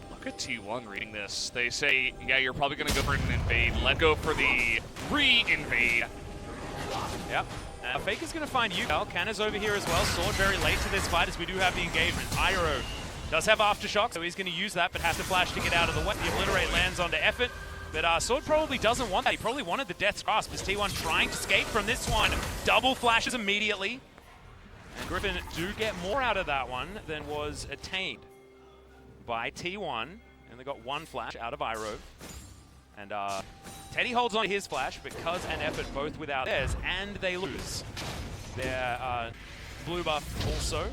Look at T1 reading this. They say, yeah, you're probably going to go for an invade. Let go for the re-invade. Yep. Faker's going to find Yugal. Kanna's over here as well. Sword very late to this fight as we do have the engagement. Iroh does have Aftershock, so he's going to use that, but has to flash to get out of the way. The Obliterate lands onto Effort. But Sword probably doesn't want that. He probably wanted the Death's Grasp as T1 trying to escape from this one. Double flashes immediately. And Griffin do get more out of that one than was attained by T1. And they got 1 flash out of Iroh. And Teddy holds on to his flash because and Effort both without theirs, and they lose their blue buff also.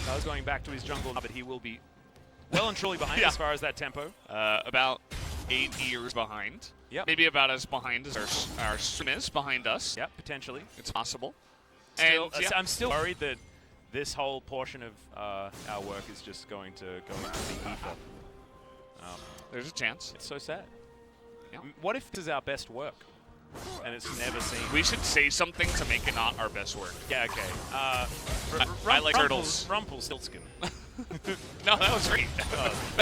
Cuz going back to his jungle, but he will be well and truly behind Yeah. as far as that tempo. About 8 years behind. Yep. Maybe about as behind as our stream is behind us. Yep, potentially. It's possible. Still, And, yeah. I'm still worried that this whole portion of our work is just going to go into the ether. There's a chance. It's so sad. Yeah. What if this is our best work? And it's never seen. We should say something to make it not our best work. Yeah, okay. I like turtles. Rumpelstiltskin. No, that was great.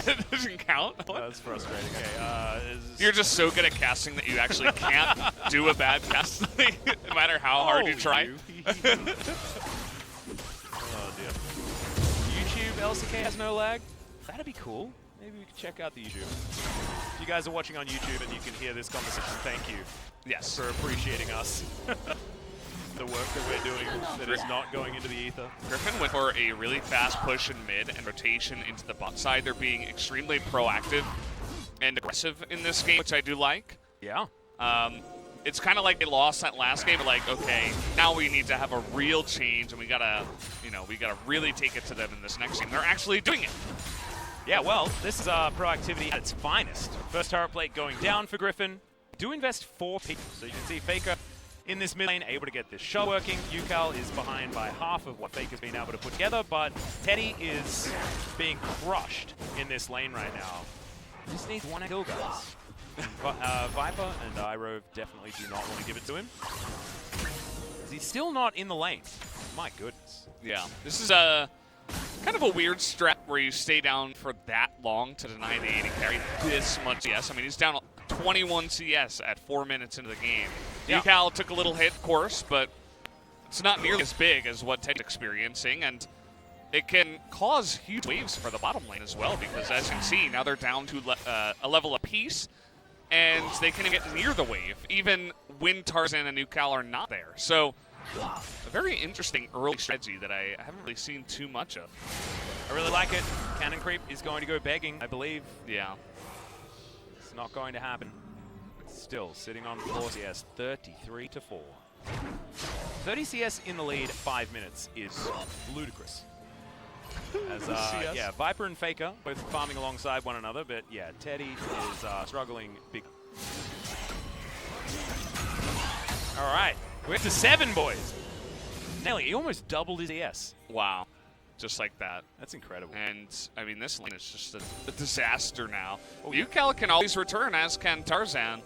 That doesn't count. That's frustrating. Okay, You're just so good at casting that you actually can't do a bad cast, no matter how hard you try. Oh dear. YouTube LCK has no lag? That'd be cool. Maybe we could check out the YouTube. If you guys are watching on YouTube and you can hear this conversation, thank you. Yes. For appreciating us. The work that we're doing that is not going into the ether. Griffin went for a really fast push in mid and rotation into the bot side. They're being extremely proactive and aggressive in this game, which I do like. Yeah. It's kind of like they lost that last game, but like, okay, now we need to have a real change, and we gotta really take it to them in this next game. They're actually doing it. Yeah, well, this is proactivity at its finest. First turret plate going down for Griffin. Do invest 4 people, so you can see Faker in this mid lane able to get this shot working. Yukal is behind by half of what Faker's been able to put together, but Teddy is being crushed in this lane right now. Just needs one kill, guys. Viper and Irove definitely do not want to give it to him. He's still not in the lane. My goodness. Yeah, this is a kind of a weird strat where you stay down for that long to deny the AD carry this much CS. I mean, he's down 21 CS at 4 minutes into the game. Yeah. Yukal took a little hit, of course, but it's not nearly as big as what Ted's experiencing, and it can cause huge waves for the bottom lane as well, because as you can see, now they're down to a level apiece, and they can get near the wave, even when Tarzan and Yukal are not there. So, a very interesting early strategy that I haven't really seen too much of. I really like it. Cannon creep is going to go begging, I believe. Yeah. It's not going to happen. Still sitting on 4 CS, 33 to 4. 30 CS in the lead, 5 minutes is ludicrous. As yeah, Viper and Faker both farming alongside one another, but yeah, Teddy is struggling big. All right, we're to 7, boys. Nelly, he almost doubled his CS. Wow. Just like that. That's incredible. And, I mean, this lane is just a disaster now. Yukal can always return, as can Tarzan.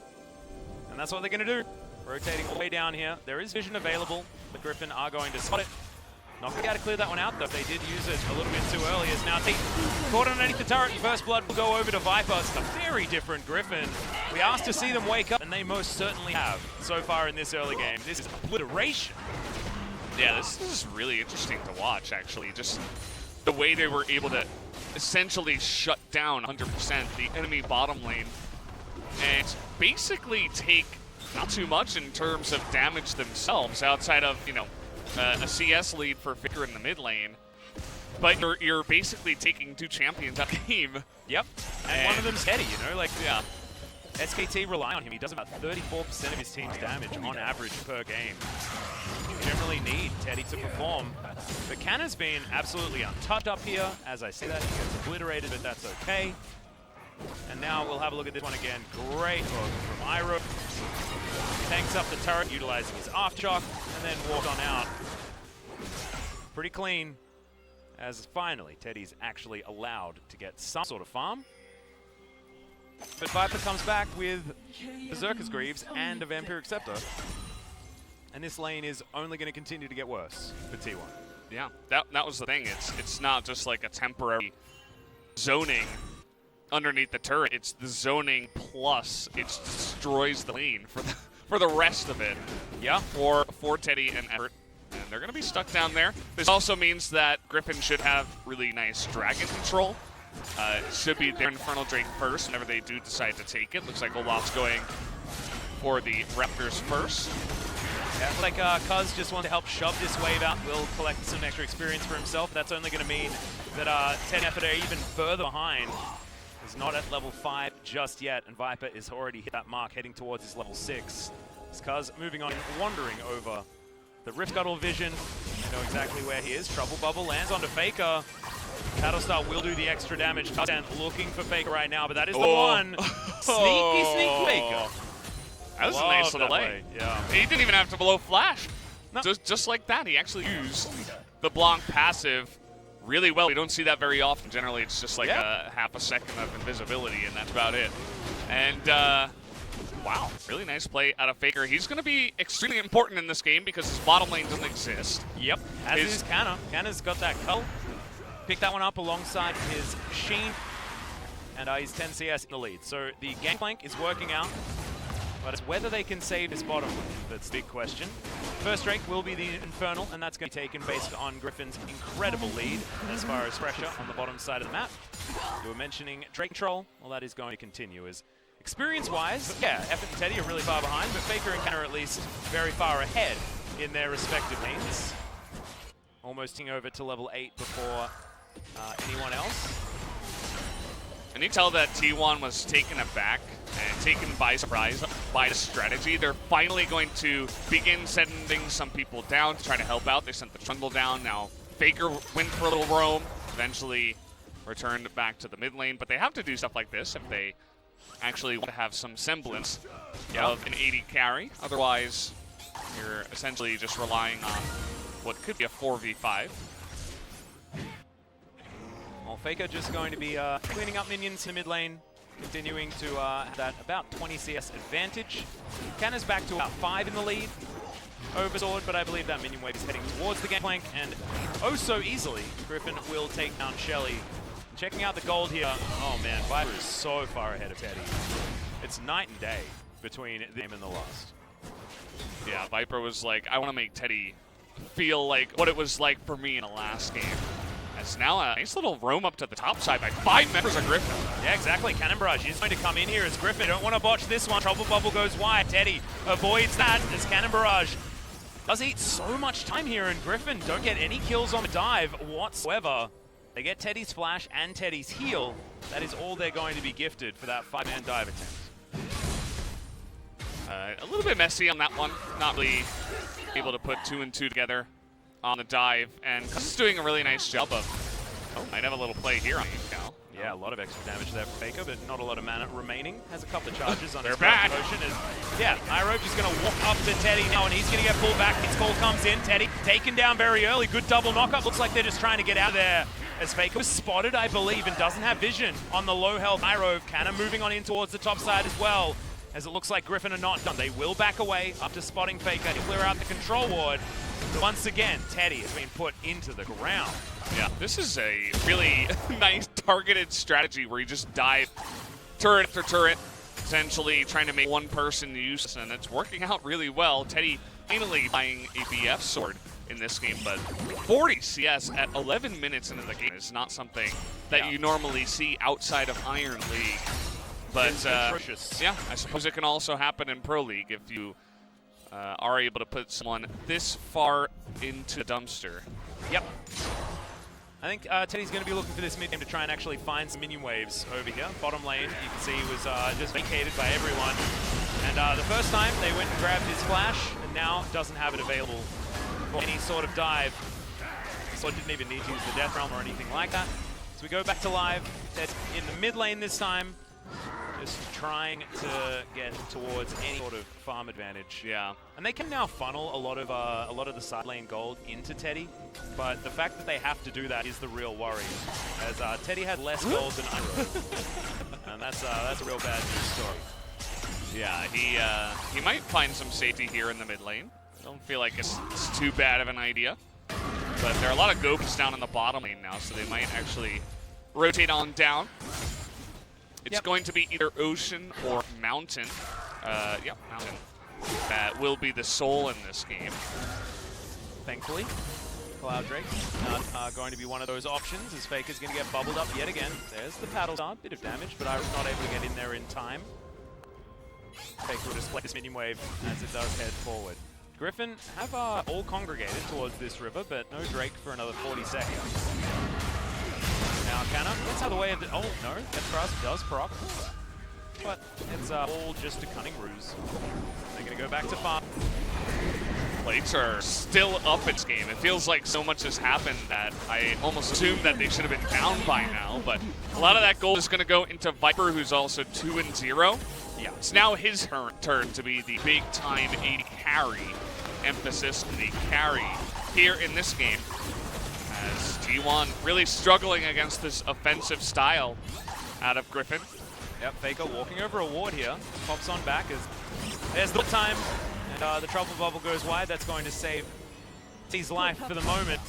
And that's what they're going to do. Rotating all the way down here. There is vision available. The Griffin are going to spot it. Not going to be able to clear that one out, though. They did use it a little bit too early. As now caught underneath the turret. First blood will go over to Viper. It's a very different Griffin. We asked to see them wake up, and they most certainly have so far in this early game. This is obliteration. Yeah, this is really interesting to watch, actually. Just the way they were able to essentially shut down 100% the enemy bottom lane and basically take not too much in terms of damage themselves outside of, you know, a CS lead for Faker in the mid lane. But you're basically taking 2 champions out of the game. Yep. And one of them's Teddy, you know? Like, yeah. SKT rely on him. He does about 34% of his team's damage on average per game. You generally need Teddy to perform. But Canna's been absolutely untouched up here. As I say that, he gets obliterated, but that's okay. And now we'll have a look at this one again. Great hook from Iroh. Tanks up the turret, utilizing his aftershock, and then walked on out. Pretty clean. As finally, Teddy's actually allowed to get some sort of farm. But Viper comes back with Berserker's Greaves and a Vampiric Scepter. And this lane is only going to continue to get worse for T1. Yeah, that was the thing. It's not just like a temporary zoning underneath the turret. It's the zoning plus it destroys the lane for the rest of it. Yeah, for Teddy and Everett. And they're going to be stuck down there. This also means that Griffin should have really nice dragon control. It should be their Infernal Drake first whenever they do decide to take it. Looks like Olaf's going for the Raptors first. Yeah, like Cuz just wants to help shove this wave out. Will collect some extra experience for himself. That's only going to mean that Teddy Effort are even further behind. Is not at level 5 just yet, and Viper is already hit that mark, heading towards his level 6. Cuz moving on, wandering over the Rift Scuttle vision, You know exactly where he is. Trouble Bubble lands onto Faker. Battlestar will do the extra damage. Touchdown looking for Faker right now, but that is the one. Sneaky Faker. That was a nice little play. Yeah. He didn't even have to blow flash. No. Just like that, he actually used the Blanc passive really well. We don't see that very often. Generally, it's just like a half a second of invisibility, and that's about it. And wow, really nice play out of Faker. He's going to be extremely important in this game because his bottom lane doesn't exist. Yep, as is Canna. Canna's got that cull. Picked that one up alongside his Sheen. And he's 10 CS in the lead. So the gangplank is working out. But it's whether they can save this bottom lane that's the big question. First Drake will be the Infernal, and that's going to be taken based on Griffin's incredible lead as far as pressure on the bottom side of the map. You were mentioning Drake control. Well, that is going to continue as experience-wise, yeah, F and Teddy are really far behind, but Faker and Canna are at least very far ahead in their respective lanes. Almost getting over to level 8 before anyone else. And you tell that T1 was taken aback and taken by surprise by the strategy. They're finally going to begin sending some people down to try to help out. They sent the Trundle down. Now Faker went for a little roam, eventually returned back to the mid lane. But they have to do stuff like this if they actually want to have some semblance of an 80 carry. Otherwise, you're essentially just relying on what could be a 4v5. Well, Faker just going to be cleaning up minions in the mid lane, continuing to have that about 20 CS advantage. Canna's back to about 5 in the lead over Sword, but I believe that minion wave is heading towards the gangplank, and oh so easily, Griffin will take down Shelly. Checking out the gold here. Oh man, Viper is so far ahead of Teddy. It's night and day between them and the last. Yeah, Viper was like, I want to make Teddy feel like what it was like for me in the last game. It's now a nice little roam up to the top side by 5 members of Griffin. Yeah, exactly. Cannon Barrage is going to come in here as Griffin. Don't want to botch this one. Trouble Bubble goes wide. Teddy avoids that as Cannon Barrage does eat so much time here, and Griffin don't get any kills on the dive whatsoever. They get Teddy's flash and Teddy's heal. That is all they're going to be gifted for that 5-man dive attempt. A little bit messy on that one. Not really able to put 2 and 2 together on the dive, and Cuz is doing a really nice job of, might have a little play here on Cal. Yeah, a lot of extra damage there for Faker, but not a lot of mana remaining. Has a couple of charges on his back. motion. Yeah, Iroh just going to walk up to Teddy now, and he's going to get pulled back. His call comes in. Teddy taken down very early. Good double knockup. Looks like they're just trying to get out of there as Faker was spotted, I believe, and doesn't have vision on the low health Iroh. Canna moving on in towards the top side as well, as it looks like Griffin are not done. They will back away after spotting Faker to clear out the control ward. Once again, Teddy has been put into the ground. Yeah, this is a really nice targeted strategy where you just dive turret after turret, essentially trying to make one person use this, and it's working out really well. Teddy finally buying a BF sword in this game, but 40 CS at 11 minutes into the game is not something that you normally see outside of Iron League. But yeah, I suppose it can also happen in Pro League if you are able to put someone this far into the dumpster. Yep. I think Teddy's going to be looking for this mid game to try and actually find some minion waves over here. Bottom lane, you can see, was just vacated by everyone. And the first time, they went and grabbed his flash, and now doesn't have it available for any sort of dive. So didn't even need to use the Death Realm or anything like that. So we go back to live. Ted's in the mid lane this time, just trying to get towards any sort of farm advantage. Yeah. And they can now funnel a lot of the side lane gold into Teddy, but the fact that they have to do that is the real worry, as Teddy had less gold than Iroh, and that's a real bad news story. Yeah, he might find some safety here in the mid lane. I don't feel like it's too bad of an idea, but there are a lot of Gopes down in the bottom lane now, so they might actually rotate on down. It's going to be either Ocean or Mountain. Mountain. That will be the soul in this game. Thankfully, Cloud Drake not going to be one of those options, as Faker's going to get bubbled up yet again. There's the paddle start, bit of damage, but Iroh's not able to get in there in time. Faker will display this minion wave as it does head forward. Griffin have all congregated towards this river, but no Drake for another 40 seconds. Now Canna gets out of the way of the... Oh, no. Death Thrust does proc. But it's all just a cunning ruse. They're going to go back to farm. plates are still up its game. It feels like so much has happened that I almost assumed that they should have been down by now, but a lot of that gold is going to go into Viper, who's also 2-0. Yeah, it's now his turn to be the big-time AD carry. Emphasis on the carry here in this game, as T1 really struggling against this offensive style out of Griffin. Yep, Faker walking over a ward here. Pops on back as there's the time, and the trouble bubble goes wide. That's going to save his life for the moment.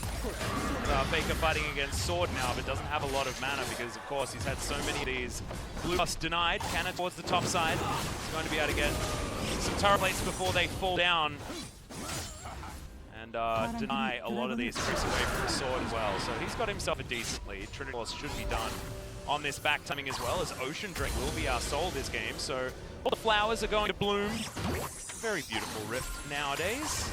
Faker fighting against Sword now, but doesn't have a lot of mana because, of course, he's had so many of these. Blue plus denied. Cannon towards the top side. He's going to be able to get some turret plates before they fall down. And deny a lot of these creeps away from the Sword as well. So he's got himself a decent lead. Trinity Force should be done on this back timing as well, as Ocean Drake will be our soul this game. So all the flowers are going to bloom. Very beautiful rift nowadays.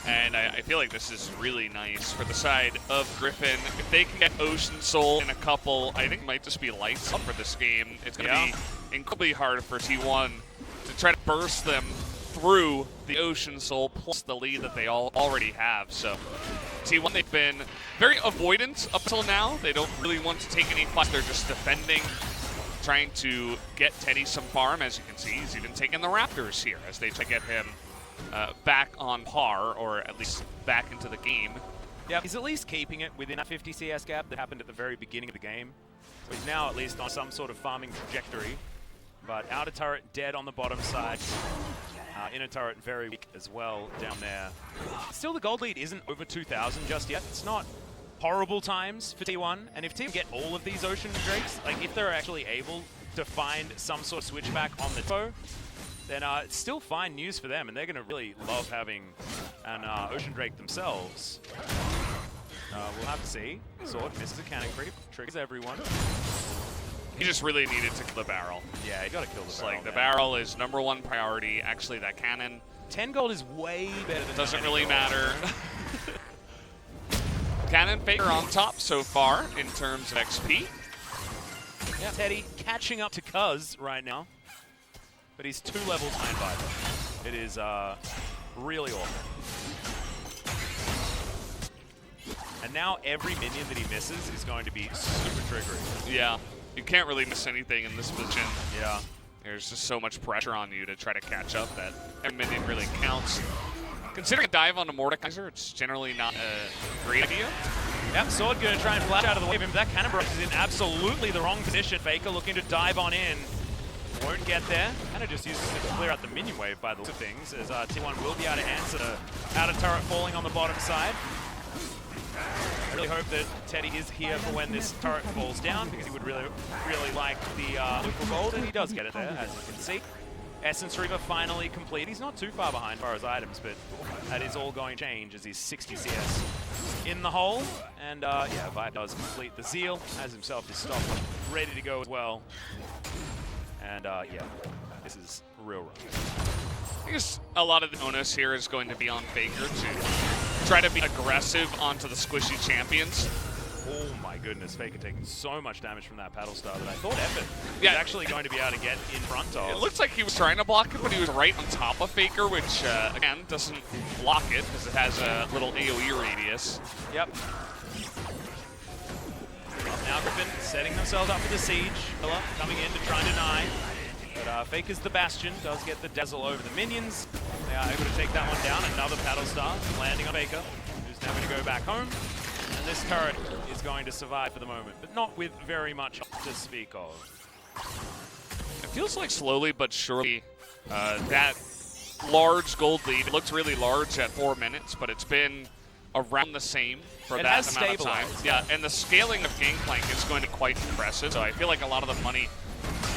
And I feel like this is really nice for the side of Griffin. If they can get Ocean Soul in a couple, I think it might just be lights up for this game. It's going to be incredibly hard for T1 to try to burst them through the Ocean Soul plus the lead that they already have. So T1, they've been very avoidant up till now. They don't really want to take any fights. They're just defending, trying to get Teddy some farm. As you can see, he's even taking the Raptors here as they try to get him back on par, or at least back into the game. Yeah, he's at least keeping it within that 50 CS gap that happened at the very beginning of the game. So he's now at least on some sort of farming trajectory. But outer turret dead on the bottom side. Inner turret very weak as well down there. Still, the gold lead isn't over 2,000 just yet. It's not horrible times for T1. And if T1 get all of these Ocean Drakes, like if they're actually able to find some sort of switchback on the foe, then it's still fine news for them. And they're going to really love having an Ocean Drake themselves. We'll have to see. Sword misses a cannon creep, triggers everyone. He just really needed to kill the barrel. Yeah, you gotta kill the barrel. Like, the barrel is #1 priority. Actually, that cannon. 10 gold is way better than Doesn't really gold. matter. Cannon Faker on top so far in terms of XP. Yeah, Teddy catching up to Cuz right now. But he's 2 levels behind Viper. It is really awful. And now every minion that he misses is going to be super triggering. Yeah. You can't really miss anything in this position. Yeah. There's just so much pressure on you to try to catch up that every minion really counts. Considering a dive on a Mordekaiser, it's generally not a great idea. Yep, Sword gonna try and flash out of the way of him. That cannon barrage is in absolutely the wrong position. Faker looking to dive on in. Won't get there. Kind of just uses it to clear out the minion wave by the looks of things, as T1 will be able to answer the outer turret falling on the bottom side. I really hope that Teddy is here for when this turret falls down, because he would really like the local gold, and he does get it there, as you can see. Essence Reaver finally complete. He's not too far behind as far as items, but that is all going to change as he's 60 CS in the hole. And yeah, Vibe does complete the Zeal, has himself his stop ready to go as well. And yeah, this is real rough. I guess a lot of the onus here is going to be on Faker to try to be aggressive onto the squishy champions. Oh my goodness, Faker taking so much damage from that paddle star that I thought Epic was actually going to be able to get in front of. It looks like he was trying to block it, but he was right on top of Faker, which again doesn't block it because it has a little AoE radius. Yep. Well, now Griffin setting themselves up for the siege. Miller coming in to try and deny. But Faker's the Bastion, does get the dazzle over the minions. They are able to take that one down. Another paddle star landing on Faker, who's now going to go back home. And this turret is going to survive for the moment, but not with very much to speak of. It feels like slowly but surely that large gold lead looked really large at 4 minutes, but it's been around the same for that amount of time. Yeah, and the scaling of Gangplank is going to be quite impressive, so I feel like a lot of the money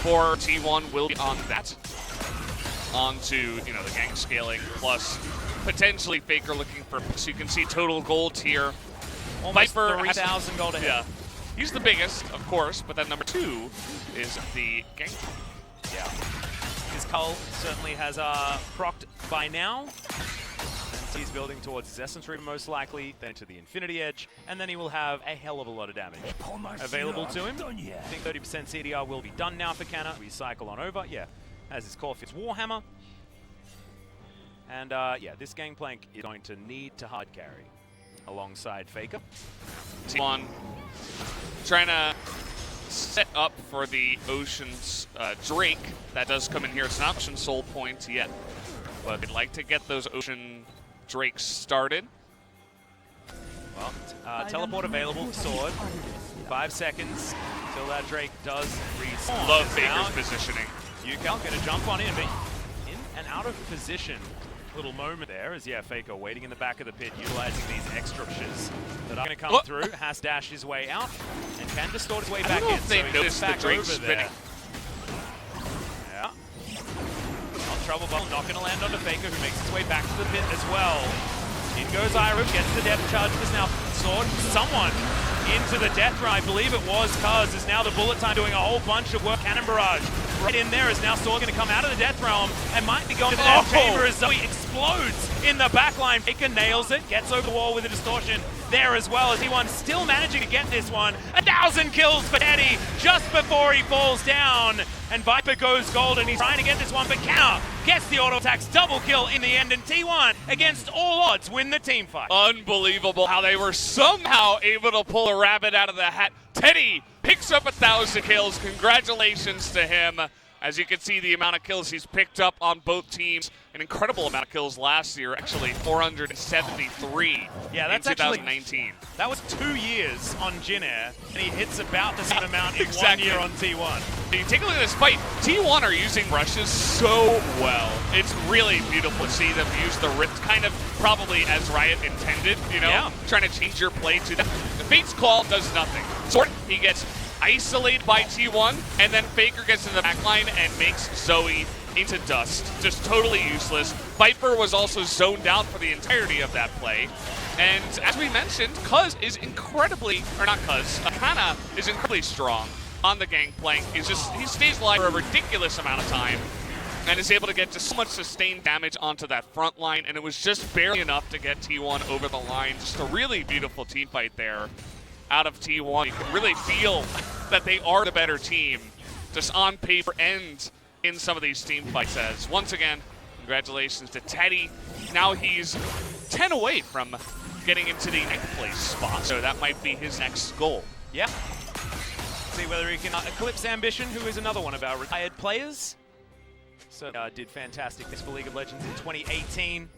for T1 will be on that. Onto, you know, the gang scaling, plus potentially Faker looking for, so you can see total gold here. Almost 3,000 gold ahead. Yeah, he's the biggest, of course, but then number 2 is the gang. Yeah. His Cull certainly has procced by now. And he's building towards his Essence Reaver most likely, then to the Infinity Edge, and then he will have a hell of a lot of damage available to him. I think 30% CDR will be done now for Canna. We cycle on over, yeah. As his Caulfield's Warhammer. And yeah, this Gangplank is going to need to hard carry alongside Faker. T1 trying to set up for the Ocean's Drake. That does come in here. It's not Ocean Soul points yet, but they'd like to get those Ocean Drakes started. Well, teleport available, Sword. 5 seconds until that Drake does respawn. Love Faker's positioning. Yukal gonna jump on in, but in and out of position. Little moment there as, yeah, Faker waiting in the back of the pit, utilizing these extra pushes that are going to come through. Has dashed his way out and can distort his way back in. I don't know if they so noticed the Drake over spinning. Yeah. Well, trouble ball not going to land onto Faker, who makes his way back to the pit as well. In goes Iru, gets the depth charge. This now Sword, someone into the death run. I believe it was Cuz, is now the bullet time doing a whole bunch of work. Cannon barrage right in there is now Sword going to come out of the death realm and might be going to the death chamber as Zoe explodes in the backline. Faker nails it, gets over the wall with a distortion there as well as T1 still managing to get this one. 1,000 kills for Teddy just before he falls down. And Viper goes gold and he's trying to get this one, but Cow gets the auto attacks, double kill in the end, and T1 against all odds win the team fight. Unbelievable how they were somehow able to pull a rabbit out of the hat. Teddy picks up 1,000 kills. Congratulations to him. As you can see, the amount of kills he's picked up on both teams, an incredible amount of kills last year, actually 473 yeah, that's in 2019. Actually, that was 2 years on Jin Air, and he hits about the same amount in 1 year on T1. You take a look at this fight. T1 are using rushes so well. It's really beautiful to see them use the rip, kind of probably as Riot intended, you know, trying to change your play to that. The Fate's Call does nothing. Sword, he gets isolated by T1, and then Faker gets in the backline and makes Zoe into dust. Just totally useless. Viper was also zoned out for the entirety of that play. And as we mentioned, Cuz is incredibly, or not Cuz, Kana is incredibly strong on the Gangplank. He stays alive for a ridiculous amount of time and is able to get just so much sustained damage onto that front line, and it was just barely enough to get T1 over the line. Just a really beautiful team fight there out of T1. You can really feel that they are the better team, just on paper and in some of these team fights. As once again, congratulations to Teddy. Now he's 10 away from getting into the next place spot, so that might be his next goal. Yeah. See whether he can eclipse Ambition, who is another one of our retired players. So did fantastic this for League of Legends in 2018.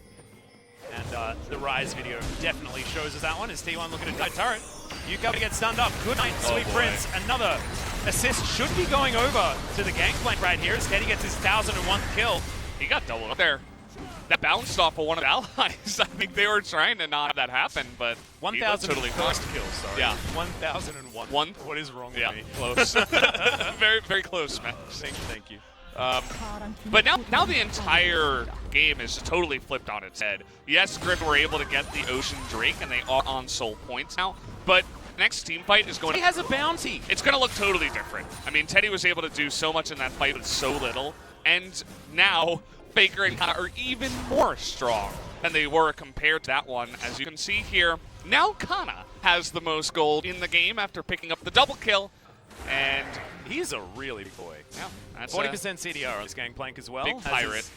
And the Rise video definitely shows us that one. Is T1 looking at die turret? Yukal to get stunned up. Good night, Sweet Prince. Another assist should be going over to the Gangplank right here as Teddy gets his 1,001th kill. He got doubled up there. That bounced off of one of the allies. I think they were trying to not have that happen, but 1,000 totally first kill, sorry. Yeah. 1,001. What is wrong with me? Close. Very, very close, man. Thank you. But now the entire game is totally flipped on its head. Yes, Grid were able to get the Ocean Drake, and they are on soul points now, but next team fight is going to... He has a bounty! It's going to look totally different. I mean, Teddy was able to do so much in that fight with so little, and now Faker and Kana are even more strong than they were compared to that one. As you can see here, now Kana has the most gold in the game after picking up the double kill, and he's a really big boy. Yeah, that's 40% CDR on this Gangplank as well. Big pirate.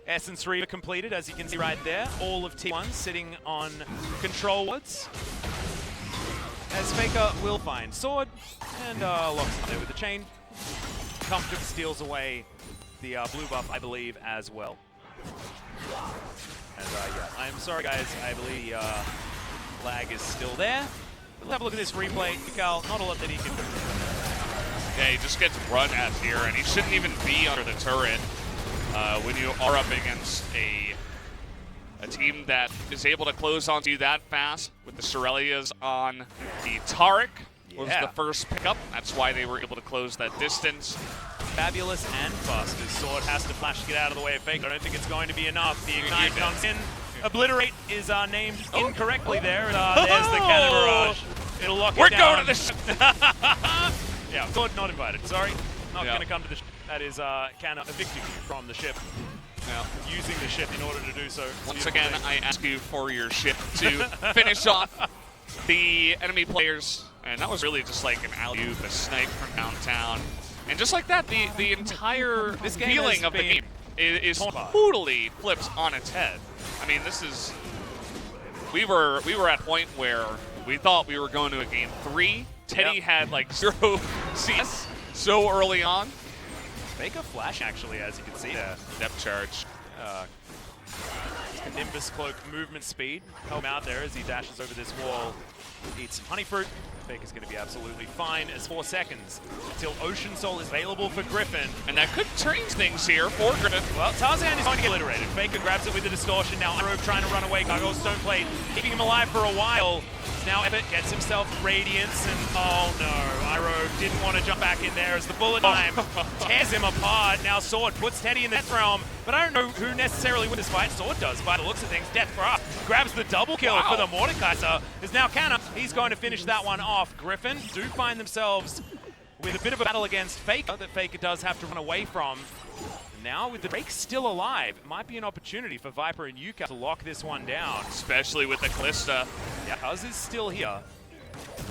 Essence Reaver completed, as you can see right there. All of T1 sitting on control wards. As Faker will find Sword and locks it there with the chain. Comfortably steals away the blue buff, I believe, as well. And yeah, I'm sorry guys, I believe lag is still there. We'll have a look at this replay. Yukal, not a lot that he can do. Yeah, he just gets run at here, and he shouldn't even be under the turret when you are up against a team that is able to close onto you that fast with the Shurelias on the Taric. Was the first pickup. That's why they were able to close that distance. Fabulous and fast as Sword has to flash to get out of the way of Faker. I don't think it's going to be enough. The Ignite comes in. Obliterate is named incorrectly there. There's the Cannon Barrage. It'll lock it down. We're going to the ship. Yeah, Sword not invited. Sorry. Not going to come to the ship. That is Canna evicting you from the ship. Using the ship in order to do so. Once again, I ask you for your ship to finish off the enemy players. And that was really just like an alley-oop, a snipe from downtown. And just like that, the entire feeling of the game is totally flipped on its head. I mean, this is. We were at a point where we thought we were going to a game 3. Teddy had like 0 CS so early on. Make a flash, actually, as you can see there. Depth charge. Nimbus Cloak movement speed. Help him out there as he dashes over this wall. Eats some honey fruit. Faker's going to be absolutely fine as 4 seconds until Ocean Soul is available for Griffin. And that could change things here for Griffin. Well, Tarzan is going to get obliterated. Faker grabs it with the distortion. Now Iroh trying to run away. Gargoyle Stoneblade keeping him alive for a while. Now Ebbet gets himself Radiance, and oh no, Iroh didn't want to jump back in there as the bullet time tears him apart. Now Sword puts Teddy in the death realm, but I don't know who necessarily wins this fight. Sword does, by the looks of things. Death Grasp grabs the double kill for the Mordekaiser. Is now Canna. He's going to finish that one off. Griffin do find themselves with a bit of a battle against Faker that Faker does have to run away from. Now, with the Drake still alive, it might be an opportunity for Viper and Yuka to lock this one down. Especially with the Callista. Yeah, Cuz is still here.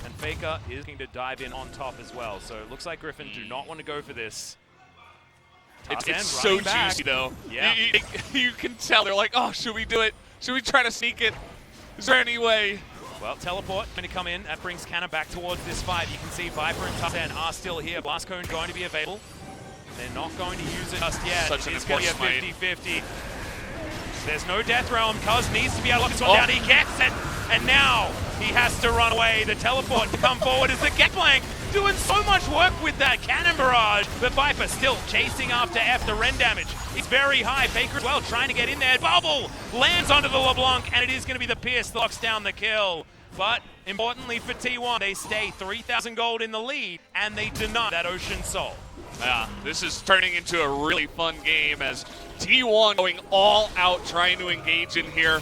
And Faker is looking to dive in on top as well. So it looks like Griffin do not want to go for this. It's so back. juicy, though. Yeah. You can tell. They're like, oh, should we do it? Should we try to sneak it? Is there any way? Well, teleport going to come in. That brings Canna back towards this fight. You can see Viper and Tarzan are still here. Blast Cone going to be available. They're not going to use it just yet. Such an it's going to important be a 50-50. There's no Death Realm. Cuz needs to be able to lock this one down. He gets it. And now he has to run away. The teleport to come forward is the Gatblank. Doing so much work with that Cannon Barrage. But Viper still chasing after F. The Ren damage is very high. Faker as well trying to get in there. Bubble lands onto the LeBlanc. And it is going to be the Pierce that locks down the kill. But importantly for T1, they stay 3,000 gold in the lead. And they deny that Ocean Soul. Yeah, this is turning into a really fun game as T1 going all out trying to engage in here.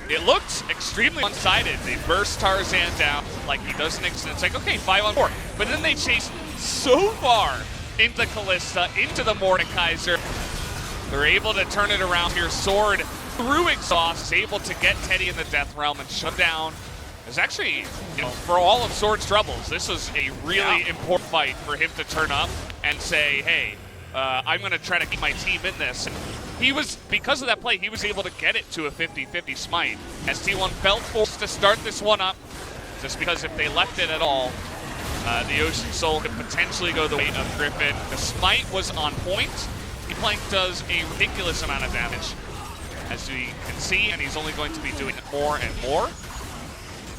It looked extremely one-sided. They burst Tarzan down like he doesn't exist. It's like, okay, 5-on-4. But then they chase so far into Callista, into the Mordekaiser. They're able to turn it around here. Sword through Exhaust is able to get Teddy in the Death Realm and shut down. It's actually, you know, for all of Sword's troubles, this was a really important fight for him to turn up and say, hey, I'm going to try to keep my team in this. And he was, because of that play, he was able to get it to a 50-50 smite. As T1 felt forced to start this one up, just because if they left it at all, the Ocean Soul could potentially go the way of Griffin. The smite was on point. T-Plank does a ridiculous amount of damage, as we can see, and he's only going to be doing it more and more.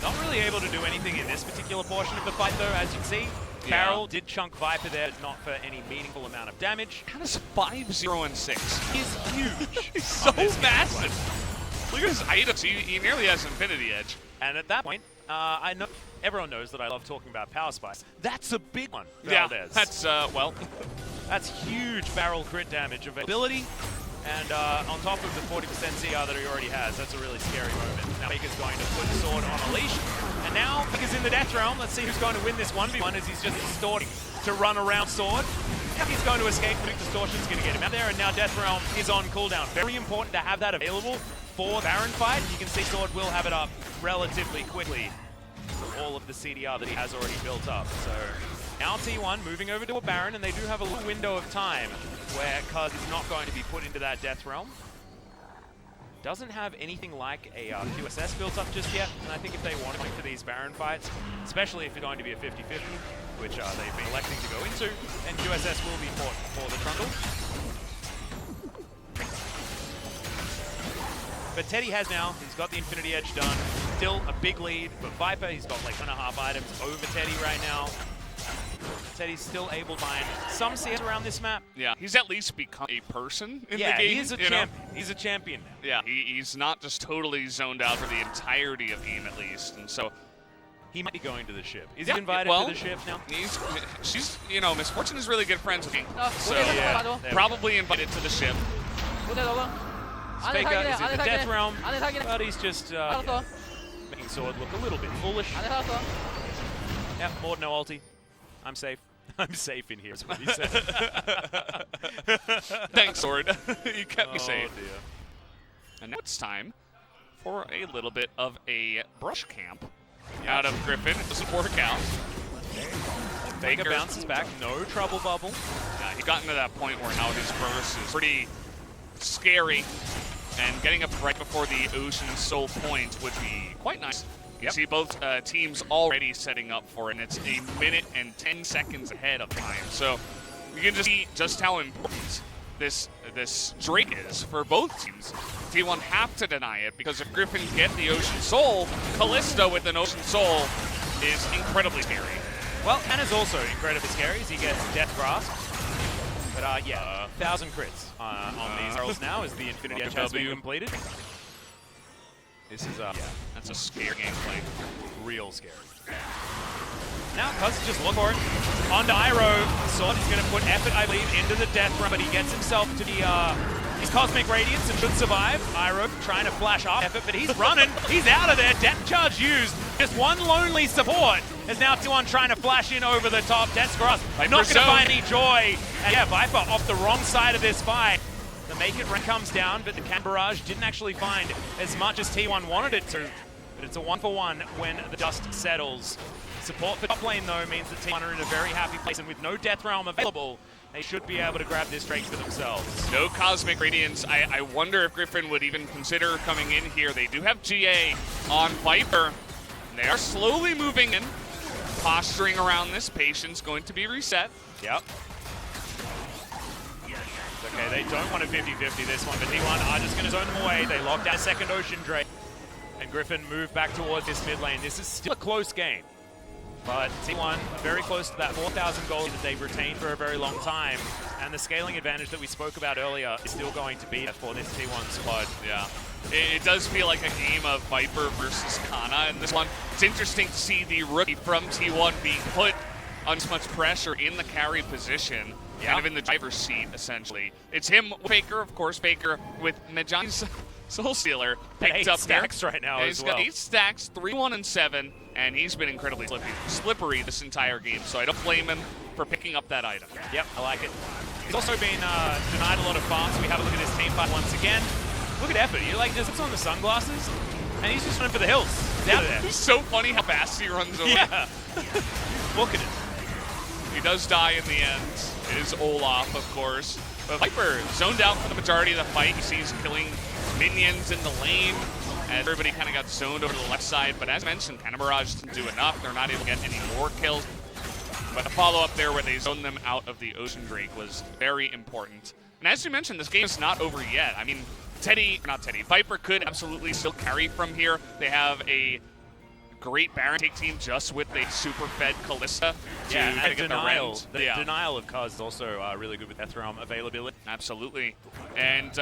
Not really able to do anything in this particular portion of the fight, though, as you can see. Barrel did chunk Viper there, but not for any meaningful amount of damage. Kind of 5-0-6. He's huge. He's so massive. Look at his items. He nearly has Infinity Edge. And at that point, I know everyone knows that I love talking about Power Spice. That's a big one. Yeah, Valdez. that's, well. That's huge barrel crit damage availability. And on top of the 40% CR that he already has, that's a really scary moment. Now Faker's going to put Sword on a leash. And now Faker's in the Death Realm. Let's see who's going to win this 1v1 as he's just distorting to run around Sword. He's going to escape, but Distortion's going to get him out there. And now Death Realm is on cooldown. Very important to have that available for Baron fight. You can see Sword will have it up relatively quickly for all of the CDR that he has already built up. So now T1 moving over to a Baron, and they do have a little window of time where Cuz is not going to be put into that Death Realm. Doesn't have anything like a QSS built up just yet, and I think if they want to go for these Baron fights, especially if it's going to be a 50-50, which they've been electing to go into, then QSS will be fought for the Trundle. But Teddy has now, he's got the Infinity Edge done. Still a big lead for Viper. He's got like 1.5 items over Teddy right now. Teddy's still able to find some CS around this map. Yeah, he's at least become a person in the game. Yeah, he is a champion. He's a champion now. Yeah, he's not just totally zoned out for the entirety of the game at least, and so he might be going to the ship. Is he invited to the ship now? She's, you know, Misfortune is really good friends with me, so yeah, probably invited to the ship. Faker is in the Death Realm, but he's just making Sword look a little bit foolish. Yeah, more no ulti. I'm safe. I'm safe in here, is what he said. Thanks, Sword. You kept me safe. Dear. And now it's time for a little bit of a brush camp out of Griffin. It doesn't work out. Faker bounces back, no trouble bubble. Yeah, he's gotten to that point where now his burst is pretty scary. And getting up right before the Ocean Soul point would be quite nice. You see both teams already setting up for it, and it's a minute and 10 seconds ahead of time. So you can just see just how important this streak is for both teams. T1 have to deny it, because if Griffin get the Ocean Soul, Callisto with an Ocean Soul is incredibly scary. Well, and is also incredibly scary as he gets Death Grasp. But yeah, 1,000 crits on these barrels now as the Infinity Edge has been completed. This is, yeah, that's a scary gameplay. Real scary. Now, Cuz just look for it. On to Iroh. Sword is going to put effort, I believe, into the death run, but he gets himself to the his Cosmic Radiance and should survive. Iroh trying to flash off effort, but he's running. He's out of there. Death Charge used. Just one lonely support. As now T1 trying to flash in over the top. Death's Grasp not going to find any joy. And yeah, Viper off the wrong side of this fight. The Make It run comes down, but the Can Barrage didn't actually find as much as T1 wanted it to. But it's a 1-for-1 when the dust settles. Support for top lane, though, means that T1 are in a very happy place, and with no Death Realm available, they should be able to grab this strength for themselves. No Cosmic Radiance. I wonder if Griffin would even consider coming in here. They do have GA on Viper. They are slowly moving in, posturing around this. Patience going to be reset. Yep. Okay, they don't want a 50-50 this one, but T1 are just going to zone them away. They locked out second Ocean Drake, and Griffin moved back towards this mid lane. This is still a close game, but T1 very close to that 4,000 gold that they've retained for a very long time, and the scaling advantage that we spoke about earlier is still going to be there for this T1 squad. Yeah. It does feel like a game of Viper versus Kana in this one. It's interesting to see the rookie from T1 being put on so much pressure in the carry position, kind of in the driver's seat, essentially. It's him, Faker, of course, Faker with Majan's Soul Stealer picked up stacks right now as well. He's got 8 stacks, 3-1 and 7, and he's been incredibly slippery this entire game, so I don't blame him for picking up that item. Yep, I like it. He's also been denied a lot of farms. We have a look at his team fight once again. Look at effort. You like this? It's on the sunglasses, and he's just running for the hills. Down there. It's so funny how fast he runs over. Yeah. Look at it. He does die in the end. It is Olaf, of course. But Viper zoned out for the majority of the fight. You see he's killing minions in the lane, and everybody kind of got zoned over to the left side. But as mentioned, Cannon Barrage didn't do enough. They're not able to get any more kills. But the follow-up there where they zoned them out of the Ocean Drake was very important. And as you mentioned, this game is not over yet. I mean, Viper could absolutely still carry from here. They have a great Baron take team just with a super fed Kalista to get denial. The denial of Kaz is also really good with Death Realm availability. Absolutely. And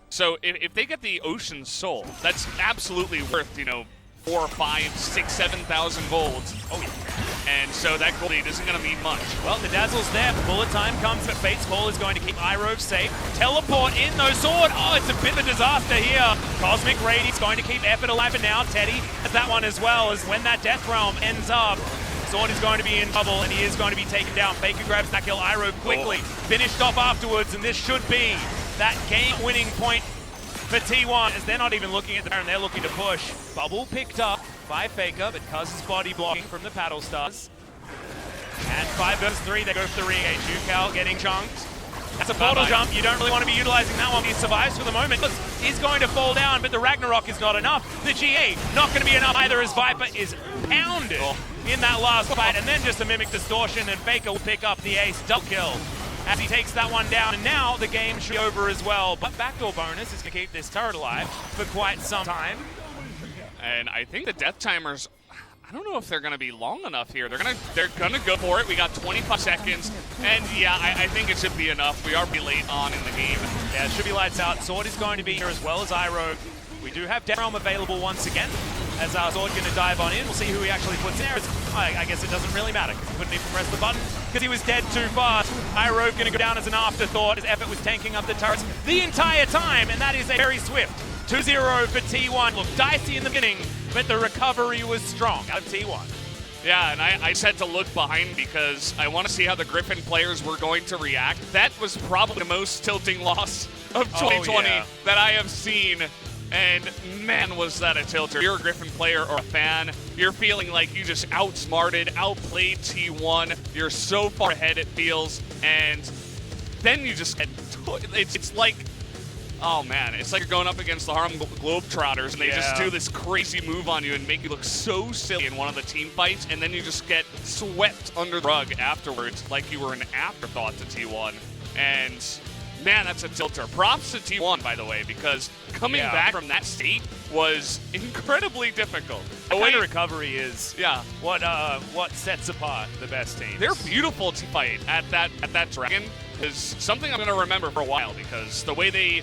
so if they get the Ocean Soul, that's absolutely worth, 4, 5, 6, 7,000 gold. Oh yeah. And so that gold lead isn't going to mean much. Well, the Dazzle's there. Bullet time comes, but Fate's Call is going to keep Iroh safe. Teleport in, though. Sword. Oh, it's a bit of a disaster here. Cosmic Radiance going to keep effort alive, and now Teddy has that one as well, as when that Death Realm ends up, Sword is going to be in trouble, and he is going to be taken down. Faker grabs that kill. Iroh quickly finished off afterwards, and this should be that game-winning point for T1, as they're not even looking at the Baron, they're looking to push. Bubble picked up by Faker, but Cuz's body blocking from the Paddle Stars. And 5 versus 3, they go for the re-engage. Yukao getting chunked. That's a portal jump. You don't really want to be utilizing that one. He survives for the moment. He's going to fall down, but the Ragnarok is not enough. The GA not going to be enough either, as Viper is pounded in that last fight. And then just a Mimic Distortion, and Faker will pick up the ace double kill as he takes that one down. And now the game should be over as well. But backdoor bonus is going to keep this turret alive for quite some time. And I think the death timers, I don't know if they're going to be long enough here. They're gonna go for it. We got 25 seconds, and yeah, I think it should be enough. We are pretty late on in the game. Yeah, it should be lights out. Sword is going to be here as well as Iroh. We do have Death Realm available once again, as our Sword going to dive on in. We'll see who he actually puts in there. I guess it doesn't really matter, because he couldn't even press the button, because he was dead too fast. Iroh going to go down as an afterthought. His effort was tanking up the turrets the entire time, and that is a very swift 2-0 for T1. Looked dicey in the beginning, but the recovery was strong out of T1. Yeah, and I said to look behind because I want to see how the Griffin players were going to react. That was probably the most tilting loss of 2020 that I have seen. And man, was that a tilter. If you're a Griffin player or a fan, you're feeling like you just outsmarted, outplayed T1. You're so far ahead, it feels. And then you just get, it's like, oh man, it's like you're going up against the Harlem Globetrotters and they just do this crazy move on you and make you look so silly in one of the team fights, and then you just get swept under the rug afterwards like you were an afterthought to T1. And man, that's a tilter. Props to T1, by the way, because coming back from that state was incredibly difficult. The way recovery is what sets apart the best teams. They're beautiful to fight at that dragon is something I'm going to remember for a while, because the way they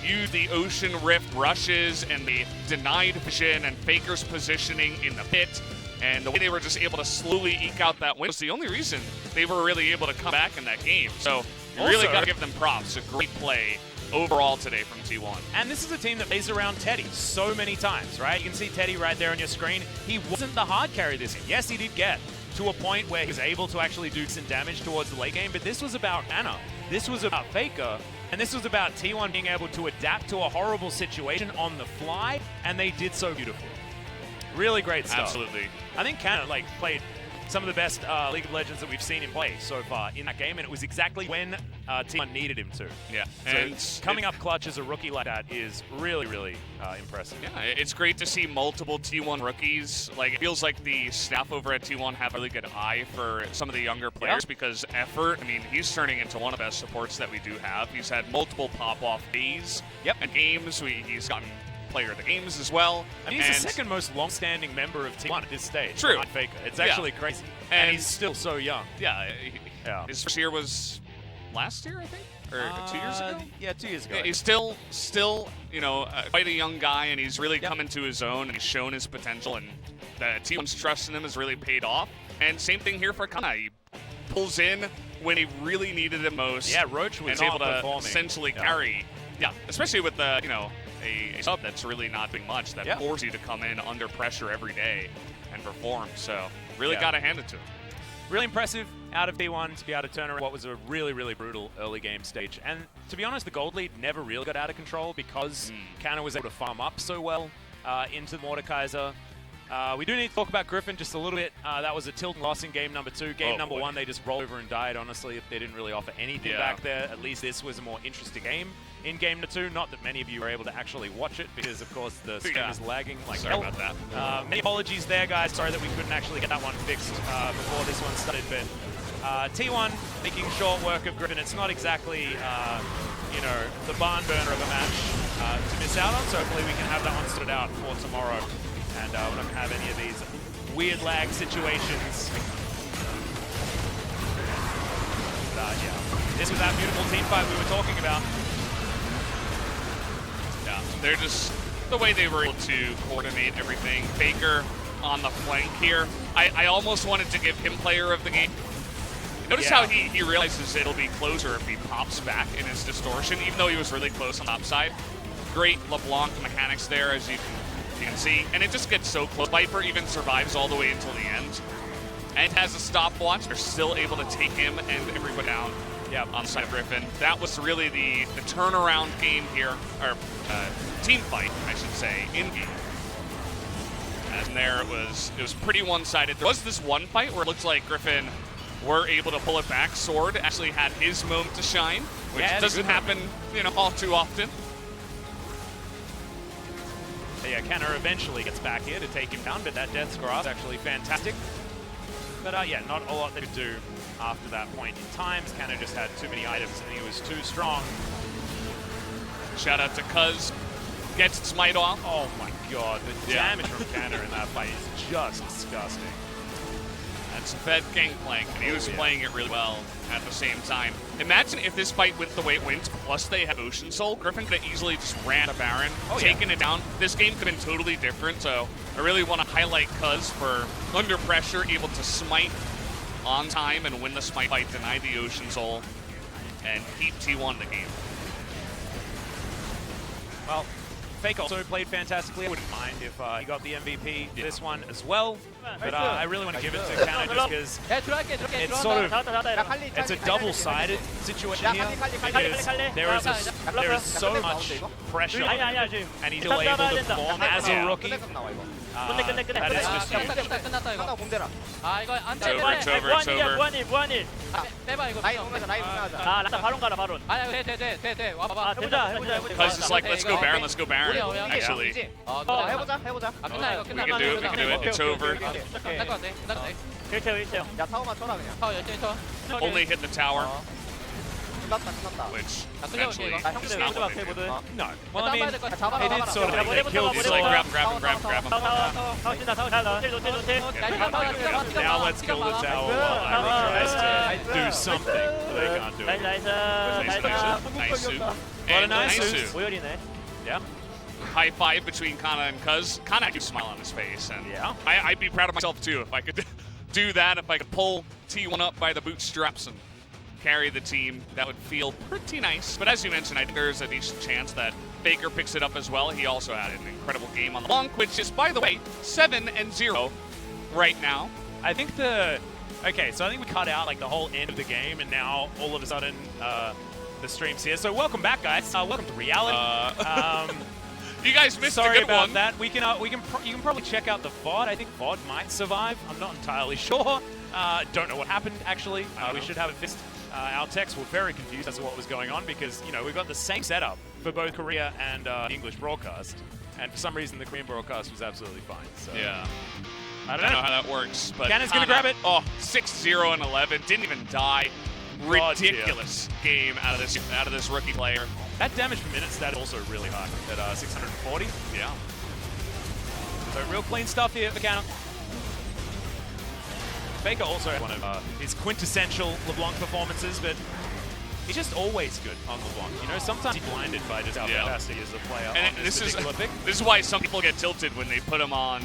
use the Ocean Rift rushes and the denied vision and Faker's positioning in the pit, and the way they were just able to slowly eke out that win was the only reason they were really able to come back in that game. So you really got to give them props. A great play overall today from T1. And this is a team that plays around Teddy so many times, right? You can see Teddy right there on your screen. He wasn't the hard carry this game. Yes, he did get to a point where he was able to actually do some damage towards the late game, but this was about Anna. This was about Faker. And this was about T1 being able to adapt to a horrible situation on the fly, and they did so beautifully. Really great stuff. Absolutely. I think Canada played some of the best League of Legends that we've seen him play so far in that game, and it was exactly when T1 needed him to. Yeah. So and coming up clutch as a rookie like that is really, really impressive. Yeah, it's great to see multiple T1 rookies. Like, it feels like the staff over at T1 have a really good eye for some of the younger players because Effort, I mean, he's turning into one of the best supports that we do have. He's had multiple pop-off days and games. He's gotten player of the games as well. And he's the second most long-standing member of T1 at this stage. True. Faker. It's actually crazy. And he's still so young. Yeah. His first year was last year, I think? Or 2 years ago? Yeah, 2 years ago. Yeah, he's still, quite a young guy, and he's really come into his own, and he's shown his potential, and the T1's trust in him has really paid off. And same thing here for Kana. He pulls in when he really needed it most. Yeah, Roach was able to performing. essentially carry. Yeah, especially with the, a sub that's really not doing much, that forces you to come in under pressure every day and perform. So really got to hand it to him. Really impressive out of T1 to be able to turn around what was a really, really brutal early game stage. And to be honest, the gold lead never really got out of control because Canna was able to farm up so well into Mordekaiser. We do need to talk about Griffin just a little bit. That was a tilt loss in game number 2. Game number 1, they just rolled over and died, honestly. They didn't really offer anything back there. At least this was a more interesting game in game number 2. Not that many of you were able to actually watch it because, of course, the stream is lagging like hell. Sorry about that. Many apologies there, guys. Sorry that we couldn't actually get that one fixed before this one started. But T1 making short work of Griffin. It's not exactly, the barn burner of a match to miss out on. So hopefully we can have that one sorted out for tomorrow. And we're not going to have any of these weird lag situations. But this was that beautiful team fight we were talking about. Yeah, they're just, the way they were able to coordinate everything. Faker on the flank here. I almost wanted to give him player of the game. Notice how he realizes it'll be closer if he pops back in his distortion, even though he was really close on the top side. Great LeBlanc mechanics there, as you can see, and it just gets so close. Viper even survives all the way until the end and has a stopwatch. They're still able to take him and everybody down on the side of Griffin. That was really the turnaround game here, or team fight, I should say, in game. And there it was pretty one-sided. There was this one fight where it looks like Griffin were able to pull it back. Sword actually had his moment to shine, which doesn't happen, all too often. Yeah, Canna eventually gets back here to take him down, but that Death's Grasp is actually fantastic. But not a lot they could do after that point in time. Canna just had too many items and he was too strong. Shout out to Cuz. Gets Smite off. Oh my god, the damage from Canna in that fight is just disgusting. That's Fed Gangplank, and he was playing it really well at the same time. Imagine if this fight went the way it went, plus they had Ocean Soul. Griffin could have easily just ran a Baron, taken it down. This game could have been totally different, so I really want to highlight Cuz for under pressure, able to smite on time and win the smite fight, deny the Ocean Soul, and keep T1 in the game. Well, Fake also played fantastically. I wouldn't mind if he got the MVP this one as well. But I really want to give it to Canna just because it's sort of, it's a double-sided situation here. Because there is so much pressure on him, and he's still able to perform as a rookie. That is just huge. 아 이거 안 돼. It's over, it's over. 무한일. 빼봐 이거. 라인 오면서 라인 오면서. 아, 라타 바론 가라, 바론. 아니 돼. 와봐. 해보자. Cuz it's like, let's go Baron, let's go Baron. Actually, 해보자. 아 끝나 이거 we 끝나. can do it, it's over. 끝날 것 같아. 일체요. 야 타워만 쳐라 그냥. 타워 열심히 쳐. Only hit the tower, 끝났다. which 끝내볼게 eventually 이거. is not what they do. No. Well, I mean, 잡아라. they did sort of they killed It's it. like grab him. 타워 신다, 타워 잘. 노틸. Now let's kill the tower while Ira tries to do something. But they can't do it. 나이스. Nice suit. What a And nice nice suit. suit. 모열이네. Yeah. High five between Kana and Cuz. Kana had a smile on his face, and Yeah. I'd be proud of myself too if I could do that. If I could pull T1 up by the bootstraps and carry the team, that would feel pretty nice. But as you mentioned, I think there's a decent chance that Faker picks it up as well. He also had an incredible game on the long, which is, by the way, 7-0 right now. I think okay, so I think we cut out like the whole end of the game, and now all of a sudden the stream's here. So welcome back, guys. Welcome to reality. You guys missed Sorry a good about one. that. You can probably check out the VOD. I think VOD might survive. I'm not entirely sure. Don't know what happened actually. We should have it fixed. Our techs were very confused as to what was going on because we've got the same setup for both Korea and English broadcast, and for some reason the Korean broadcast was absolutely fine. So Yeah. I I don't know how that works, but Cannon's gonna grab it. Oh, 6-0 and 11. Didn't even die. God, Ridiculous game out of this rookie player. That damage per minute stat is also really high at 640. Yeah. So real clean stuff here for Cannon. Faker also had one of his quintessential LeBlanc performances, but he's just always good on LeBlanc. Sometimes he's blinded by just how fantastic he is as a player. And on this particular pick. is why some people get tilted when they put him on,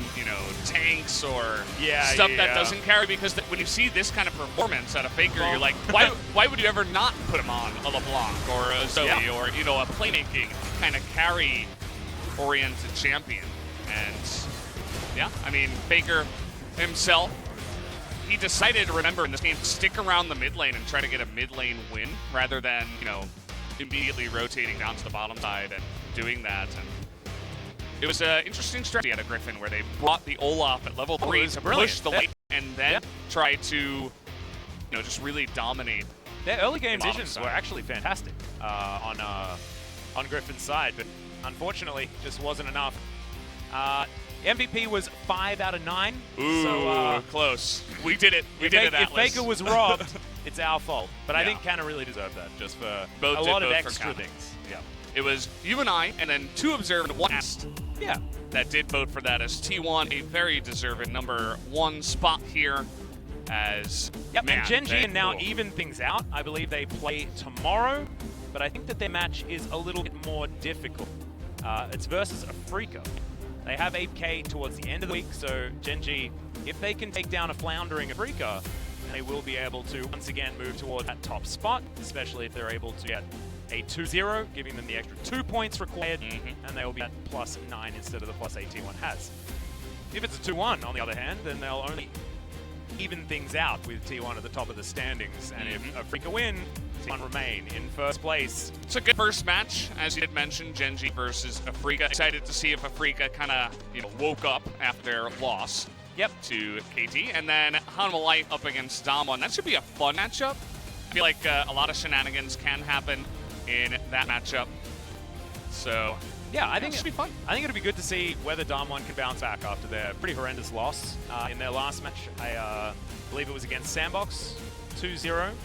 tanks or Yeah, stuff yeah. that doesn't carry, because when you see this kind of performance out of Faker, you're like, why would you ever not put him on a LeBlanc or a Zoe or a playmaking kind of carry-oriented champion? And yeah, I mean, Faker himself, he decided to remember in this game, stick around the mid lane and try to get a mid lane win rather than, immediately rotating down to the bottom side and doing that. And it was an interesting strategy out of Griffin where they brought the Olaf at level 3 to push the lane and then try to, just really dominate. Their early game the bottom visions side. were actually fantastic on Griffin's side, but unfortunately just wasn't enough. MVP was 5 out of 9. Ooh, so, close. We did it. We did it, If Atlas. Faker was robbed, it's our fault. But I Yeah. think Canna really deserved that, just for Both a did, lot of both for extra Canna. things. Yeah. It was you and I, and then 2 observed, 1 asked. Yeah. That did vote for that as T1, a very deserving number 1 spot here. As Yep, man, and Gen G they- and now oh. even things out. I believe they play tomorrow, but I think that their match is a little bit more difficult. It's versus Afrika. They have 8K towards the end of the week, so Gen G, if they can take down a floundering Afrika, then they will be able to once again move towards that top spot, especially if they're able to get a 2-0, giving them the extra 2 points required, and they will be at +9 instead of the +8 T1 has. If it's a 2-1, on the other hand, then they'll only even things out with T1 at the top of the standings, and if Afrika win, T1 remain in first place. It's a good first match, as you did mention, Gen G versus Afrika. Excited to see if Afrika kind of woke up after their loss to KT. And then Hanwha up against Damwon. That should be a fun matchup. I feel like a lot of shenanigans can happen in that matchup. So yeah, I think it should be fun. I think it'll be good to see whether Damwon can bounce back after their pretty horrendous loss in their last match. I believe it was against Sandbox, 2-0.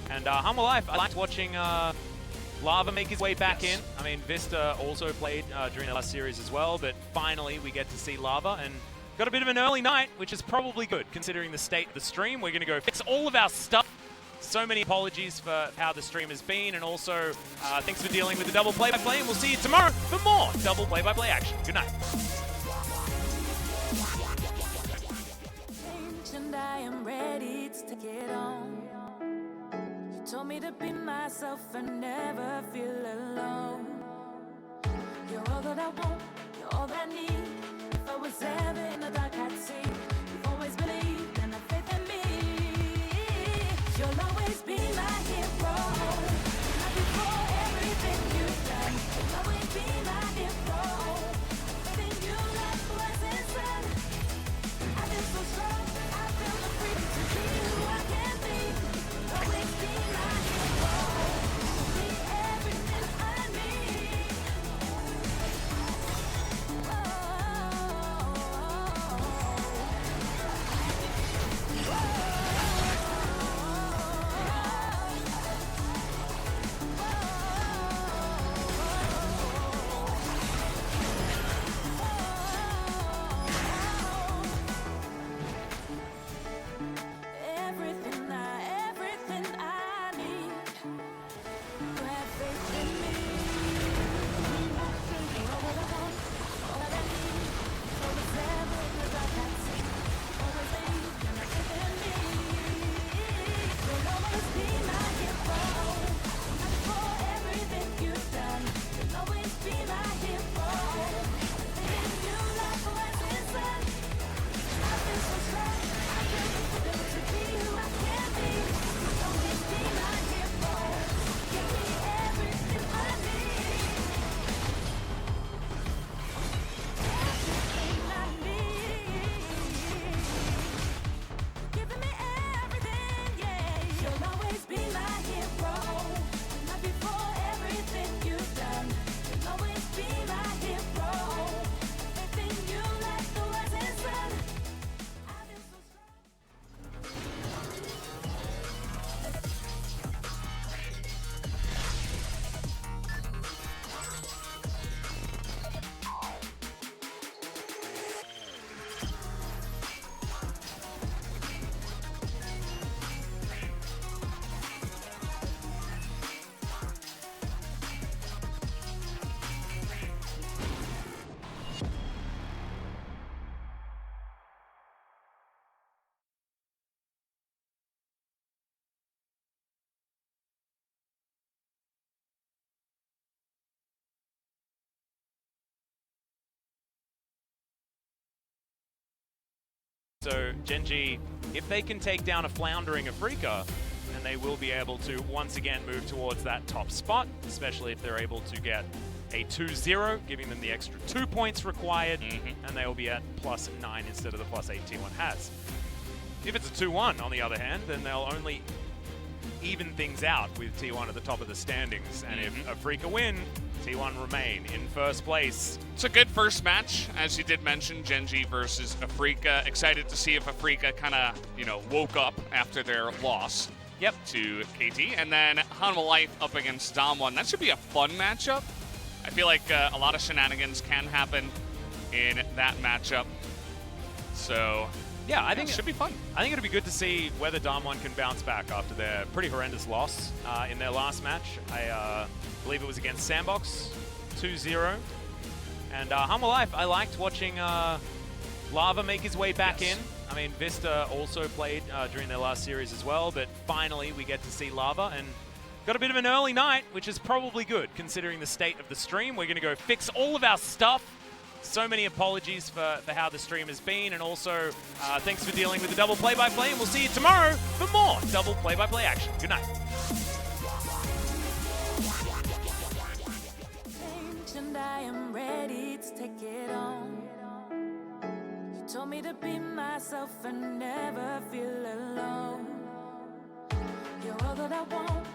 And Hanwha Life, I liked watching Lava make his way back in. I mean, Vista also played during the last series as well, but finally we get to see Lava, and got a bit of an early night, which is probably good considering the state of the stream. We're going to go fix all of our stuff. So many apologies for how the stream has been, and also thanks for dealing with the double play-by-play, and we'll see you tomorrow for more double play-by-play action. Good night. And I am ready to take it on. You told me to be myself and never feel alone. You're all that I want, you're all that I need. If I was ever in the dark, I'd see. You've always believed and have faith in me. You'll always be my hero. I'll be for everything you've done. You'll always be my hero. Faith in you like blessed sun. I feel so strong, I feel So Genji, if they can take down a floundering Afrika, then they will be able to once again move towards that top spot, especially if they're able to get a 2-0, giving them the extra 2 points required, and they will be at +9 instead of the +8 T1 has. If it's a 2-1, on the other hand, then they'll only even things out with T1 at the top of the standings. And if Afrika win, T1 remain in first place. It's a good first match, as you did mention, Genji versus Afrika. Excited to see if Afrika kind of, woke up after their loss. Yep. To KT. And then Hanwha Life up against Damwon. That should be a fun matchup. I feel like a lot of shenanigans can happen in that matchup. So, yeah, I think it should be fun. I think it'll be good to see whether Damwon can bounce back after their pretty horrendous loss in their last match. I believe it was against Sandbox, 2-0. And Hanwha Life, I liked watching Lava make his way back in. I mean, Vista also played during their last series as well, but finally we get to see Lava, and got a bit of an early night, which is probably good considering the state of the stream. We're going to go fix all of our stuff. So many apologies for how the stream has been, and also thanks for dealing with the double play-by-play, and we'll see you tomorrow for more double play-by-play action. Good night. And I am ready to take it on. You told me to be myself and never feel alone. You're all that I want.